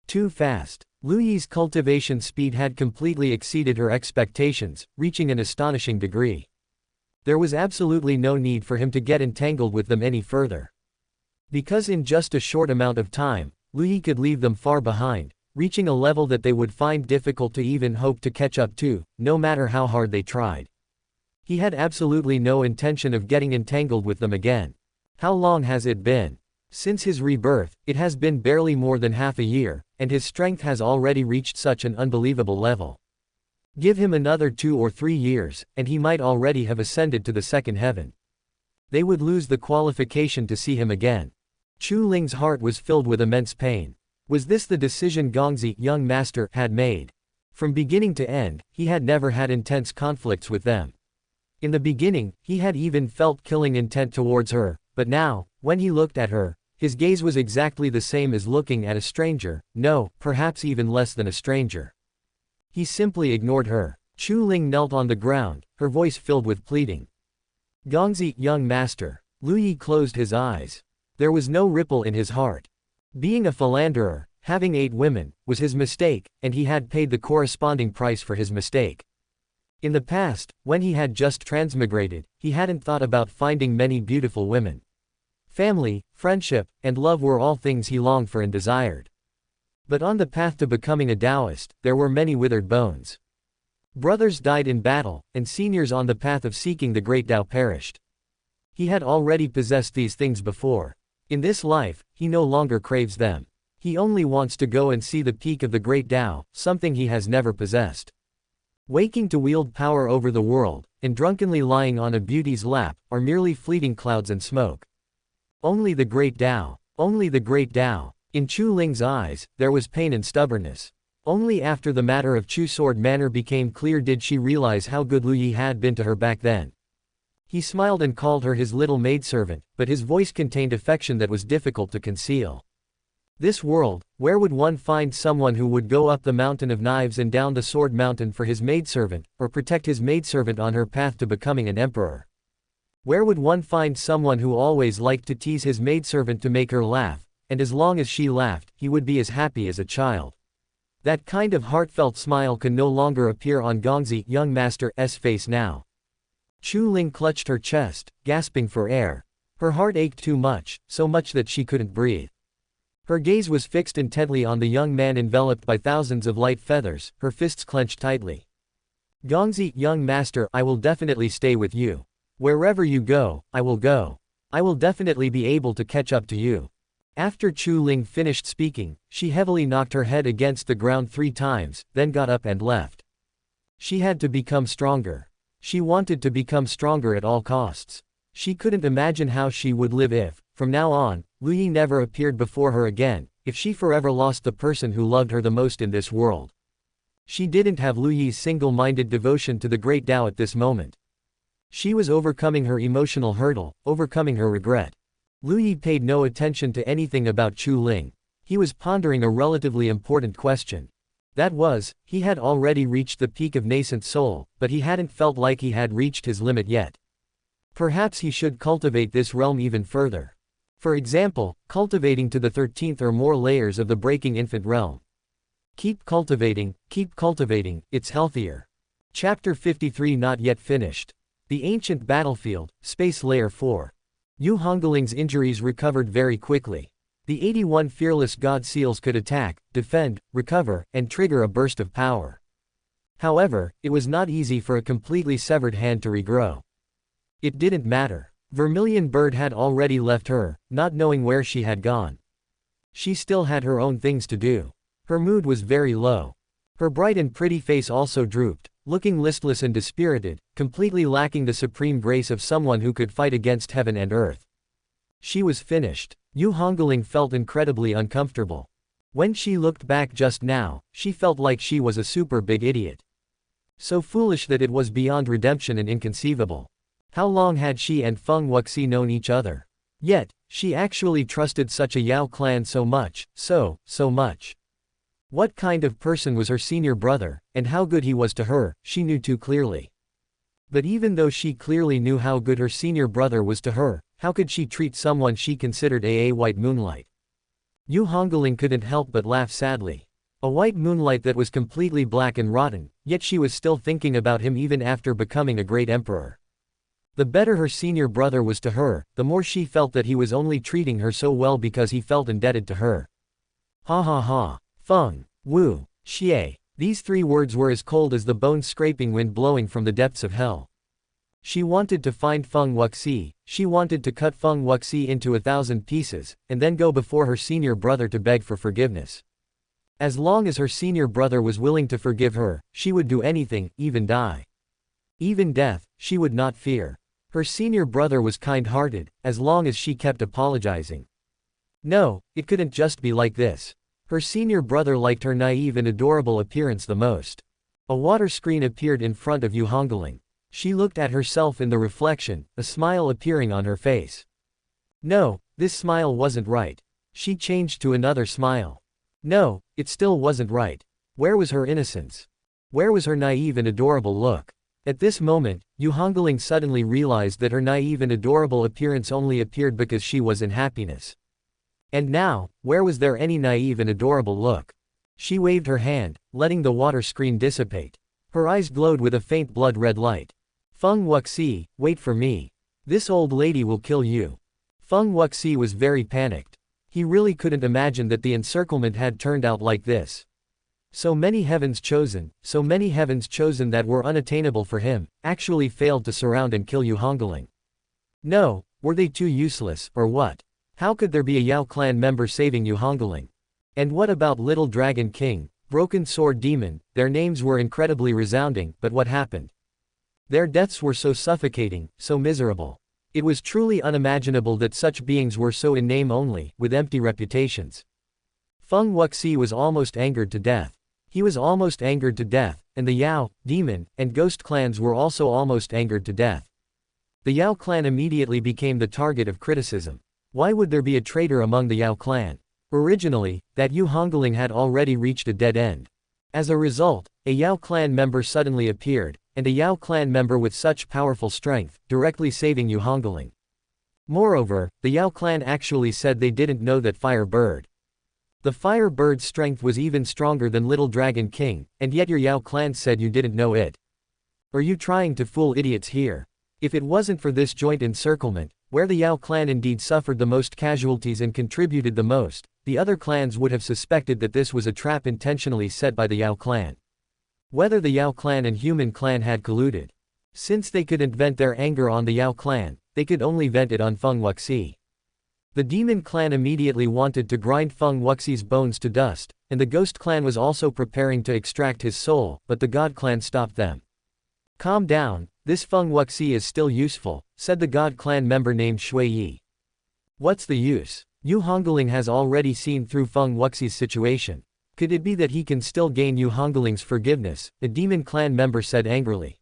Too fast. Lu Yi's cultivation speed had completely exceeded her expectations, reaching an astonishing degree. There was absolutely no need for him to get entangled with them any further. Because in just a short amount of time, Lu Yi could leave them far behind, reaching a level that they would find difficult to even hope to catch up to, no matter how hard they tried. He had absolutely no intention of getting entangled with them again. How long has it been? Since his rebirth, it has been barely more than half a year, and his strength has already reached such an unbelievable level. Give him another 2 or 3 years, and he might already have ascended to the second heaven. They would lose the qualification to see him again. Chu Ling's heart was filled with immense pain. Was this the decision Gongzi, young master, had made? From beginning to end, he had never had intense conflicts with them. In the beginning, he had even felt killing intent towards her, but now, when he looked at her, his gaze was exactly the same as looking at a stranger, no, perhaps even less than a stranger. He simply ignored her. Chu Ling knelt on the ground, her voice filled with pleading. Gongzi, young master. Lu Yi closed his eyes. There was no ripple in his heart. Being a philanderer, having 8 women, was his mistake, and he had paid the corresponding price for his mistake. In the past, when he had just transmigrated, he hadn't thought about finding many beautiful women. Family, friendship, and love were all things he longed for and desired. But on the path to becoming a Taoist, there were many withered bones. Brothers died in battle, and seniors on the path of seeking the great Tao perished. He had already possessed these things before. In this life, he no longer craves them. He only wants to go and see the peak of the great Tao, something he has never possessed. Waking to wield power over the world, and drunkenly lying on a beauty's lap, are merely fleeting clouds and smoke. Only the great Tao. Only the great Tao. In Chu Ling's eyes, there was pain and stubbornness. Only after the matter of Chu Sword Manor became clear did she realize how good Lu Yi had been to her back then. He smiled and called her his little maidservant, but his voice contained affection that was difficult to conceal. This world, where would one find someone who would go up the mountain of knives and down the sword mountain for his maidservant, or protect his maidservant on her path to becoming an emperor? Where would one find someone who always liked to tease his maidservant to make her laugh, and as long as she laughed, he would be as happy as a child? That kind of heartfelt smile can no longer appear on Gongzi, young master's face now. Chu Ling clutched her chest, gasping for air. Her heart ached too much, so much that she couldn't breathe. Her gaze was fixed intently on the young man enveloped by thousands of light feathers, her fists clenched tightly. Gongzi, young master, I will definitely stay with you. Wherever you go, I will go. I will definitely be able to catch up to you. After Chu Ling finished speaking, she heavily knocked her head against the ground 3 times, then got up and left. She had to become stronger. She wanted to become stronger at all costs. She couldn't imagine how she would live if, from now on, Lu Yi never appeared before her again, if she forever lost the person who loved her the most in this world. She didn't have Lu Yi's single-minded devotion to the great Tao at this moment. She was overcoming her emotional hurdle, overcoming her regret. Lu Yi paid no attention to anything about Chu Ling. He was pondering a relatively important question. That was, he had already reached the peak of nascent soul, but he hadn't felt like he had reached his limit yet. Perhaps he should cultivate this realm even further. For example, cultivating to the 13th or more layers of the breaking infant realm. Keep cultivating, it's healthier. Chapter 53 not yet finished. The Ancient Battlefield, Space Layer 4. Yu Hungling's injuries recovered very quickly. The 81 fearless god seals could attack, defend, recover, and trigger a burst of power. However, it was not easy for a completely severed hand to regrow. It didn't matter. Vermilion Bird had already left her, not knowing where she had gone. She still had her own things to do. Her mood was very low. Her bright and pretty face also drooped, looking listless and dispirited, completely lacking the supreme grace of someone who could fight against heaven and earth. She was finished. Yu Hungling felt incredibly uncomfortable. When she looked back just now, she felt like she was a super big idiot. So foolish that it was beyond redemption and inconceivable. How long had she and Feng Wuxi known each other? Yet, she actually trusted such a Yao clan so much, so much. What kind of person was her senior brother, and how good he was to her, she knew too clearly. But even though she clearly knew how good her senior brother was to her, how could she treat someone she considered a white moonlight? Yu Hongling couldn't help but laugh sadly. A white moonlight that was completely black and rotten, yet she was still thinking about him even after becoming a great emperor. The better her senior brother was to her, the more she felt that he was only treating her so well because he felt indebted to her. Ha ha ha. Feng, Wu, Xie, these three words were as cold as the bone-scraping wind blowing from the depths of hell. She wanted to find Feng Wuxi, she wanted to cut Feng Wuxi into 1,000 pieces, and then go before her senior brother to beg for forgiveness. As long as her senior brother was willing to forgive her, she would do anything, even die. Even death, she would not fear. Her senior brother was kind-hearted, as long as she kept apologizing. No, it couldn't just be like this. Her senior brother liked her naive and adorable appearance the most. A water screen appeared in front of Yu Hungling. She looked at herself in the reflection, a smile appearing on her face. No, this smile wasn't right. She changed to another smile. No, it still wasn't right. Where was her innocence? Where was her naive and adorable look? At this moment, Yu Hungling suddenly realized that her naive and adorable appearance only appeared because she was in happiness. And now, where was there any naive and adorable look? She waved her hand, letting the water screen dissipate. Her eyes glowed with a faint blood-red light. Feng Wuxi, wait for me. This old lady will kill you. Feng Wuxi was very panicked. He really couldn't imagine that the encirclement had turned out like this. So many heavens chosen that were unattainable for him, actually failed to surround and kill Yu Hungling. No, were they too useless, or what? How could there be a Yao clan member saving Yu Hungling? And what about Little Dragon King, Broken Sword Demon? Their names were incredibly resounding, but what happened? Their deaths were so suffocating, so miserable. It was truly unimaginable that such beings were so in name only, with empty reputations. Feng Wuxi was almost angered to death. He was almost angered to death, and the Yao, Demon, and Ghost clans were also almost angered to death. The Yao clan immediately became the target of criticism. Why would there be a traitor among the Yao clan? Originally, that Yu Hungling had already reached a dead end. As a result, a Yao clan member suddenly appeared, and a Yao clan member with such powerful strength, directly saving Yu Hungling. Moreover, the Yao clan actually said they didn't know that Fire Bird. The Fire Bird's strength was even stronger than Little Dragon King, and yet your Yao clan said you didn't know it. Are you trying to fool idiots here? If it wasn't for this joint encirclement, where the Yao clan indeed suffered the most casualties and contributed the most, the other clans would have suspected that this was a trap intentionally set by the Yao clan. Whether the Yao clan and Human clan had colluded. Since they couldn't vent their anger on the Yao clan, they could only vent it on Feng Wuxi. The Demon clan immediately wanted to grind Feng Wuxi's bones to dust, and the Ghost clan was also preparing to extract his soul, but the God clan stopped them. Calm down, this Feng Wuxi is still useful, said the God clan member named Shui Yi. What's the use? Yu Hungling has already seen through Feng Wuxi's situation. Could it be that he can still gain Yu Hungling's forgiveness? The Demon clan member said angrily.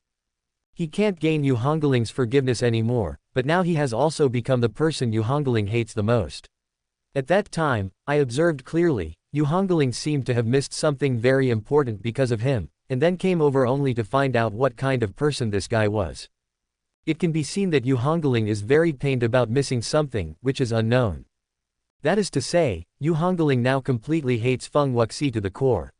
He can't gain Yu Hungling's forgiveness anymore, but now he has also become the person Yu Hungling hates the most. At that time, I observed clearly, Yu Hungling seemed to have missed something very important because of him, and then came over only to find out what kind of person this guy was. It can be seen that Yu Hungling is very pained about missing something, which is unknown. That is to say, Yu Hungling now completely hates Feng Wuxi to the core.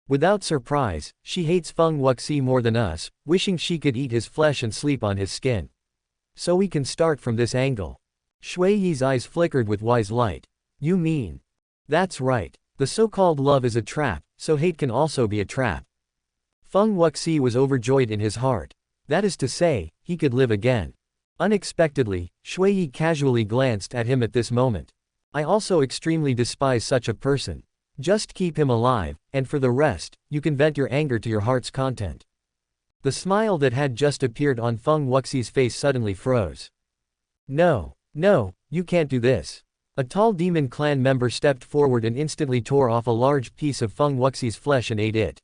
Without surprise, she hates Feng Wuxi more than us, wishing she could eat his flesh and sleep on his skin. So we can start from this angle. Shui Yi's eyes flickered with wise light. You mean? That's right. The so-called love is a trap, so hate can also be a trap. Feng Wuxi was overjoyed in his heart. That is to say, he could live again. Unexpectedly, Shui Yi casually glanced at him at this moment. I also extremely despise such a person. Just keep him alive, and for the rest, you can vent your anger to your heart's content. The smile that had just appeared on Feng Wuxi's face suddenly froze. No, you can't do this. A tall demon clan member stepped forward and instantly tore off a large piece of Feng Wuxi's flesh and ate it.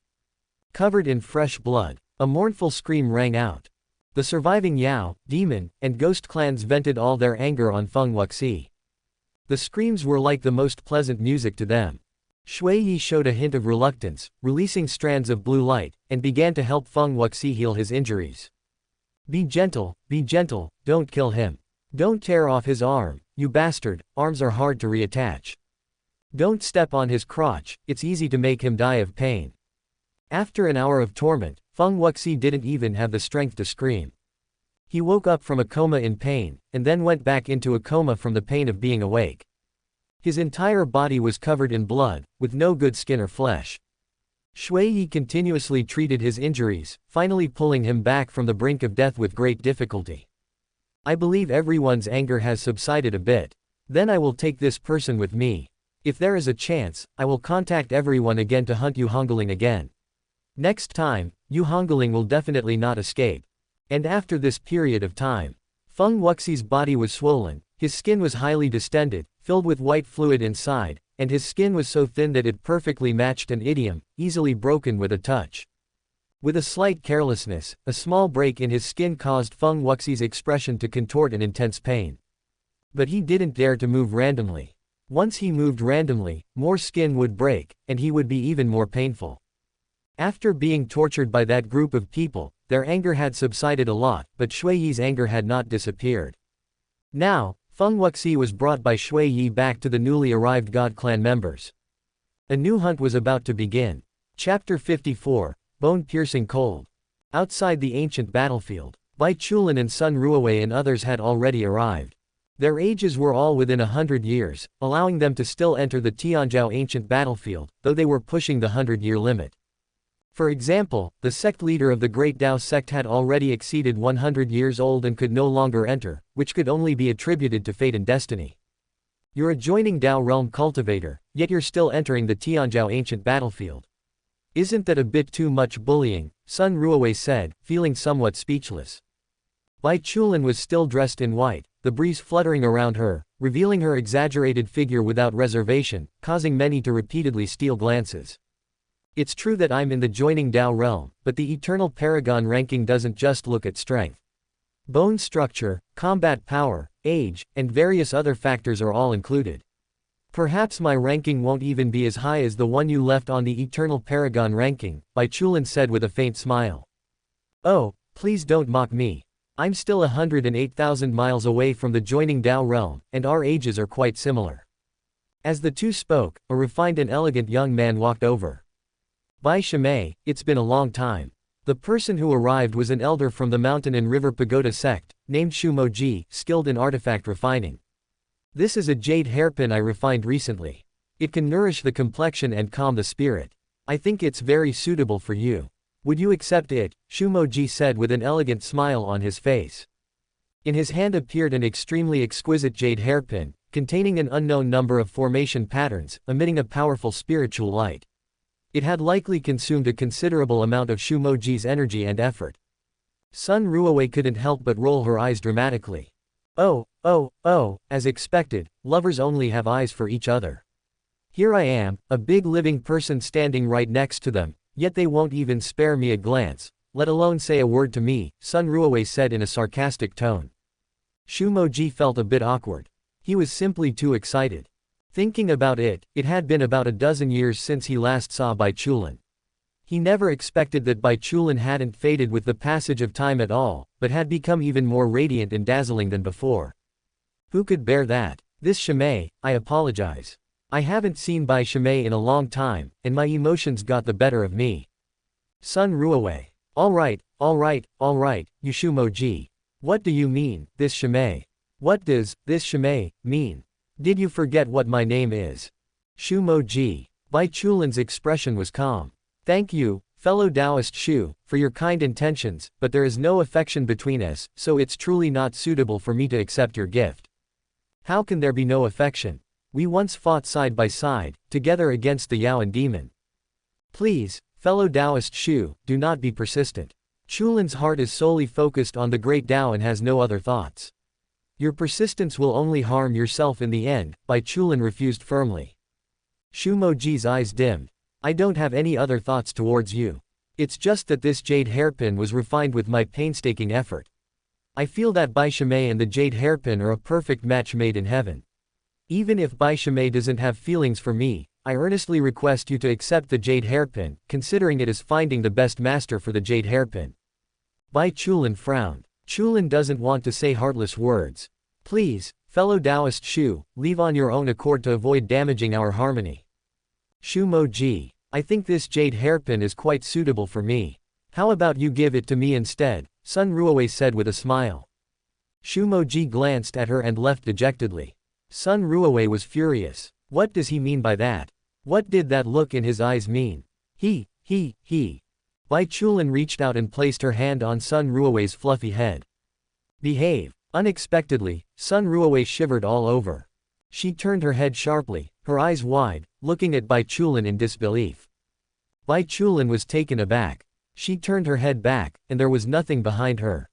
Covered in fresh blood, a mournful scream rang out. The surviving Yao, demon, and ghost clans vented all their anger on Feng Wuxi. The screams were like the most pleasant music to them. Shui Yi showed a hint of reluctance, releasing strands of blue light, and began to help Feng Wuxi heal his injuries. Be gentle, don't kill him. Don't tear off his arm, you bastard, arms are hard to reattach. Don't step on his crotch, it's easy to make him die of pain. After an hour of torment, Feng Wuxi didn't even have the strength to scream. He woke up from a coma in pain, and then went back into a coma from the pain of being awake. His entire body was covered in blood, with no good skin or flesh. Shui Yi continuously treated his injuries, finally pulling him back from the brink of death with great difficulty. I believe everyone's anger has subsided a bit. Then I will take this person with me. If there is a chance, I will contact everyone again to hunt Yu Hungling again. Next time, Yu Hungling will definitely not escape. And after this period of time, Feng Wuxi's body was swollen, his skin was highly distended, filled with white fluid inside, and his skin was so thin that it perfectly matched an idiom, easily broken with a touch. With a slight carelessness, a small break in his skin caused Feng Wuxi's expression to contort in intense pain. But he didn't dare to move randomly. Once he moved randomly, more skin would break, and he would be even more painful. After being tortured by that group of people, their anger had subsided a lot, but Shui Yi's anger had not disappeared. Now, Feng Wuxi was brought by Shui Yi back to the newly arrived God Clan members. A new hunt was about to begin. Chapter 54, Bone-Piercing Cold. Outside the ancient battlefield, Bai Chulin and Sun Ruowei and others had already arrived. Their ages were all within 100 years, allowing them to still enter the Tianzhou ancient battlefield, though they were pushing the 100-year limit. For example, the sect leader of the Great Dao sect had already exceeded 100 years old and could no longer enter, which could only be attributed to fate and destiny. You're a joining Dao realm cultivator, yet you're still entering the Tianzhou ancient battlefield. Isn't that a bit too much bullying? Sun Ruowei said, feeling somewhat speechless. Bai Chulin was still dressed in white, the breeze fluttering around her, revealing her exaggerated figure without reservation, causing many to repeatedly steal glances. It's true that I'm in the joining Dao realm, but the eternal paragon ranking doesn't just look at strength. Bone structure, combat power, age, and various other factors are all included. Perhaps my ranking won't even be as high as the one you left on the eternal paragon ranking, Bai Chulin said with a faint smile. Oh, please don't mock me. I'm still 108,000 miles away from the joining Dao realm, and our ages are quite similar. As the two spoke, a refined and elegant young man walked over. Bai Shimei, it's been a long time. The person who arrived was an elder from the Mountain and River Pagoda sect, named Shu Moji, skilled in artifact refining. This is a jade hairpin I refined recently. It can nourish the complexion and calm the spirit. I think it's very suitable for you. Would you accept it? Shu Moji said with an elegant smile on his face. In his hand appeared an extremely exquisite jade hairpin, containing an unknown number of formation patterns, emitting a powerful spiritual light. It had likely consumed a considerable amount of Shu Moji's energy and effort. Sun Ruowei couldn't help but roll her eyes dramatically. Oh, as expected, lovers only have eyes for each other. Here I am, a big living person standing right next to them, yet they won't even spare me a glance, let alone say a word to me, Sun Ruowei said in a sarcastic tone. Shu Moji felt a bit awkward. He was simply too excited. Thinking about it, it had been about a dozen years since he last saw Bai Chulin. He never expected that Bai Chulin hadn't faded with the passage of time at all, but had become even more radiant and dazzling than before. Who could bear that? This Shimei, I apologize. I haven't seen Bai Shimei in a long time, and my emotions got the better of me. Sun Ruowei. Alright, Yushu Moji. What do you mean, this Shimei? What does, this Shimei, mean? Did you forget what my name is? Shu Moji. Bai Chulin's expression was calm. Thank you, fellow Taoist Shu, for your kind intentions, but there is no affection between us, so it's truly not suitable for me to accept your gift. How can there be no affection? We once fought side by side, together against the Yaoan demon. Please, fellow Taoist Shu, do not be persistent. Chulin's heart is solely focused on the great Tao and has no other thoughts. Your persistence will only harm yourself in the end, Bai Chulin refused firmly. Shu Moji's eyes dimmed. I don't have any other thoughts towards you. It's just that this jade hairpin was refined with my painstaking effort. I feel that Bai Shimei and the jade hairpin are a perfect match made in heaven. Even if Bai Shimei doesn't have feelings for me, I earnestly request you to accept the jade hairpin, considering it as finding the best master for the jade hairpin. Bai Chulin frowned. Chulin doesn't want to say heartless words. Please, fellow Taoist Shu, leave on your own accord to avoid damaging our harmony. Shu Moji. I think this jade hairpin is quite suitable for me. How about you give it to me instead? Sun Ruowei said with a smile. Shu Moji glanced at her and left dejectedly. Sun Ruowei was furious. What does he mean by that? What did that look in his eyes mean? He. Bai Chulin reached out and placed her hand on Sun Ruowei's fluffy head. Behave. Unexpectedly, Sun Ruowei shivered all over. She turned her head sharply, her eyes wide, looking at Bai Chulin in disbelief. Bai Chulin was taken aback. She turned her head back, and there was nothing behind her.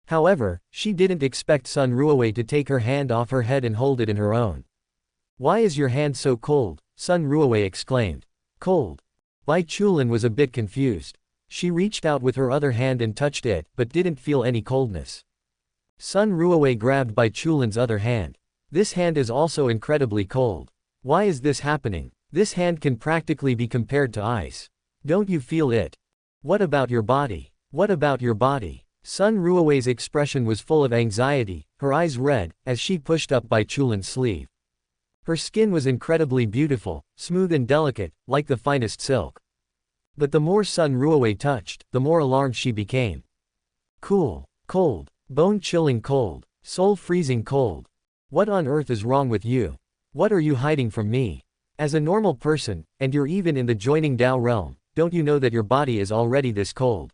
However, she didn't expect Sun Ruowei to take her hand off her head and hold it in her own. Why is your hand so cold? Sun Ruowei exclaimed. Cold. Bai Chulin was a bit confused. She reached out with her other hand and touched it, but didn't feel any coldness. Sun Ruowei grabbed Bai Chulin's other hand. This hand is also incredibly cold. Why is this happening? This hand can practically be compared to ice. Don't you feel it? What about your body? What about your body? Sun Ruowei's expression was full of anxiety, her eyes red, as she pushed up Bai Chulin's sleeve. Her skin was incredibly beautiful, smooth and delicate, like the finest silk. But the more Sun Ruowei touched, the more alarmed she became. Cool, cold, bone-chilling cold, soul-freezing cold. What on earth is wrong with you? What are you hiding from me? As a normal person, and you're even in the joining Tao realm, don't you know that your body is already this cold?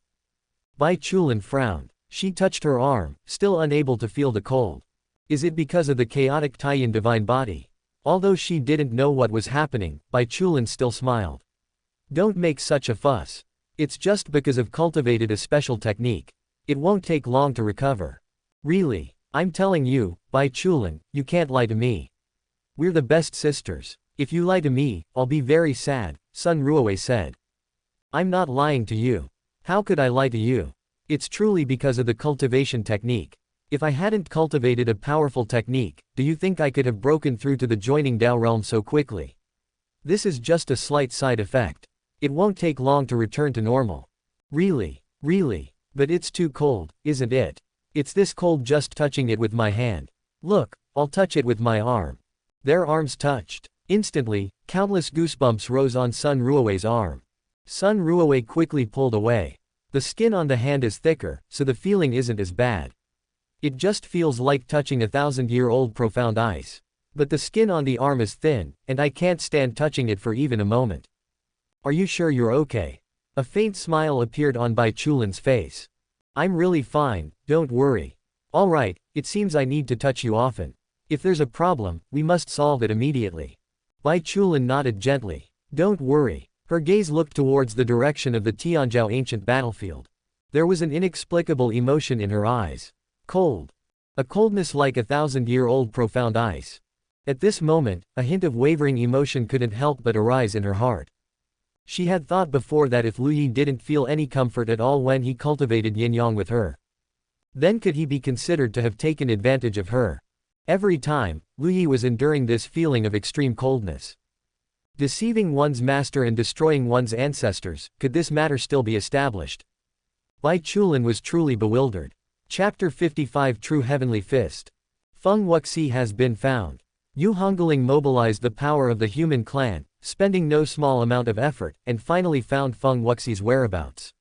Bai Chulin frowned. She touched her arm, still unable to feel the cold. Is it because of the chaotic Taiyan divine body? Although she didn't know what was happening, Bai Chulin still smiled. Don't make such a fuss. It's just because I've cultivated a special technique. It won't take long to recover. Really, I'm telling you, Bai Chulin, you can't lie to me. We're the best sisters. If you lie to me, I'll be very sad, Sun Ruowei said. I'm not lying to you. How could I lie to you? It's truly because of the cultivation technique. If I hadn't cultivated a powerful technique, do you think I could have broken through to the joining Tao realm so quickly? This is just a slight side effect. It won't take long to return to normal. Really, but it's too cold, isn't it? It's this cold just touching it with my hand. Look, I'll touch it with my arm. Their arms touched. Instantly, countless goosebumps rose on Sun Ruowei's arm. Sun Ruowei quickly pulled away. The skin on the hand is thicker, so the feeling isn't as bad. It just feels like touching 1,000-year-old profound ice. But the skin on the arm is thin, and I can't stand touching it for even a moment. Are you sure you're okay? A faint smile appeared on Bai Chulin's face. I'm really fine, don't worry. Alright, it seems I need to touch you often. If there's a problem, we must solve it immediately. Bai Chulin nodded gently. Don't worry. Her gaze looked towards the direction of the Tianzhou ancient battlefield. There was an inexplicable emotion in her eyes. Cold. A coldness like 1,000-year-old profound ice. At this moment, a hint of wavering emotion couldn't help but arise in her heart. She had thought before that if Lu Yi didn't feel any comfort at all when he cultivated yin-yang with her, then could he be considered to have taken advantage of her? Every time, Lu Yi was enduring this feeling of extreme coldness. Deceiving one's master and destroying one's ancestors, could this matter still be established? Bai Chulin was truly bewildered. Chapter 55 True Heavenly Fist. Feng Wuxi has been found. Yu Hungling mobilized the power of the human clan, spending no small amount of effort, and finally found Feng Wuxi's whereabouts.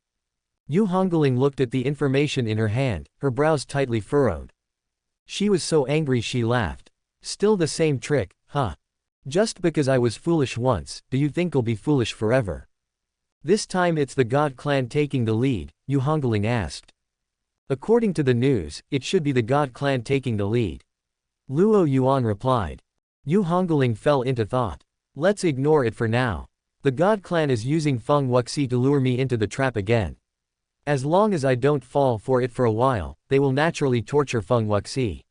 Yu Hungling looked at the information in her hand, her brows tightly furrowed. She was so angry she laughed. Still the same trick, huh? Just because I was foolish once, do you think I'll be foolish forever? This time it's the God clan taking the lead, Yu Hungling asked. According to the news, it should be the God clan taking the lead. Luo Yuan replied. Yu Hungling fell into thought. Let's ignore it for now. The God clan is using Feng Wuxi to lure me into the trap again. As long as I don't fall for it for a while, they will naturally torture Feng Wuxi.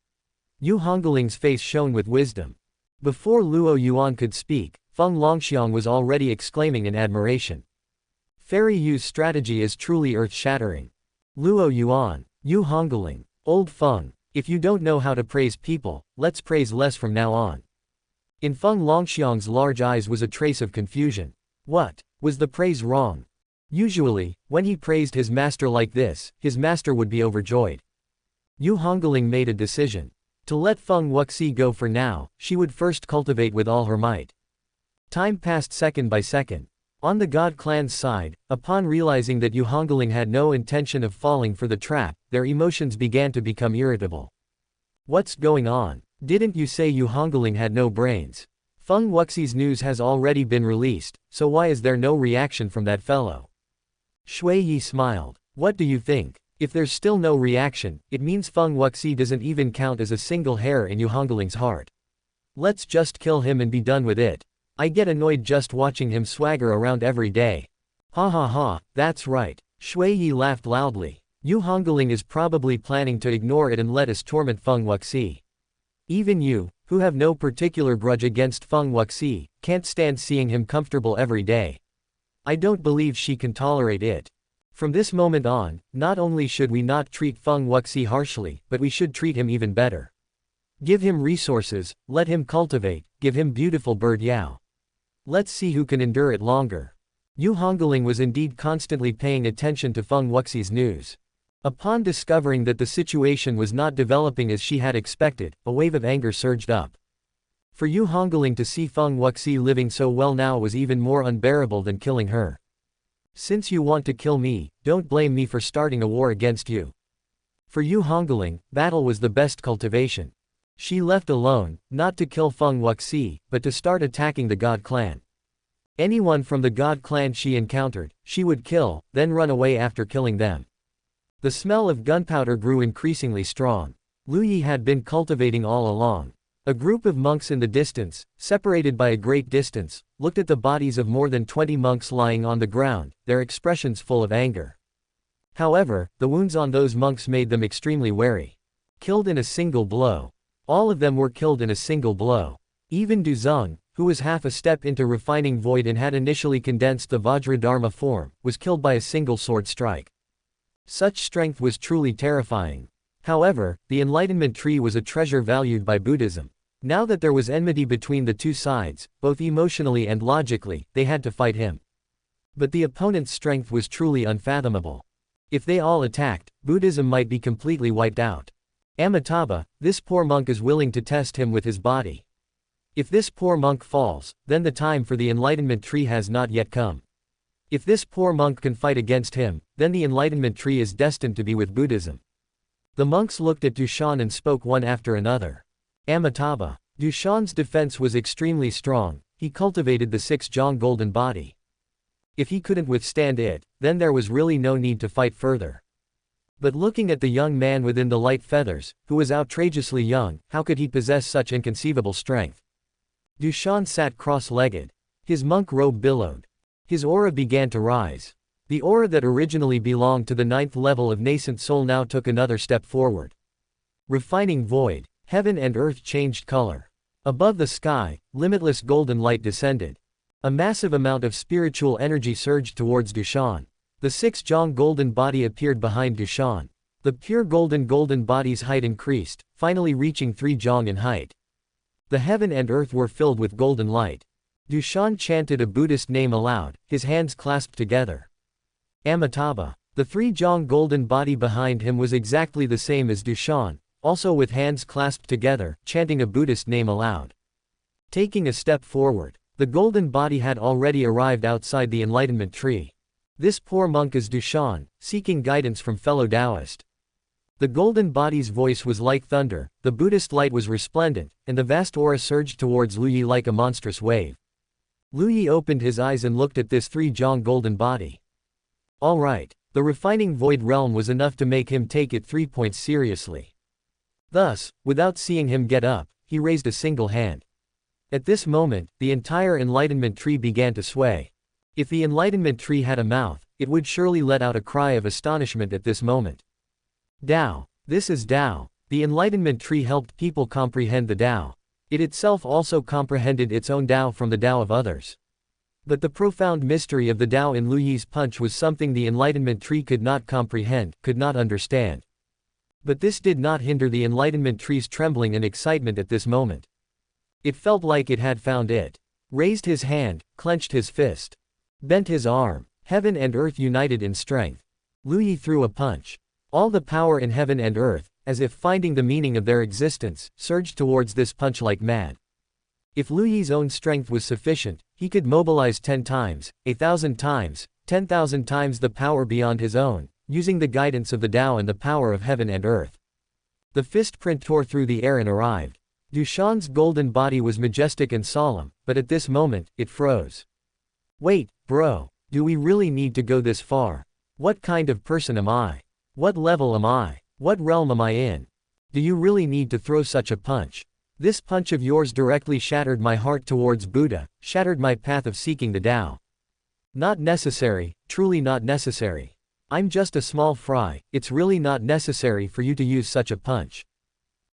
Yu Hungling's face shone with wisdom. Before Luo Yuan could speak, Feng Longxiang was already exclaiming in admiration. Fairy Yu's strategy is truly earth-shattering. Luo Yuan, Yu Hungling, old Feng, if you don't know how to praise people, let's praise less from now on. In Feng Longxiang's large eyes was a trace of confusion. What? Was the praise wrong? Usually, when he praised his master like this, his master would be overjoyed. Yu Hungling made a decision. To let Feng Wuxi go for now, she would first cultivate with all her might. Time passed second by second. On the God clan's side, upon realizing that Yu Hungling had no intention of falling for the trap, their emotions began to become irritable. What's going on? Didn't you say Yu Hungling had no brains? Feng Wuxi's news has already been released, so why is there no reaction from that fellow? Shui Yi smiled. What do you think? If there's still no reaction, it means Feng Wuxi doesn't even count as a single hair in Yu Hungling's heart. Let's just kill him and be done with it. I get annoyed just watching him swagger around every day. Ha ha ha, that's right. Shui Yi laughed loudly. Yu Hungling is probably planning to ignore it and let us torment Feng Wuxi. Even you, who have no particular grudge against Feng Wuxi, can't stand seeing him comfortable every day. I don't believe she can tolerate it. From this moment on, not only should we not treat Feng Wuxi harshly, but we should treat him even better. Give him resources, let him cultivate, give him beautiful bird Yao. Let's see who can endure it longer. Yu Hungling was indeed constantly paying attention to Feng Wuxi's news. Upon discovering that the situation was not developing as she had expected, a wave of anger surged up. For Yu Hungling to see Feng Wuxi living so well now was even more unbearable than killing her. Since you want to kill me, don't blame me for starting a war against you. For Yu Hungling, battle was the best cultivation. She left alone, not to kill Feng Wuxi, but to start attacking the God clan. Anyone from the God clan she encountered, she would kill, then run away after killing them. The smell of gunpowder grew increasingly strong. Lu Yi had been cultivating all along. A group of monks in the distance, separated by a great distance, looked at the bodies of more than 20 monks lying on the ground, their expressions full of anger. However, the wounds on those monks made them extremely wary. Killed in a single blow. All of them were killed in a single blow. Even Du Zeng, who was half a step into refining void and had initially condensed the Vajradharma form, was killed by a single sword strike. Such strength was truly terrifying. However, the Enlightenment tree was a treasure valued by Buddhism. Now that there was enmity between the two sides, both emotionally and logically, they had to fight him. But the opponent's strength was truly unfathomable. If they all attacked, Buddhism might be completely wiped out. Amitabha, this poor monk is willing to test him with his body. If this poor monk falls, then the time for the Enlightenment tree has not yet come. If this poor monk can fight against him, then the Enlightenment tree is destined to be with Buddhism. The monks looked at Dushan and spoke one after another. Amitabha. Dushan's defense was extremely strong, he cultivated the 6-jong golden body. If he couldn't withstand it, then there was really no need to fight further. But looking at the young man within the light feathers, who was outrageously young, how could he possess such inconceivable strength? Dushan sat cross-legged. His monk robe billowed. His aura began to rise. The aura that originally belonged to the 9th level of nascent soul now took another step forward. Refining void. Heaven and earth changed color. Above the sky, limitless golden light descended. A massive amount of spiritual energy surged towards Dushan. The 6-jong golden body appeared behind Dushan. The pure golden body's height increased, finally reaching 3 jong in height. The heaven and earth were filled with golden light. Dushan chanted a Buddhist name aloud, his hands clasped together. Amitabha. The three-jong golden body behind him was exactly the same as Dushan, also with hands clasped together, chanting a Buddhist name aloud. Taking a step forward, the golden body had already arrived outside the Enlightenment tree. This poor monk is Dushan, seeking guidance from fellow Taoist. The golden body's voice was like thunder, the Buddhist light was resplendent, and the vast aura surged towards Lu Yi like a monstrous wave. Lu Yi opened his eyes and looked at this three-jong golden body. All right, the refining void realm was enough to make him take it 3 points seriously. Thus, without seeing him get up, he raised a single hand. At this moment, the entire Enlightenment tree began to sway. If the Enlightenment tree had a mouth, it would surely let out a cry of astonishment at this moment. Tao. This is Tao. The Enlightenment tree helped people comprehend the Tao. It itself also comprehended its own Tao from the Tao of others. But the profound mystery of the Tao in Lu Yi's punch was something the Enlightenment tree could not comprehend, could not understand. But this did not hinder the Enlightenment tree's trembling and excitement at this moment. It felt like it had found it. Raised his hand, clenched his fist. Bent his arm. Heaven and earth united in strength. Lu Yi threw a punch. All the power in heaven and earth, as if finding the meaning of their existence, surged towards this punch like mad. If Lu Yi's own strength was sufficient, he could mobilize 10 times, 1,000 times, 10,000 times the power beyond his own, using the guidance of the Tao and the power of heaven and earth. The fist print tore through the air and arrived. Dushan's golden body was majestic and solemn, but at this moment, it froze. Wait, bro, do we really need to go this far? What kind of person am I? What level am I? What realm am I in? Do you really need to throw such a punch? This punch of yours directly shattered my heart towards Buddha, shattered my path of seeking the Tao. Not necessary, truly not necessary. I'm just a small fry, it's really not necessary for you to use such a punch.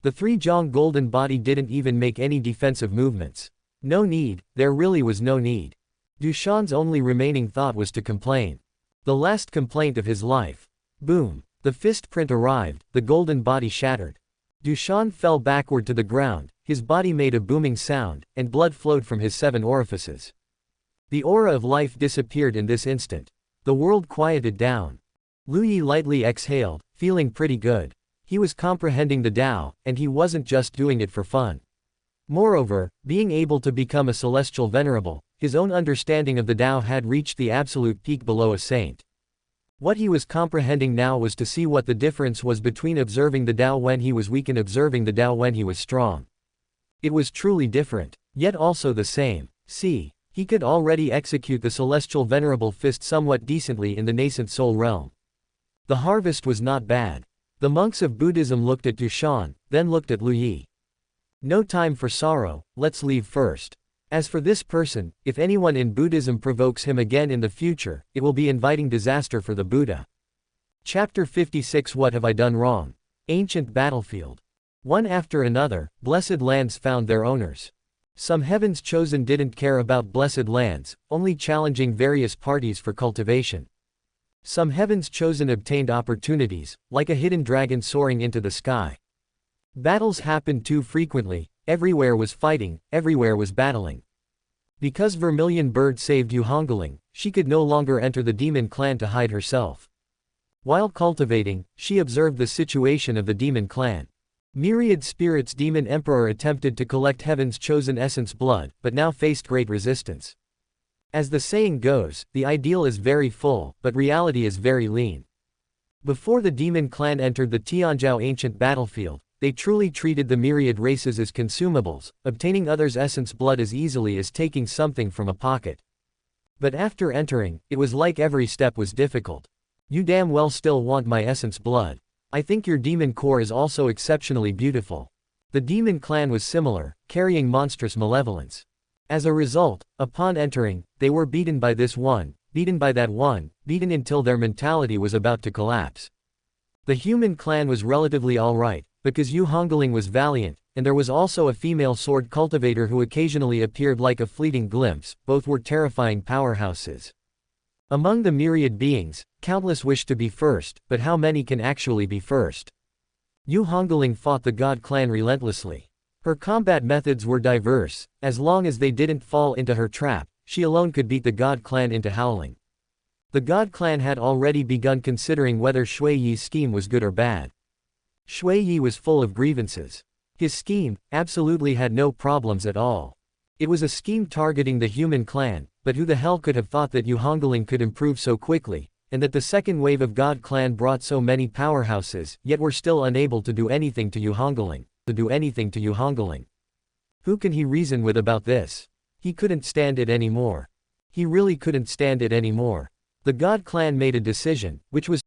The three-jong golden body didn't even make any defensive movements. No need, there really was no need. Dushan's only remaining thought was to complain. The last complaint of his life. Boom. The fist print arrived, the golden body shattered. Dushan fell backward to the ground, his body made a booming sound, and blood flowed from his 7 orifices. The aura of life disappeared in this instant. The world quieted down. Lu Yi lightly exhaled, feeling pretty good. He was comprehending the Tao, and he wasn't just doing it for fun. Moreover, being able to become a celestial venerable, his own understanding of the Tao had reached the absolute peak below a saint. What he was comprehending now was to see what the difference was between observing the Tao when he was weak and observing the Tao when he was strong. It was truly different, yet also the same. See, he could already execute the celestial venerable fist somewhat decently in the nascent soul realm. The harvest was not bad. The monks of Buddhism looked at Dushan, then looked at Lu Yi. No time for sorrow, let's leave first. As for this person, if anyone in Buddhism provokes him again in the future, it will be inviting disaster for the Buddha. Chapter 56 What have I done wrong? Ancient battlefield. One after another, blessed lands found their owners. Some heavens chosen didn't care about blessed lands, only challenging various parties for cultivation. Some heavens chosen obtained opportunities, like a hidden dragon soaring into the sky. Battles happened too frequently, everywhere was fighting, everywhere was battling. Because Vermilion Bird saved Yu Hungling, she could no longer enter the demon clan to hide herself. While cultivating, she observed the situation of the demon clan. Myriad spirits demon emperor attempted to collect heaven's chosen essence blood, but now faced great resistance. As the saying goes, the ideal is very full, but reality is very lean. Before the demon clan entered the Tianzhou ancient battlefield, they truly treated the myriad races as consumables, obtaining others' essence blood as easily as taking something from a pocket. But after entering, it was like every step was difficult. You damn well still want my essence blood. I think your demon core is also exceptionally beautiful. The demon clan was similar, carrying monstrous malevolence. As a result, upon entering, they were beaten by this one, beaten by that one, beaten until their mentality was about to collapse. The human clan was relatively alright, because Yu Hungling was valiant, and there was also a female sword cultivator who occasionally appeared like a fleeting glimpse, both were terrifying powerhouses. Among the myriad beings, countless wish to be first, but how many can actually be first? Yu Hungling fought the god clan relentlessly. Her combat methods were diverse. As long as they didn't fall into her trap, she alone could beat the God clan into howling. The God clan had already begun considering whether Shui Yi's scheme was good or bad. Shui Yi was full of grievances. His scheme absolutely had no problems at all. It was a scheme targeting the human clan, but who the hell could have thought that Yu Hungling could improve so quickly, and that the second wave of God clan brought so many powerhouses, yet were still unable to do anything to Yu Hungling. Who can he reason with about this? He couldn't stand it anymore. He really couldn't stand it anymore. The God clan made a decision, which was